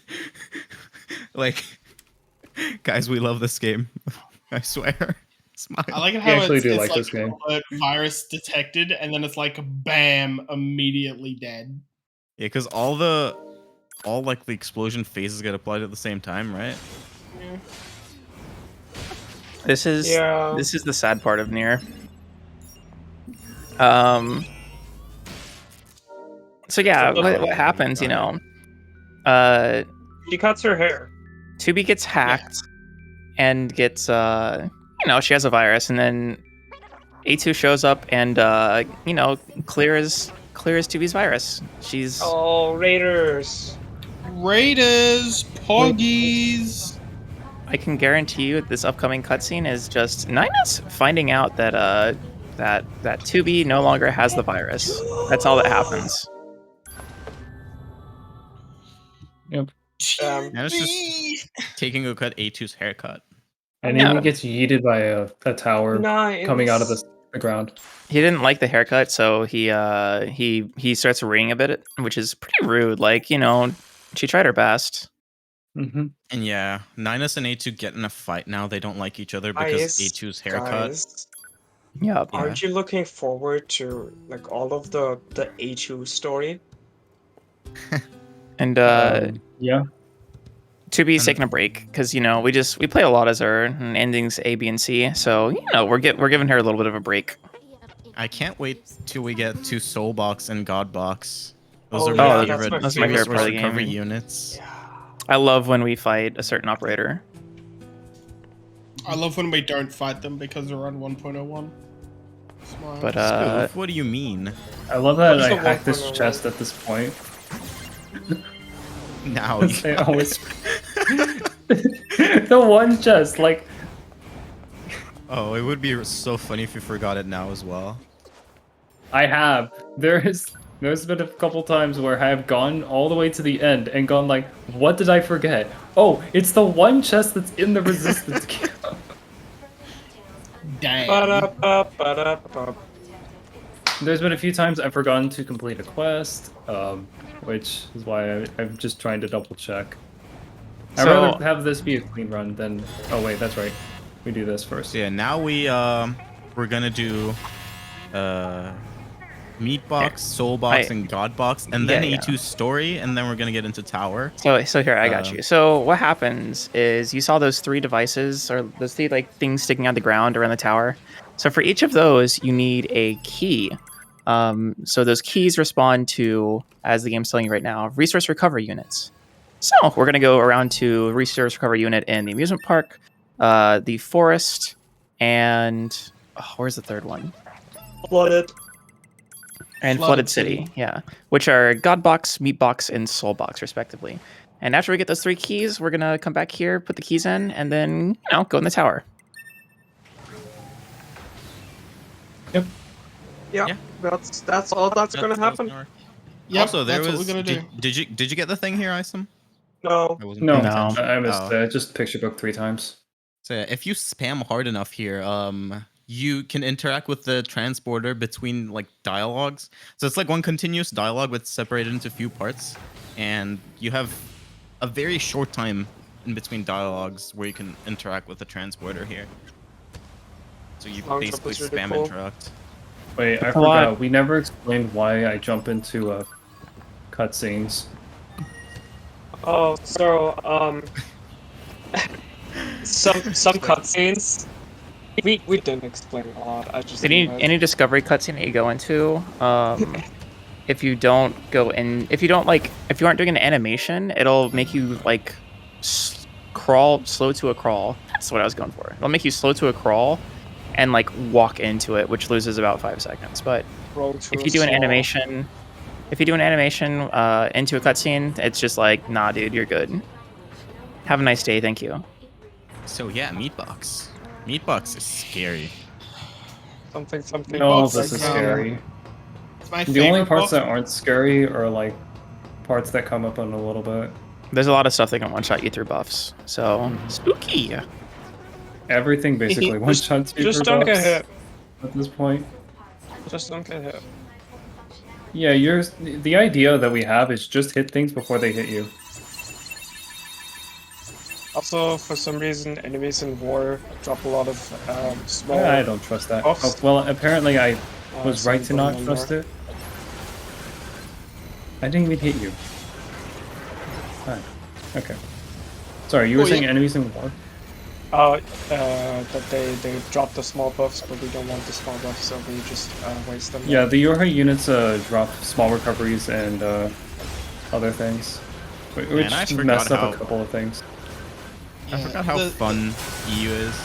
Like, guys, we love this game. I swear. Smile. I like it I how actually it's do like like this game. virus detected, and then it's like bam, immediately dead. Yeah, because all like the explosion phases get applied at the same time, right? Yeah. This is the sad part of Nier. So yeah, what happens, you know? She cuts her hair. 2B gets hacked and gets she has a virus, and then A2 shows up and clears 2B's virus. She's Raiders, Poggies. I can guarantee you this upcoming cutscene is just Nina's finding out that that 2B no longer has the virus. That's all that happens. Yep. And it's just taking a cut A2's haircut. And then he gets yeeted by a tower coming out of the ground. He didn't like the haircut, so he starts reading a bit, which is pretty rude. Like, she tried her best. Mm-hmm. And yeah, Ninus and A2 get in a fight now. They don't like each other because A2's haircut. Guys. Yep. Yeah. Aren't you looking forward to like all of the A2 story? And Yeah. 2B's taking a break because we play a lot as her and endings A, B, and C. So we're giving her a little bit of a break. I can't wait till we get to Soul Box and God Box. Those Oh, are yeah, my that's favorite, my That's my favorite part of the recovery game. units. I love when we fight a certain operator. I love when we don't fight them because we're on 1.01. Smile. But Spoof, what do you mean? I love that What's I the hacked this 1.01? chest at this point. Now They always the one chest, like Oh, it would be so funny if you forgot it now as well. I have. There's been a couple times where I have gone all the way to the end and gone like, what did I forget? Oh, it's the one chest that's in the resistance camp. Damn. Ba-da-ba-ba-da-ba. There's been a few times I've forgotten to complete a quest, which is why I'm just trying to double check. I'd So- rather have this be a clean run than. Oh wait, that's right. We do this first. So yeah, now we're gonna do Meat Box, Soul Box, and God Box, and then Yeah, A2 Story, and then we're gonna get into Tower. So here, I got you. So what happens is you saw those 3 devices or those 3 like things sticking out of the ground around the tower. So for each of those, you need a key. So those keys respond to, as the game's telling you right now, resource recovery units. So we're gonna go around to resource recovery unit in the amusement park, the forest, and where's the third one? Flooded. And Flooded City, yeah, which are God Box, Meat Box, and Soul Box, respectively. And after we get those 3 keys, we're gonna come back here, put the keys in, and then go in the tower. Yep. Yeah, Yeah. that's all that's gonna happen. Yep, Also, there that's was. what we're gonna do. Did you get the thing here, Isum? No. I wasn't No, paying No. attention. I missed Oh. that. Just picture book 3 times. So yeah, if you spam hard enough here, you can interact with the transporter between like dialogues. So it's like one continuous dialogue with separated into a few parts, and you have a very short time in between dialogues where you can interact with the transporter here. So you Sounds basically like really spam cool. interact. Wait, I a lot. forgot. We never explained why I jump into cutscenes. Oh, so some cutscenes. We didn't explain a lot. I just Any discovery cutscene that you go into, if you don't go in, if you aren't doing an animation, it'll make you like slow to a crawl. That's what I was going for. It'll make you slow to a crawl, and like walk into it, which loses about 5 seconds. But if you do an animation, into a cutscene, it's just like, nah, dude, you're good. Have a nice day, thank you. So yeah, Meatbox. Meatbox is scary. something. No, box this is, is scary. It's my The only favorite parts boss. that aren't scary are like parts that come up in a little bit. There's a lot of stuff that can one-shot you through buffs, so spooky. Everything basically one shots you Just for don't get buffs hit. at this point. Just don't get hit. Yeah, the idea that we have is just hit things before they hit you. Also, for some reason, enemies in war drop a lot of small. I don't trust that. buffs. Oh, well, apparently I was right to something not in trust there. it. I didn't even hit you. Fine. Okay. Sorry, you were Oh, saying yeah. enemies in war? That they drop the small buffs, but we don't want the small buffs, so we just waste them. Yeah, the Yorha units drop small recoveries and other things, which Man, I forgot messed up how- a couple of things. I forgot how fun EU is.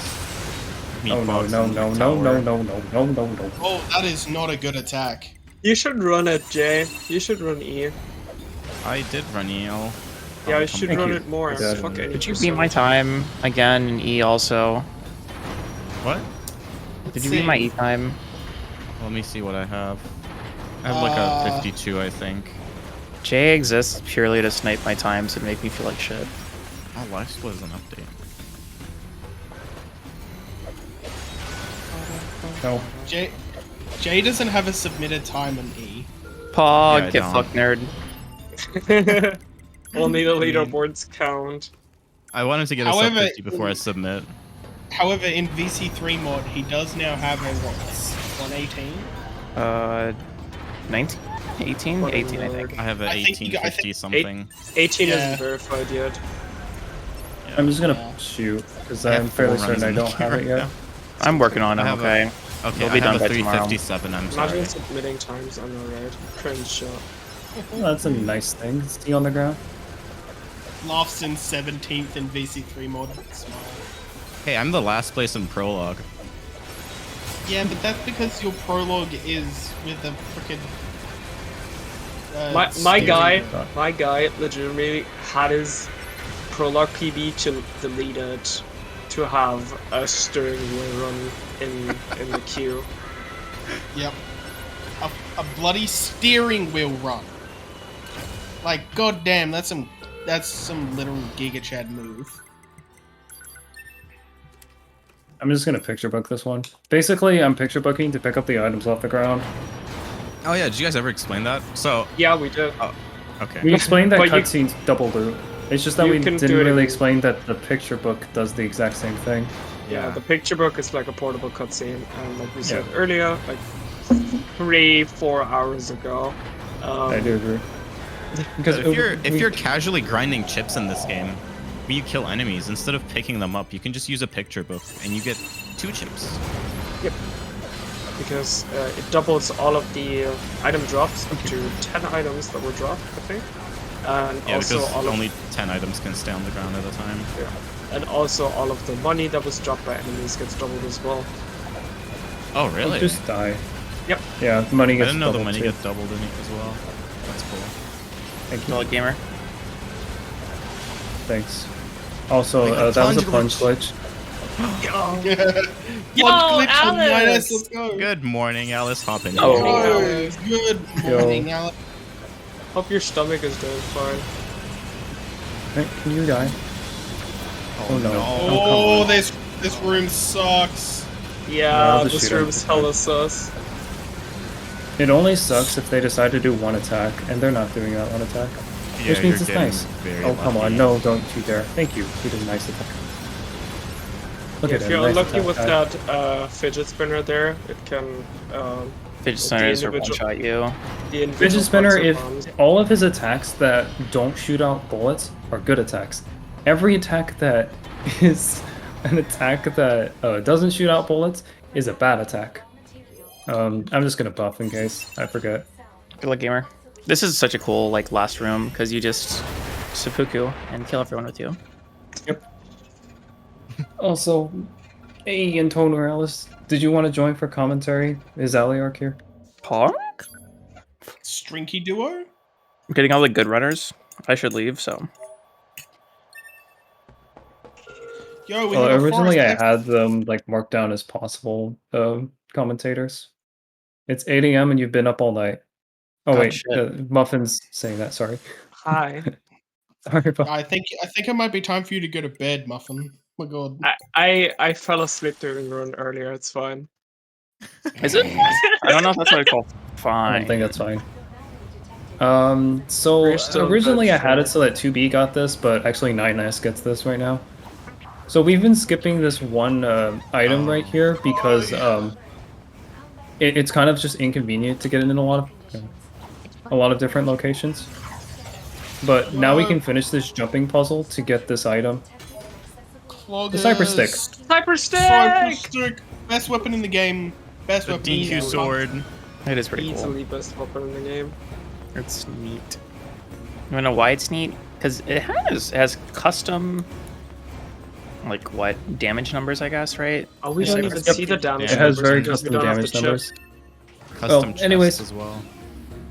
Oh no Meatbox no and no no Tower. no no no no no no! Oh, that is not a good attack. You should run it, Jay. You should run E. I did run EL. Yeah, you should Thank run you. it more. Yeah. Fuck any Did you beat my time again in E also? What? Did you beat my E time? Let me see what I have. I have like a 52, I think. J exists purely to snipe my times and make me feel like shit. Oh, life split is an update. No. Jay doesn't have a submitted time in E. Pog, Yeah, I get don't. fucked, nerd. Only the leaderboards count. I wanted to get a However, sub 50 before I submit. However, in VC3 mod, he does now have a what? 118. 19, 18, What a 18, I nerd. think. I have a I think you got- I 1850 think- something. 18 Yeah. isn't verified yet. Yeah. I'm just gonna Yeah. shoot because I have I'm 4 fairly runs certain I in the don't have queue it right yet. now. I'm working on it. I have Okay. Okay, It'll I be have done a by tomorrow. 357. I'm sorry. Imagine submitting times on the right. Cringe shot. Well, that's a nice thing. See on the ground. Laughs in 17th in VC3 mod. Smile. Hey, I'm the last place in prologue. Yeah, but that's because your prologue is with a frickin' My steering guy, wheel. my guy legitimately had his prologue PB to delete it to have a steering wheel run in the queue. Yep. A bloody steering wheel run. Like, goddamn, that's some literal Giga Chad move. I'm just gonna picture book this one. Basically, I'm picture booking to pick up the items off the ground. Oh yeah, did you guys ever explain that? So, Yeah, we did. okay. We explained that But you- cutscenes double loot. It's just that You we can didn't do it really in- explain that the picture book does the exact same thing. Yeah, the picture book is like a portable cutscene, and like we said Yeah. earlier, like 3-4 hours ago. I do agree. Because But if you're casually grinding chips in this game, when you kill enemies, instead of picking them up, you can just use a picture book and you get 2 chips. Because it doubles all of the item drops up to 10 items that were dropped, I think. And Yeah, also because all of, only 10 items can stay on the ground at a time. and also all of the money that was dropped by enemies gets doubled as well. Oh, really? just die. Yep. Yeah, money I gets didn't know the doubled money too. gets doubled in it as well. That's cool. Thank you. Solid gamer. Thanks. Also, We got that was a plunge plunge glitch. Yo, glitch on Midas, let's go. Good morning, Alice. Hop in. Oh. Yo, good morning, Alex. Hope your stomach is doing fine. Hey, can you die? Oh no. Oh, this room sucks. Yeah, I'll just this shoot him. room's hella sus. It only sucks if they decide to do one attack, and they're not doing that one attack. Yeah, Which means you're it's getting nice. very Oh, come on. lucky. No, don't you dare. Thank you. You did a nice attack. Look at If him. you're Nice unlucky attack, with guy. that fidget spinner there, it can Fidget the spinners are one individual- shot you. the individual Fidget spinner, parts are if bombs. all of his attacks that don't shoot out bullets are good attacks. Every attack that is an attack that doesn't shoot out bullets is a bad attack. I'm just gonna buff in case I forget. Good luck, gamer. This is such a cool like last room because you just seppuku and kill everyone with you. Also, hey, Antonio Alice, did you want to join for commentary? Is Aliarch here? Park? Strinky duo? I'm getting all the good runners. I should leave, so. Yo, we Well, have a originally I forest had them like marked down as possible commentators. It's 8 a.m. and you've been up all night. Oh God, wait, shit. Muffin's saying that. Sorry. Hi. Sorry about I think it might be time for you to go to bed, Muffin. Oh my god. I fell asleep during run earlier, it's fine. Is it? I don't know if that's what I call I fine. don't think that's fine. So We're still in originally bed, I had so- it so that 2B got this, but actually 9S gets this right now. So we've been skipping this one item right here because it's kind of just inconvenient to get in a lot of different locations. But now we can finish this jumping puzzle to get this item. The Cyber Stick. Cyber Cyber stick! stick! Best weapon in the game. Best The weapon in the DQ game. sword. It is pretty cool. Easily best weapon in the game. It's neat. You wanna know why it's neat? Because it has custom, like what damage numbers, I guess, right? Oh, we It's don't like- even Yep. see the damage It has numbers very because we custom don't have damage the chip. numbers. Custom anyways. chests as well.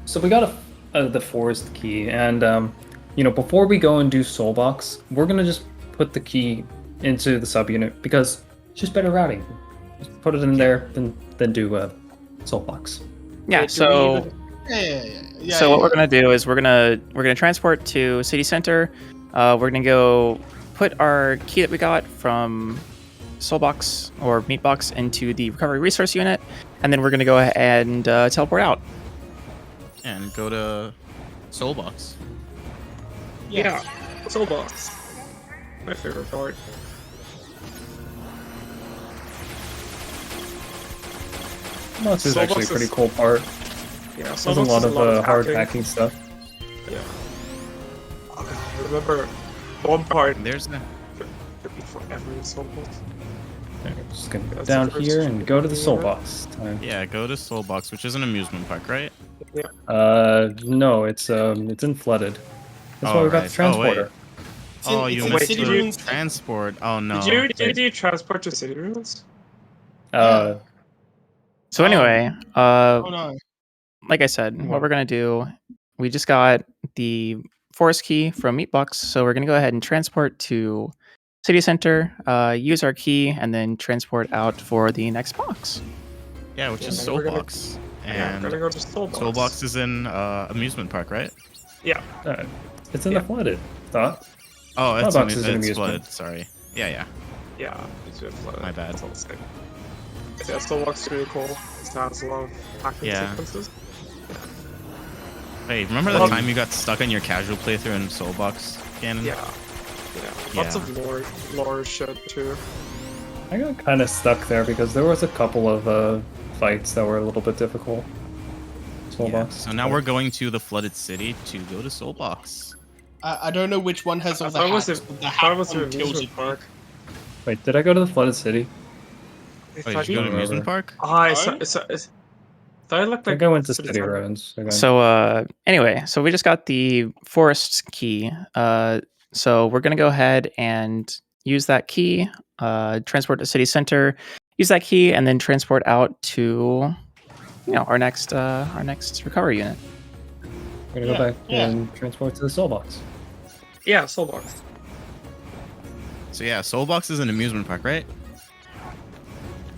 So we got the forest key, and before we go and do Soulbox, we're gonna just put the key into the subunit because it's just better routing. Just put it in there, then do Soulbox. Yeah. Wait, do we So even- Yeah. so what we're gonna do is we're gonna transport to city center. We're gonna go put our key that we got from Soulbox or Meatbox into the recovery resource unit, and then we're gonna go ahead and teleport out. And go to Soulbox. Yeah, Soul Boss. My favorite part. Soulbox is actually a Soulbox pretty is- cool part. Yeah, There's a Soulbox lot is of hard hacking stuff. Yeah. Okay, I remember one part There's the. took me forever in Soulbox. Okay, we're just gonna go That's the down first here and go to the unit. Soulbox time. Yeah, go to Soulbox, which is an amusement park, right? No, it's in flooded. That's why we got the transporter. Oh, It's you in missed City the Ruins. transport. Oh no. Did you transport to City Ruins? So anyway, Oh no. like I said, what we're gonna do, we just got the forest key from Meatbox, so we're gonna go ahead and transport to City Center, use our key, and then transport out for the next box. Yeah, which is then we're gonna- Soulbox. Yeah, And we're gonna go to Soulbox. Soulbox is in amusement park, right? Yeah. It's in the flooded. Thought. Oh, it's, Soulbox is an it's amusement. flooded. Sorry. Yeah. Yeah, it's been flooded. My bad. That's all the same. Yeah, Soulbox is really cool. It has a lot of hacking Yeah. sequences. Hey, remember the time you got stuck on your casual playthrough in Soulbox, Ganon? Yeah. Lots Yeah. of lore shit too. I got kind of stuck there because there was a couple of fights that were a little bit difficult. Soulbox. Yeah. So now we're going to the flooded city to go to Soulbox. I don't know which one has all I the thought it was hacks. a- but the I hack thought it was one an kills you. amusement park. Wait, did I go to the flooded city? I Oh, thought did you go to you- amusement park? I No? thought it looked I like think I went to City City Center. Ruins. again. So anyway, so we just got the forest key. So we're gonna go ahead and use that key, transport to City Center, use that key, and then transport out to our next recovery unit. We're gonna go back yeah. and transport to the Soulbox. Yeah, Soulbox. So yeah, Soulbox is an amusement park, right?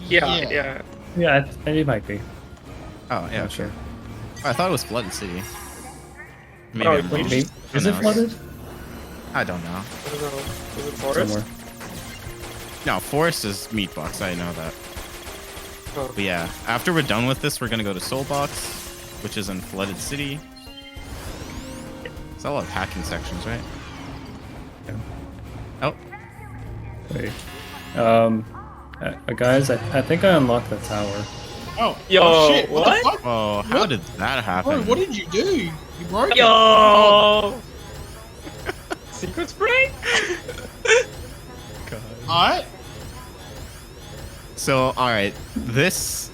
Yeah, Yeah. yeah. Yeah, it might be. Oh yeah, Not sure. I thought it was flooded city. Maybe Oh, I'm wrong. Maybe. Who Is it knows? flooded? I don't know. I don't know. Is it forest? Somewhere. No, forest is Meatbox. I know that. Oh. But yeah, after we're done with this, we're gonna go to Soulbox, which is in flooded city. It's a lot of hacking sections, right? Yeah. Oh, Wait. Guys, I think I unlocked the tower. Oh, Yo, oh shit! What? what? The fuck? oh, how What? did that happen? Bro, what did you do? You broke it. Yo! Secret spray? Alright. So, all right, this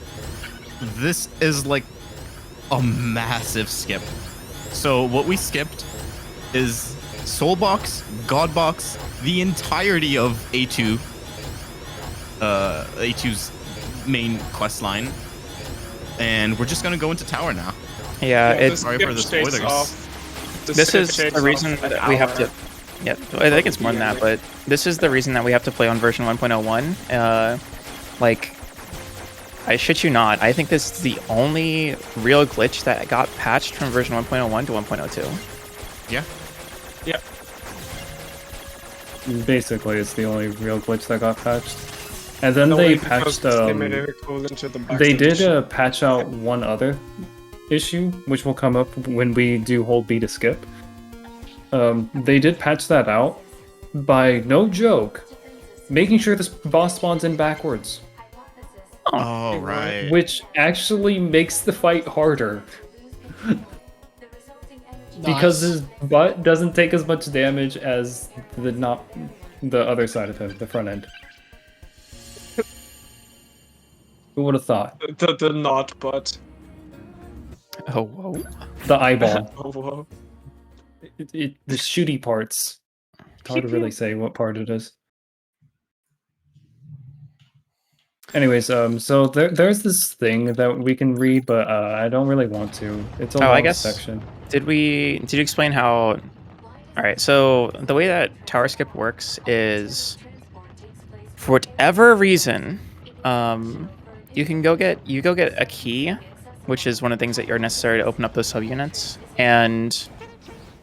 is like a massive skip. So what we skipped is Soulbox, Godbox, the entirety of A2, A2's main quest line, and we're just gonna go into tower now. Yeah, it's Sorry for the spoilers. this is the reason that we have to. Yeah, I think it's more than that, but this is the reason that we have to play on version 1.01. Like, I shit you not, I think this is the only real glitch that got patched from version 1.01 to 1.02. Yeah. Yeah. Basically, it's the only real glitch that got patched. And then No, they because patched. they made it equivalent to the back They did edition. patch out one other issue, which will come up when we do hold B to skip. They did patch that out by, no joke, making sure this boss spawns in backwards, Oh right. which actually makes the fight harder because Nice. his butt doesn't take as much damage as the other side of him, the front end. Who would have thought? The not, but Oh, whoa. The eyeball. oh, whoa. The shooty parts. It's hard to really say what part it is. Anyways, so there's this thing that we can read, but I don't really want to. It's a Oh, I long guess- section. Did you explain how? All right, so the way that tower skip works is, for whatever reason, you go get a key, which is one of the things that are necessary to open up those subunits, and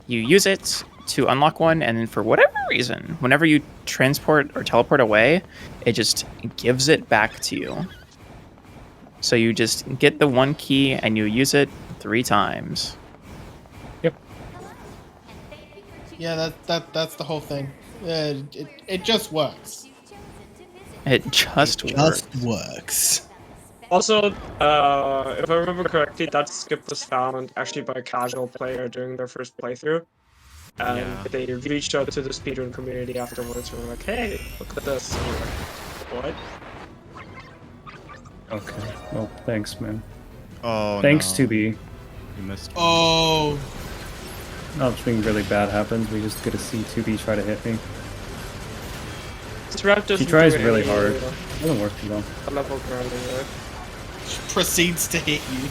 you use it to unlock one, and then for whatever reason, whenever you transport or teleport away, it just gives it back to you. So you just get the one key and you use it 3 times. Yeah, that's the whole thing. It just works. It just works. works. Also, if I remember correctly, that skip was found actually by a casual player during their first playthrough. And Yeah. they reached out to the speedrun community afterwards and were like, hey, look at this. And we're like, what? Okay. Well, thanks, man. Oh, Thanks, no. 2B. You missed. Oh, Nothing really bad happens. We just get to see 2B try to hit me. Strat He doesn't tries do really any, hard. Doesn't work too well. level grinding, right? proceeds to hit you,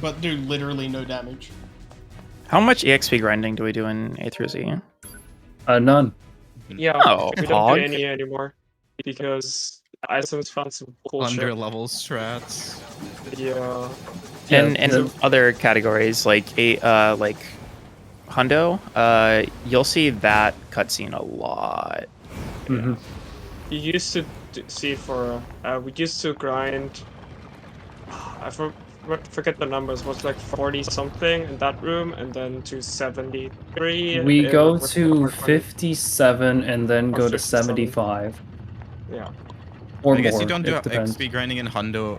but do literally no damage. How much EXP grinding do we do in A through Z? None. Yeah, Oh, we don't Pog. do any anymore. Because Isum's found some cool Under shit. level strats. Yeah. Yeah, And the- other categories like Hundo, you'll see that cutscene a lot. Mhm. You used to see for we used to grind. I forget the numbers. Was like 40 something in that room, and then to 73. We go with the to hard money. 57 and then Or go to 57. 75. Yeah. Or I guess more. you don't do It depends. XP grinding in Hundo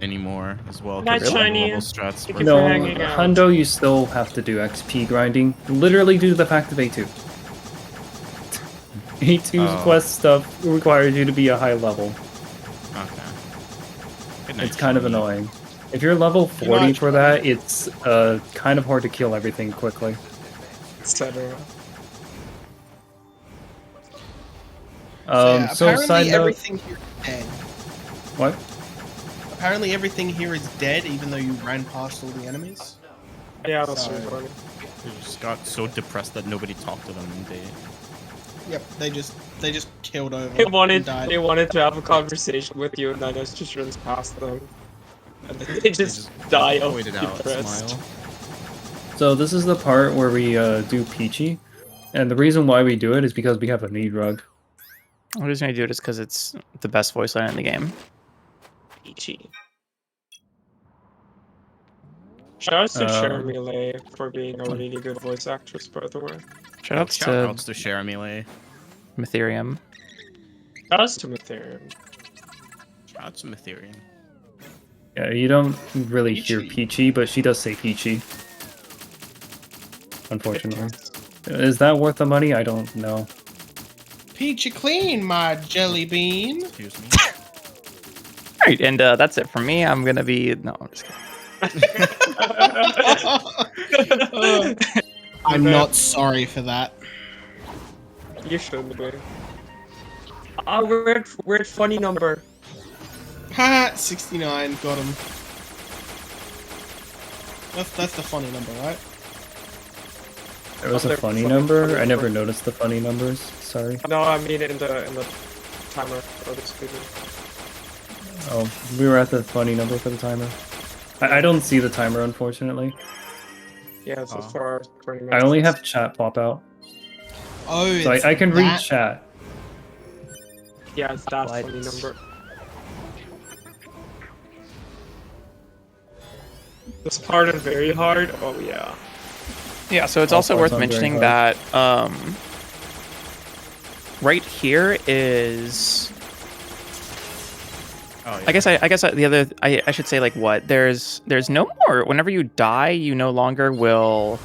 anymore as well. Night 'cause it's Shiny. level strats Thank for you for No, hanging out. Hundo, you still have to do XP grinding. Literally due to the fact of A2. A2's Oh. quest stuff requires you to be a high level. Okay. Good night, It's kind of Shiny. annoying. If you're level 40 not for that, it's kind of hard to kill everything quickly. Etc. So, So apparently side note, everything here is dead. what? Apparently everything here is dead, even though you ran past all the enemies. Yeah, that's Sorry. really funny. They just got so depressed that nobody talked to them and they Yep, they just killed over. They and wanted died. to have a conversation with you, and then it just runs past them. And then they just die of pointed out, depressed. smile. So this is the part where we do Peachy. And the reason why we do it is because we have a need rug. I'm just gonna do it just because it's the best voice line in the game. Peachy. Shout out to Um, Emile for being a really good voice actress, by the way. Shoutouts Shout to outs to Sharamile. Mytherium. Shout out to Mytherium. Shout out to Mytherium. Yeah, you don't really hear Peachy, but she does say Peachy. Unfortunately. Is that worth the money? I don't know. Peachy clean, my jelly bean. Excuse me. Alright, and that's it from me. I'm gonna be I'm just kidding. I'm not sorry for that. You shouldn't be. Ah, weird funny number. Ha! 69, got him. That's the funny number, right? There was a Other funny funny number? I number. never noticed the funny numbers. Sorry. No, I mean in the timer or the speaker. Oh, we were at the funny number for the timer. I don't see the timer, unfortunately. Yeah, it's Oh. for 20 I minutes. only have chat pop out. Oh, So it's I can read that? chat. Yeah, it's that What? funny number. This part is very hard. Oh yeah. Yeah, so it's All also parts worth on very mentioning hard. that right here is Oh, yeah. I guess the other I should say like what there's no more whenever you die you no longer will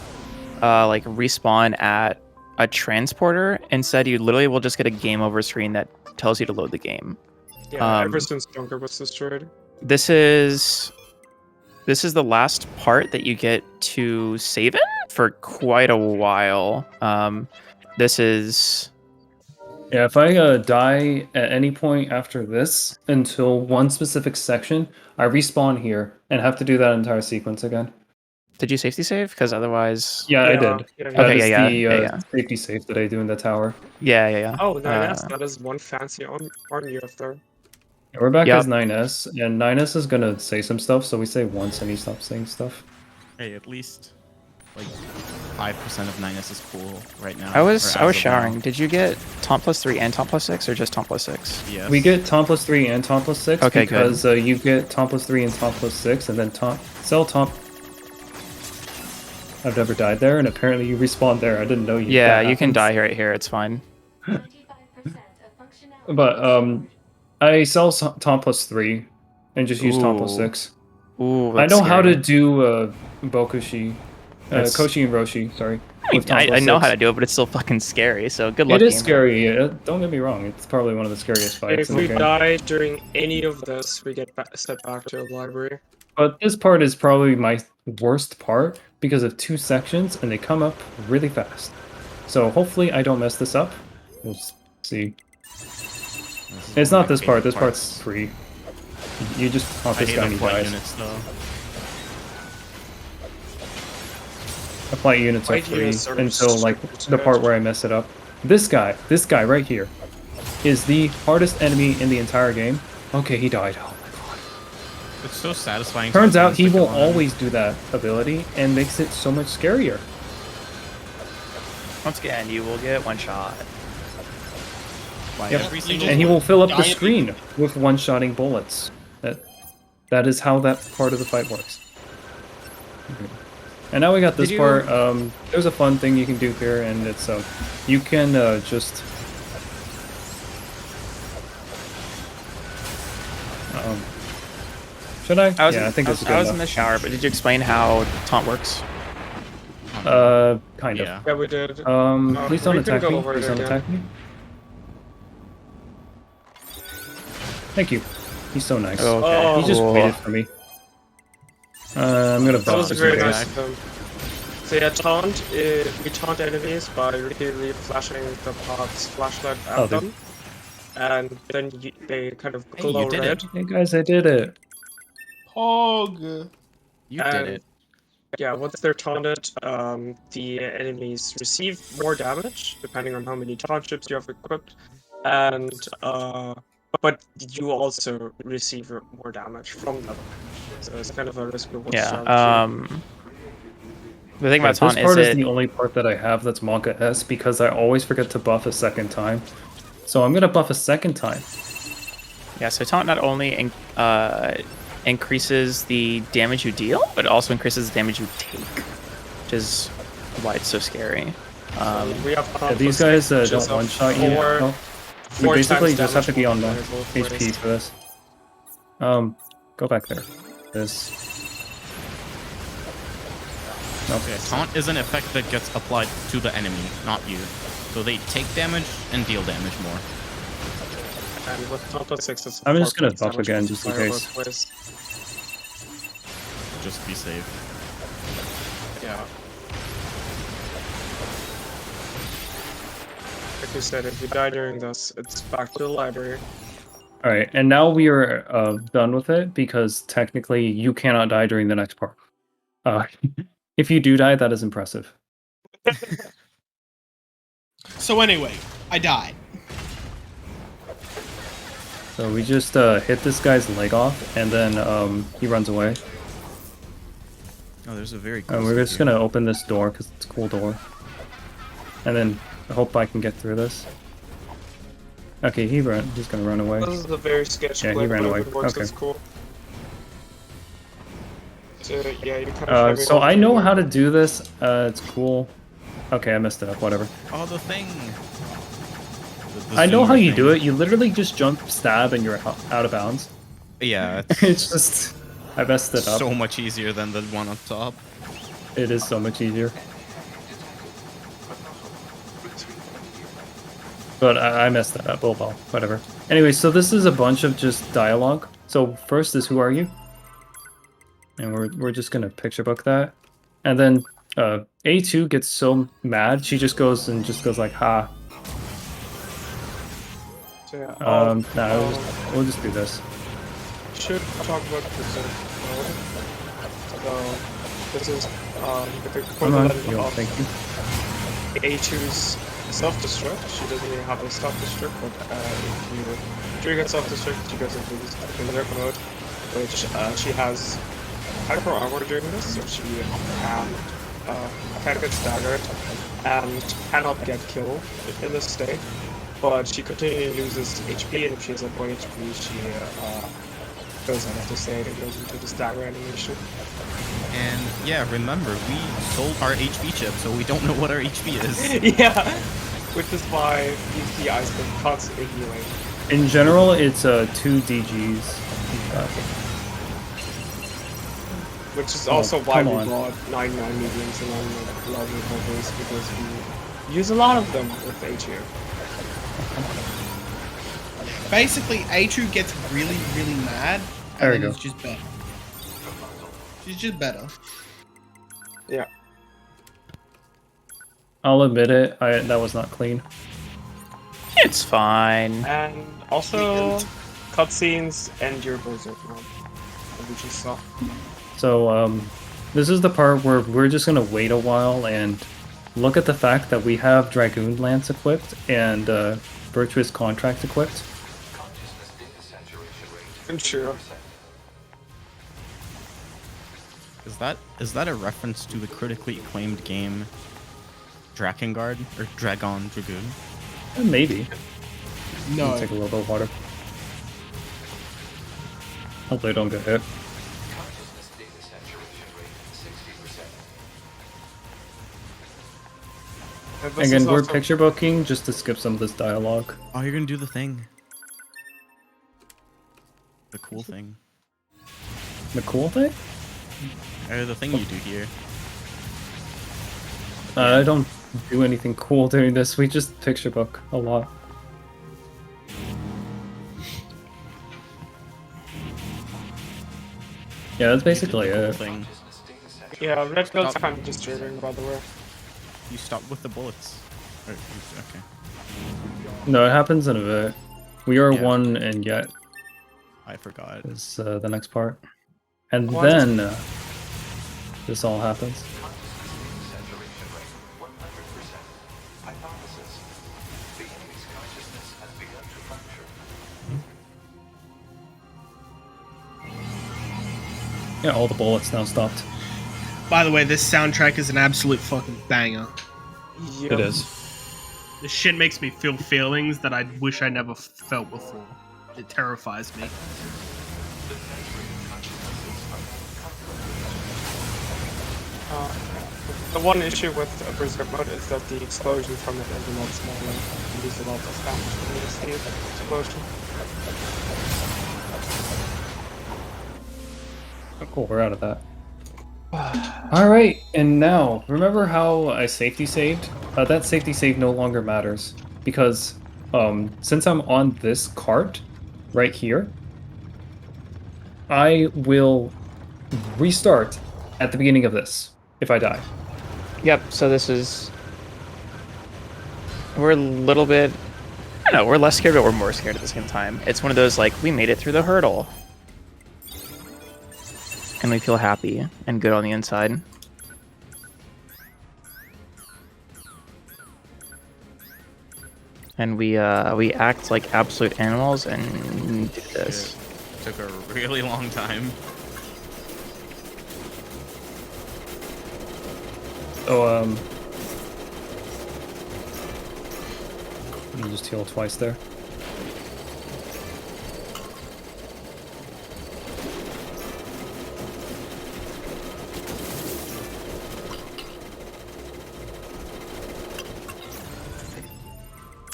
like respawn at a transporter. Instead you literally will just get a game over screen that tells you to load the game. Yeah, Um, ever since Junker was destroyed. This is the last part that you get to save in for quite a while. This is Yeah, if I die at any point after this until one specific section, I respawn here and have to do that entire sequence again. did you safety save? Because otherwise, Yeah, I Yeah, did. yeah, That Okay, is yeah, the yeah. safety save that I do in the tower. yeah. Oh, nice. That is one fancy arm you have there. We're back Yep. as 9S, and 9S is gonna say some stuff, so we say once and he stops saying stuff. Hey, at least like 5% of 9S is cool right now. I was or as of showering. now. Did you get Tom plus 3 and Tom plus 6 or just Tom plus 6? Yes. We get Tom plus 3 and Tom plus 6 Okay, good. because you get Tom plus 3 and Tom plus 6, and then sell Tom. I've never died there, and apparently you respawn there. I didn't know you. Yeah, that you can happens. die right here. It's fine. But I sell Tom plus 3 and just use Tompo Ooh. 6. Ooh, I that's know how to scary. do Bokushi, That's- Koshi and Roshi. Sorry. I, with mean, I Tompo know how 6. to do it, but it's still fucking scary. So good luck. It is gamer. scary. Don't get me wrong. It's probably one of the scariest fights If in the we game. die during any of this, we get sent back to the library. But this part is probably my worst part because of 2 sections and they come up really fast. So hopefully I don't mess this up. We'll see. It's not this part. This part's free. You just haunt I this hate guy the and he flight dies. units though. The flight units are Flight free units are until like super the part good. where I mess it up. This guy right here, is the hardest enemy in the entire game. Okay, he died. Oh my god. It's so satisfying. to Turns out advance he the will kill on him. always do that ability and makes it so much scarier. Once again, you will get one shot. By Yep. every single And he will fill up the Giant- screen with one-shotting bullets. That is how that part of the fight works. Okay. And now we got this Did you- part. There's a fun thing you can do here, and it's you can just should I? I was, Yeah, I think I it's was, good I was in enough. the shower, but did you explain how taunt works? Kind of. Yeah. Yeah, we did. Please don't we can attack go me. over it Please don't again. attack me. Thank you. He's so nice. Oh, okay. He just Cool. waited for me. I'm gonna That was boss very you nice guys. of them. So yeah, we taunt enemies by repeatedly flashing the pod's flashlight at Oh, they- them. And then they kind of Hey, you glow did red. it. Hey guys, I did it. Pog. You And did it. yeah, once they're taunted, the enemies receive more damage, depending on how many taunt chips you have equipped. And, but you also receive more damage from them. So it's kind of a risk-reward Yeah. strategy. The thing about This taunt part is is it. the only part that I have that's Monka S because I always forget to buff a second time. So I'm gonna buff a second time. Yeah, so taunt not only increases the damage you deal, but it also increases the damage you take, which is why it's so scary. We have Yeah, these guys don't one-shot you. No. You basically just have to be on the HP for this. Go back there. This. Nope. Okay, taunt is an effect that gets applied to the enemy, not you. So they take damage and deal damage more. And with Tompo 6, it's I'm just 4 gonna points buff damage again, just in multiplier case. both ways. Just be safe. Yeah. Like you said, if you die during this, it's back to the library. Alright, and now we are done with it because technically you cannot die during the next part. If you do die, that is impressive. So anyway, I died. So we just hit this guy's leg off, and then he runs away. Oh, there's a very cool And we're stuff just here. gonna open this door because it's a cool door. And then I hope I can get through this. Okay, he's gonna run away. This is a very sketchy Yeah, he clip, ran but away. if it works, Okay. it's cool. So yeah, you kind of So I know how to do this. It's cool. Okay, I messed it up. Whatever. Oh, the thing. The I know how zoomer you do thing. it. You literally just jump, stab, and you're out of bounds. Yeah, It's just I messed it up. so much easier than the one on top. It is so much easier. But I messed that up. Oh well, whatever. Anyway, so this is a bunch of just dialogue. So first is who are you? And we're just gonna picture book that. And then A2 gets so mad, she just goes like ha. So yeah, No, we'll just do this. should talk about this. So this is the Come on, equivalent yo, of thank you. A2's self-destruct. She doesn't really have a self-destruct, but if you trigger self-destruct, she goes into this reserve mode, which she has hyper armor during this, so she can get staggered and cannot get killed in this state. But she continually loses HP, and if she has a low HP, she goes out of the state and goes into the stagger animation. And yeah, remember, we sold our HP chip, so we don't know what our HP is. Yeah, which is why you see Isum constantly healing. In general, it's 2 DGs. Which is Oh, also why come we on. bought 99 mediums and then larger bubbles, because we use a lot of them with A2. Basically, A2 gets really, really mad, There and we then go. it's just better. She's just better. Yeah. I'll admit it, that was not clean. It's fine. And also, cutscenes and your berserk mode that we just saw. So, this is the part where we're just gonna wait a while and look at the fact that we have Dragoon Lance equipped and Virtuous Contract equipped. I'm sure. Is that a reference to the critically acclaimed game Drakengard or Dragon Dragoon? Maybe. No. Take a little bit of water. Hopefully I don't get hit. Again, we're picture booking just to skip some of this dialogue. Oh, you're gonna do the thing. The cool thing. The cool thing? The thing you do here. I don't do anything cool during this. We just picture book a lot. Yeah, that's basically it. Thing. Yeah, red bill's kind of disturbing, by the way. You stopped with the bullets. Okay. No, it happens in a bit. We are Yeah. one and yet I forgot. is the next part. And What? then this all happens. Yeah, all the bullets now stopped. By the way, this soundtrack is an absolute fucking banger. Yep. It is. This shit makes me feel feelings that I wish I never felt before. It terrifies me. The one issue with berserk mode is that the explosion from it is a lot smaller. You lose a lot of damage from the explosion. Oh, cool, we're out of that. Alright, and now, remember how I safety saved? That safety save no longer matters. Because, since I'm on this cart, right here, I will restart at the beginning of this, if I die. Yep, so this is... We're a little bit... I don't know, we're less scared, but we're more scared at the same time. It's one of those, like, we made it through the hurdle. And we feel happy and good on the inside. And we act like absolute animals and do this. It took a really long time. So, you just heal twice there.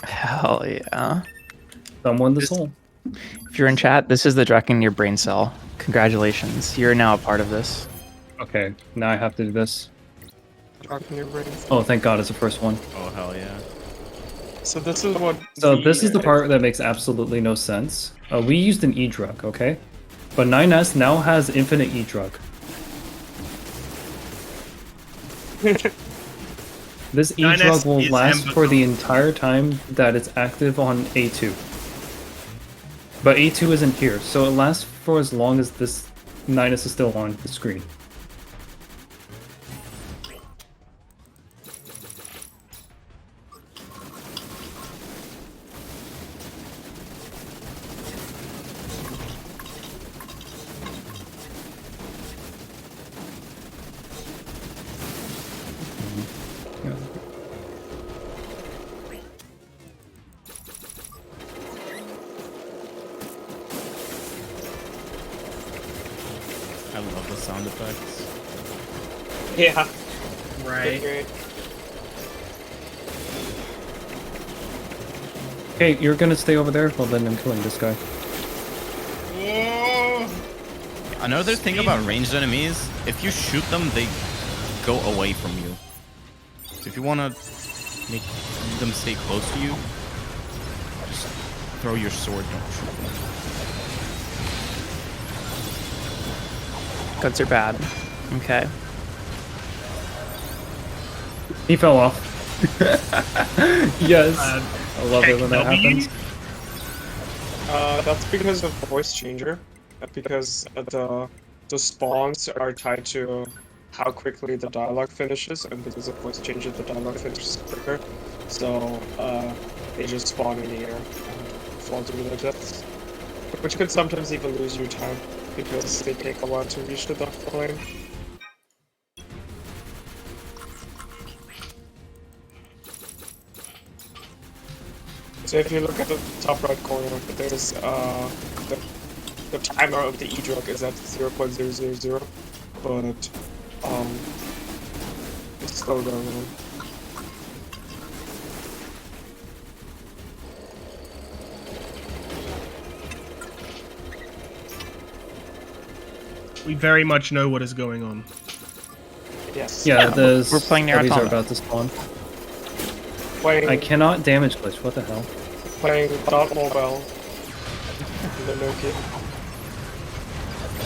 Hell yeah. Someone the soul. If you're in chat, this is the Draken in your brain cell. Congratulations, you're now a part of this. Okay, now I have to do this. Dark in your brain. Oh, thank God, it's the first one. Oh hell yeah. So this is what. So this is the part that makes absolutely no sense. We used an E-drug, okay? But 9S now has infinite E-drug. This 9S E-drug will is last for the entire time that it's active on A2. But A2 isn't here, so it lasts for as long as this 9S is still on the screen. I love the sound effects. Yeah. Right. Great. Okay, you're gonna stay over there? Well then I'm killing this guy. Another thing about ranged enemies, if you shoot them, they go away from you. So if you want to make them stay close to you, just throw your sword, don't shoot them. Goods are bad. Okay. He fell off. Yes. I love it when that happens. That's because of voice changer. Because the spawns are tied to how quickly the dialogue finishes, and because of voice changer, the dialogue finishes quicker. So they just spawn in the air and fall to their deaths, which could sometimes even lose you time because they take a while to reach the duck lane. So if you look at the top right corner, there's the timer of the E-drug is at 0.000, but it's still going on. We very much know what is going on. Yes. Yeah, the we're playing Nier zombies are Automata. about to spawn. Playing, I cannot damage glitch. What the hell? playing Dot Mobile. The Nokia.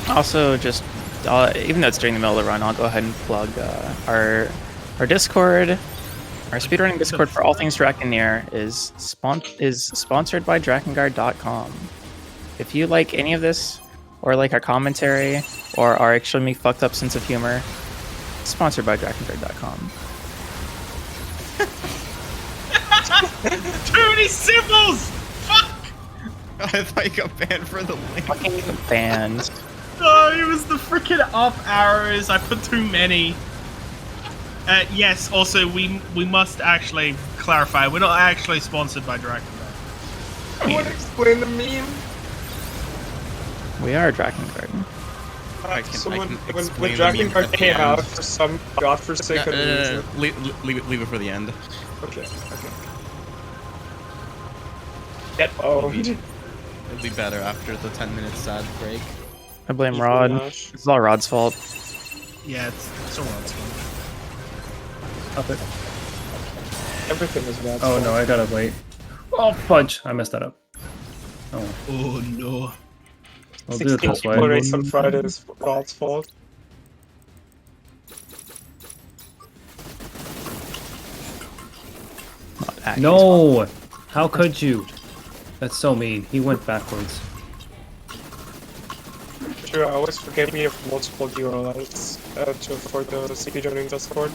Also, just even though it's during the middle of the run, I'll go ahead and plug our Discord. Our speedrunning Discord for all things Drakengard is sponsored by Drakengard.com. If you like any of this, or like our commentary, or our extremely fucked up sense of humor, sponsored by Drakengard.com. Too many symbols! Fuck! I thought you got banned for the link. Fucking banned. Oh, it was the freaking up arrows. I put too many. Yes, also, we must actually clarify. We're not actually sponsored by Drakengard. I want to explain the meme. We are Drakengard. When Drakengard came out for some godforsaken reason. Leave it for the end. Okay. Get owned. It'll be better after the 10-minute sad break. I blame Rod. It's all Rod's fault. Yeah, it's all Rod's fault. Up it. Everything is bad. Oh no, I gotta wait. Oh fudge! I messed that up. Oh. Oh no. I'll do it 16 this way. people race on Friday is God's fault. No! How could you? That's so mean. He went backwards. Sure, I always forget we have multiple URLs for the CP joining Discord.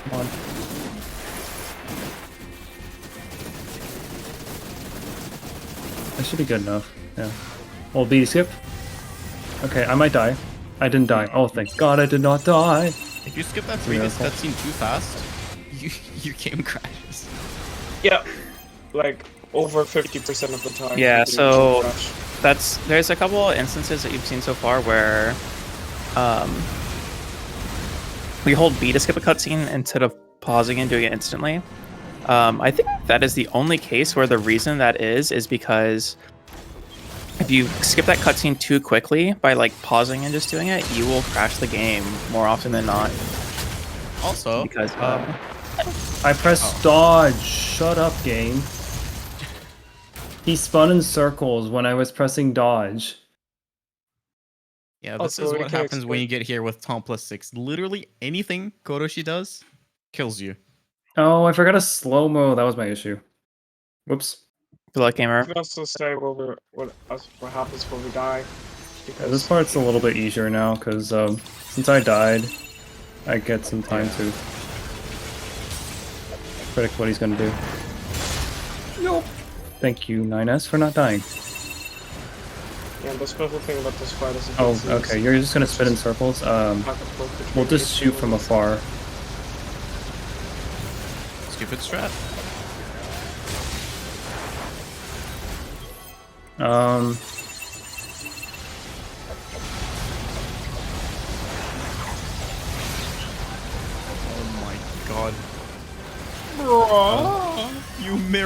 Come on. That should be good enough. Yeah. Old B skip. Okay, I might die. I didn't die. Oh, thank God I did not die. If you skip that previous cutscene too fast, your game crashes. Yeah, like over 50% of the time. Yeah, the so game crash. there's a couple instances that you've seen so far where we hold B to skip a cutscene instead of pausing and doing it instantly. I think that is the only case where the reason that is because if you skip that cutscene too quickly by like pausing and just doing it, you will crash the game more often than not. Also, because I pressed dodge. Shut up, game. He spun in circles when I was pressing dodge. Yeah, this is what happens when you get here with Tom plus 6. Literally anything Kodoshi does kills you. Oh, I forgot a slow-mo. That was my issue. Whoops. Good luck, gamer. You can also say what happens when we die. Yeah, this part's a little bit easier now, because since I died, I get some time to predict what he's going to do. Nope. Thank you, 9S, for not dying. Yeah, the special thing about this fight is... Oh, okay, you're just going to spin in circles? We'll just shoot from afar. Stupid strat. Oh my god. Bro.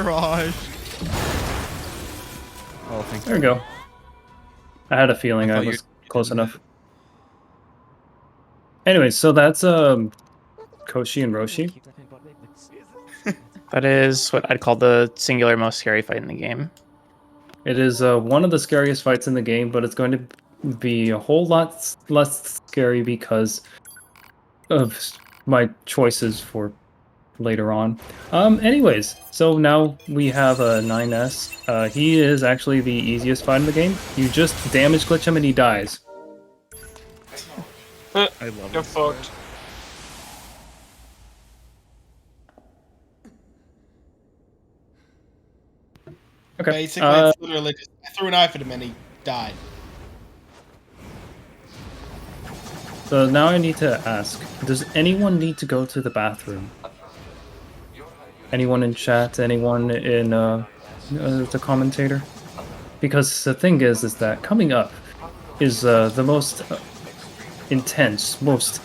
Mirage. Oh, thank There we go. I had a feeling I thought was you close didn't enough. hit. Anyways, so that's Koshi and Roshi. That is what I'd call the singular most scary fight in the game. It is one of the scariest fights in the game, but it's going to be a whole lot less scary because of my choices for later on. Anyways, so now we have a 9S. He is actually the easiest fight in the game. You just damage glitch him and he dies. I love You're this fucked. fight. Okay. Basically, it's literally just I threw a knife at him and he died. So now I need to ask, does anyone need to go to the bathroom? Anyone in chat? Anyone in the commentator? Because the thing is that coming up is the most intense, most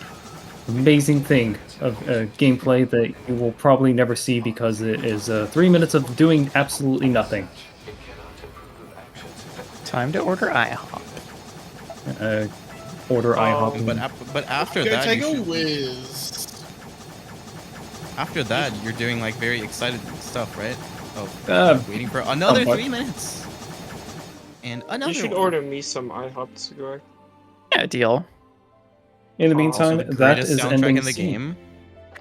amazing thing of gameplay that you will probably never see because it is 3 minutes of doing absolutely nothing. Time to order IHOP. Order IHOP. But after Go that, take you a should, whiz. after that, you're doing like very excited stuff, right? Oh, waiting for another 3 minutes. And another. You should one. order me some IHOP cigar. Yeah, deal. In the meantime, Also the that greatest is soundtrack ending in the C. game.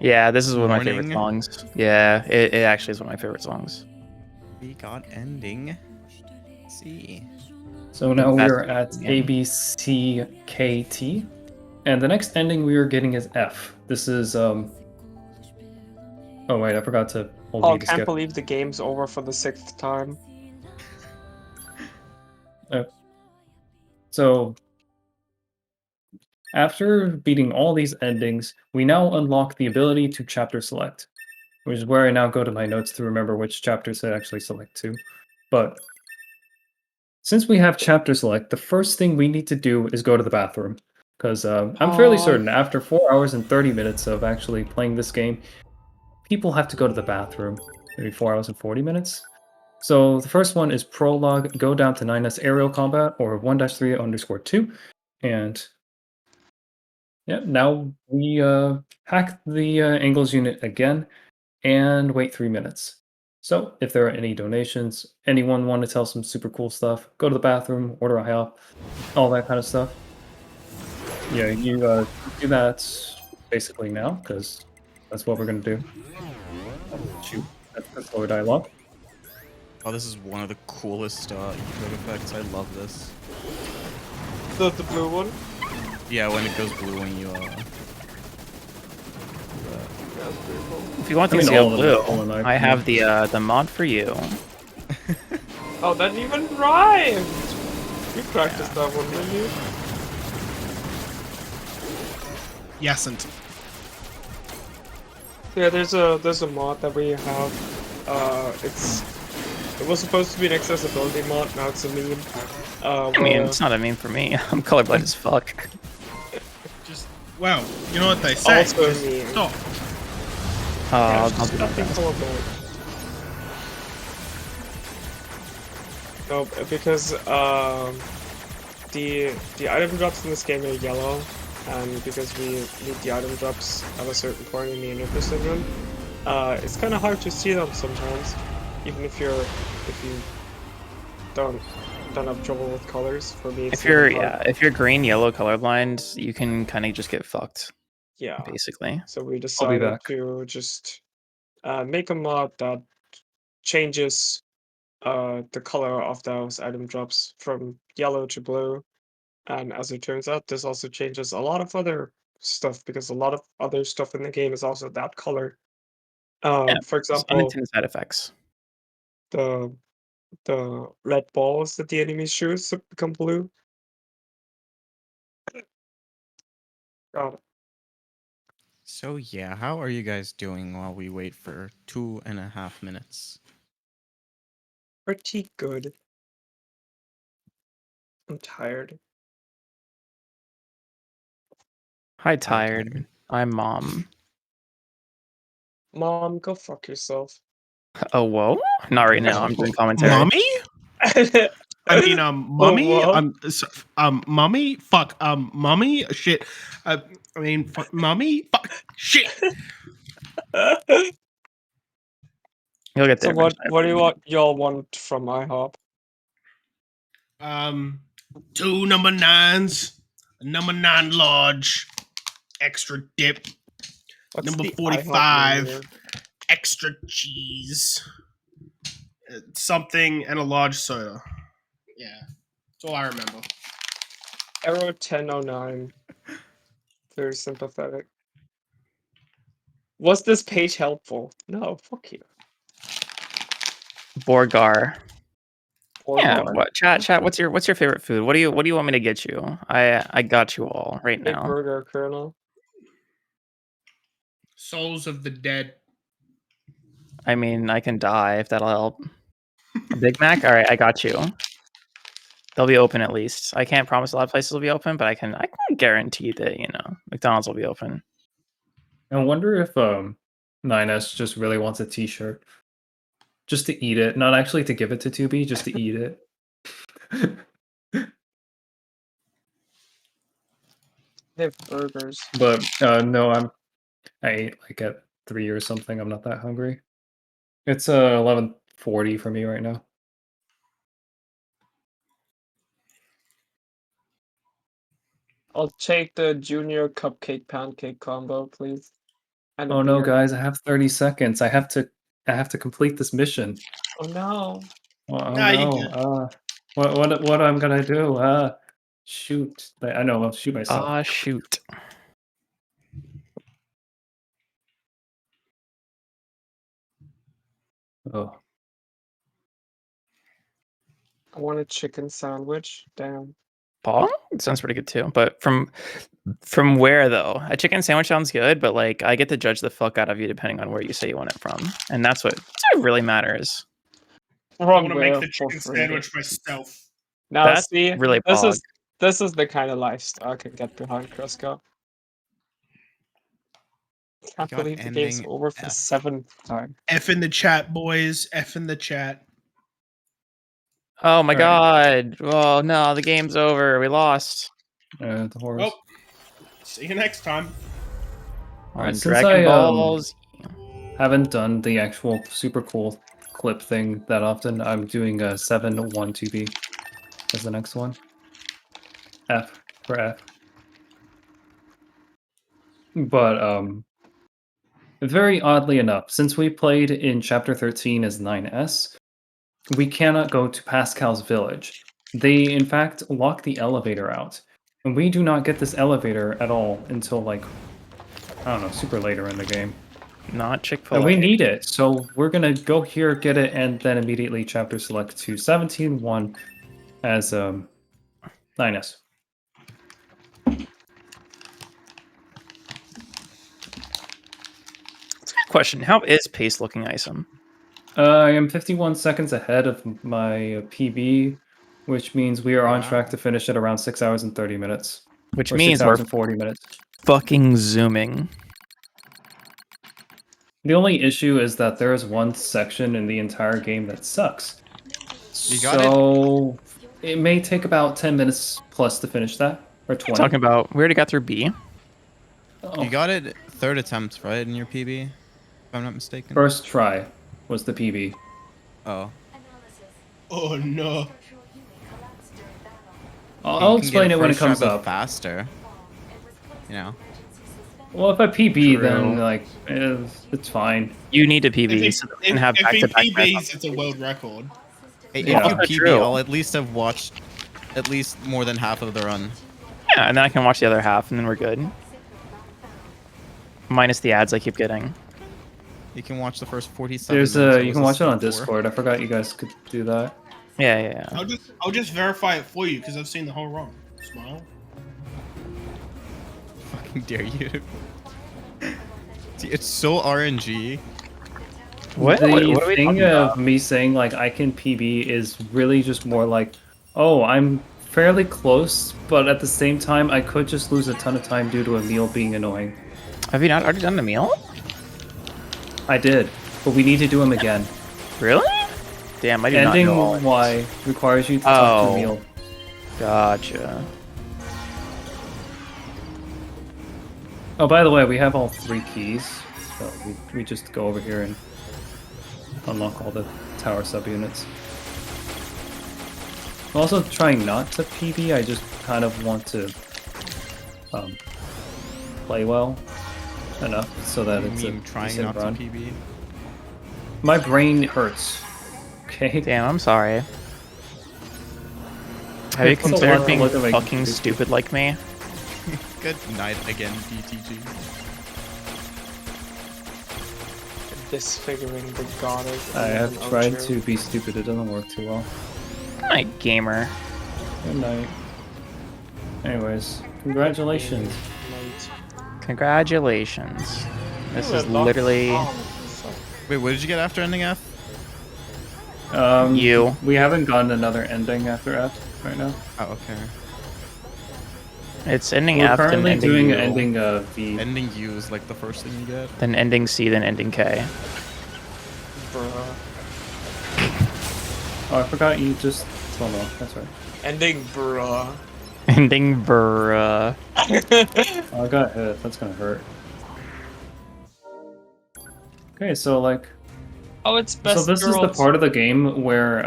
Yeah, this is one of my favorite Morning. songs. Yeah, it actually is one of my favorite songs. We got ending C. So now we That's are at again. A, B, C, K, T. And the next ending we are getting is F. This is, Oh wait, I forgot to hold Oh, B to can't skip. believe the game's over for the 6th time. So, after beating all these endings, we now unlock the ability to chapter select, which is where I now go to my notes to remember which chapters to actually select to. But since we have chapter select, the first thing we need to do is go to the bathroom. Because I'm fairly certain after 4 hours and 30 minutes of actually playing this game, people have to go to the bathroom. Maybe 4 hours and 40 minutes? So the first one is prologue, go down to 9S aerial combat, or 1-3_2, and yeah, now we hack the angles unit again and wait 3 minutes. So if there are any donations, anyone want to tell some super cool stuff, go to the bathroom, order a help, all that kind of stuff. Yeah, you do that basically now, because that's what we're going to do. Shoot, that's lower dialogue. Oh, this is one of the coolest emote effects. I love this. The blue one? Yeah, when it goes blue when you If you want I things mean, to all go of them, all blue, in I have the mod for you. Oh, that even rhymed! You practiced that one, didn't you? Yesn't. Yeah, there's a mod that we have. It was supposed to be an accessibility mod, now it's a meme. I mean, it's not a meme for me. I'm colorblind as fuck. Just well, you know what they say. Also Just me. stop. I'll just do my fucking best. colorblind. No, because the item drops in this game are yellow, and because we need the item drops at a certain point in the interface run, it's kind of hard to see them sometimes, even if you don't have trouble with colors. For me, it's If you're green yellow colorblind, you can kind of just get fucked. Yeah. Basically. So we I'll be decided back. to just make a mod that changes the color of those item drops from yellow to blue. And as it turns out, this also changes a lot of other stuff because a lot of other stuff in the game is also that color. Yeah, For it's example, unintended side effects. the red balls that the enemies shoot become blue. Got it. So yeah, how are you guys doing while we wait for 2.5 minutes? Pretty good. I'm tired. Hi, tired. I'm mom. Mom, go fuck yourself. Oh, whoa. Not right now. I'm doing commentary. Mommy? I mean, mummy. what? Mummy. Fuck. Mummy. Shit. I mean, mummy. Fuck. Shit. You'll get So there. what eventually. do y'all want from IHOP? 2 number 9s, a number 9 large, extra dip, What's number the IHOP 45, menu? extra cheese, something, and a large soda. Yeah, that's all I remember. Arrow 1009. Very sympathetic. Was this page helpful? No, fuck you. Borgar. Yeah, Borgar. what chat, what's your favorite food? What do you want me to get you? I got you all right Big now. burger, Colonel. Souls of the Dead. I mean, I can die if that'll help. A Big Mac? All right, I got you. They'll be open at least. I can't promise a lot of places will be open, but I can guarantee that, McDonald's will be open. I wonder if 9S just really wants a t-shirt. Just to eat it, not actually to give it to 2B, just to eat it. They have burgers. But no, I ate like at 3 or something. I'm not that hungry. It's 11:40 for me right now. I'll take the junior cupcake pancake combo, please. And a Oh no, beer. guys! I have 30 seconds. I have to complete this mission. Oh no. Oh Nah, you no! What I'm gonna do? Shoot! I know. I'll shoot myself. Ah, shoot. Oh. I want a chicken sandwich. Damn. Paul? It sounds pretty good too. But from where though? A chicken sandwich sounds good, but like I get to judge the fuck out of you depending on where you say you want it from. And that's what really matters. I want to make the chicken sandwich myself. Now That's see, really this is the kind of lifestyle I can get behind, Crisco. Can't Got believe the game's ending over for the F. 7th time. F in the chat, boys. F in the chat. Oh my All god. Oh no, the game's over. We lost. The horse. Well, see you next time. On Since Dragon Balls. haven't done the actual super cool clip thing that often, I'm doing a 7-1-2B as the next one. F for F. But very oddly enough, since we played in chapter 13 as 9S, we cannot go to Pascal's village. They in fact lock the elevator out. And we do not get this elevator at all until like, I don't know, super later in the game. Not Chick-fil-A. And we need it, so we're gonna go here, get it, and then immediately chapter select to 17-1 as 9S. Question: how is pace looking, Isum? I am 51 seconds ahead of my PB, which means we are on track to finish at around 6 hours and 30 minutes. Which or means 6 hours we're and 40 minutes. fucking zooming. The only issue is that there is one section in the entire game that sucks. You got so it may take about 10 minutes plus to finish that, or 20. Talking about, we already got through B. Oh. You got it third attempt, right, in your PB? If I'm not mistaken. First try was the PB. Oh. Oh no. I'll explain it when it comes up. Faster. You know. Well, if I PB, True. then like it's fine. You need to PB so that we can have if he back-to-back PBs, it's a world record. Hey, Yeah. if you PB, True. I'll at least have watched at least more than half of the run. Yeah, and then I can watch the other half, and then we're good. Minus the ads I keep getting. You can watch the first 47. There's minutes, you was can watch it on 64. Discord. I forgot you guys could do that. Yeah. I'll just verify it for you because I've seen the whole run. Smile. Fucking dare you. See, it's so RNG. What? The What are we thing talking of about? me saying like I can PB is really just more like, oh, I'm fairly close, but at the same time I could just lose a ton of time due to Emile being annoying. Have you not already done the meal? I did, but we need to do him again. Really? Damn, I do not Ending know all of these. Y requires you to talk to Oh. Emile. Gotcha. Oh, by the way, we have all 3 keys, so we just go over here and unlock all the tower subunits. I'm also trying not to PB, I just kind of want to play well enough so that You it's mean a trying decent not run. to PB? My brain hurts. Okay? Damn, I'm sorry. Have you It's a lot considered to being look at my fucking computer. stupid like me? Good night again, DTG. Disfiguring the goddess. I and have an tried outro. to be stupid, it doesn't work too well. Good night, gamer. Good night. Anyways, congratulations. Night. Congratulations. This Ooh, is a lot- literally oh, fuck. Wait, what did you get after ending F? You. We haven't gotten another ending after F right now. Oh, okay. It's ending We're F, then currently ending doing U, ending V. Ending U is like the first thing you get. then ending C, then ending K. Bruh. Oh, I forgot you just. Oh no, that's right. Ending bruh. Ending bruh. Oh, I got hit. That's gonna hurt. Okay, so like, Oh, it's best so this is the girls. part of the game where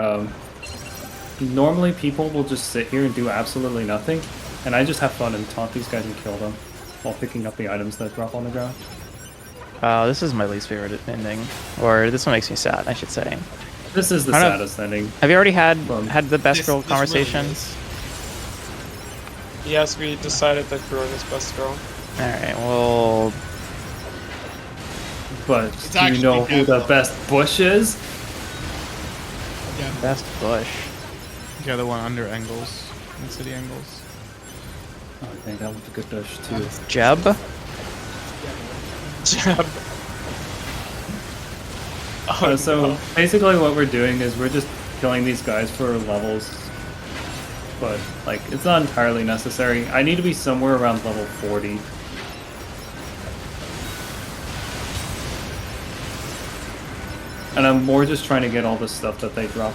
normally people will just sit here and do absolutely nothing, and I just have fun and taunt these guys and kill them while picking up the items that drop on the ground. This is my least favorite ending. Or this one makes me sad, I should say. This is the I don't know. saddest ending. Have you already had the best This- girl this really conversation? is. Yes, we decided that Bruin is best girl. Alright, well... But It's do you actually know who the Devil. best bush is? Best bush. The other one under angles. In city angles. Oh, I think that was a good bush too. Jeb? Jab. Oh, So no. basically what we're doing is we're just killing these guys for levels, but like it's not entirely necessary. I need to be somewhere around level 40. And I'm more just trying to get all the stuff that they drop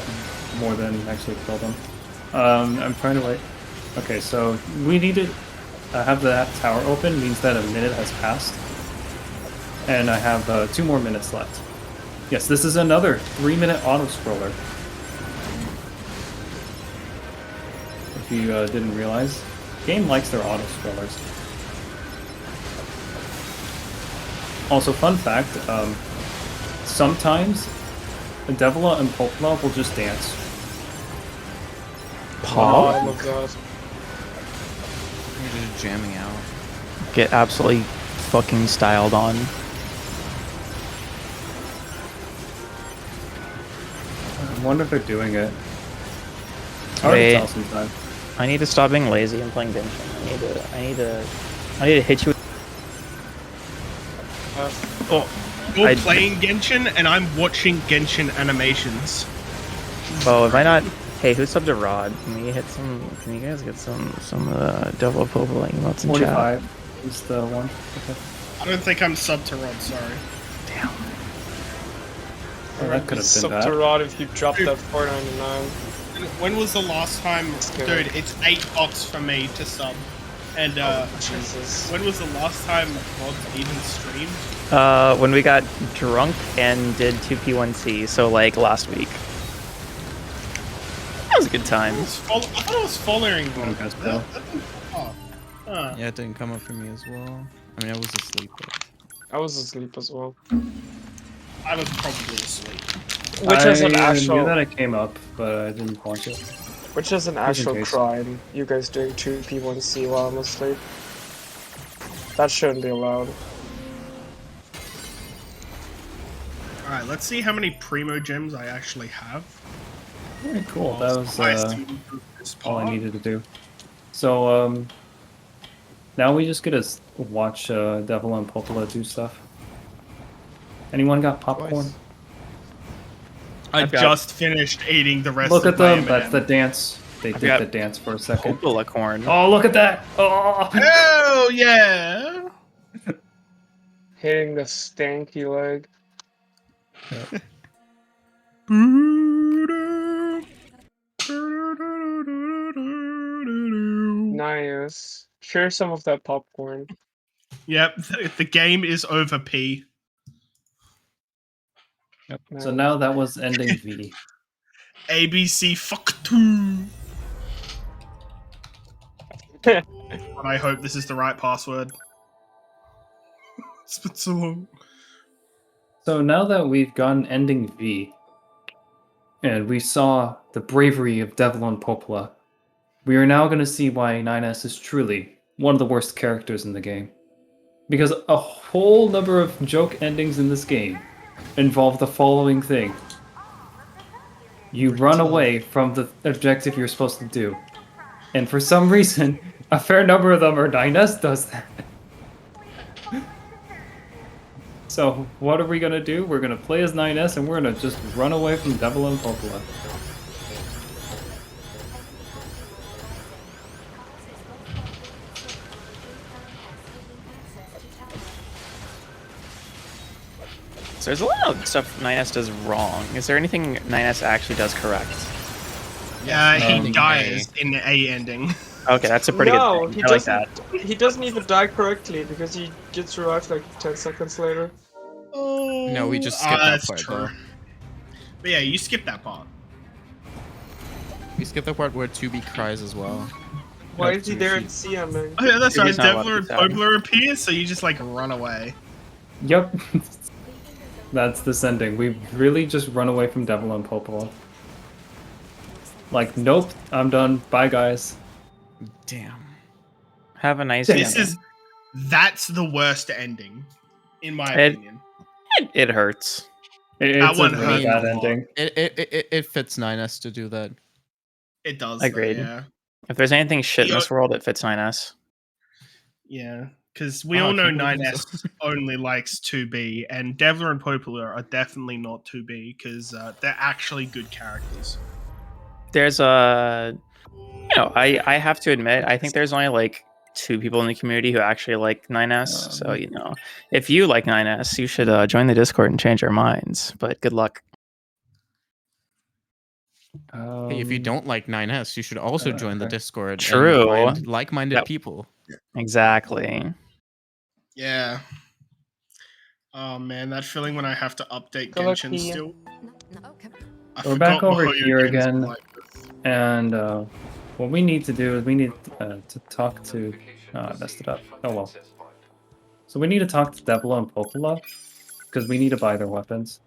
more than actually kill them. I'm trying to wait. Okay, so we need to have that tower open, means that a minute has passed. And I have 2 more minutes left. Yes, this is another 3-minute auto-scroller. If you didn't realize, the game likes their auto-scrollers. Also, fun fact, sometimes Devila and Popla will just dance. Oh, I love that. You're just jamming out. Get absolutely fucking styled on. I wonder if they're doing it. I already Wait. tell sometime. I need to stop being lazy and playing Genshin. I need to hit you with... You're I- playing Genshin and I'm watching Genshin animations. Oh, if I not... Hey, who subbed to Rod? Can we hit some... Can you guys get some Devil Popo emotes in chat? 45 is the one. Okay. I don't think I'm sub to Rod, sorry. Damn. Oh, that could have been Sub bad. to Rod if you dropped that 4.99. When was the last time, good. dude? It's $8 for me to sub, and Jesus. when was the last time Rod even streamed? When we got drunk and did 2P1C, so like last week. That was a good time. I thought I was following Oh, Rod. guys, Bill. Yeah, it didn't come up for me as well. I mean, I was asleep. But... I was asleep as well. I was probably asleep. Which is an I actual, knew that it came up, but I didn't watch it. which is an Just in actual case. crime. You guys doing 2P1C while I'm asleep. That shouldn't be allowed. Alright, let's see how many Primo gems I actually have. Very cool. That was I assume this all I part. needed to do. So, now we just get to watch Devil and Popola do stuff. Anyone got popcorn? Twice. I I've got- just finished eating the rest Look of at them. my That's the M&M. dance. They I've did got the dance for a second. Popola corn. Oh, look at that! Oh! Oh, yeah! Hitting the stanky leg. Nice. Share some of that popcorn. Yep, the game is over, P. Yep. So now that was ending V. ABC fuck 2. And I hope this is the right password. It's been so long. So now that we've gotten ending V, and we saw the bravery of Devil and Popola, we are now going to see why 9S is truly one of the worst characters in the game. Because a whole number of joke endings in this game involve the following thing. You run away from the objective you're supposed to do. And for some reason, a fair number of them are 9S does that. So, what are we gonna do? We're gonna play as 9S and we're gonna just run away from Devil and Popola. So there's a lot of stuff 9S does wrong. Is there anything 9S actually does correct? He dies in the A ending. Okay, that's a pretty No, good he thing. I like doesn't. that. He doesn't even die correctly because he gets revived like 10 seconds later. Oh, No, we just skipped that that's part, true. though. But yeah, you skipped that part. We skipped the part where 2B cries as well. Why is he there at CM, man? Oh yeah, that's right. He's not allowed Devler and to be sad. Pobler appear, so you just like run away. Yep. That's this ending. We really just run away from Devil and Popola. Like, nope, I'm done. Bye, guys. Damn. Have a nice That's the worst ending, in my It- opinion. It hurts. It's a one really hurt bad a lot. ending. It fits 9S to do that. It does. Agreed. Though, yeah. If there's anything shit in Yeah. this world, it fits 9S. Yeah, because we Oh, all I know can't believe 9S only likes 2B, and Devler and Popola are definitely not 2B because they're actually good characters. There's a, I have to admit, I think there's only like 2 people in the community who actually like 9S. So if you like 9S, you should join the Discord and change our minds. But good luck. Hey, if you don't like 9S, you should also join the okay. Discord. True. And find like-minded Yep. people. Exactly. Yeah. Oh man, that feeling when I have to update Good luck, Genshin Ian. still. I We're back forgot over Mahoyo here games again. were like this. And what we need to do is we need to talk to... Oh, I messed it up. Oh well. So we need to talk to Devil and Popola, because we need to buy their weapons.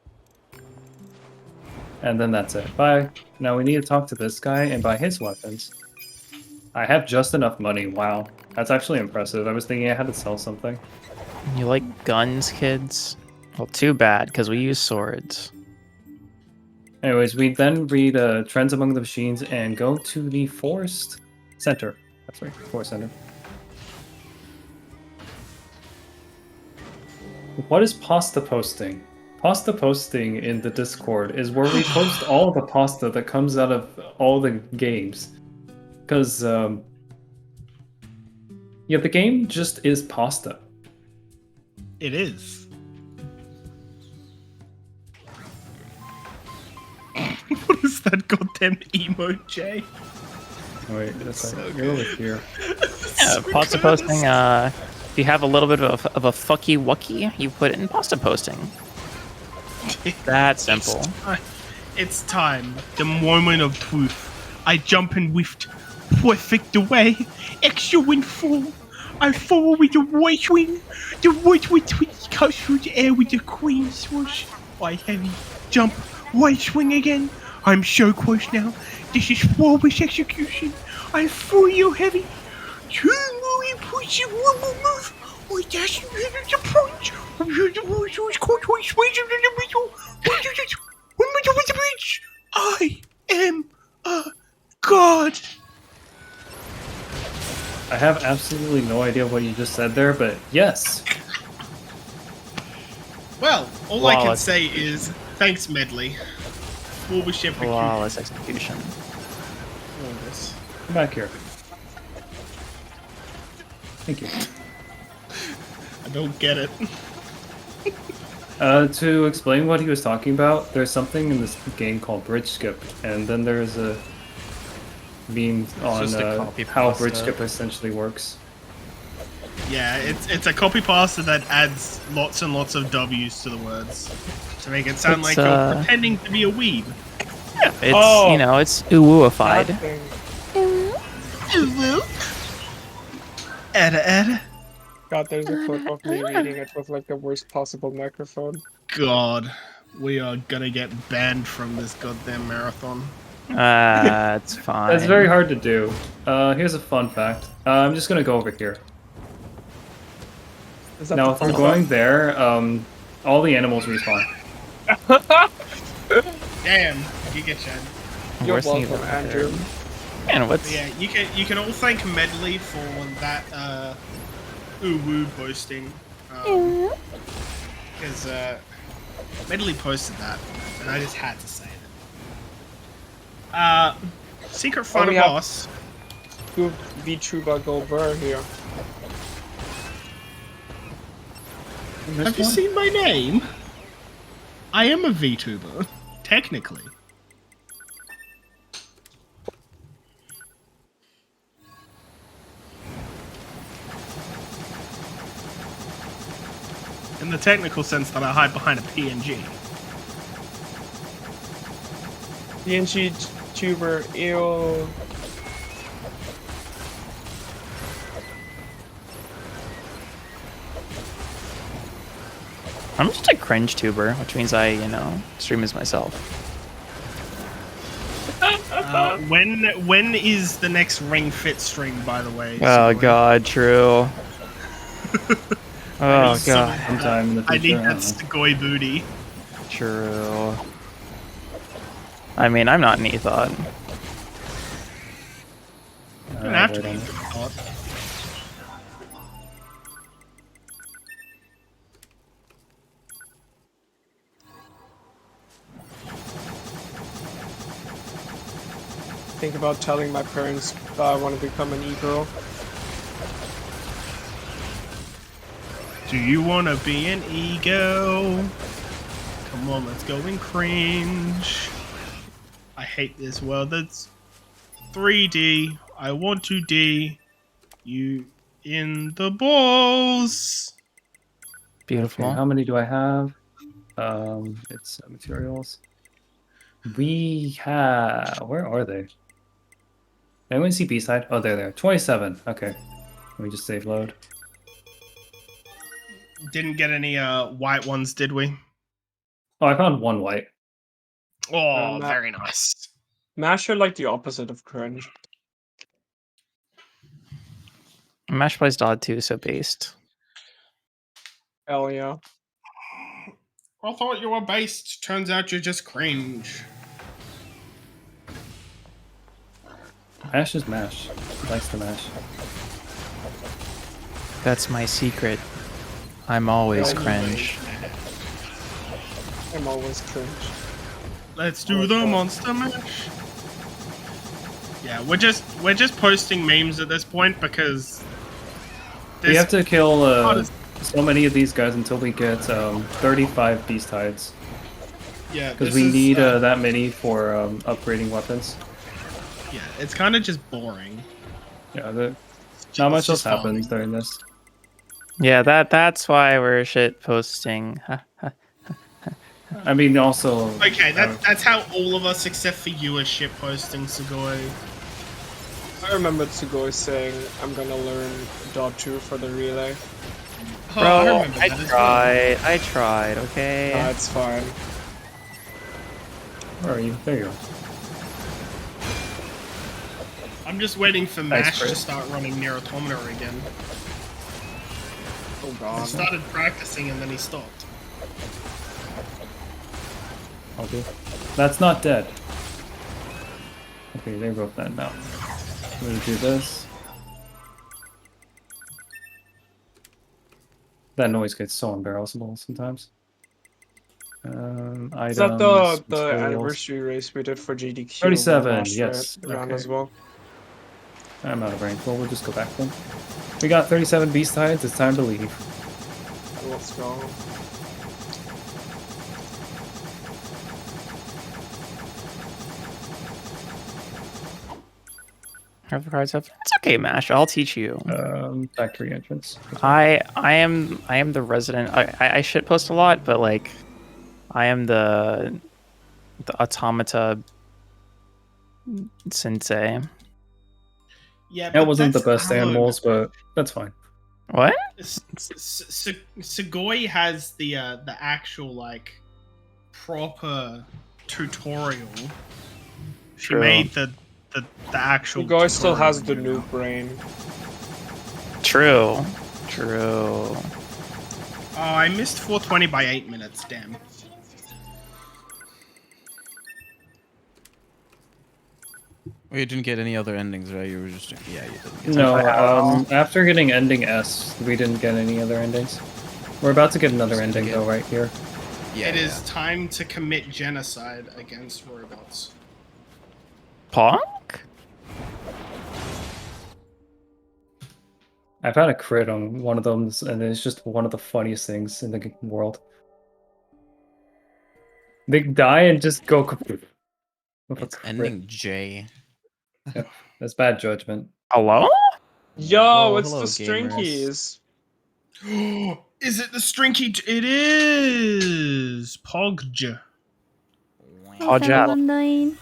And then that's it. Bye. Now we need to talk to this guy and buy his weapons. I have just enough money. Wow. That's actually impressive. I was thinking I had to sell something. You like guns, kids? Well, too bad, because we use swords. Anyways, we then read Trends Among the Machines and go to the Forest Center. That's right, Forest Center. What is pasta posting? Pasta posting in the Discord is where we post all the pasta that comes out of all the games. Because, yeah, the game just is pasta. It is. What is that goddamn emoji? Oh, wait, that's right. You're over here. Yeah, pasta posting. If you have a little bit of a fucky wucky, you put it in pasta posting. That simple. It's time. The moment of truth. I jump and whiffed. Perfect away. Excellent fall. I follow with the right wing. The right wing cuts through the air with the queen swoosh. I heavy. Jump. Right swing again. I'm so close now. This is flawless execution. I throw you heavy. Two more push you one more move. I dash you into the punch. I'm sure the voice was caught twice ways into the middle. One middle with the bridge. I am a god. I have absolutely no idea what you just said there, but yes. Well, all I can Flawless. say is thanks, Medley. Flawless execution. Flawless execution. Flawless. Come back here. Thank you. I don't get it. To explain what he was talking about, there's something in this game called bridge skip, and then there's a meme on just a copy how pasta. bridge skip essentially works. Yeah, it's a copy pasta that adds lots and lots of W's to the words to make it sound It's, like you're pretending to be a weeb. Yeah, it's you know, it's uwooified. Edda. God, there's a clip of me reading it with like the worst possible microphone. God, we are gonna get banned from this goddamn marathon. It's fine. That's very hard to do. Here's a fun fact. I'm just gonna go over here. Is that Now, the if I'm fun going there, all the animals respawn. Damn, Giga Chad. You're Worst thing welcome, you've ever Andrew. heard. And what's Yeah, you can all thank Medley for that uwu posting. Because Medley posted that, and I just had to say it. Secret Final we have- Boss. Two VTuber go burr here. Have you seen my name? I am a VTuber, technically. In the technical sense that I hide behind a PNG. PNG tuber, ew. I'm just a cringe tuber, which means I, you know, stream as myself. When is the next Ring Fit stream, by the way? Oh Sugoi? god, true. Oh god, Sometime in the I future. need that Sugoi booty. true. I mean, I'm not an ethot. You don't have to be a thought. Think about telling my parents that I want to become an e-girl. Do you wanna be an ego? Come on, let's go and cringe. I hate this world that's 3D. I want to D you in the balls. Beautiful. Okay, how many do I have? It's materials. We have. Where are they? Anyone see B-side? Oh, they're there. 27. Okay. Let me just save load. Didn't get any white ones, did we? Oh, I found one white. Oh, very nice. Mash are like the opposite of cringe. Mash plays Dodd too, so based. Hell yeah. I thought you were based. Turns out you're just cringe. Mash is mash. He likes to mash. That's my secret. I'm always cringe. I'm always cringe. Let's do the monster mash. Yeah, we're just posting memes at this point because We have to kill so many of these guys until we get 35 beast hides. Yeah, Because this we is, need that many for upgrading weapons. Yeah, it's kind of just boring. Yeah, not much else just fun. happens during this. Yeah, that's why we're shit posting. I mean, also. Okay, that's how all of us except for you are shit posting, Sugoi. I remember Sugoi saying, I'm gonna learn .2 for the relay. Oh, I Bro, remember I that as tried. I tried, okay? It's fine. Where are you? There you are. I'm just waiting for Nice, Mash to Chris. start running Nier Automata again. Oh He god. started practicing and then he stopped. Okay. That's not dead. Okay, they're both dead now. I'm gonna do this. That noise gets so embarrassable sometimes. Items, Is that the materials. anniversary race we did for GDQ? 37, Mash yes, ran okay. as well. I'm out of range. Well, we'll just go back then. We got 37 beast hides. It's time to leave. Let's go. Have the cards up. It's okay, Mash. I'll teach you. Factory entrance. I am the resident. I shit post a lot, but like, I am the automata sensei. Yeah, That but wasn't the that's best Allo. animals, but that's fine. What? Sugoi has the actual like proper tutorial. She True. made the actual. The guy still has the tutorial, noob brain. True. Oh, I missed 420 by 8 minutes. Damn. Well, you didn't get any other endings, right? You were just yeah, you didn't. Get No, Wow. after getting ending S, we didn't get any other endings. We're about to get another ending though, right here. Yeah, It is time to commit genocide against robots. Pong? I've had a crit on one of them, and it's just one of the funniest things in the world. They die and just go kaput. With a It's crit. ending J. Yep, that's bad judgment. Hello? Yo, Oh, it's hello, the Strinkies. Is it the Strinky? It is Pogj. How's that? doing?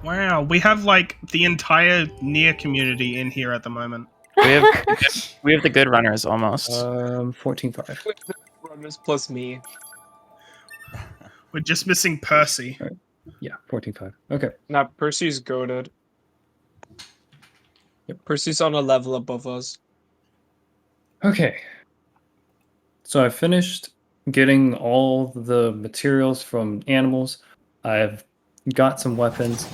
Wow, we have like the entire Nier community in here at the moment. We have the good runners almost. 14-5. Runners plus me. We're just missing Percy. Yeah, 14-5. Okay. Nah, Percy's goated. Yep. Percy's on a level above us. Okay. So I finished getting all the materials from animals. I've got some weapons.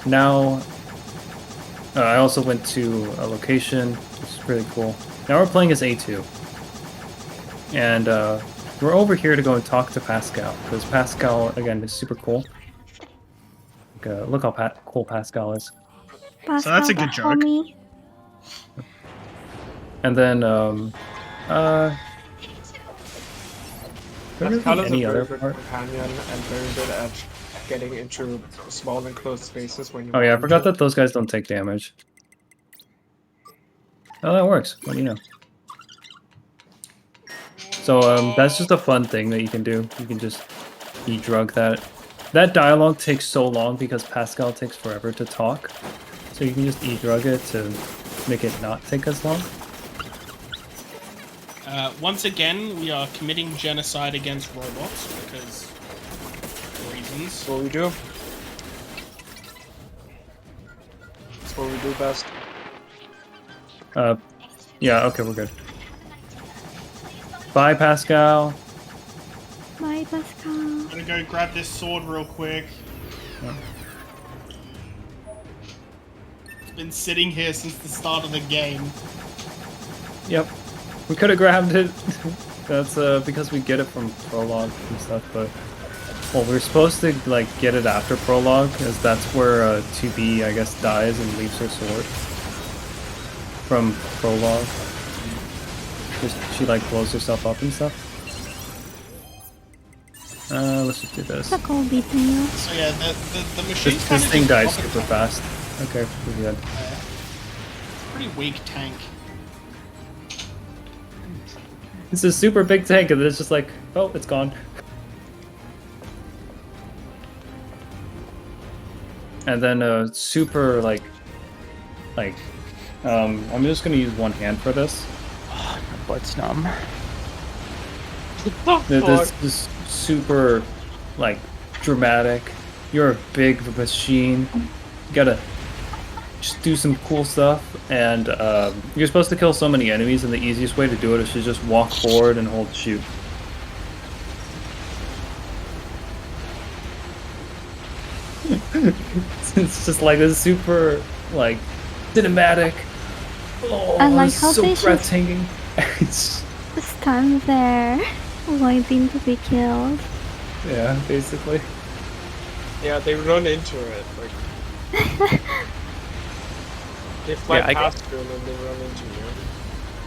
Now, I also went to a location, which is pretty cool. Now we're playing as A2. And we're over here to go and talk to Pascal, because Pascal, again, is super cool. Like, look how cool Pascal is. So that's a good joke. And then, Pascal is a any very other good part? companion and very good at getting into small enclosed spaces when you Oh yeah, I want forgot to. that those guys don't take damage. Oh, that works. What do you know? So that's just a fun thing that you can do. You can just e-drug that. That dialogue takes so long because Pascal takes forever to talk. So you can just e-drug it to make it not take as long. Once again, we are committing genocide against robots because reasons. That's what we do. That's what we do best. Yeah, okay, we're good. Bye, Pascal. Bye, Pascal. I'm gonna go grab this sword real quick. Yeah. It's been sitting here since the start of the game. Yep. We could have grabbed it. That's because we get it from prologue and stuff, but well, we're supposed to like get it after prologue, because that's where 2B I guess dies and leaves her sword from prologue. She like blows herself up and stuff. Let's just do this. It's a cool detail. So yeah, the machine This thing dies super fast. Okay, we're good. Pretty weak tank. It's a super big tank, and it's just like, oh, it's gone. And then super like, I'm just gonna use one hand for this. Oh, my butt's numb. This is super, like, dramatic. You're a big machine. You gotta just do some cool stuff, and you're supposed to kill so many enemies, and the easiest way to do it is to just walk forward and hold shoot. It's just like this super, like, cinematic. Oh, I like it's how so they just breathtaking. It's, stand there, waiting to be killed. yeah, basically. Yeah, they run into it. Like they fly Yeah, past you and then they run into you.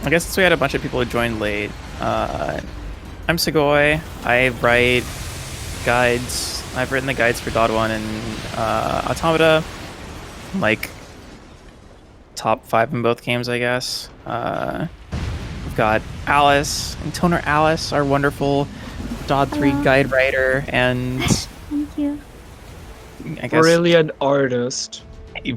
I guess since we had a bunch of people who joined late, I'm Sugoi. I write guides. I've written the guides for God 1 and Automata. Like, top 5 in both games, I guess. We've got Alice and Toner Alice, our wonderful Dod 3 Hello. guide writer, and Thank you. I guess Brilliant artist.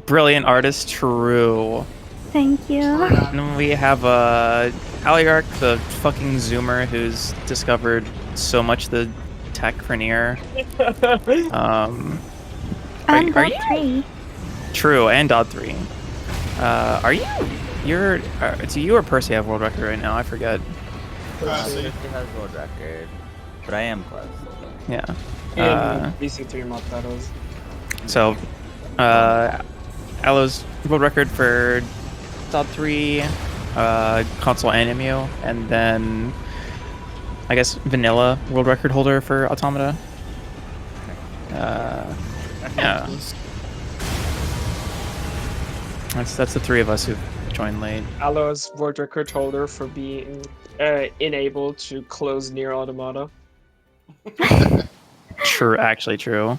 brilliant artist, true. Thank you. And then we have Aliarch, the fucking zoomer who's discovered so much the tech for Nier. And are Dot you 3. true? And Dod 3. Are you? It's you or Percy have world record right now? I forget. Percy has world record, but I am close. Yeah. In VC3 mod battles. So, Alo's world record for Dod 3, console and Emile, and then I guess Vanilla world record holder for Automata. Yeah. That's the 3 of us who've joined late. Alo's world record holder for being unable to close Nier Automata. True, actually true.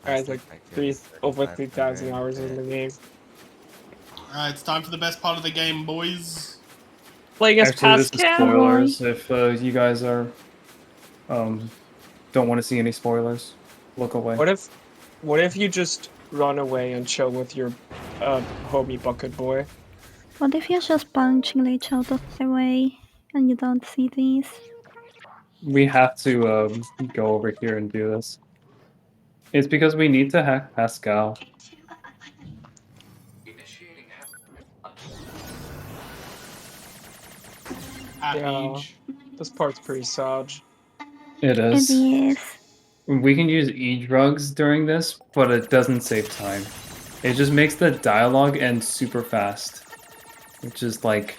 Alright, like over 3,000 hours in the game. Alright, it's time for the best part of the game, boys. Playing as Actually, this is Pascal. spoilers. If you guys are don't want to see any spoilers, look away. What if you just run away and chill with your homie Bucket Boy? What if you're just punching each out of the way and you don't see these? We have to go over here and do this. It's because we need to hack Pascal. Yeah, this part's pretty sad. It is. It is. We can use e-drugs during this, but it doesn't save time. It just makes the dialogue end super fast, which is like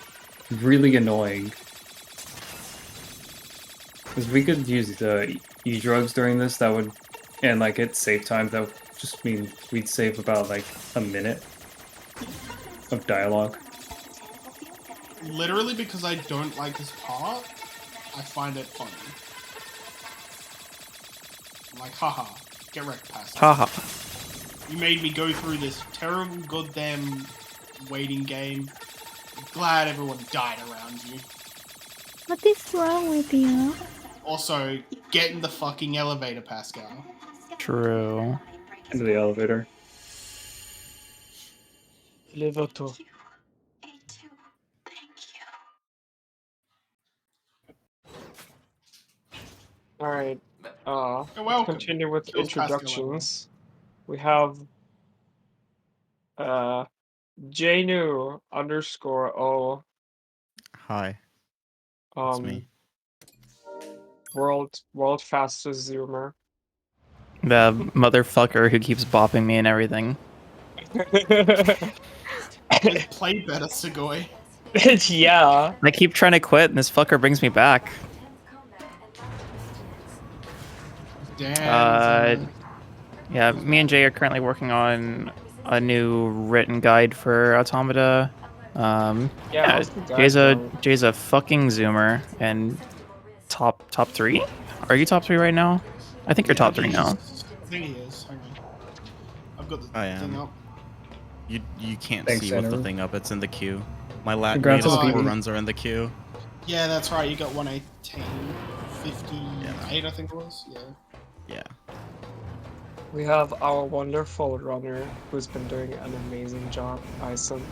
really annoying. Because we could use the e-drugs during this, that would, and like it save time, that would just mean we'd save about like a minute of dialogue. Literally because I don't like this part, I find it funny. I'm like, haha, get wrecked, Pascal. Haha. You made me go through this terrible goddamn waiting game. I'm glad everyone died around you. What is wrong with you? Also, get in the fucking elevator, Pascal. True. Into the elevator. Levato. Alright, You're welcome. continue with Kills Pascal introductions. We have Janu _O. Hi. That's me. World fastest zoomer. The motherfucker who keeps bopping me and everything. Play better, Sugoi. Yeah. I keep trying to quit and this fucker brings me back. Damn. Yeah, me and Jay are currently working on a new written guide for Automata. Jay's a fucking zoomer and top 3. Are you top 3 right now? I think you're top 3 now. I think he is. Hang on. I've got the thing up. You can't Thanks, see what the Andrew. thing up. It's in the queue. My lat Congrats native on the four PB. runs are in the queue. Yeah, that's right. You got 118, 58, I think it was. Yeah. Yeah. We have our wonderful runner who's been doing an amazing job, Isum.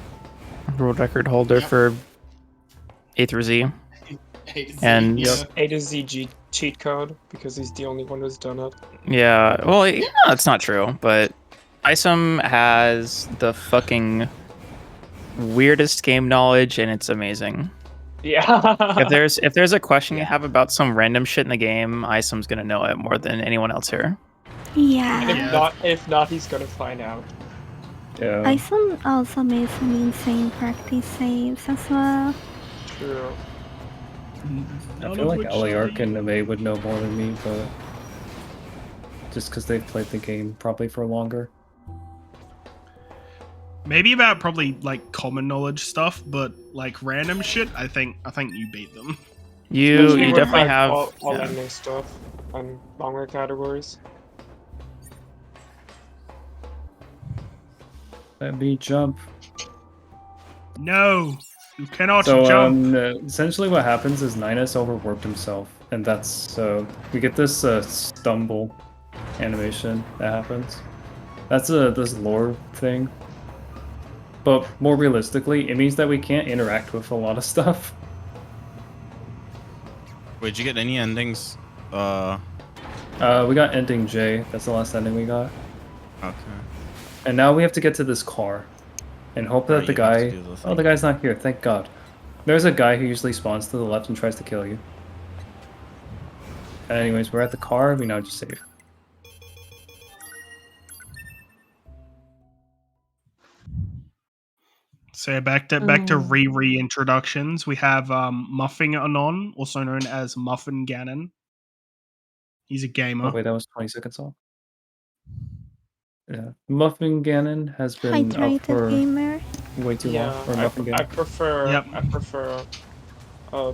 World record holder for A through Z. And A to Z cheat code because he's the only one who's done it. yeah, well, yeah, that's not true, but Isum has the fucking weirdest game knowledge and it's amazing. Yeah. if there's a question you have about some random shit in the game, Isum's gonna know it more than anyone else here. Yeah. And if not, he's gonna find out. Yeah. Isum also made some insane practice saves as well. True. I feel like Aliarch and Emile would know more than me, but just because they've played the game probably for longer. Maybe about probably like common knowledge stuff, but like random shit, I think you beat them. You Especially with, definitely like, have all yeah. ending stuff and longer categories. Let me jump. No, you cannot So jump. essentially what happens is Ninus overworked himself, and that's we get this stumble animation that happens. That's this lore thing. But more realistically, it means that we can't interact with a lot of stuff. Wait, did you get any endings? We got ending J. That's the last ending we got. Okay. And now we have to get to this car. And hope that Right, the you have to guy... do the Oh, thing. the guy's not here. Thank God. There's a guy who usually spawns to the left and tries to kill you. Anyways, we're at the car. We now just save. So back to reintroductions. We have Muffin Anon, also known as Muffin Gannon. He's a gamer. Oh, wait, that was 20 seconds off. Yeah. Muffin Gannon has been up Hydrated for gamer. way too Yeah, long. Or I Muffin Gannon. prefer Yep.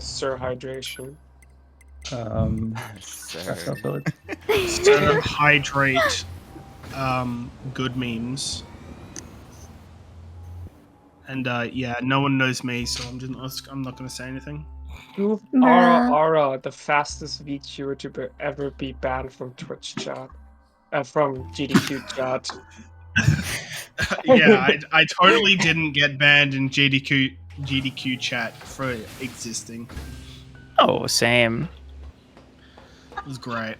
Sir Hydration. That's not valid. Sir Hydrate, good memes. And yeah, no one knows me, so I'm not gonna say anything. You Bruh. are the fastest VTuber to ever be banned from Twitch chat. From GDQ chat. Yeah, I totally didn't get banned in GDQ chat for existing. Oh, same. It was great.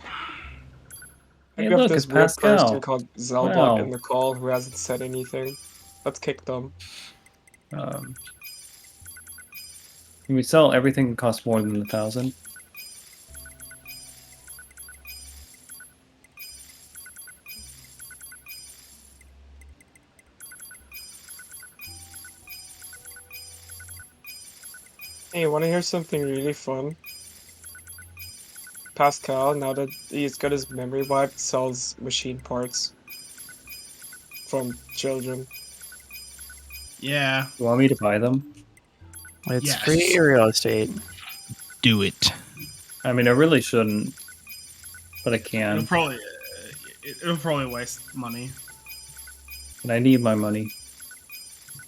Hey, We have look, this it's weird Pascal. person called Zelda Wow. in the call who hasn't said anything. Let's kick them. Can we sell everything that costs more than 1,000? Hey, wanna hear something really fun? Pascal, now that he's got his memory wiped, sells machine parts from children. Yeah. You want me to buy them? It's Yes. free real estate. Do it. I mean, I really shouldn't, but I can. It'll probably waste money. And I need my money.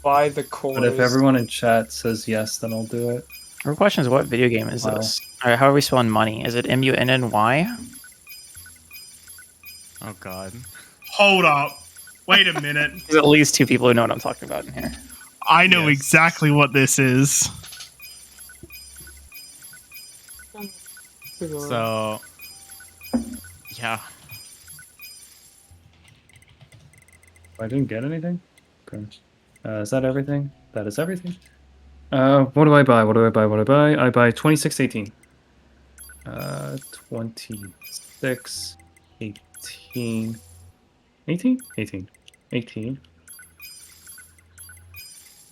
Buy the cores. But if everyone in chat says yes, then I'll do it. Our question is, what video game is Wow. this? Alright, how are we spelling money? Is it MUNNY? Oh god. Hold up. Wait a minute. There's at least two people who know what I'm talking about in here. I know exactly what this is. So, yeah. I didn't get anything? Okay. Is that everything? That is everything. What do I buy? What do I buy? What do I buy? I buy 2618. 26, 18. 18? 18. 18.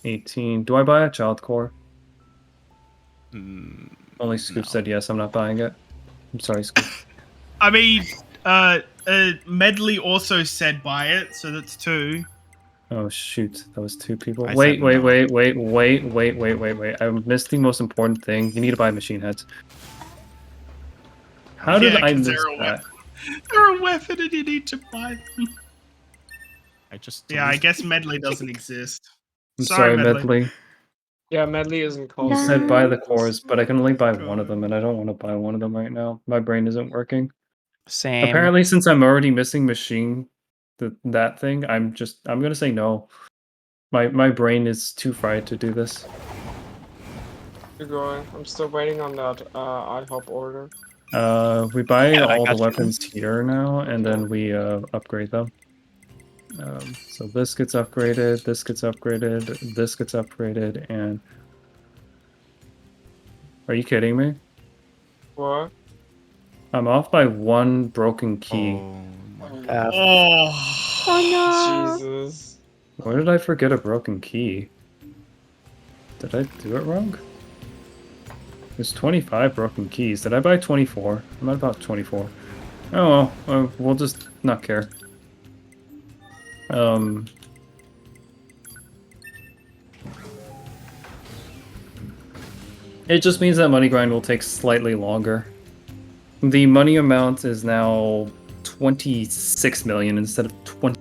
18. Do I buy a child core? Only Scoop said yes, I'm not buying it. I'm sorry, Scoop. I mean, Medley also said buy it, so that's two. Oh shoot, that was two people. I Wait, said wait, no. wait. I missed the most important thing. You need to buy machine heads. How did I 'cause miss they're a that? They're a weapon and you need to buy them. I just Yeah, I guess Medley doesn't exist. I'm sorry, Medley. Yeah, Medley isn't called. You said buy the That- cores, but I can only buy one of them, and I don't want to buy one of them right now. My brain isn't working. Same. Apparently, since I'm already missing machine, that thing, I'm gonna say no. My brain is too fried to do this. You're going. I'm still waiting on that IHOP order. We buy Yeah, I all the got you. weapons here now, and then we upgrade them. So this gets upgraded, this gets upgraded, this gets upgraded, and... Are you kidding me? What? I'm off by one broken key. Oh, Oh no. Jesus. Where did I forget a broken key? Did I do it wrong? There's 25 broken keys. Did I buy 24? I'm at about 24. Oh well, we'll just not care. It just means that money grind will take slightly longer. The money amount is now 26 million instead of 20.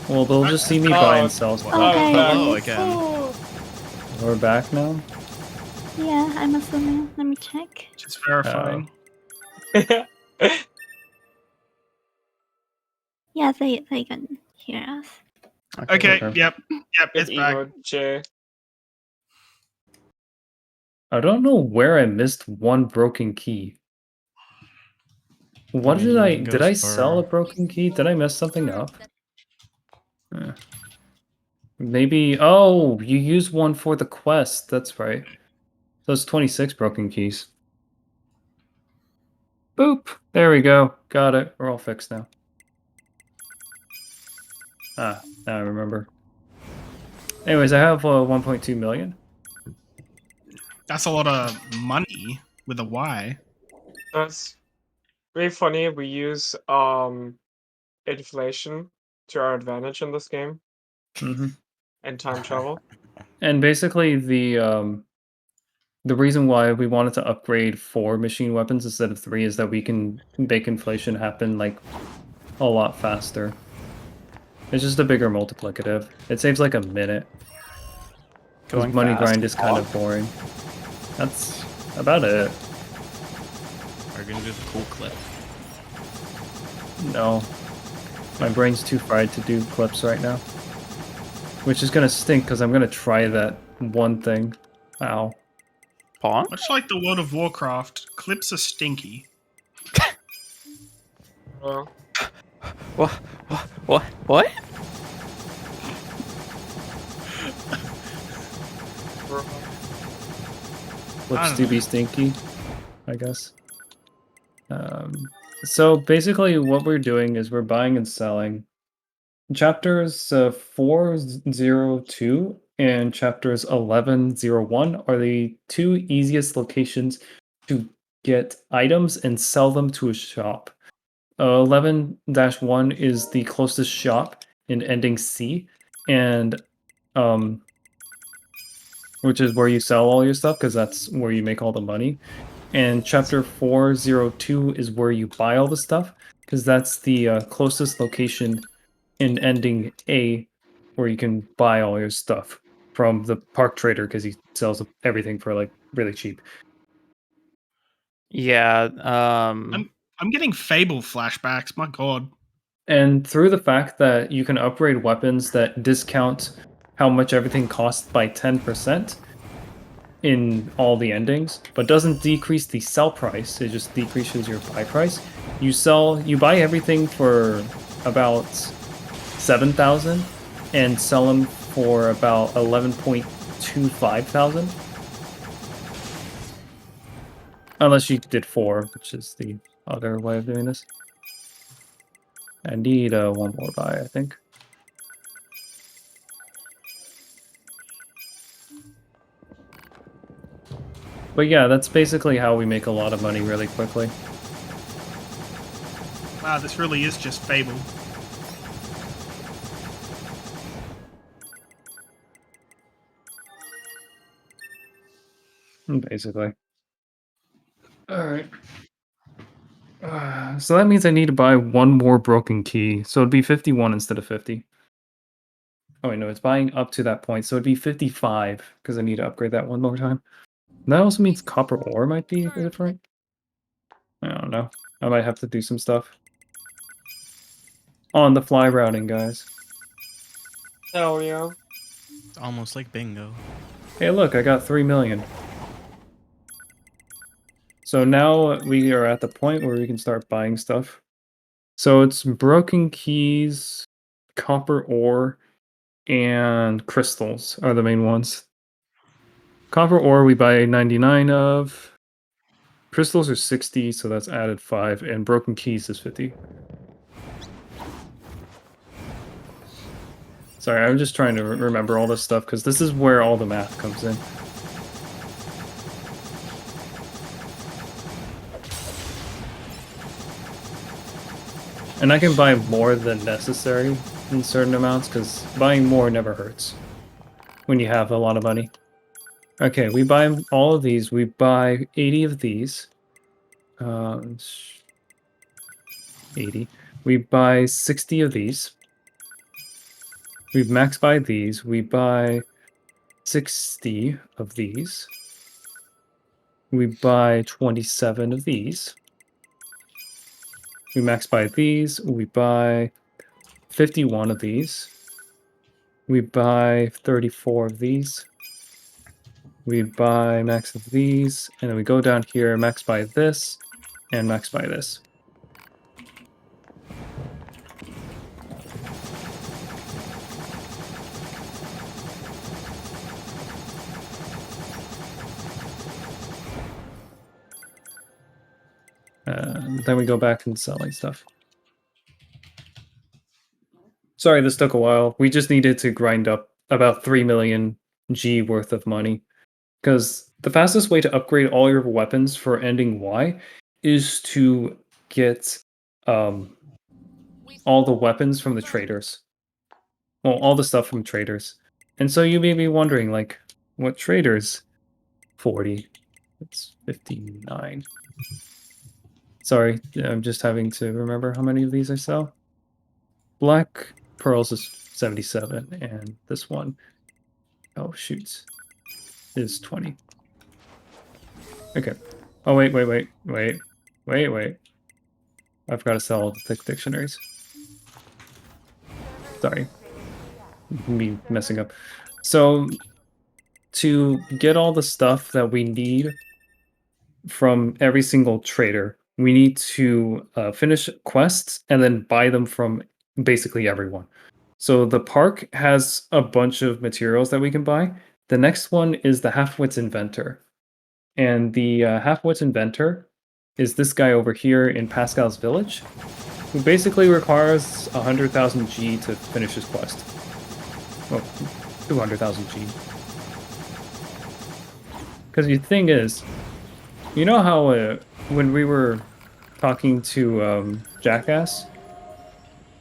Well, they'll just see me buy and sell stuff. Okay. Hello again. We're back now. Yeah, I'm assuming. Let me check. Just verifying. Yeah, they can hear us. Okay, Okay. yep, it's back. Jay. I don't know where I missed one broken key. What did I... Did I sell a broken key? Did I mess something up? Maybe... Oh, you used one for the quest. That's right. Those 26 broken keys. Boop! There we go. Got it. We're all fixed now. Ah, now I remember. Anyways, I have 1.2 million. That's a lot of money with a Y. That's really funny. We use inflation to our advantage in this game. And time travel. And basically the reason why we wanted to upgrade 4 machine weapons instead of 3 is that we can make inflation happen like a lot faster. It's just a bigger multiplicative. It saves like a minute. Because money grind is kind of boring. That's about it. Are you gonna do the cool clip? No. My brain's too fried to do clips right now. Which is gonna stink because I'm gonna try that one thing. Ow. Much like the World of Warcraft, clips are stinky. Well. What? What? Looks to be stinky, I guess. So basically what we're doing is we're buying and selling. Chapters 402 and chapters 1101 are the 2 easiest locations to get items and sell them to a shop. 11-1 is the closest shop in ending C, and which is where you sell all your stuff because that's where you make all the money. And chapter 402 is where you buy all the stuff because that's the closest location in ending A where you can buy all your stuff from the park trader because he sells everything for like really cheap. Yeah, I'm getting Fable flashbacks, my god. And through the fact that you can upgrade weapons that discount how much everything costs by 10% in all the endings, but doesn't decrease the sell price, it just decreases your buy price. You buy everything for about 7,000 and sell them for about 11.25 thousand. Unless you did 4, which is the other way of doing this. I need one more buy, I think. But yeah, that's basically how we make a lot of money really quickly. Wow, this really is just Fable. Basically. Alright. So that means I need to buy one more broken key. So it'd be 51 instead of 50. Oh wait, no, it's buying up to that point. So it'd be 55 because I need to upgrade that one more time. And that also means copper ore might be different. I don't know. I might have to do some stuff. On the fly routing, guys. Hell yeah. It's almost like bingo. Hey, look, I got 3 million. So now we are at the point where we can start buying stuff. So it's broken keys, copper ore, and crystals are the main ones. Copper ore we buy 99 of. Crystals are 60, so that's added 5, and broken keys is 50. Sorry, I'm just trying to remember all this stuff because this is where all the math comes in. And I can buy more than necessary in certain amounts because buying more never hurts when you have a lot of money. Okay, we buy all of these. We buy 80 of these. 80. We buy 60 of these. We max buy these. We buy 60 of these. We buy 27 of these. We max buy these. We buy 51 of these. We buy 34 of these. We buy max of these. And then we go down here, max buy this, and max buy this. Then we go back and selling stuff. Sorry, this took a while. We just needed to grind up about 3 million G worth of money. Because the fastest way to upgrade all your weapons for ending Y is to get all the weapons from the traders. Well, all the stuff from traders. And so you may be wondering, like, what traders? 40. It's 59. Sorry, I'm just having to remember how many of these I sell. Black pearls is 77, and this one, oh shoots, is 20. Okay. Oh wait. I've got to sell all the thick dictionaries. Sorry, me messing up. So to get all the stuff that we need from every single trader, we need to finish quests and then buy them from basically everyone. So the park has a bunch of materials that we can buy. The next one is the Half-Wits Inventor. And the Half-Wits Inventor is this guy over here in Pascal's Village, who basically requires 100,000 G to finish his quest. Well, 200,000 G. Because the thing is, you know how when we were talking to Jackass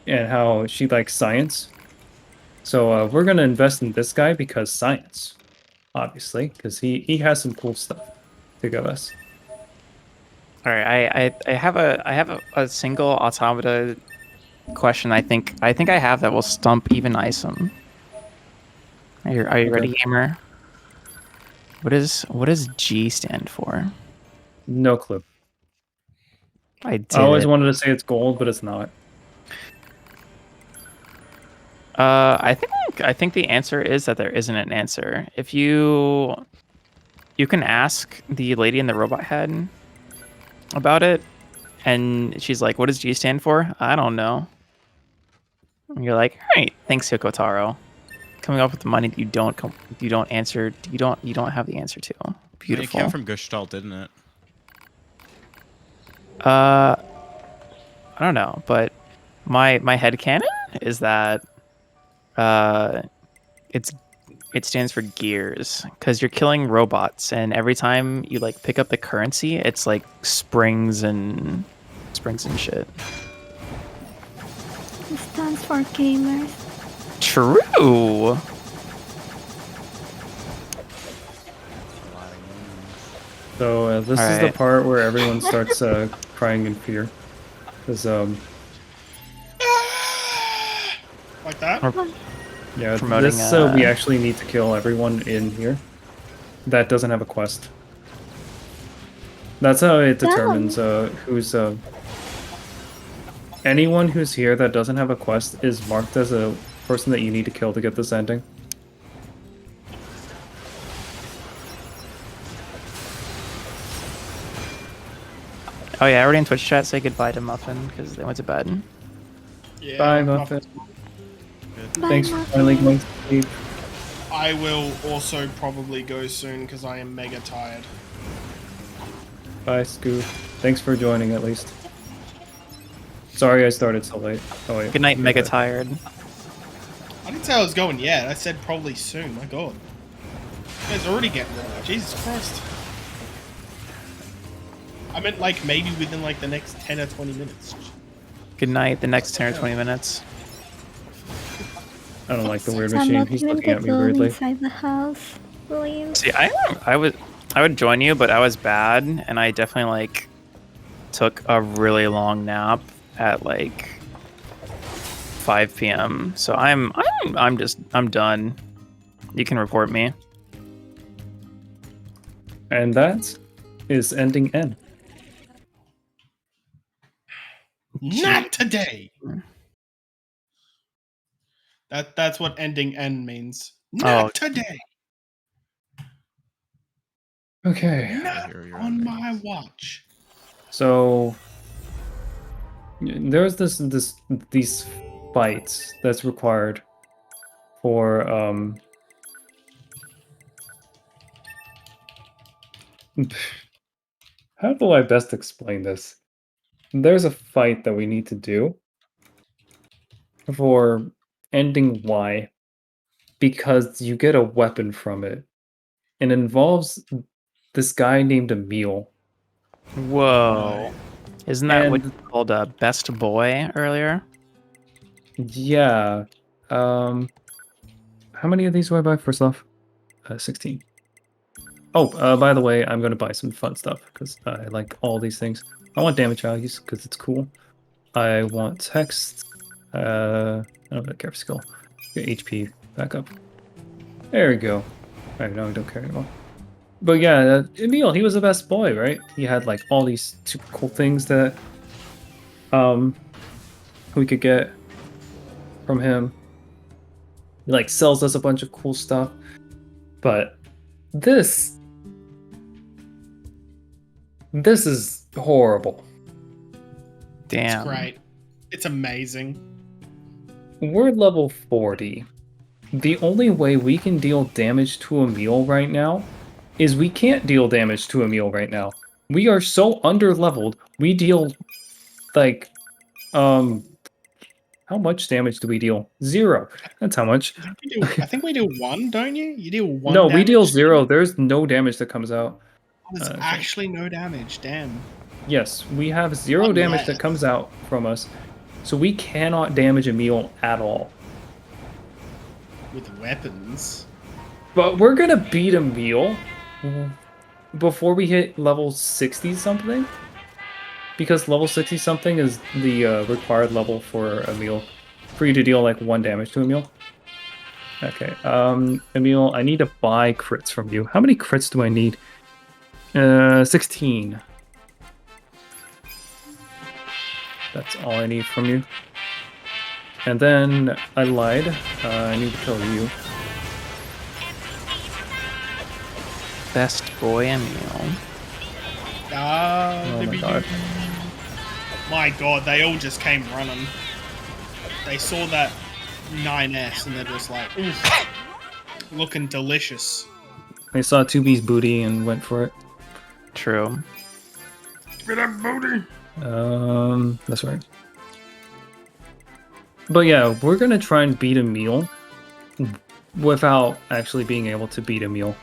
and how she likes science? So we're going to invest in this guy because science, obviously, because he has some cool stuff to give us. All right, I have a single automata question. I think I have that will stump even Isum. Are you Okay. ready, gamer? What does G stand for? No clue. I did. I always wanted to say it's gold, but it's not. I think the answer is that there isn't an answer. If you can ask the lady in the robot head about it, and she's like, "What does G stand for?" I don't know. And you're like, "All right, thanks, Yokotaro." Coming up with the money that you don't have the answer to. Beautiful. It came from Gestalt, didn't it? I don't know, but my headcanon is that it stands for gears, because you're killing robots, and every time you like pick up the currency, it's like springs and shit. It stands for gamers. True. So this is the part where everyone starts crying in fear. Because like that? yeah, Promoting, this we actually need to kill everyone in here that doesn't have a quest. That's how it determines who's anyone who's here that doesn't have a quest is marked as a person that you need to kill to get this ending. Oh yeah, everybody in Twitch chat say goodbye to Muffin because they went to bed. Yeah, Bye, Muffin. Bye, Thanks for Muffin. finally going to sleep. I will also probably go soon because I am mega tired. Bye, Scoo. Thanks for joining at least. Sorry I started so late. Oh wait. Good night, mega tired. I didn't say I was going yet. I said probably soon. My god. You guys are already getting there. Jesus Christ. I meant like maybe within like the next 10 or 20 minutes. Good night. The next 10 or 20 minutes. I don't like the weird I'm machine. not He's even looking at me go weirdly. inside the house. Please. See, I would join you, but I was bad, and I definitely like took a really long nap at like 5 p.m. So I'm done. You can report me. And that is ending N. Not today. That's what ending N means. Not today. Okay. Not on my watch. So there's these fights that's required for how do I best explain this? There's a fight that we need to do for ending Y because you get a weapon from it. And it involves this guy named Emile. Whoa. Isn't that what And- you called a best boy earlier? Yeah. How many of these do I buy first off? 16. Oh, by the way, I'm going to buy some fun stuff because I like all these things. I want damage values because it's cool. I want text. I don't really care for skill. Get HP back up. There we go. Alright, now I don't care anymore. But yeah, Emile, he was the best boy, right? He had like all these super cool things that we could get from him. He like sells us a bunch of cool stuff. But this is horrible. Damn. It's great. It's amazing. We're level 40. The only way we can deal damage to Emile right now is we can't deal damage to Emile right now. We are so under-leveled, we deal, like, how much damage do we deal? 0. That's how much. I think we do 1, don't you? You deal 1 No, we deal damage? 0. There's no damage that comes out. There's actually no damage, damn. Yes, we have 0 damage that comes out from us, so we cannot damage Emile at all. With weapons. But we're gonna beat Emile before we hit level 60-something. Because level 60-something is the required level for Emile. For you to deal like 1 damage to Emile. Okay, Emile, I need to buy crits from you. How many crits do I need? 16. That's all I need from you. And then I lied. I need to kill you. Best boy Emile. Oh my god. My god, they all just came running. They saw that 9S and they're just like, oof, looking delicious. They saw 2B's booty and went for it. True. For that booty. That's right. But yeah, we're gonna try and beat Emile without actually being able to beat Emile.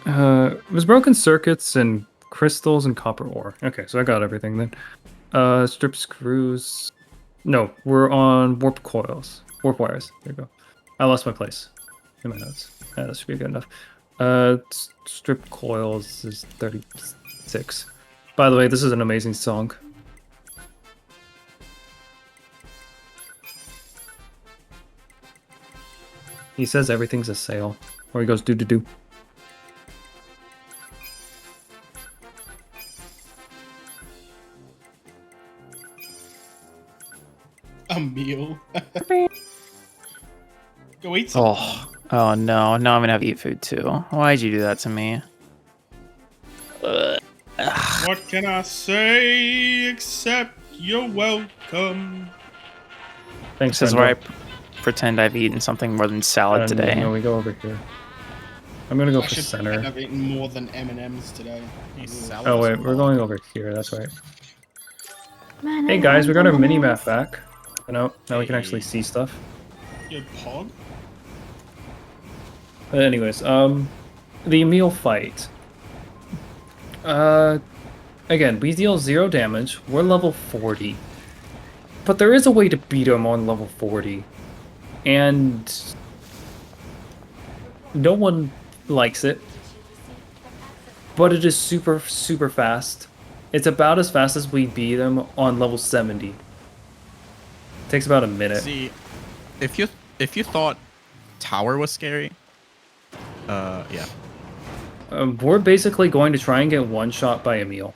It was broken circuits and crystals and copper ore. Okay, so I got everything then. Strip screws. No, we're on warp coils. Warp wires. There you go. I lost my place in my notes. That should be good enough. Strip coils is 36. By the way, this is an amazing song. He says everything's a sale. Or he goes do. A meal. Go eat something. Oh no, now I'm gonna have to eat food too. Why'd you do that to me? What can I say except you're welcome? Thanks, This is where I pretend I've eaten something more than salad today. No, we go over here. I'm gonna go I for should center. pretend I've eaten more than M&M's today. Oh wait, we're going over here. That's right. Man, Hey guys, we got our mini map back. Now we can actually see stuff. Your pog? But anyways, the Emile fight. Again, we deal 0 damage. We're level 40. But there is a way to beat him on level 40. And no one likes it. But it is super, super fast. It's about as fast as we beat him on level 70. Takes about a minute. See, if you thought tower was scary, yeah. We're basically going to try and get one shot by Emile.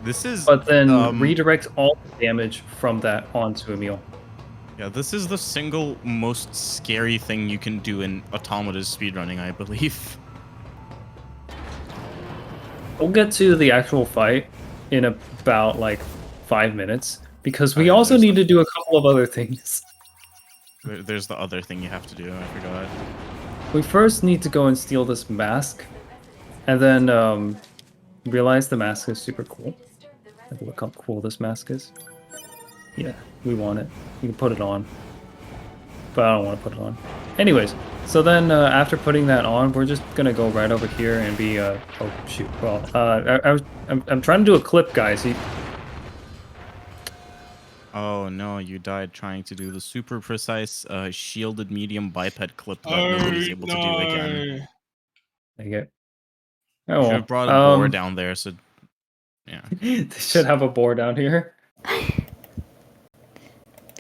This is. But then redirect all the damage from that onto Emile. Yeah, this is the single most scary thing you can do in Automata's speedrunning, I believe. We'll get to the actual fight in about like 5 minutes because we also need to do a couple of other things. There's the other thing you have to do. I forgot. We first need to go and steal this mask, and then realize the mask is super cool. Like, look how cool this mask is. Yeah, we want it. You can put it on, but I don't want to put it on. Anyways, so then after putting that on, we're just gonna go right over here and be oh shoot. Well, I'm trying to do a clip, guys. Oh no, you died trying to do the super precise shielded medium biped clip that nobody's able to do again. Dang it. Oh, should have brought a boar down there, so yeah. They should have a boar down here.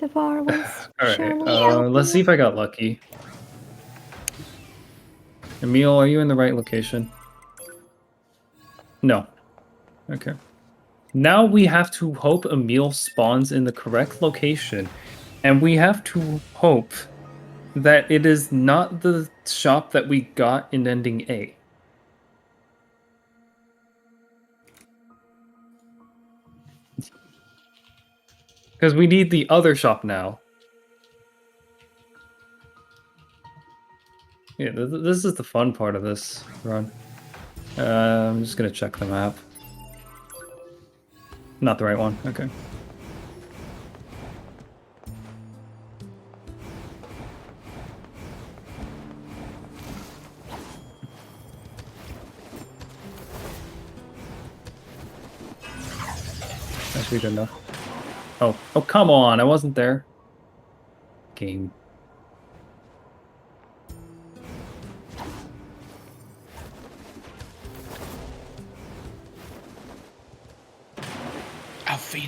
The bar was Alright, let's see if I got lucky. Emile, are you in the right location? No. Okay. Now we have to hope Emile spawns in the correct location, and we have to hope that it is not the shop that we got in ending A. Because we need the other shop now. Yeah, this is the fun part of this run. I'm just gonna check the map. Not the right one, okay. That should be good enough. Oh, come on, I wasn't there. Game.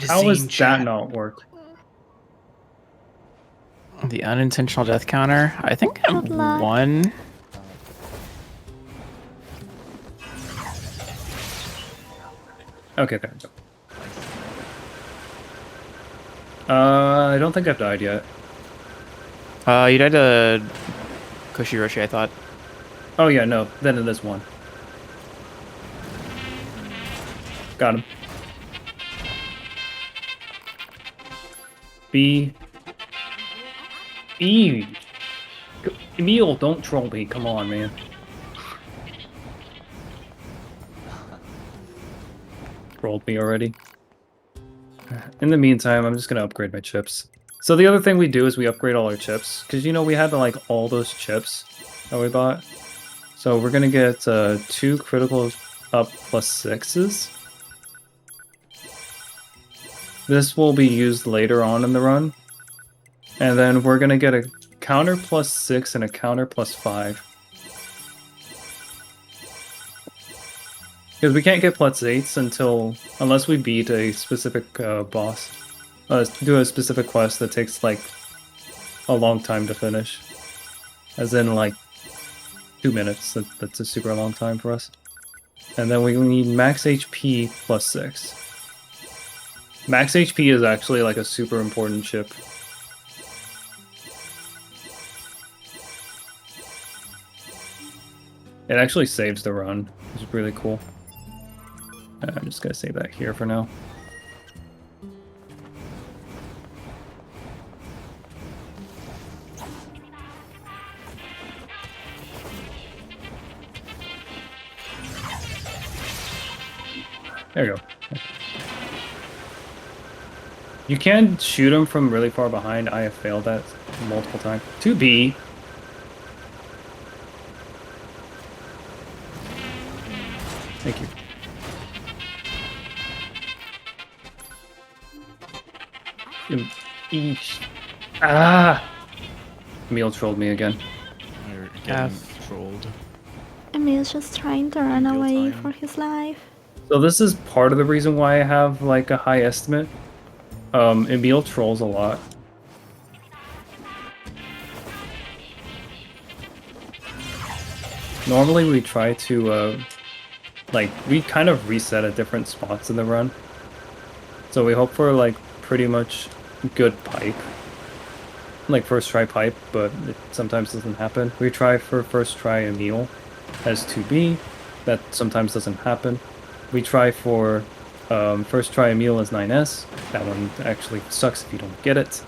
How does that not work? The unintentional death counter. I think I'm one. Okay, there we go. I don't think I've died yet. You died to Koshiroshi, I thought. Oh yeah, no. Then it is one. Got him. B. Emile, don't troll me. Come on, man. Trolled me already. In the meantime, I'm just going to upgrade my chips. So the other thing we do is we upgrade all our chips. Because, you know, we had like all those chips that we bought. So we're going to get 2 critical up plus 6s. This will be used later on in the run. And then we're going to get a counter plus 6 and a counter plus 5. Because we can't get plus 8s unless we beat a specific boss. Do a specific quest that takes like a long time to finish. As in like 2 minutes. That's a super long time for us. And then we need max HP plus 6. Max HP is actually like a super important chip. It actually saves the run, which is really cool. I'm just gonna save that here for now. There you go. You can shoot him from really far behind. I have failed that multiple times. 2B. Thank you. Eesh. Ah! Emile trolled me again. You're getting trolled. Emile's just trying to run away for his life. So this is part of the reason why I have like a high estimate. Emile trolls a lot. Normally we try to, like, we kind of reset at different spots in the run. So we hope for, like, pretty much good pipe. Like, first try pipe, but it sometimes doesn't happen. We try for first try Emile as 2B. That sometimes doesn't happen. We try for first try Emile as 9S. That one actually sucks if you don't get it.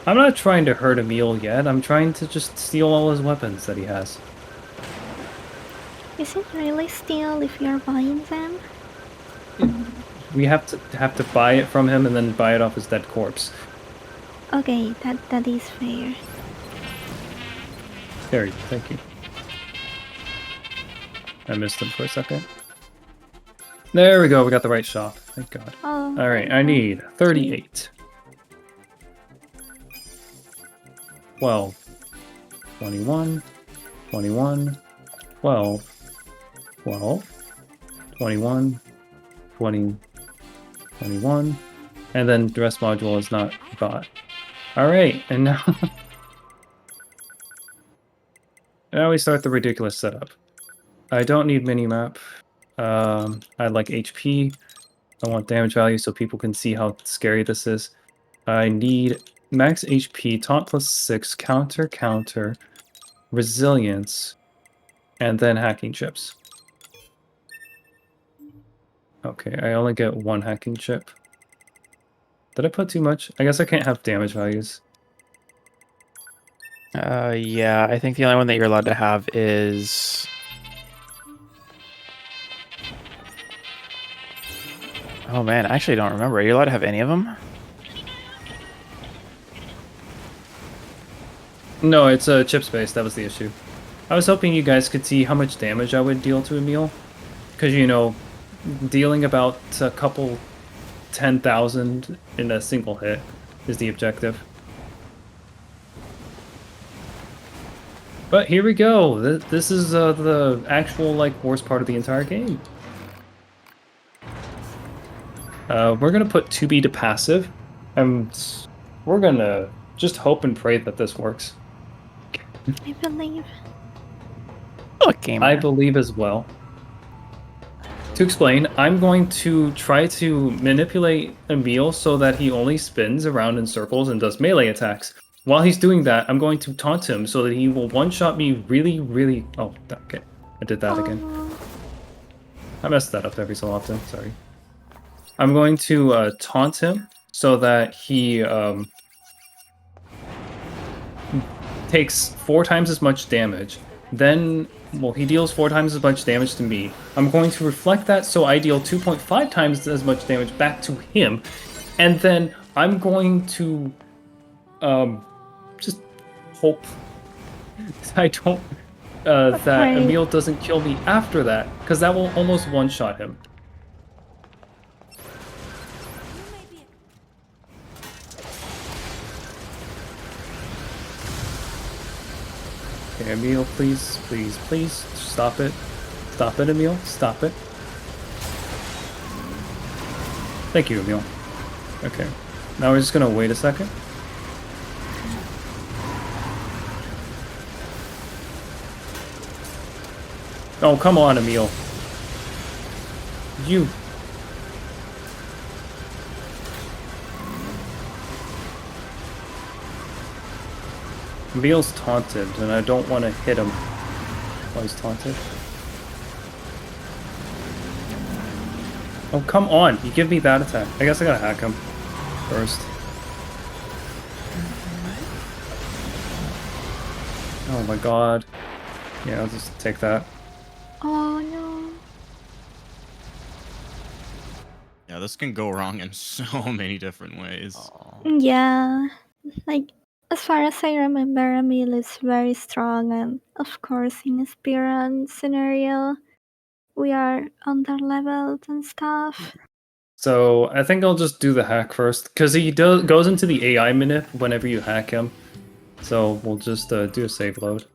I'm not trying to hurt Emile yet. I'm trying to just steal all his weapons that he has. Is it really steal if you're buying them? We have to buy it from him and then buy it off his dead corpse. Okay, that is fair. There you go, thank you. I missed him for a second. There we go, we got the right shop. Thank God. Oh, Alright, I need 38. 12. 21. 21. 12. 12. 21. 20. 21. And then the rest module is not bought. Alright, and now... now we start the ridiculous setup. I don't need minimap. I like HP. I want damage value so people can see how scary this is. I need max HP, taunt plus 6, counter, resilience, and then hacking chips. Okay, I only get 1 hacking chip. Did I put too much? I guess I can't have damage values. Yeah, I think the only one that you're allowed to have is... Oh man, I actually don't remember. Are you allowed to have any of them? No, it's a chip space. That was the issue. I was hoping you guys could see how much damage I would deal to Emile. Because, you know, dealing about a couple 10,000 in a single hit is the objective. But here we go. This is the actual, like, worst part of the entire game. We're gonna put 2B to passive, and we're gonna just hope and pray that this works. I believe. I believe as well. To explain, I'm going to try to manipulate Emile so that he only spins around in circles and does melee attacks. While he's doing that, I'm going to taunt him so that he will one-shot me really... Oh, okay. I did that again. I messed that up every so often, sorry. I'm going to taunt him so that he takes 4 times as much damage. Then, well, he deals 4 times as much damage to me. I'm going to reflect that so I deal 2.5 times as much damage back to him. And then I'm going to just hope I don't that Emile doesn't kill me after that, because that will almost one-shot him. Okay, Emile, please, stop it. Stop it, Emile, stop it. Thank you, Emile. Okay, now we're just gonna wait a second. Oh, come on, Emile. You... Emile's taunted, and I don't want to hit him while he's taunted. Oh, come on! You give me that attack. I guess I gotta hack him first. Oh my god. Yeah, I'll just take that. Oh no. Yeah, this can go wrong in so many different ways. Yeah. Like, as far as I remember, Emile is very strong, and of course, in a speedrun scenario, we are under-leveled and stuff. So, I think I'll just do the hack first, because he goes into the AI minute whenever you hack him. So, we'll just do a save load.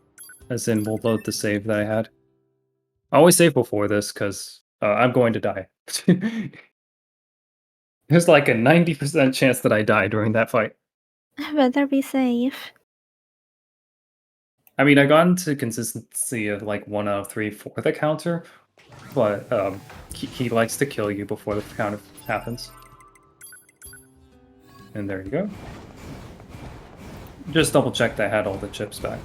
As in, we'll load the save that I had. I always save before this because I'm going to die. There's like a 90% chance that I die during that fight. Better be safe. I mean, I got into consistency of like 1 out of 3 for the counter, but he likes to kill you before the counter happens. And there you go. Just double checked I had all the chips back.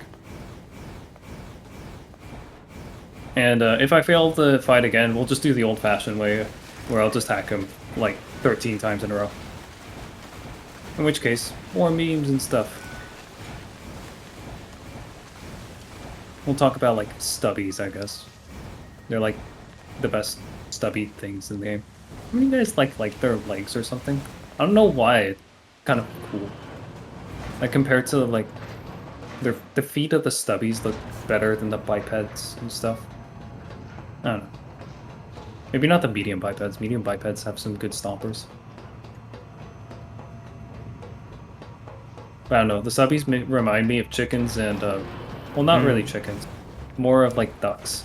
And if I fail the fight again, we'll just do the old-fashioned way, where I'll just hack him like 13 times in a row. In which case, more memes and stuff. We'll talk about like stubbies, I guess. They're like the best stubby things in the game. I mean, you guys like their legs or something? I don't know why. It's kind of cool. Like compared to like the feet of the stubbies look better than the bipeds and stuff. I don't know. Maybe not the medium bipeds. Medium bipeds have some good stompers. I don't know. The stubbies remind me of chickens and, well, not really chickens. More of like ducks.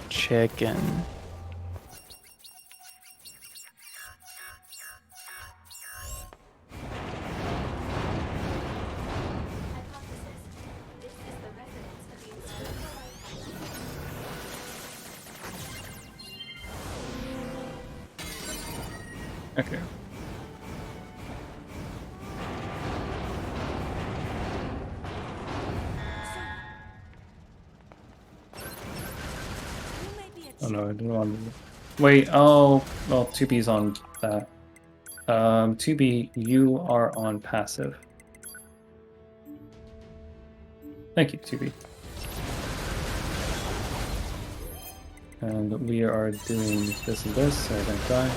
Chicken. Okay. Oh no, I didn't want to... Wait, oh, well, 2B's on that. 2B, you are on passive. Thank you, 2B. And we are doing this and this, so I don't die.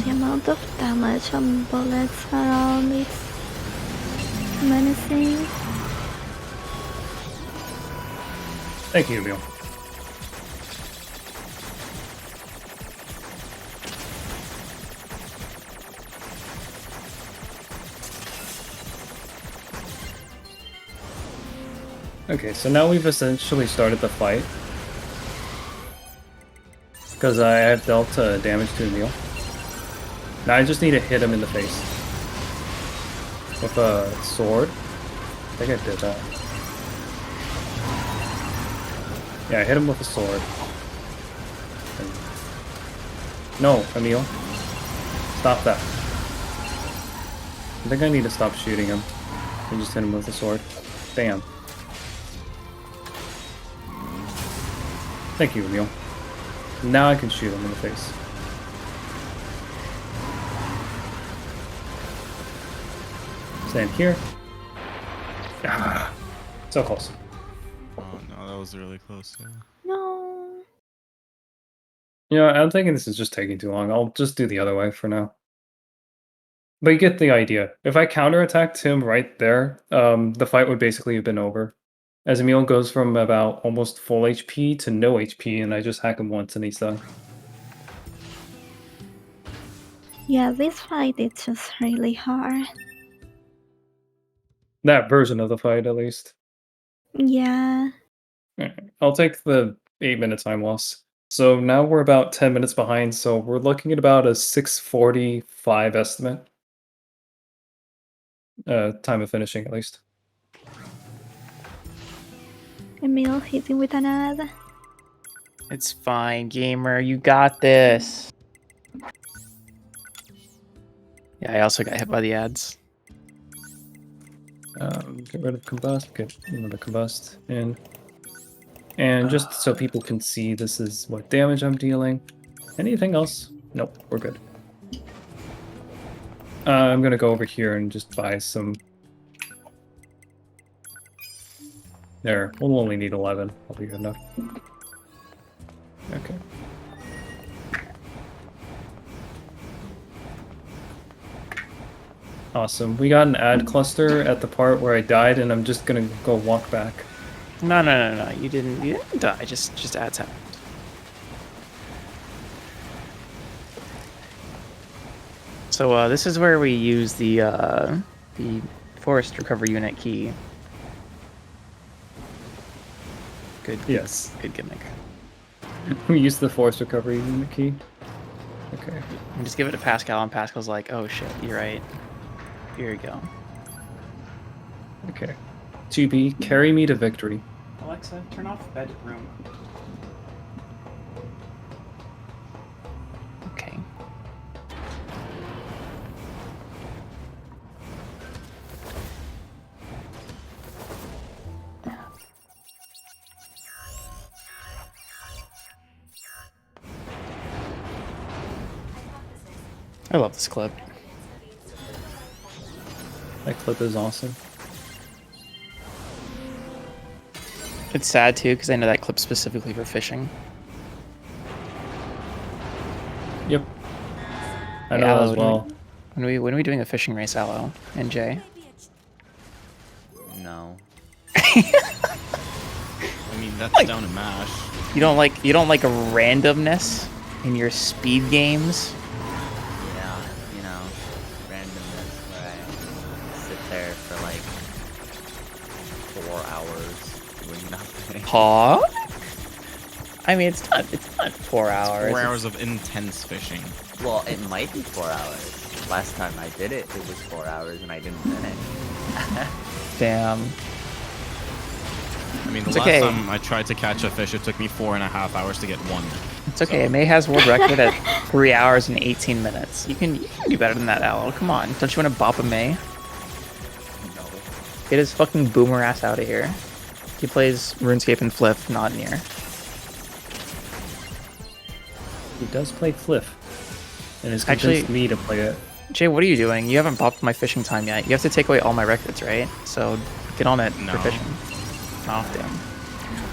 The amount of damage on bullets around is menacing. Thank you, Emile. Okay, so now we've essentially started the fight. Because I have dealt damage to Emile. Now I just need to hit him in the face. With a sword. I think I did that. Yeah, I hit him with a sword. No, Emile. Stop that. I think I need to stop shooting him. And just hit him with a sword. Bam. Thank you, Emile. Now I can shoot him in the face. Stand here. Ah, so close. Oh no, that was really close. Yeah. No. You know, I'm thinking this is just taking too long. I'll just do the other way for now. But you get the idea. If I counterattacked him right there, the fight would basically have been over. As Emile goes from about almost full HP to no HP, and I just hack him once and he's done. Yeah, this fight is just really hard. That version of the fight, at least. Yeah. I'll take the 8-minute time loss. So now we're about 10 minutes behind, so we're looking at about a 6:45 estimate. Time of finishing, at least. Emile hitting with an ad. It's fine, gamer. You got this. Yeah, I also got hit by the ads. Get rid of combust, get rid of combust in. And just so people can see this is what damage I'm dealing. Anything else? Nope, we're good. I'm gonna go over here and just buy some. There, we'll only need 11. That'll be good enough. Okay. Awesome. We got an ad cluster at the part where I died, and I'm just gonna go walk back. No. You didn't die. Just ads happened. So this is where we use the forest recovery unit key. Good. Yes. Good gimmick. We use the force recovery unit key. Okay. And just give it to Pascal, and Pascal's like, "Oh shit, you're right. Here you go." Okay. 2B, carry me to victory. Alexa, turn off bedroom. Okay. I love this clip. That clip is awesome. It's sad too, because I know that clip's specifically for fishing. Yep. I know that as well. When are we doing a fishing race, Aloe and Jay? No. I mean, that's down to mash. You don't like randomness in your speed games? Yeah, you know, randomness where I sit there for like 4 hours doing nothing. Huh? I mean, it's not 4 hours. 4 hours of intense fishing. Well, it might be 4 hours. Last time I did it, it was 4 hours and I didn't finish. Damn. I mean, the It's last okay. time I tried to catch a fish, it took me 4.5 hours to get one. It's okay. May has world record at 3 hours and 18 minutes. You can do better than that, Aloe. Come on. Don't you want to bop a May? No. Get his fucking boomer ass out of here. He plays RuneScape and Flip, not Nier. He does play Fliff. And has Actually- convinced me to play it. Jay, what are you doing? You haven't bopped my fishing time yet. You have to take away all my records, right? So get on it No. for fishing. Oh, damn.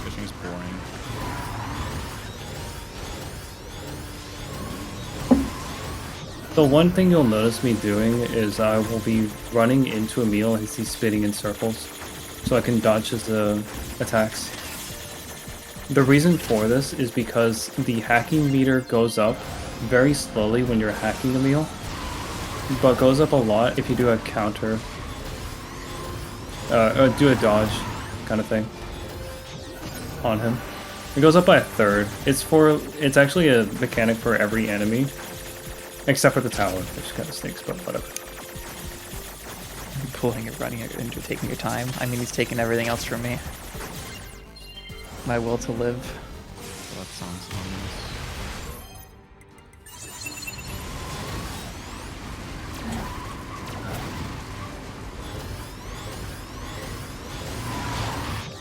Fishing's boring. The one thing you'll notice me doing is I will be running into Emile as he's spinning in circles, so I can dodge his attacks. The reason for this is because the hacking meter goes up very slowly when you're hacking Emile, but goes up a lot if you do a counter, or do a dodge kind of thing on him. It goes up by a third. It's actually a mechanic for every enemy. Except for the tower, which kind of stinks, but whatever. Pulling it, running it, and you're taking your time. I mean, he's taking everything else from me. My will to live. That sounds harmless.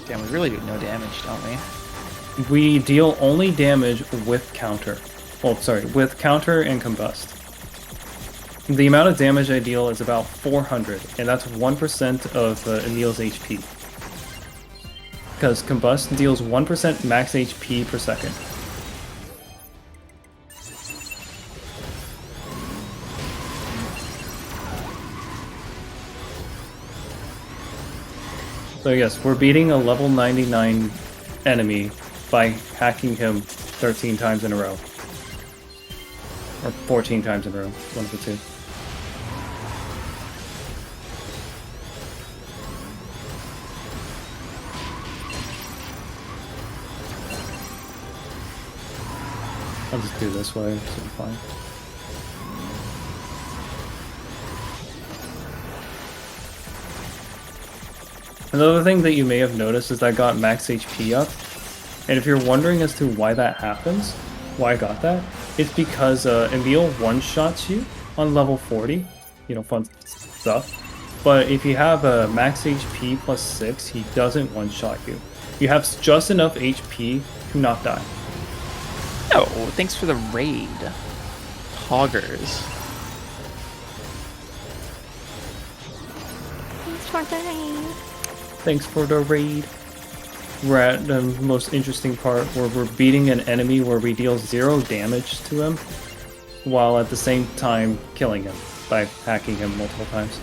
Damn, we really do no damage, don't we? We deal only damage with counter. Well, sorry, with counter and combust. The amount of damage I deal is about 400, and that's 1% of Emile's HP. Because combust deals 1% max HP per second. So yes, we're beating a level 99 enemy by hacking him 13 times in a row. Or 14 times in a row, one of the two. I'll just do this way, so I'm fine. Another thing that you may have noticed is I got max HP up, and if you're wondering as to why that happens, why I got that, it's because Emile one-shots you on level 40, you know, fun stuff. But if you have a max HP plus 6, he doesn't one-shot you. You have just enough HP to not die. Oh, thanks for the raid. Hoggers. Thanks for the raid. Thanks for the raid. We're at the most interesting part where we're beating an enemy where we deal 0 damage to him, while at the same time killing him. by hacking him multiple times.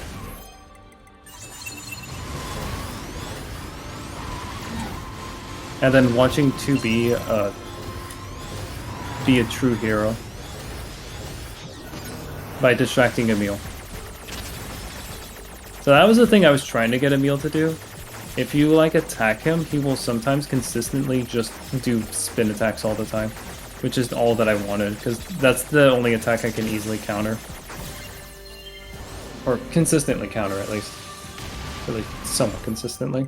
And then watching 2B be a true hero by distracting Emile. So that was the thing I was trying to get Emile to do. If you like attack him, he will sometimes consistently just do spin attacks all the time, which is all that I wanted, because that's the only attack I can easily counter. Or consistently counter, at least. Really, somewhat consistently.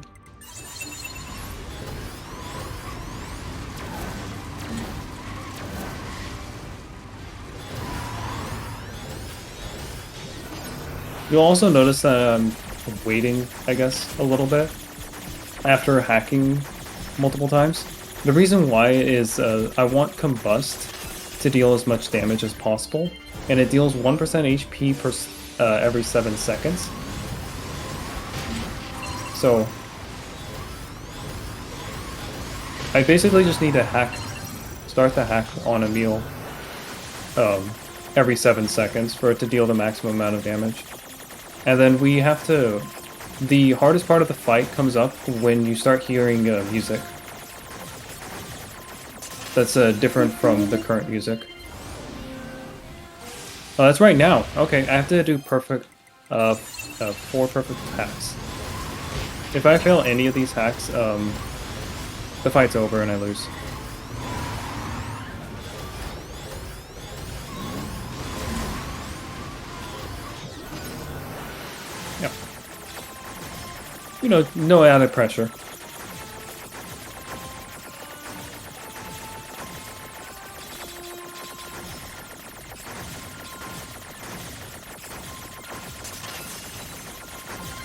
You'll also notice that I'm waiting, I guess, a little bit after hacking multiple times. The reason why is I want Combust to deal as much damage as possible, and it deals 1% HP per every 7 seconds. So I basically just need to start the hack on Emile every 7 seconds for it to deal the maximum amount of damage. And then we have to... The hardest part of the fight comes up when you start hearing music. That's different from the current music. Oh, that's right now. Okay, I have to do perfect... 4 perfect hacks. If I fail any of these hacks, the fight's over and I lose. Yeah. You know, no added pressure.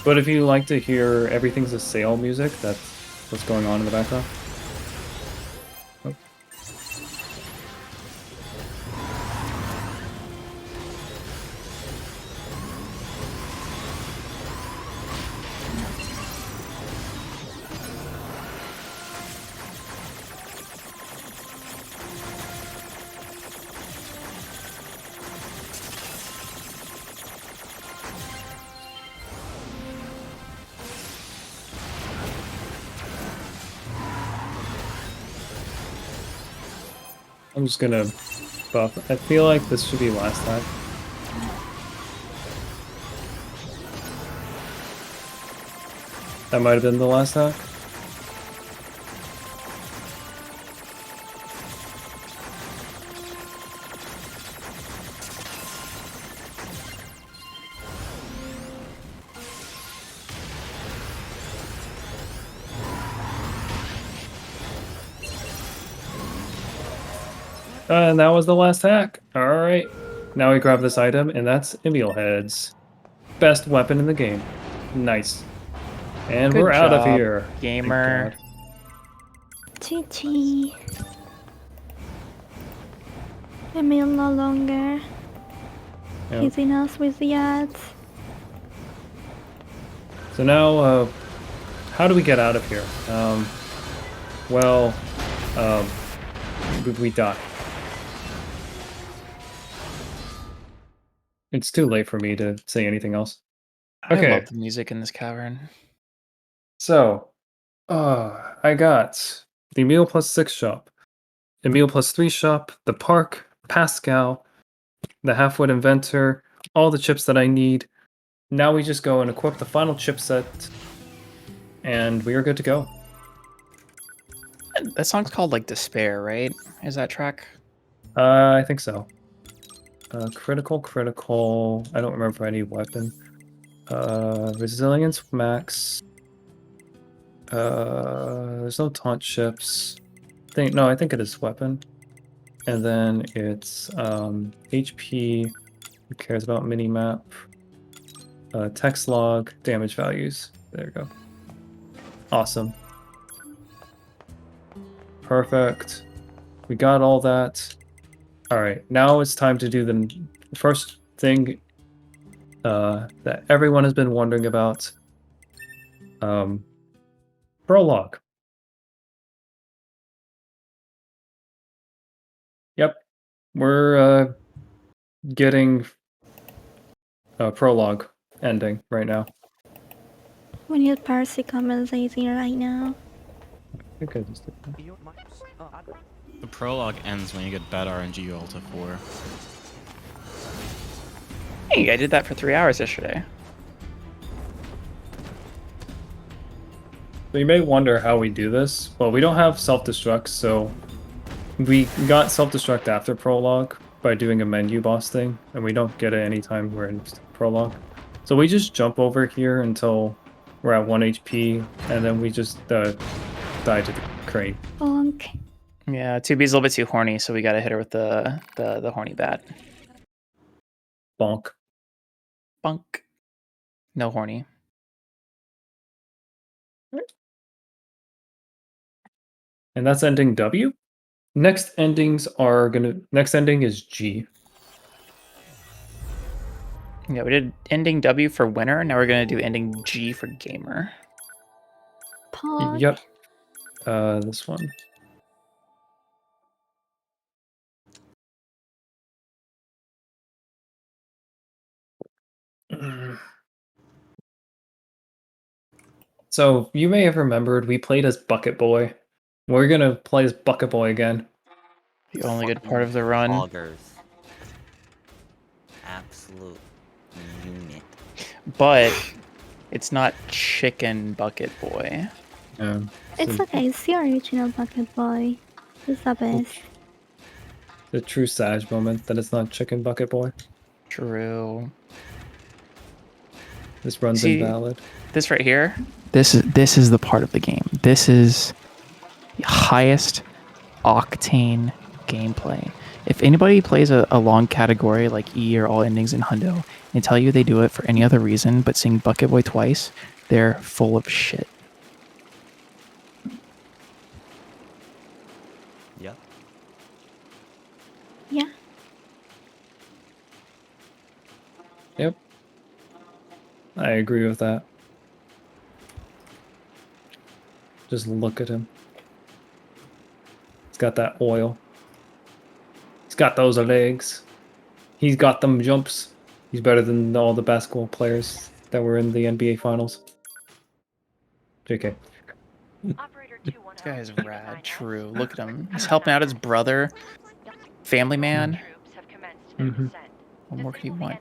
But if you like to hear Everything's a Sale music, that's what's going on in the background. Oh. I'm just gonna buff. I feel like this should be last time. That might have been the last hack. And that was the last hack. Alright. Now we grab this item, and that's Emile Heads. Best weapon in the game. Nice. And Good we're out of job, here. gamer. GG. Emile no longer Yep. hitting us with the ads. So now, how do we get out of here? We die. It's too late for me to say anything else. Okay. I love the music in this cavern. So, I got the Emile +6 shop, Emile +3 shop, the park, Pascal, the Halfwit Inventor, all the chips that I need. Now we just go and equip the final chipset, and we are good to go. That song's called like Despair, right? Is that track? I think so. Critical. I don't remember any weapon. Resilience max. There's no taunt chips. I think it is weapon. And then it's HP. Who cares about minimap? Text log, damage values. There you go. Awesome. Perfect. We got all that. Alright, now it's time to do the first thing that everyone has been wondering about. Prologue. Yep. We're getting prologue ending right now. We need Percy commentating right now. I think I just did that. The prologue ends when you get bad RNG Alta 4. Hey, I did that for 3 hours yesterday. So you may wonder how we do this. Well, we don't have self-destruct, so we got self-destruct after prologue by doing a menu boss thing, and we don't get it anytime we're in prologue. So we just jump over here until we're at 1 HP, and then we just die to the crane. Bonk. Yeah, 2B's a little bit too horny, so we gotta hit her with the horny bat. Bonk. Bunk. No horny. And that's ending W. Next ending is G. Yeah, we did ending W for winner. Now we're gonna do ending G for gamer. Bonk. Yep. This one. So you may have remembered we played as Bucket Boy. We're gonna play as Bucket Boy again. The only good part of the run. Hoggers. Absolute unit. But it's not Chicken Bucket Boy. It's okay, it's the original Bucket Boy. It's the best. The true Sag moment that it's not Chicken Bucket Boy. True. This run's See, invalid. This right here. This is the part of the game. This is the highest octane gameplay. If anybody plays a long category like E or all endings in Hundo and tell you they do it for any other reason but sing Bucket Boy twice, they're full of shit. Yep. Yeah. Yep. I agree with that. Just look at him. He's got that oil. He's got those legs. He's got them jumps. He's better than all the basketball players that were in the NBA Finals. JK. This guy is rad. True. Look at him. He's helping out his brother. Family man. Mm-hmm. What more could he want?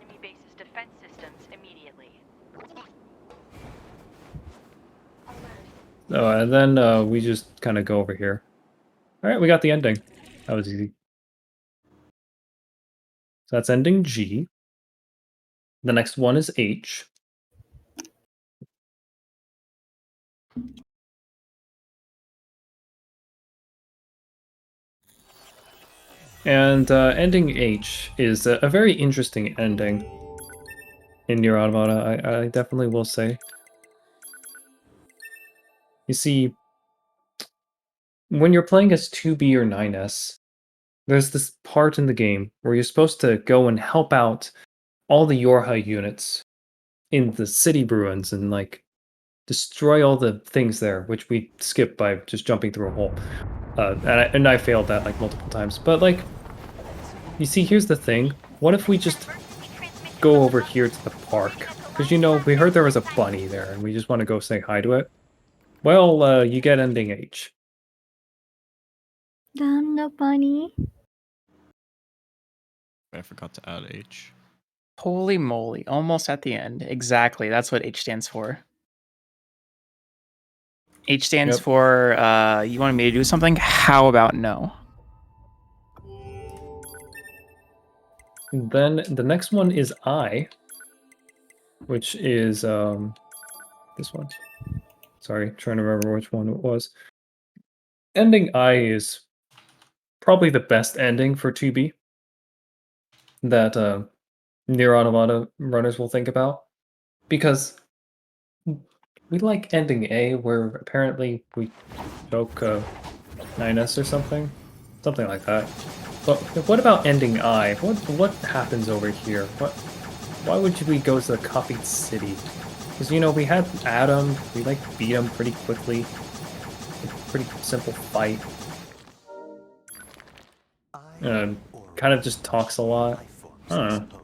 Oh, and then we just kind of go over here. All right, we got the ending. That was easy. So that's ending G. The next one is H. And ending H is a very interesting ending in Nier Automata, I definitely will say. You see, when you're playing as 2B or 9S, there's this part in the game where you're supposed to go and help out all the Yorha units in the city ruins and like destroy all the things there, which we skipped by just jumping through a hole. And I failed that like multiple times. But like, you see, here's the thing. What if we just go over here to the park? Because, you know, we heard there was a bunny there and we just want to go say hi to it. Well, you get ending H. Damn, no bunny. I forgot to add H. Holy moly. Almost at the end. Exactly. That's what H stands for. H stands for, you wanted me to do something? How about no? Then the next one is I, which is this one. Sorry, trying to remember which one it was. Ending I is probably the best ending for 2B that Nier Automata runners will think about, because we like ending A, where apparently we choke 9S or something like that. But what about ending I? What happens over here? Why would we go to the copied city? Because, you know, we had Adam, we like beat him pretty quickly. A pretty simple fight. Kind of just talks a lot. I don't know.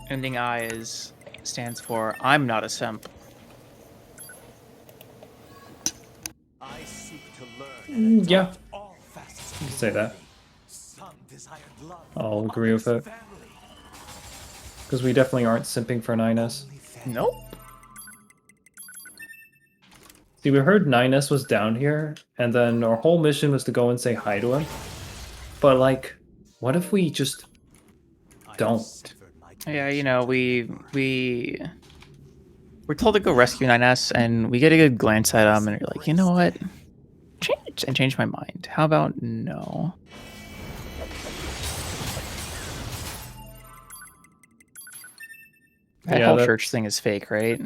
Ending I is stands for I'm not a simp. Yeah, you can say that. I'll agree with it. Because we definitely aren't simping for 9S. Nope. See, we heard 9S was down here, and then our whole mission was to go and say hi to him. But, like, what if we just don't? Yeah, you know, we're told to go rescue 9S, and we get a good glance at him, and you're like, you know what? Change my mind. How about no? That Yeah, whole that- church thing is fake, right?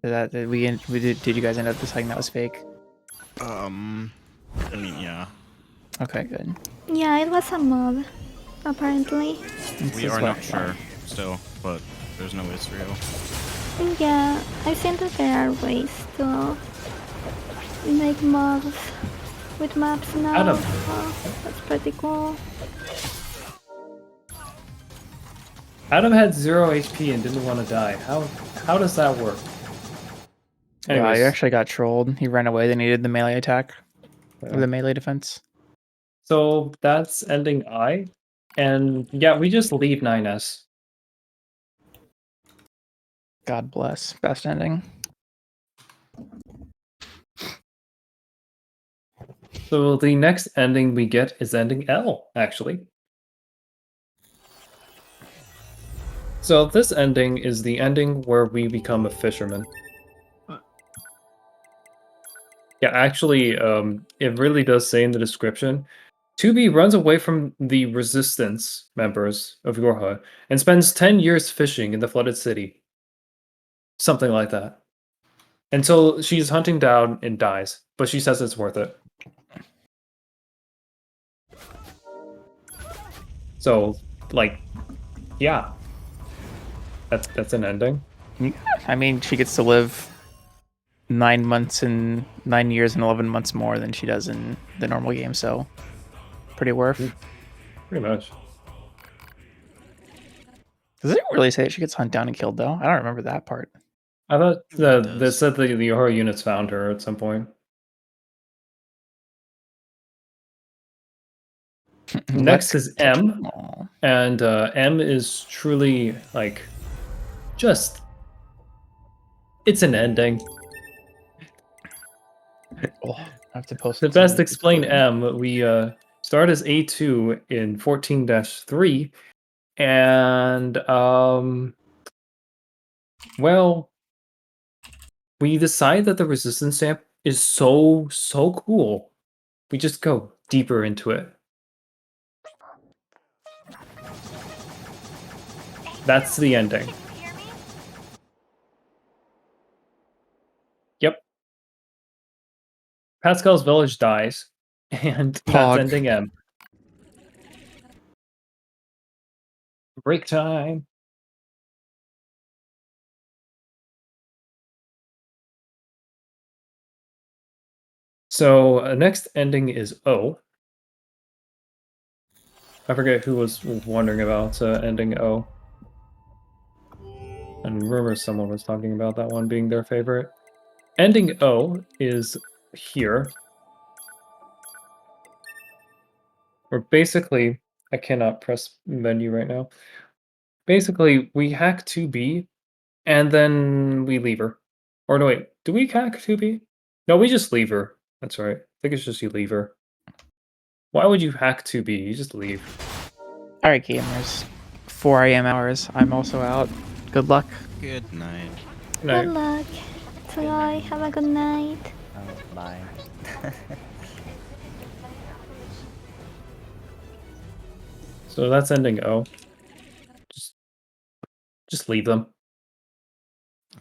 Did you guys end up deciding that was fake? I mean, yeah. Okay, good. Yeah, it was a mod, apparently. We are not sure still, but there's no Israel. Yeah, I think that there are ways to make mods with maps now. Adam. So that's pretty cool. Adam had 0 HP and didn't want to die. How does that work? Yeah, Anyways, he actually got trolled. He ran away. They needed the melee attack. Or the melee defense. so that's ending I. And yeah, we just leave 9S. God bless. Best ending. So the next ending we get is ending L, actually. So this ending is the ending where we become a fisherman. Yeah, actually, it really does say in the description, 2B runs away from the resistance members of Yorha and spends 10 years fishing in the flooded city. Something like that. Until she's hunting down and dies, but she says it's worth it. So, like, yeah. That's an ending. I mean, she gets to live 9 months and 9 years and 11 months more than she does in the normal game, so pretty worth. Pretty much. Does it really say that she gets hunted down and killed, though? I don't remember that part. I thought they said the Yorha units found her at some point. Next is M, and M is truly like just it's an ending. Oh, I have to post To it so best you explain can put it. M, we start as A2 in 14-3, and well, we decide that the resistance stamp is so cool. We just go deeper into it. That's the ending. Yep. Pascal's village dies, and that's Pog. ending M. Break time. So next ending is O. I forget who was wondering about ending O. And rumor someone was talking about that one being their favorite. Ending O is here. Where basically, I cannot press menu right now. Basically, we hack 2B, and then we leave her. Or no, wait, do we hack 2B? No, we just leave her. That's right. I think it's just you leave her. Why would you hack 2B? You just leave. Alright, gamers. 4 a.m. hours. I'm also out. Good luck. Good night. Good luck. Troy, have a good night. Oh, bye. So that's ending O. Just leave them.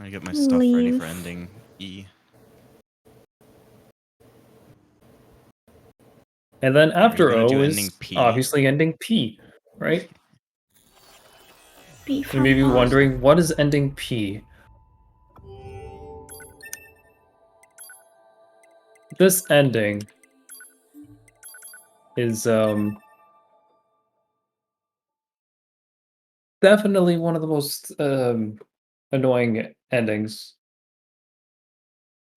I get my stuff ready Leave. for ending E. And then after gonna O do is ending P? obviously ending P, right? Be You may be from wondering, what is ending P? This ending is definitely one of the most annoying endings.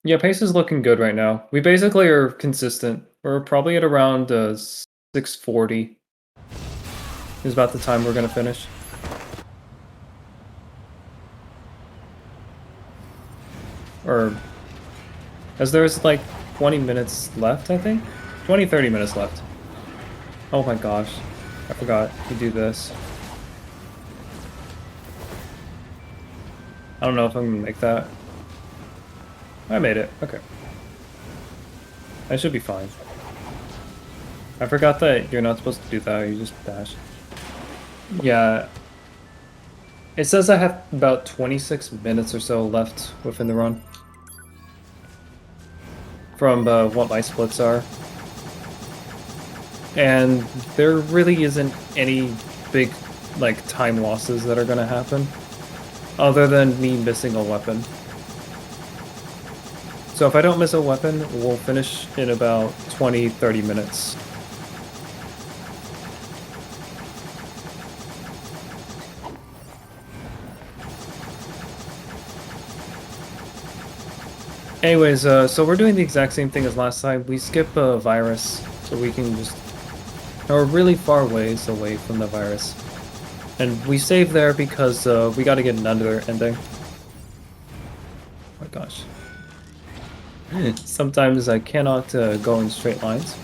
Yeah, pace is looking good right now. We basically are consistent. We're probably at around 6:40. Is about the time we're gonna finish. Or as there's like 20 minutes left, I think? 20-30 minutes left. Oh my gosh. I forgot to do this. I don't know if I'm gonna make that. I made it. Okay. I should be fine. I forgot that you're not supposed to do that. You just dash. Yeah. It says I have about 26 minutes or so left within the run. From what my splits are. And there really isn't any big, like, time losses that are gonna happen. Other than me missing a weapon. So if I don't miss a weapon, we'll finish in about 20-30 minutes. Anyways, so we're doing the exact same thing as last time. We skip a virus, so we can just... We're really far ways away from the virus. And we save there because we gotta get another ending. Oh my gosh. Sometimes I cannot go in straight lines.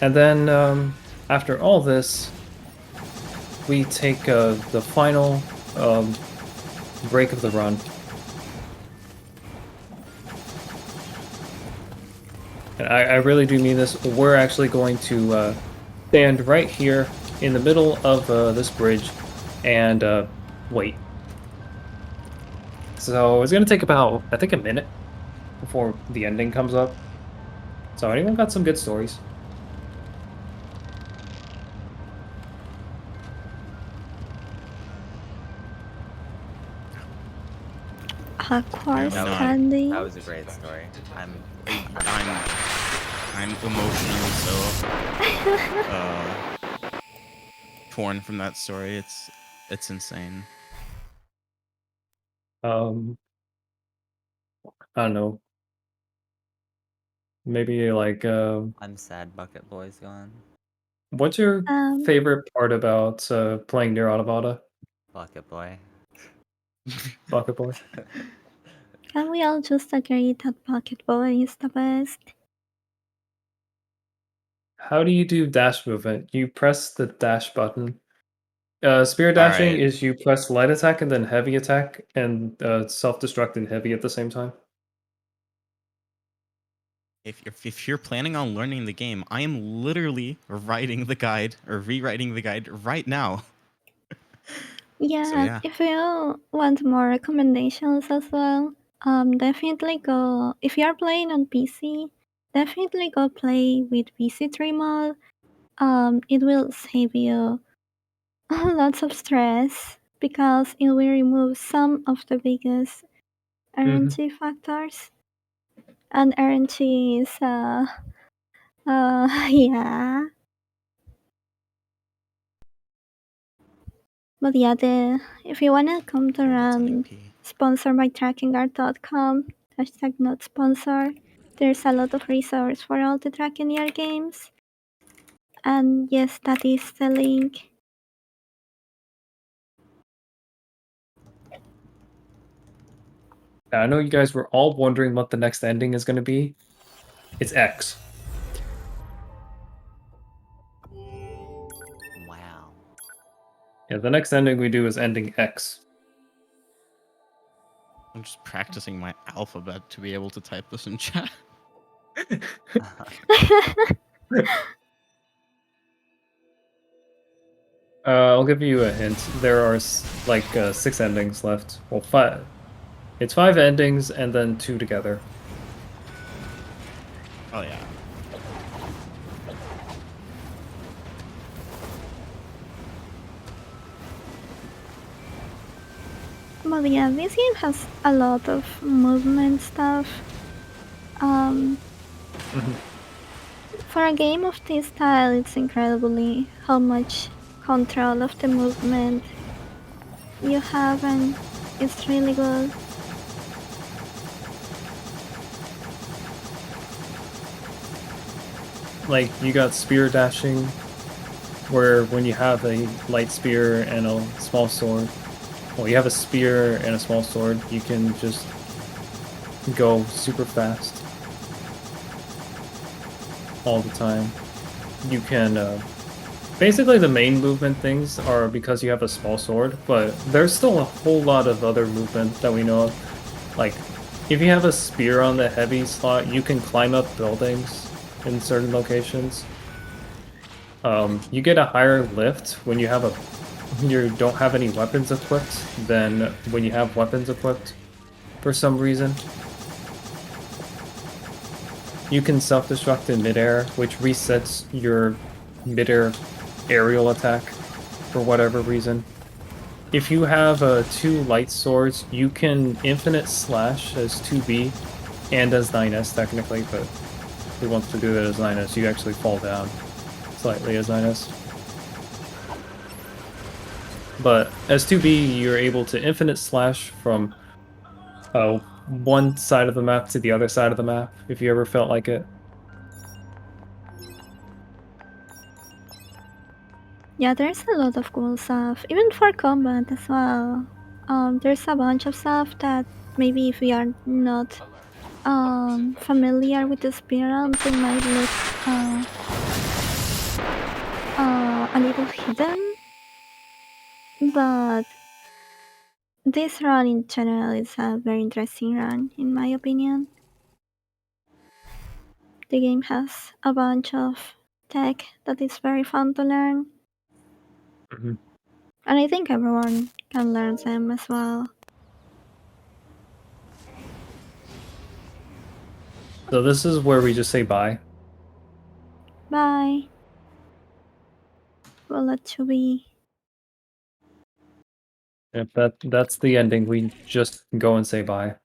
And then, after all this, we take the final break of the run. And I really do mean this. We're actually going to stand right here in the middle of this bridge and wait. So it's going to take about, I think, a minute before the ending comes up. So anyone got some good stories? Of course, No, Candy. that was a great story. I'm emotionally so torn from that story. It's insane. I don't know. Maybe like I'm sad Bucket Boy's gone. what's your favorite part about playing Nier Automata? Bucket Boy. Bucket Boy. Can we all just agree that Pocket Boy is the best? How do you do dash movement? You press the dash button. Spear dashing Alright. is you press light attack and then heavy attack and self-destruct and heavy at the same time. If you're planning on learning the game, I am literally writing the guide or rewriting the guide right now. Yeah, yeah. if you want more recommendations as well, definitely go. If you are playing on PC, definitely go play with PC3 mod. It will save you lots of stress because it will remove some of the biggest RNG factors. And RNG is yeah. But yeah, if you wanna come to run, sponsored by trackingart.com, hashtag not sponsor. There's a lot of resource for all the tracking your games. And yes, that is the link. I know you guys were all wondering what the next ending is going to be. It's X. Wow. Yeah, the next ending we do is ending X. I'm just practicing my alphabet to be able to type this in chat. I'll give you a hint. There are like 6 endings left. Well, 5. It's 5 endings and then 2 together. Oh yeah. But yeah, this game has a lot of movement stuff. For a game of this style, it's incredibly how much control of the movement you have, and It's really good. Like, you got spear dashing, where when you have a light spear and a small sword, well, you have a spear and a small sword, you can just go super fast all the time. You can, basically the main movement things are because you have a small sword, but there's still a whole lot of other movement that we know of. Like, if you have a spear on the heavy slot, you can climb up buildings in certain locations. You get a higher lift when you don't have any weapons equipped than when you have weapons equipped for some reason. You can self-destruct in midair, which resets your midair aerial attack for whatever reason. If you have 2 light swords, you can infinite slash as 2B and as 9S technically, but who wants to do that as 9S? You actually fall down slightly as 9S. But as 2B, you're able to infinite slash from one side of the map to the other side of the map, if you ever felt like it. Yeah, there's a lot of cool stuff, even for combat as well. There's a bunch of stuff that maybe if we are not familiar with the speedruns, it might look a little hidden. But this run in general is a very interesting run, in my opinion. The game has a bunch of tech that is very fun to learn. Mhm. And I think everyone can learn them as well. So this is where we just say bye. Bye. We'll let you be. If that's the ending, we just go and say bye.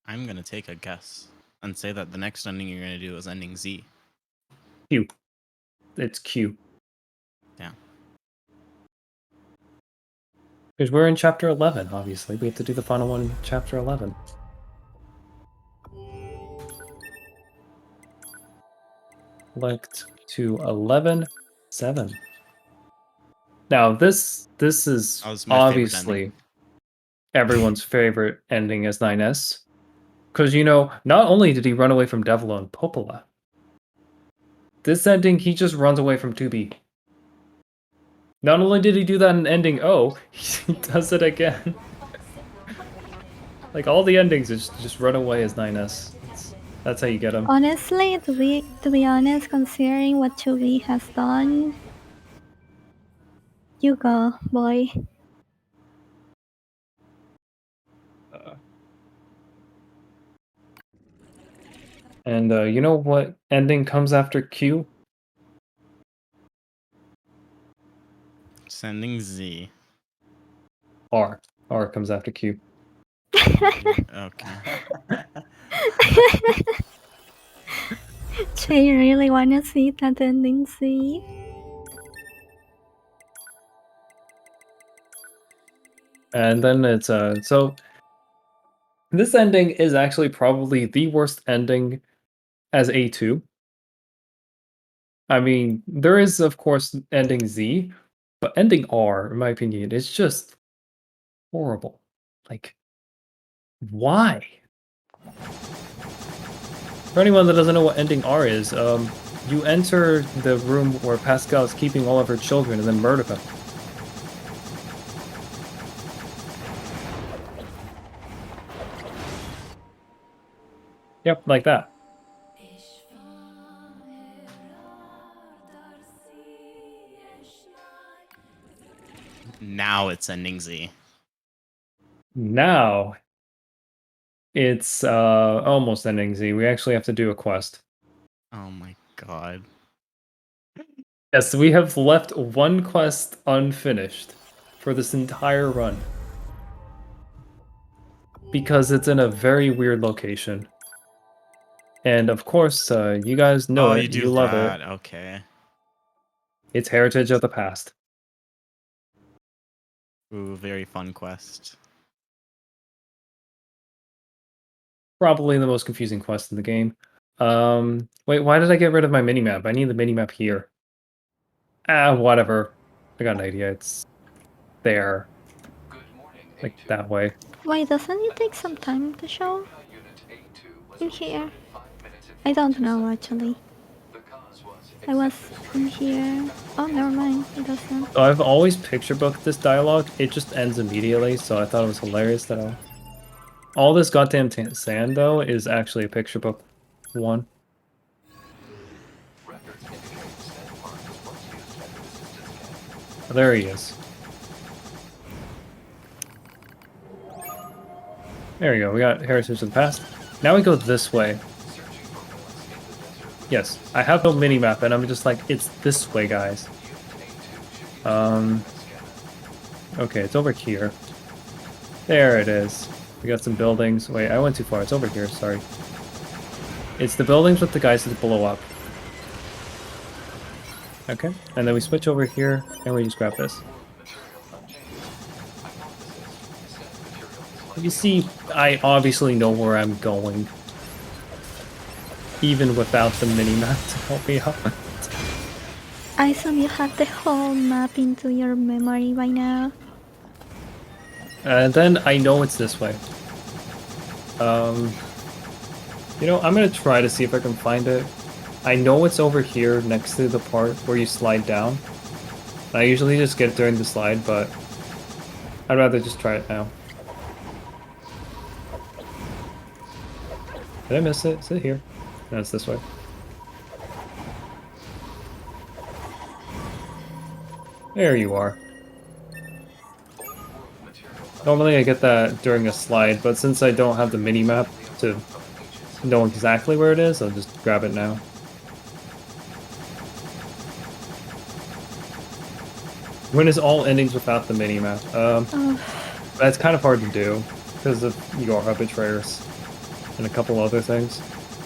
I'm gonna take a guess and say that the next ending you're gonna do is ending Z. Q. It's Q. Yeah. Because we're in chapter 11, obviously. We have to do the final one in chapter 11. Select to 11-7. Now, this is That was my favorite obviously ending. everyone's favorite ending as 9S. Because, you know, not only did he run away from Devil and Popola, this ending, he just runs away from 2B. Not only did he do that in ending O, he does it again. Like, all the endings is just run away as 9S. That's how you get him. Honestly, to be honest, considering what 2B has done, you go, boy. And you know what ending comes after Q? Sending Z. R. R comes after Q. Okay. Jay, you really wanna see that ending, see? And then it's so this ending is actually probably the worst ending as A2. I mean, there is of course ending Z, but ending R, in my opinion, is just horrible. Like, why? For anyone that doesn't know what ending R is, you enter the room where Pascal is keeping all of her children and then murder them. Yep, like that. Now it's ending Z. Now it's almost ending Z. We actually have to do a quest. Oh my god. Yes, we have left one quest unfinished for this entire run. Because it's in a very weird location. And of course, you guys know it, you do love that. it. Okay. It's Heritage of the Past. Ooh, very fun quest. Probably the most confusing quest in the game. Wait, why did I get rid of my minimap? I need the minimap here. Whatever. I got an idea. It's there. Like that way. Why doesn't it take some time to show in here? I don't know actually. I was in here. Oh, never mind. It doesn't. So I've always picture booked this dialogue. It just ends immediately, so I thought it was hilarious that all this goddamn sand though is actually a picture book one. Oh, there he is. There we go. We got Heritage of the Past. Now we go this way. Yes, I have no mini-map, and I'm just like, it's this way, guys. Okay, it's over here. There it is. We got some buildings. Wait, I went too far. It's over here, sorry. It's the buildings with the guys that blow up. Okay, and then we switch over here, and we just grab this. You see, I obviously know where I'm going. Even without the mini-map to help me out. I assume you have the whole map into your memory by now. And then I know it's this way. You know, I'm gonna try to see if I can find it. I know it's over here next to the part where you slide down. I usually just get it during the slide, but I'd rather just try it now. Did I miss it? Is it here? No, it's this way. There you are. Normally I get that during a slide, but since I don't have the mini-map to know exactly where it is, I'll just grab it now. When is all endings without the mini-map? That's kind of hard to do, because of your betrayers and a couple other things.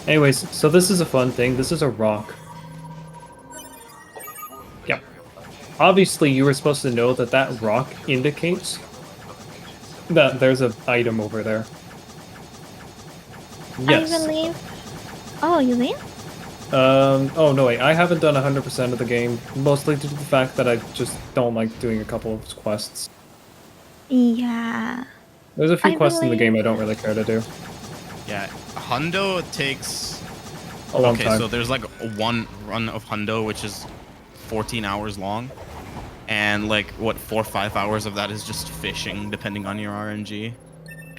Anyways, so this is a fun thing. This is a rock. Yep. Obviously, you were supposed to know that that rock indicates that there's an item over there. Yes. I believe. Oh, you did? Oh no wait, I haven't done 100% of the game, mostly due to the fact that I just don't like doing a couple of quests. Yeah. There's a few quests in the believe- game I don't really care to do. Yeah, Hundo takes A long time. So there's like one run of Hundo, which is 14 hours long. And like, what, 4 or 5 hours of that is just fishing, depending on your RNG.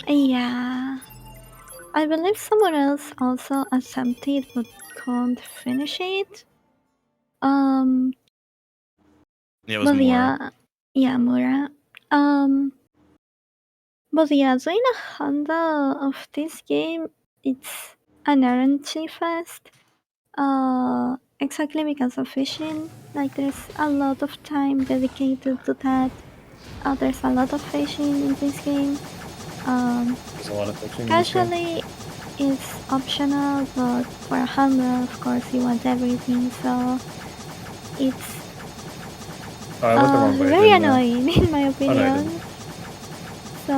Yeah. I believe someone else also attempted but can't finish it. Yeah, it was But more. yeah, Mura. But yeah, doing a Honda of this game, it's an RNG fest. Exactly because of fishing. Like there's a lot of time dedicated to that. There's a lot of fishing in this game. There's a lot of fishing in this game. Casually, it's optional, but for a Honda, of course, you want everything. So it's Oh, I went the wrong way. very didn't I? annoying in my Oh, no, I opinion. didn't. So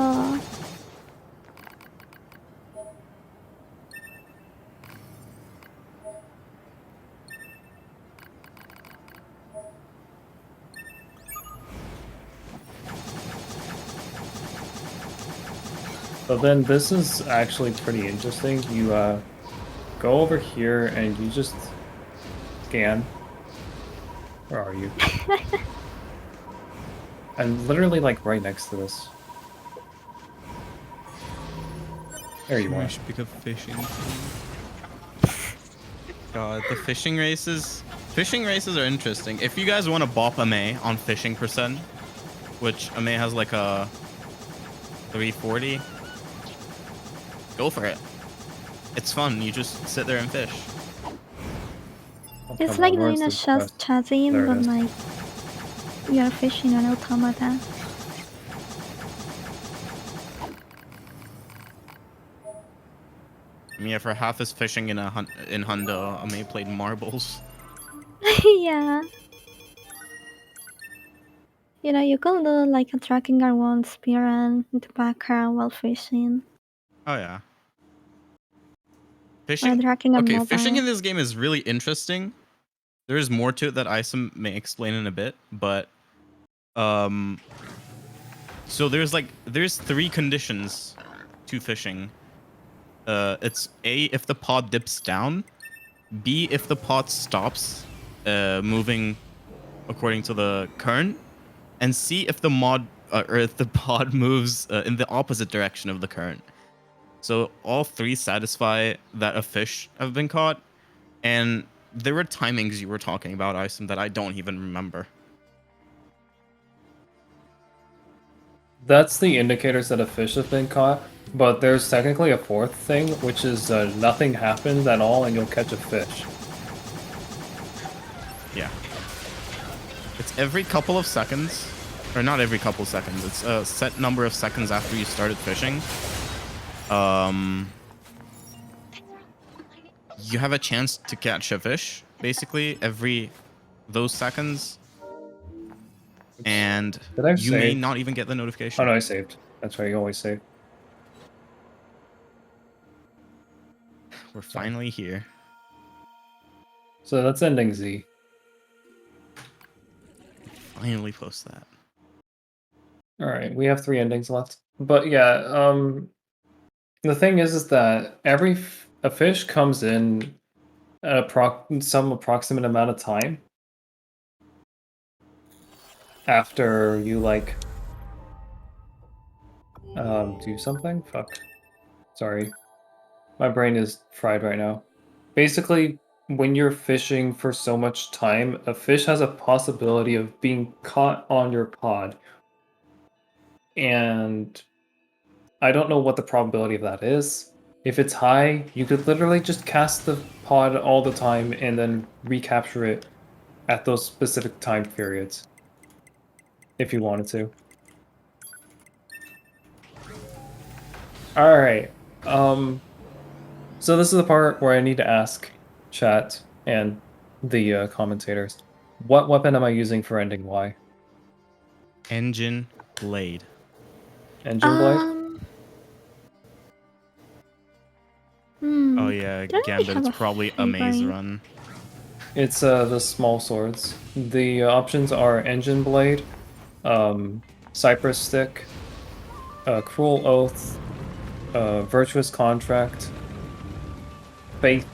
So then this is actually pretty interesting. You go over here and you just scan. Where are you? I'm literally like right next to this. There you are. Should pick up fishing. God, the fishing races. Fishing races are interesting. If you guys want to bop Emile on fishing percent, which Emile has like a 340, go for it. It's fun. You just sit there and fish. Oh, it's come like on, where's doing a the chess quest? chatting, There it but is. like we are fishing an automata. I mean, for half his fishing in Hundo, Emile played marbles. Yeah. You know, you can do like a tracking R1 spearrun in the background while fishing. Oh yeah. Or Fishing. tracking a Okay, mobile. fishing in this game is really interesting. There is more to it that Isum may explain in a bit, but so there's 3 conditions to fishing. It's A, if the pod dips down, B, if the pod stops moving according to the current, and C, if the if the pod moves in the opposite direction of the current. So all 3 satisfy that a fish have been caught, and there were timings you were talking about, Isum, that I don't even remember. That's the indicators that a fish has been caught, but there's technically a 4th thing, which is nothing happens at all and you'll catch a fish. Yeah. It's every couple of seconds, or not every couple of seconds, it's a set number of seconds after you started fishing. You have a chance to catch a fish, basically, every those seconds. And Did I you may save? not even get the notification. Oh no, I saved. That's right, you always save. We're finally here. So that's ending Z. Finally post that. Alright, we have 3 endings left. But yeah, the thing is that a fish comes in at some approximate amount of time after you like do something? Fuck. Sorry. My brain is fried right now. Basically, when you're fishing for so much time, a fish has a possibility of being caught on your pod. And I don't know what the probability of that is. If it's high, you could literally just cast the pod all the time and then recapture it at those specific time periods. If you wanted to. Alright. So this is the part where I need to ask chat and the commentators. What weapon am I using for ending Y? Engine blade. Engine blade? Oh yeah, don't really Gambit, have it's a probably a maze favorite. run. It's the small swords. The options are Engine Blade, Cypress Stick, Cruel Oath, Virtuous Contract, Faith,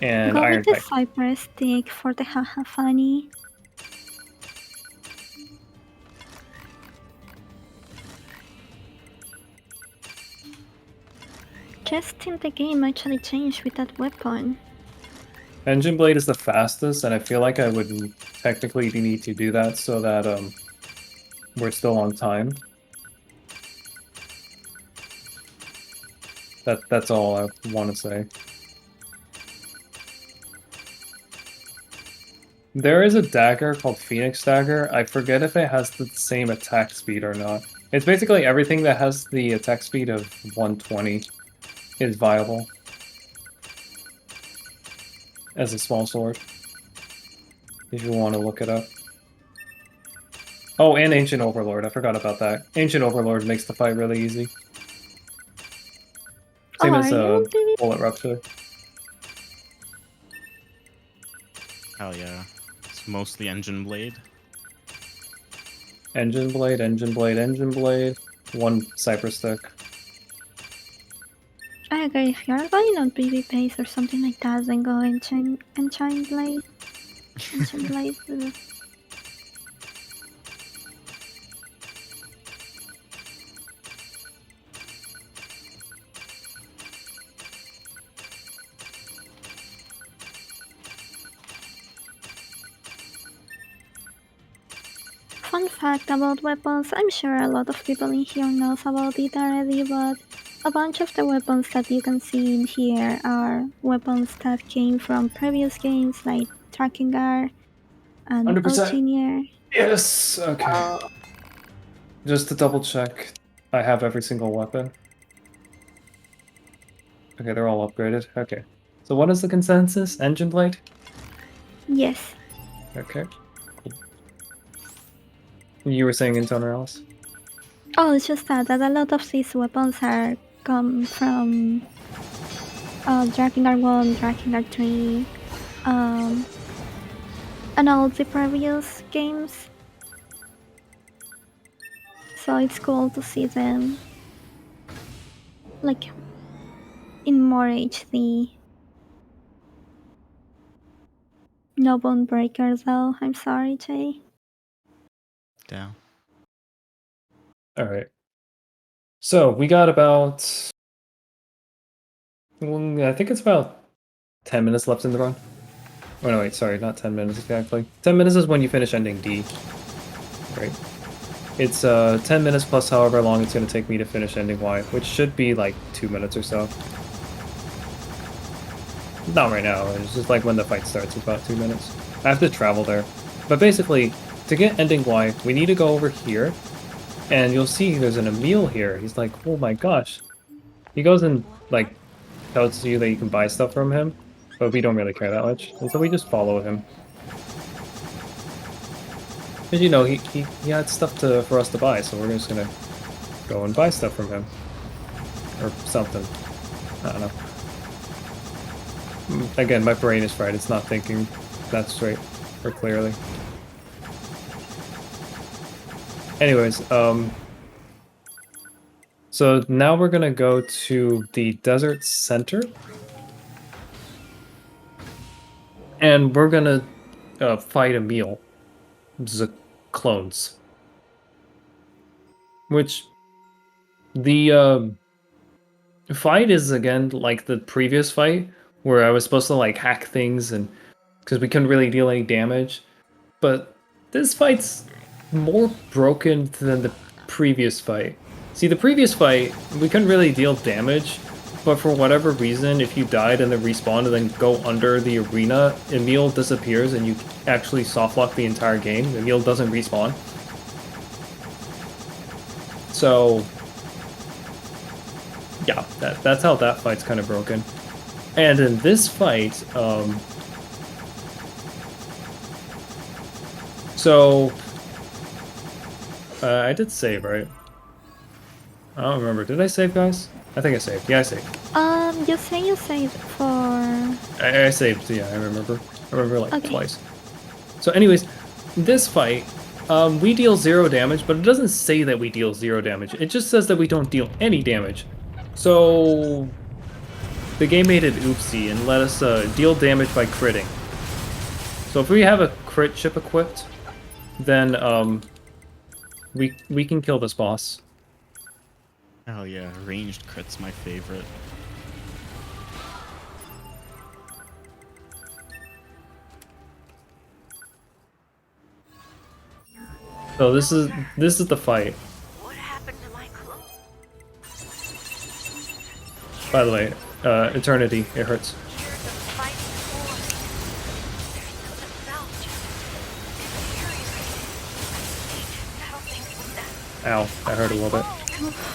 and Go Iron with the Pipe. Cypress stick for the haha funny. Just think the game actually changed with that weapon. Engine Blade is the fastest, and I feel like I would technically need to do that so that we're still on time. That's all I want to say. There is a dagger called Phoenix Dagger. I forget if it has the same attack speed or not. It's basically everything that has the attack speed of 120 is viable as a small sword, if you want to look it up. Oh, and Ancient Overlord. I forgot about that. Ancient Overlord makes the fight really easy. Same as Bullet Rupture. Hell yeah. It's mostly engine blade. Engine Blade, Engine Blade, Engine Blade. 1 Cypress Stick. I agree, if you're going on PvP pace or something like that, then go Enchant Blade. Enchant Blade. Fun fact about weapons, I'm sure a lot of people in here knows about it already, but a bunch of the weapons that you can see in here are weapons that came from previous games like Tracking Guard and 100%. Nier. Yes! Okay. Just to double check, I have every single weapon. Okay, they're all upgraded. Okay. So what is the consensus? Engine Blade? Yes. Okay. You were saying Intoner Alice? Oh, it's just that a lot of these weapons are come from Drakengard 1, Drakengard 3, and all the previous games. So it's cool to see them like in more HD. No bone breakers though, I'm sorry, Jay. Down. Alright. So, we got about... I think it's about 10 minutes left in the run. Oh no, wait, sorry, not 10 minutes exactly. 10 minutes is when you finish ending D. Right. It's 10 minutes plus however long it's going to take me to finish ending Y, which should be like 2 minutes or so. Not right now, it's just like when the fight starts, it's about 2 minutes. I have to travel there. But basically, to get ending Y, we need to go over here, and you'll see there's an Emile here. He's like, oh my gosh. He goes and, like, tells you that you can buy stuff from him, but we don't really care that much, and so we just follow him. Because, you know, he had stuff for us to buy, so we're just gonna go and buy stuff from him. Or something. I don't know. Again, my brain is fried, it's not thinking that straight or clearly. Anyways, so now we're gonna go to the desert center. And we're gonna fight Emile. The clones. Which, the fight is again like the previous fight, where I was supposed to like hack things and because we couldn't really deal any damage. But this fight's more broken than the previous fight. See, the previous fight, we couldn't really deal damage, but for whatever reason, if you died and then respawned and then go under the arena, Emile disappears and you actually softlock the entire game. Emile doesn't respawn. So, yeah, that's how that fight's kind of broken. And in this fight, I did save, right? I don't remember. Did I save, guys? I think I saved. Yeah, I saved. You say you saved for... I saved, yeah, I remember. I remember, like, Okay. twice. So anyways, this fight, we deal 0 damage, but it doesn't say that we deal 0 damage. It just says that we don't deal any damage. So... the game made it oopsie and let us deal damage by critting. So if we have a crit chip equipped, then we can kill this boss. Oh yeah, ranged crit's my favorite. So this is the fight. What happened to my clothes? By the way, Eternity, it hurts. Ow, that hurt a little bit.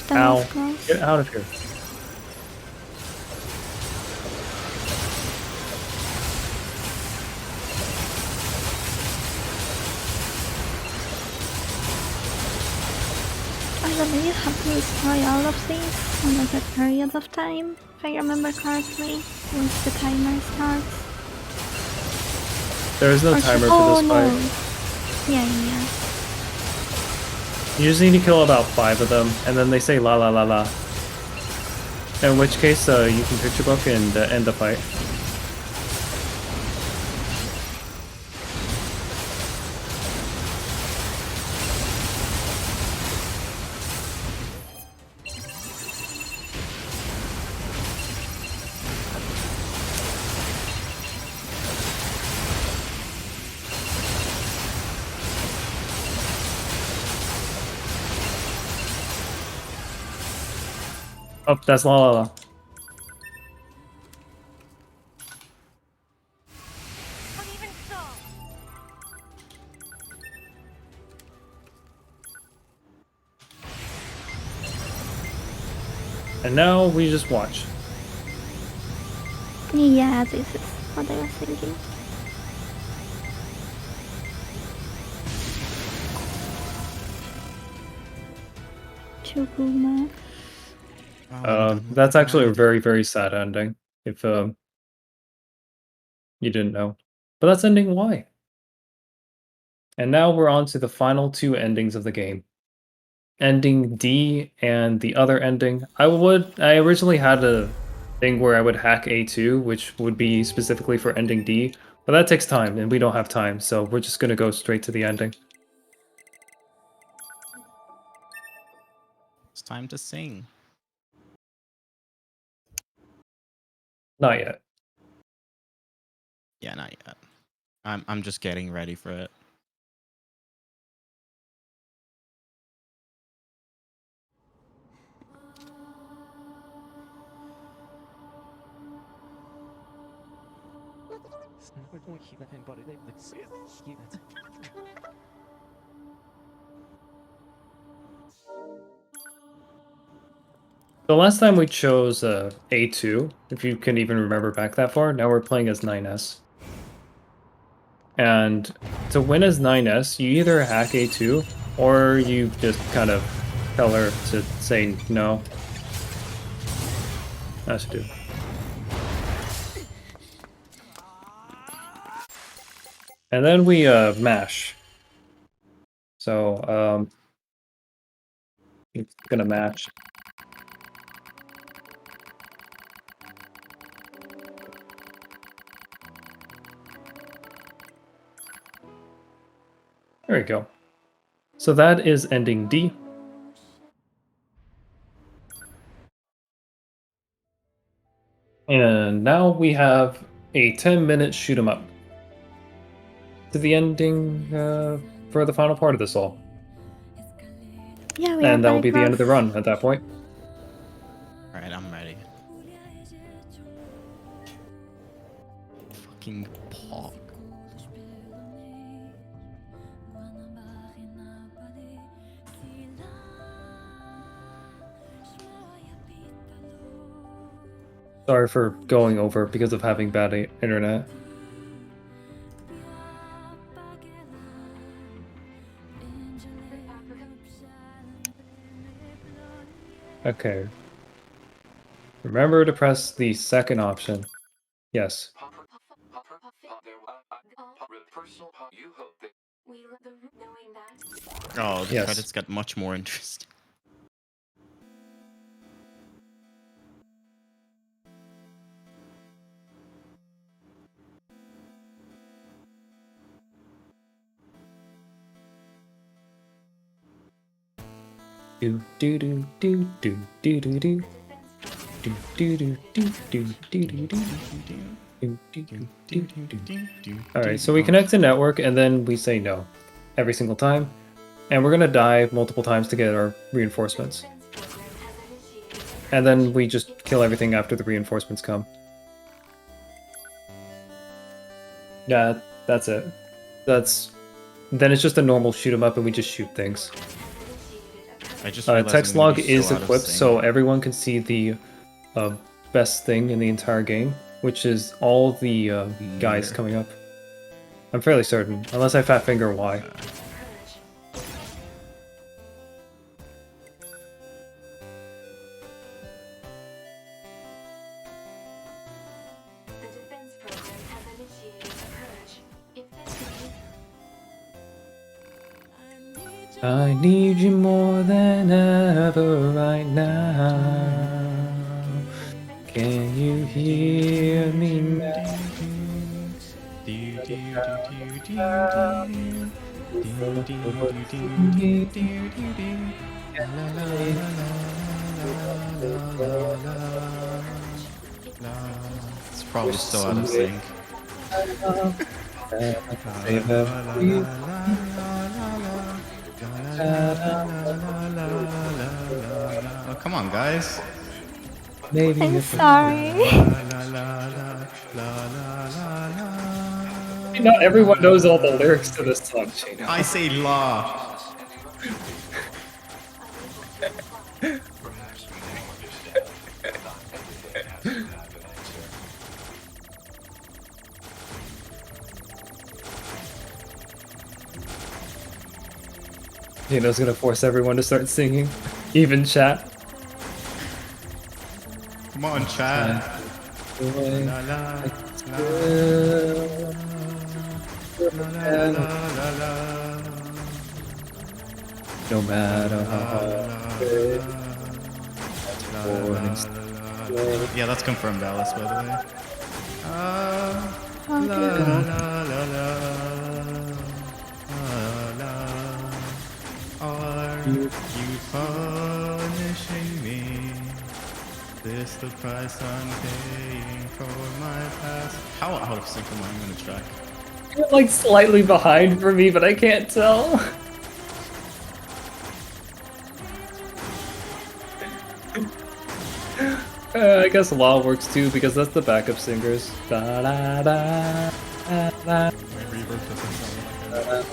That Ow, was close. get out of here. I believe you have to destroy all of these in like a period of time, if I remember correctly, once the timer starts. There is no timer for this fight. Yeah. You just need to kill about 5 of them, and then they say la la la la. In which case, you can picture book and end the fight. Oh, that's la la la. And now we just watch. Yeah, this is what I was thinking. too, Puma. That's actually a very, very sad ending, if you didn't know. But that's ending Y. And now we're on to the final two endings of the game. Ending D and the other ending. I originally had a thing where I would hack A2, which would be specifically for ending D, but that takes time, and we don't have time, so we're just gonna go straight to the ending. It's time to sing. Not yet. Yeah, not yet. I'm just getting ready for it. The last time we chose A2, if you can even remember back that far, now we're playing as 9S. And to win as 9S, you either hack A2, or you just kind of tell her to say no. As to do. And then we mash. So it's gonna match. There we go. So that is ending D. And now we have a 10-minute shoot 'em up to the ending for the final part of this all. Yeah, we And that are will be the end of the run at that point. Alright, I'm ready. Fucking pog. Sorry for going over because of having bad internet. Okay. Remember to press the second option. Yes. Oh, the Yes. credits got much more interesting. Do do do do do do do do. Do do do do do do do do. Alright, so we connect to network and then we say no every single time. And we're gonna die multiple times to get our reinforcements. And then we just kill everything after the reinforcements come. Yeah, that's it. Then it's just a normal shoot 'em up and we just shoot things. I just realized text I'm gonna log be is so out of equipped sync. so everyone can see the best thing in the entire game, which is all the guys Nier. coming up. I'm fairly certain, unless I fat finger Y. I need you more than ever right now. Can you hear me now? It's probably still out of sync. Oh, come on, guys. Maybe I'm sorry. Not everyone knows all the lyrics to this song, Shayna. I say la. Shayna's gonna force everyone to start singing. Even chat. Come on, chat. La, la, la. No matter how hard. Yeah, that's confirmed, Alice, by the way. Are you punishing me? This the price I'm paying for my past. How out of sync am I on the track? You're like slightly behind for me, but I can't tell. I guess law works too because that's the backup singers. Da, da, da, da, da. My reverb doesn't sound like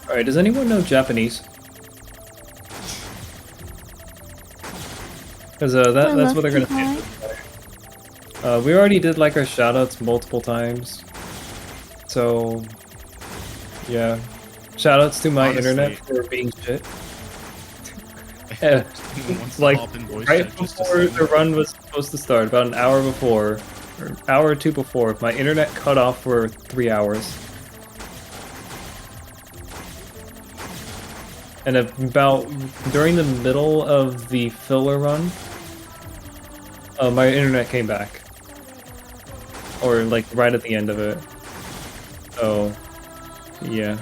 Alright, does anyone know Japanese? Because that's what they're gonna say. We already did like our shoutouts multiple times. So yeah. Shoutouts to my internet for being shit. Yeah. Like right before the run was supposed to start, about an hour before, or an hour or two before, my internet cut off for 3 hours. And about during the middle of the filler run, my internet came back. Or like right at the end of it. Oh, yeah.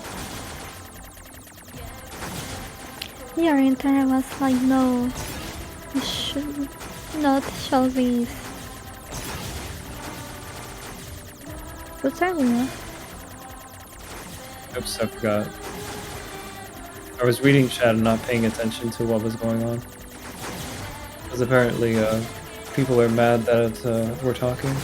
Your internet was like, no, you should not show these. What's earlier? Oops, I forgot. I was reading chat and not paying attention to what was going on. Because apparently, people are mad that we're talking.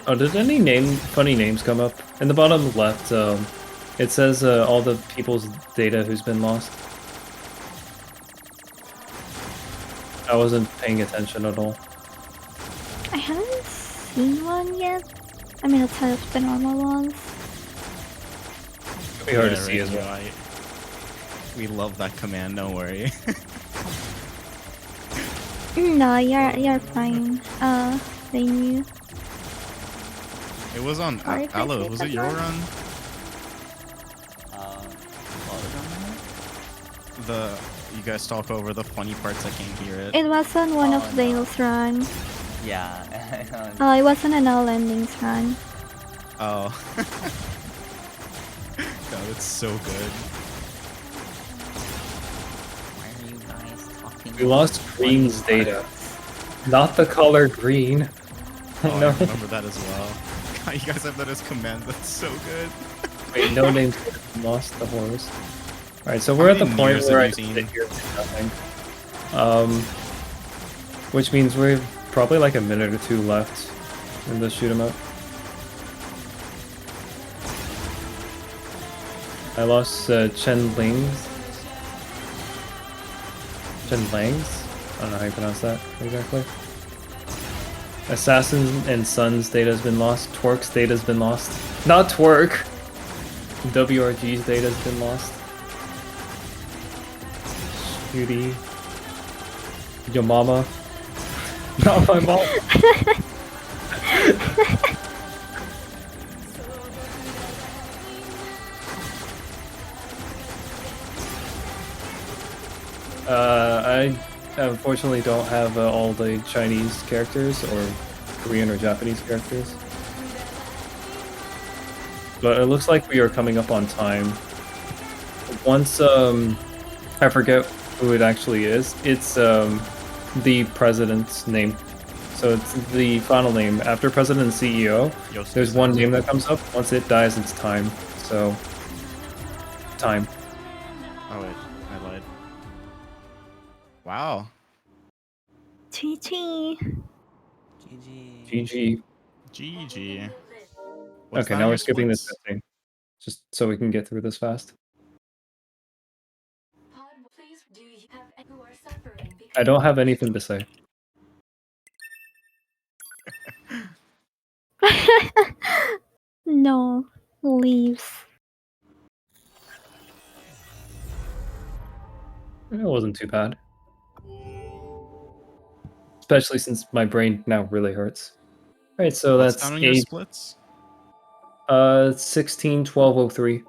Oh, did any funny names come up? In the bottom left, it says all the people's data who's been lost. I wasn't paying attention at all. I haven't seen one yet. I mean, outside of the normal ones. It'd be hard to see as well. We love that command, don't worry. No, you're fine. Thank you. It was on Aloe. Was it your run? You guys talk over the funny parts. I can't hear it. It was on one of Dale's run. Yeah. It wasn't an all endings run. Oh. God, it's so good. Why are you guys talking? We lost Green's data. Not the color green. Oh, No. I remember that as well. God, you guys have that as command. That's so good. Wait, no names lost the horse. Alright, so we're at the point where I sit here and do nothing. Which means we've probably like a minute or two left in the shoot 'em up. I lost Chen Lang's. I don't know how you pronounce that exactly. Assassin and Son's data has been lost. Twerk's data has been lost. Not Twerk! WRG's data has been lost. Shooty. Your mama. Not my mom. I unfortunately don't have all the Chinese characters or Korean or Japanese characters. But it looks like we are coming up on time. Once, I forget who it actually is. It's, the president's name. So it's the final name. After president and CEO, there's one name that comes up. Once it dies, it's time. So, time. Oh wait, I lied. Wow. GG. GG. GG. What's Okay, that now on we're your skipping this splits? thing. Just so we can get through this fast. I don't have anything to say. No. Leaves. It wasn't too bad. Especially since my brain now really hurts. Alright, so What's that's down on your 8. splits? 16-1203.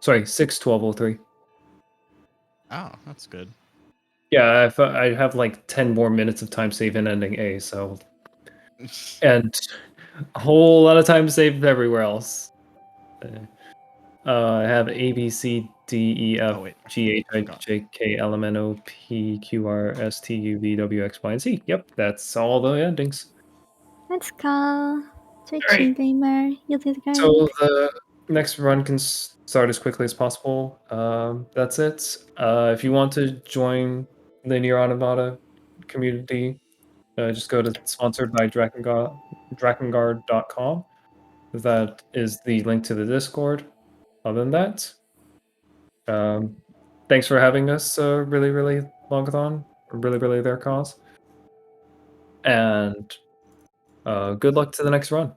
Sorry, 6-1203. Oh, that's good. Yeah, I have like 10 more minutes of time save in ending A, so. And a whole lot of time saved everywhere else. I have A, B, C, D, E, F, Oh, wait, G, H, I, forgot. J, K, L, M, N, O, P, Q, R, S, T, U, V, W, X, Y, and Z. Yep, that's all the endings. Let's go. GG, Alright. gamer. You did great. So the next run can start as quickly as possible. That's it. If you want to join the Nier Automata community, just go to sponsored by drakengard.com. That is the link to the Discord. Other than that, thanks for having us, really, really longathon, really, really their cause. And good luck to the next run.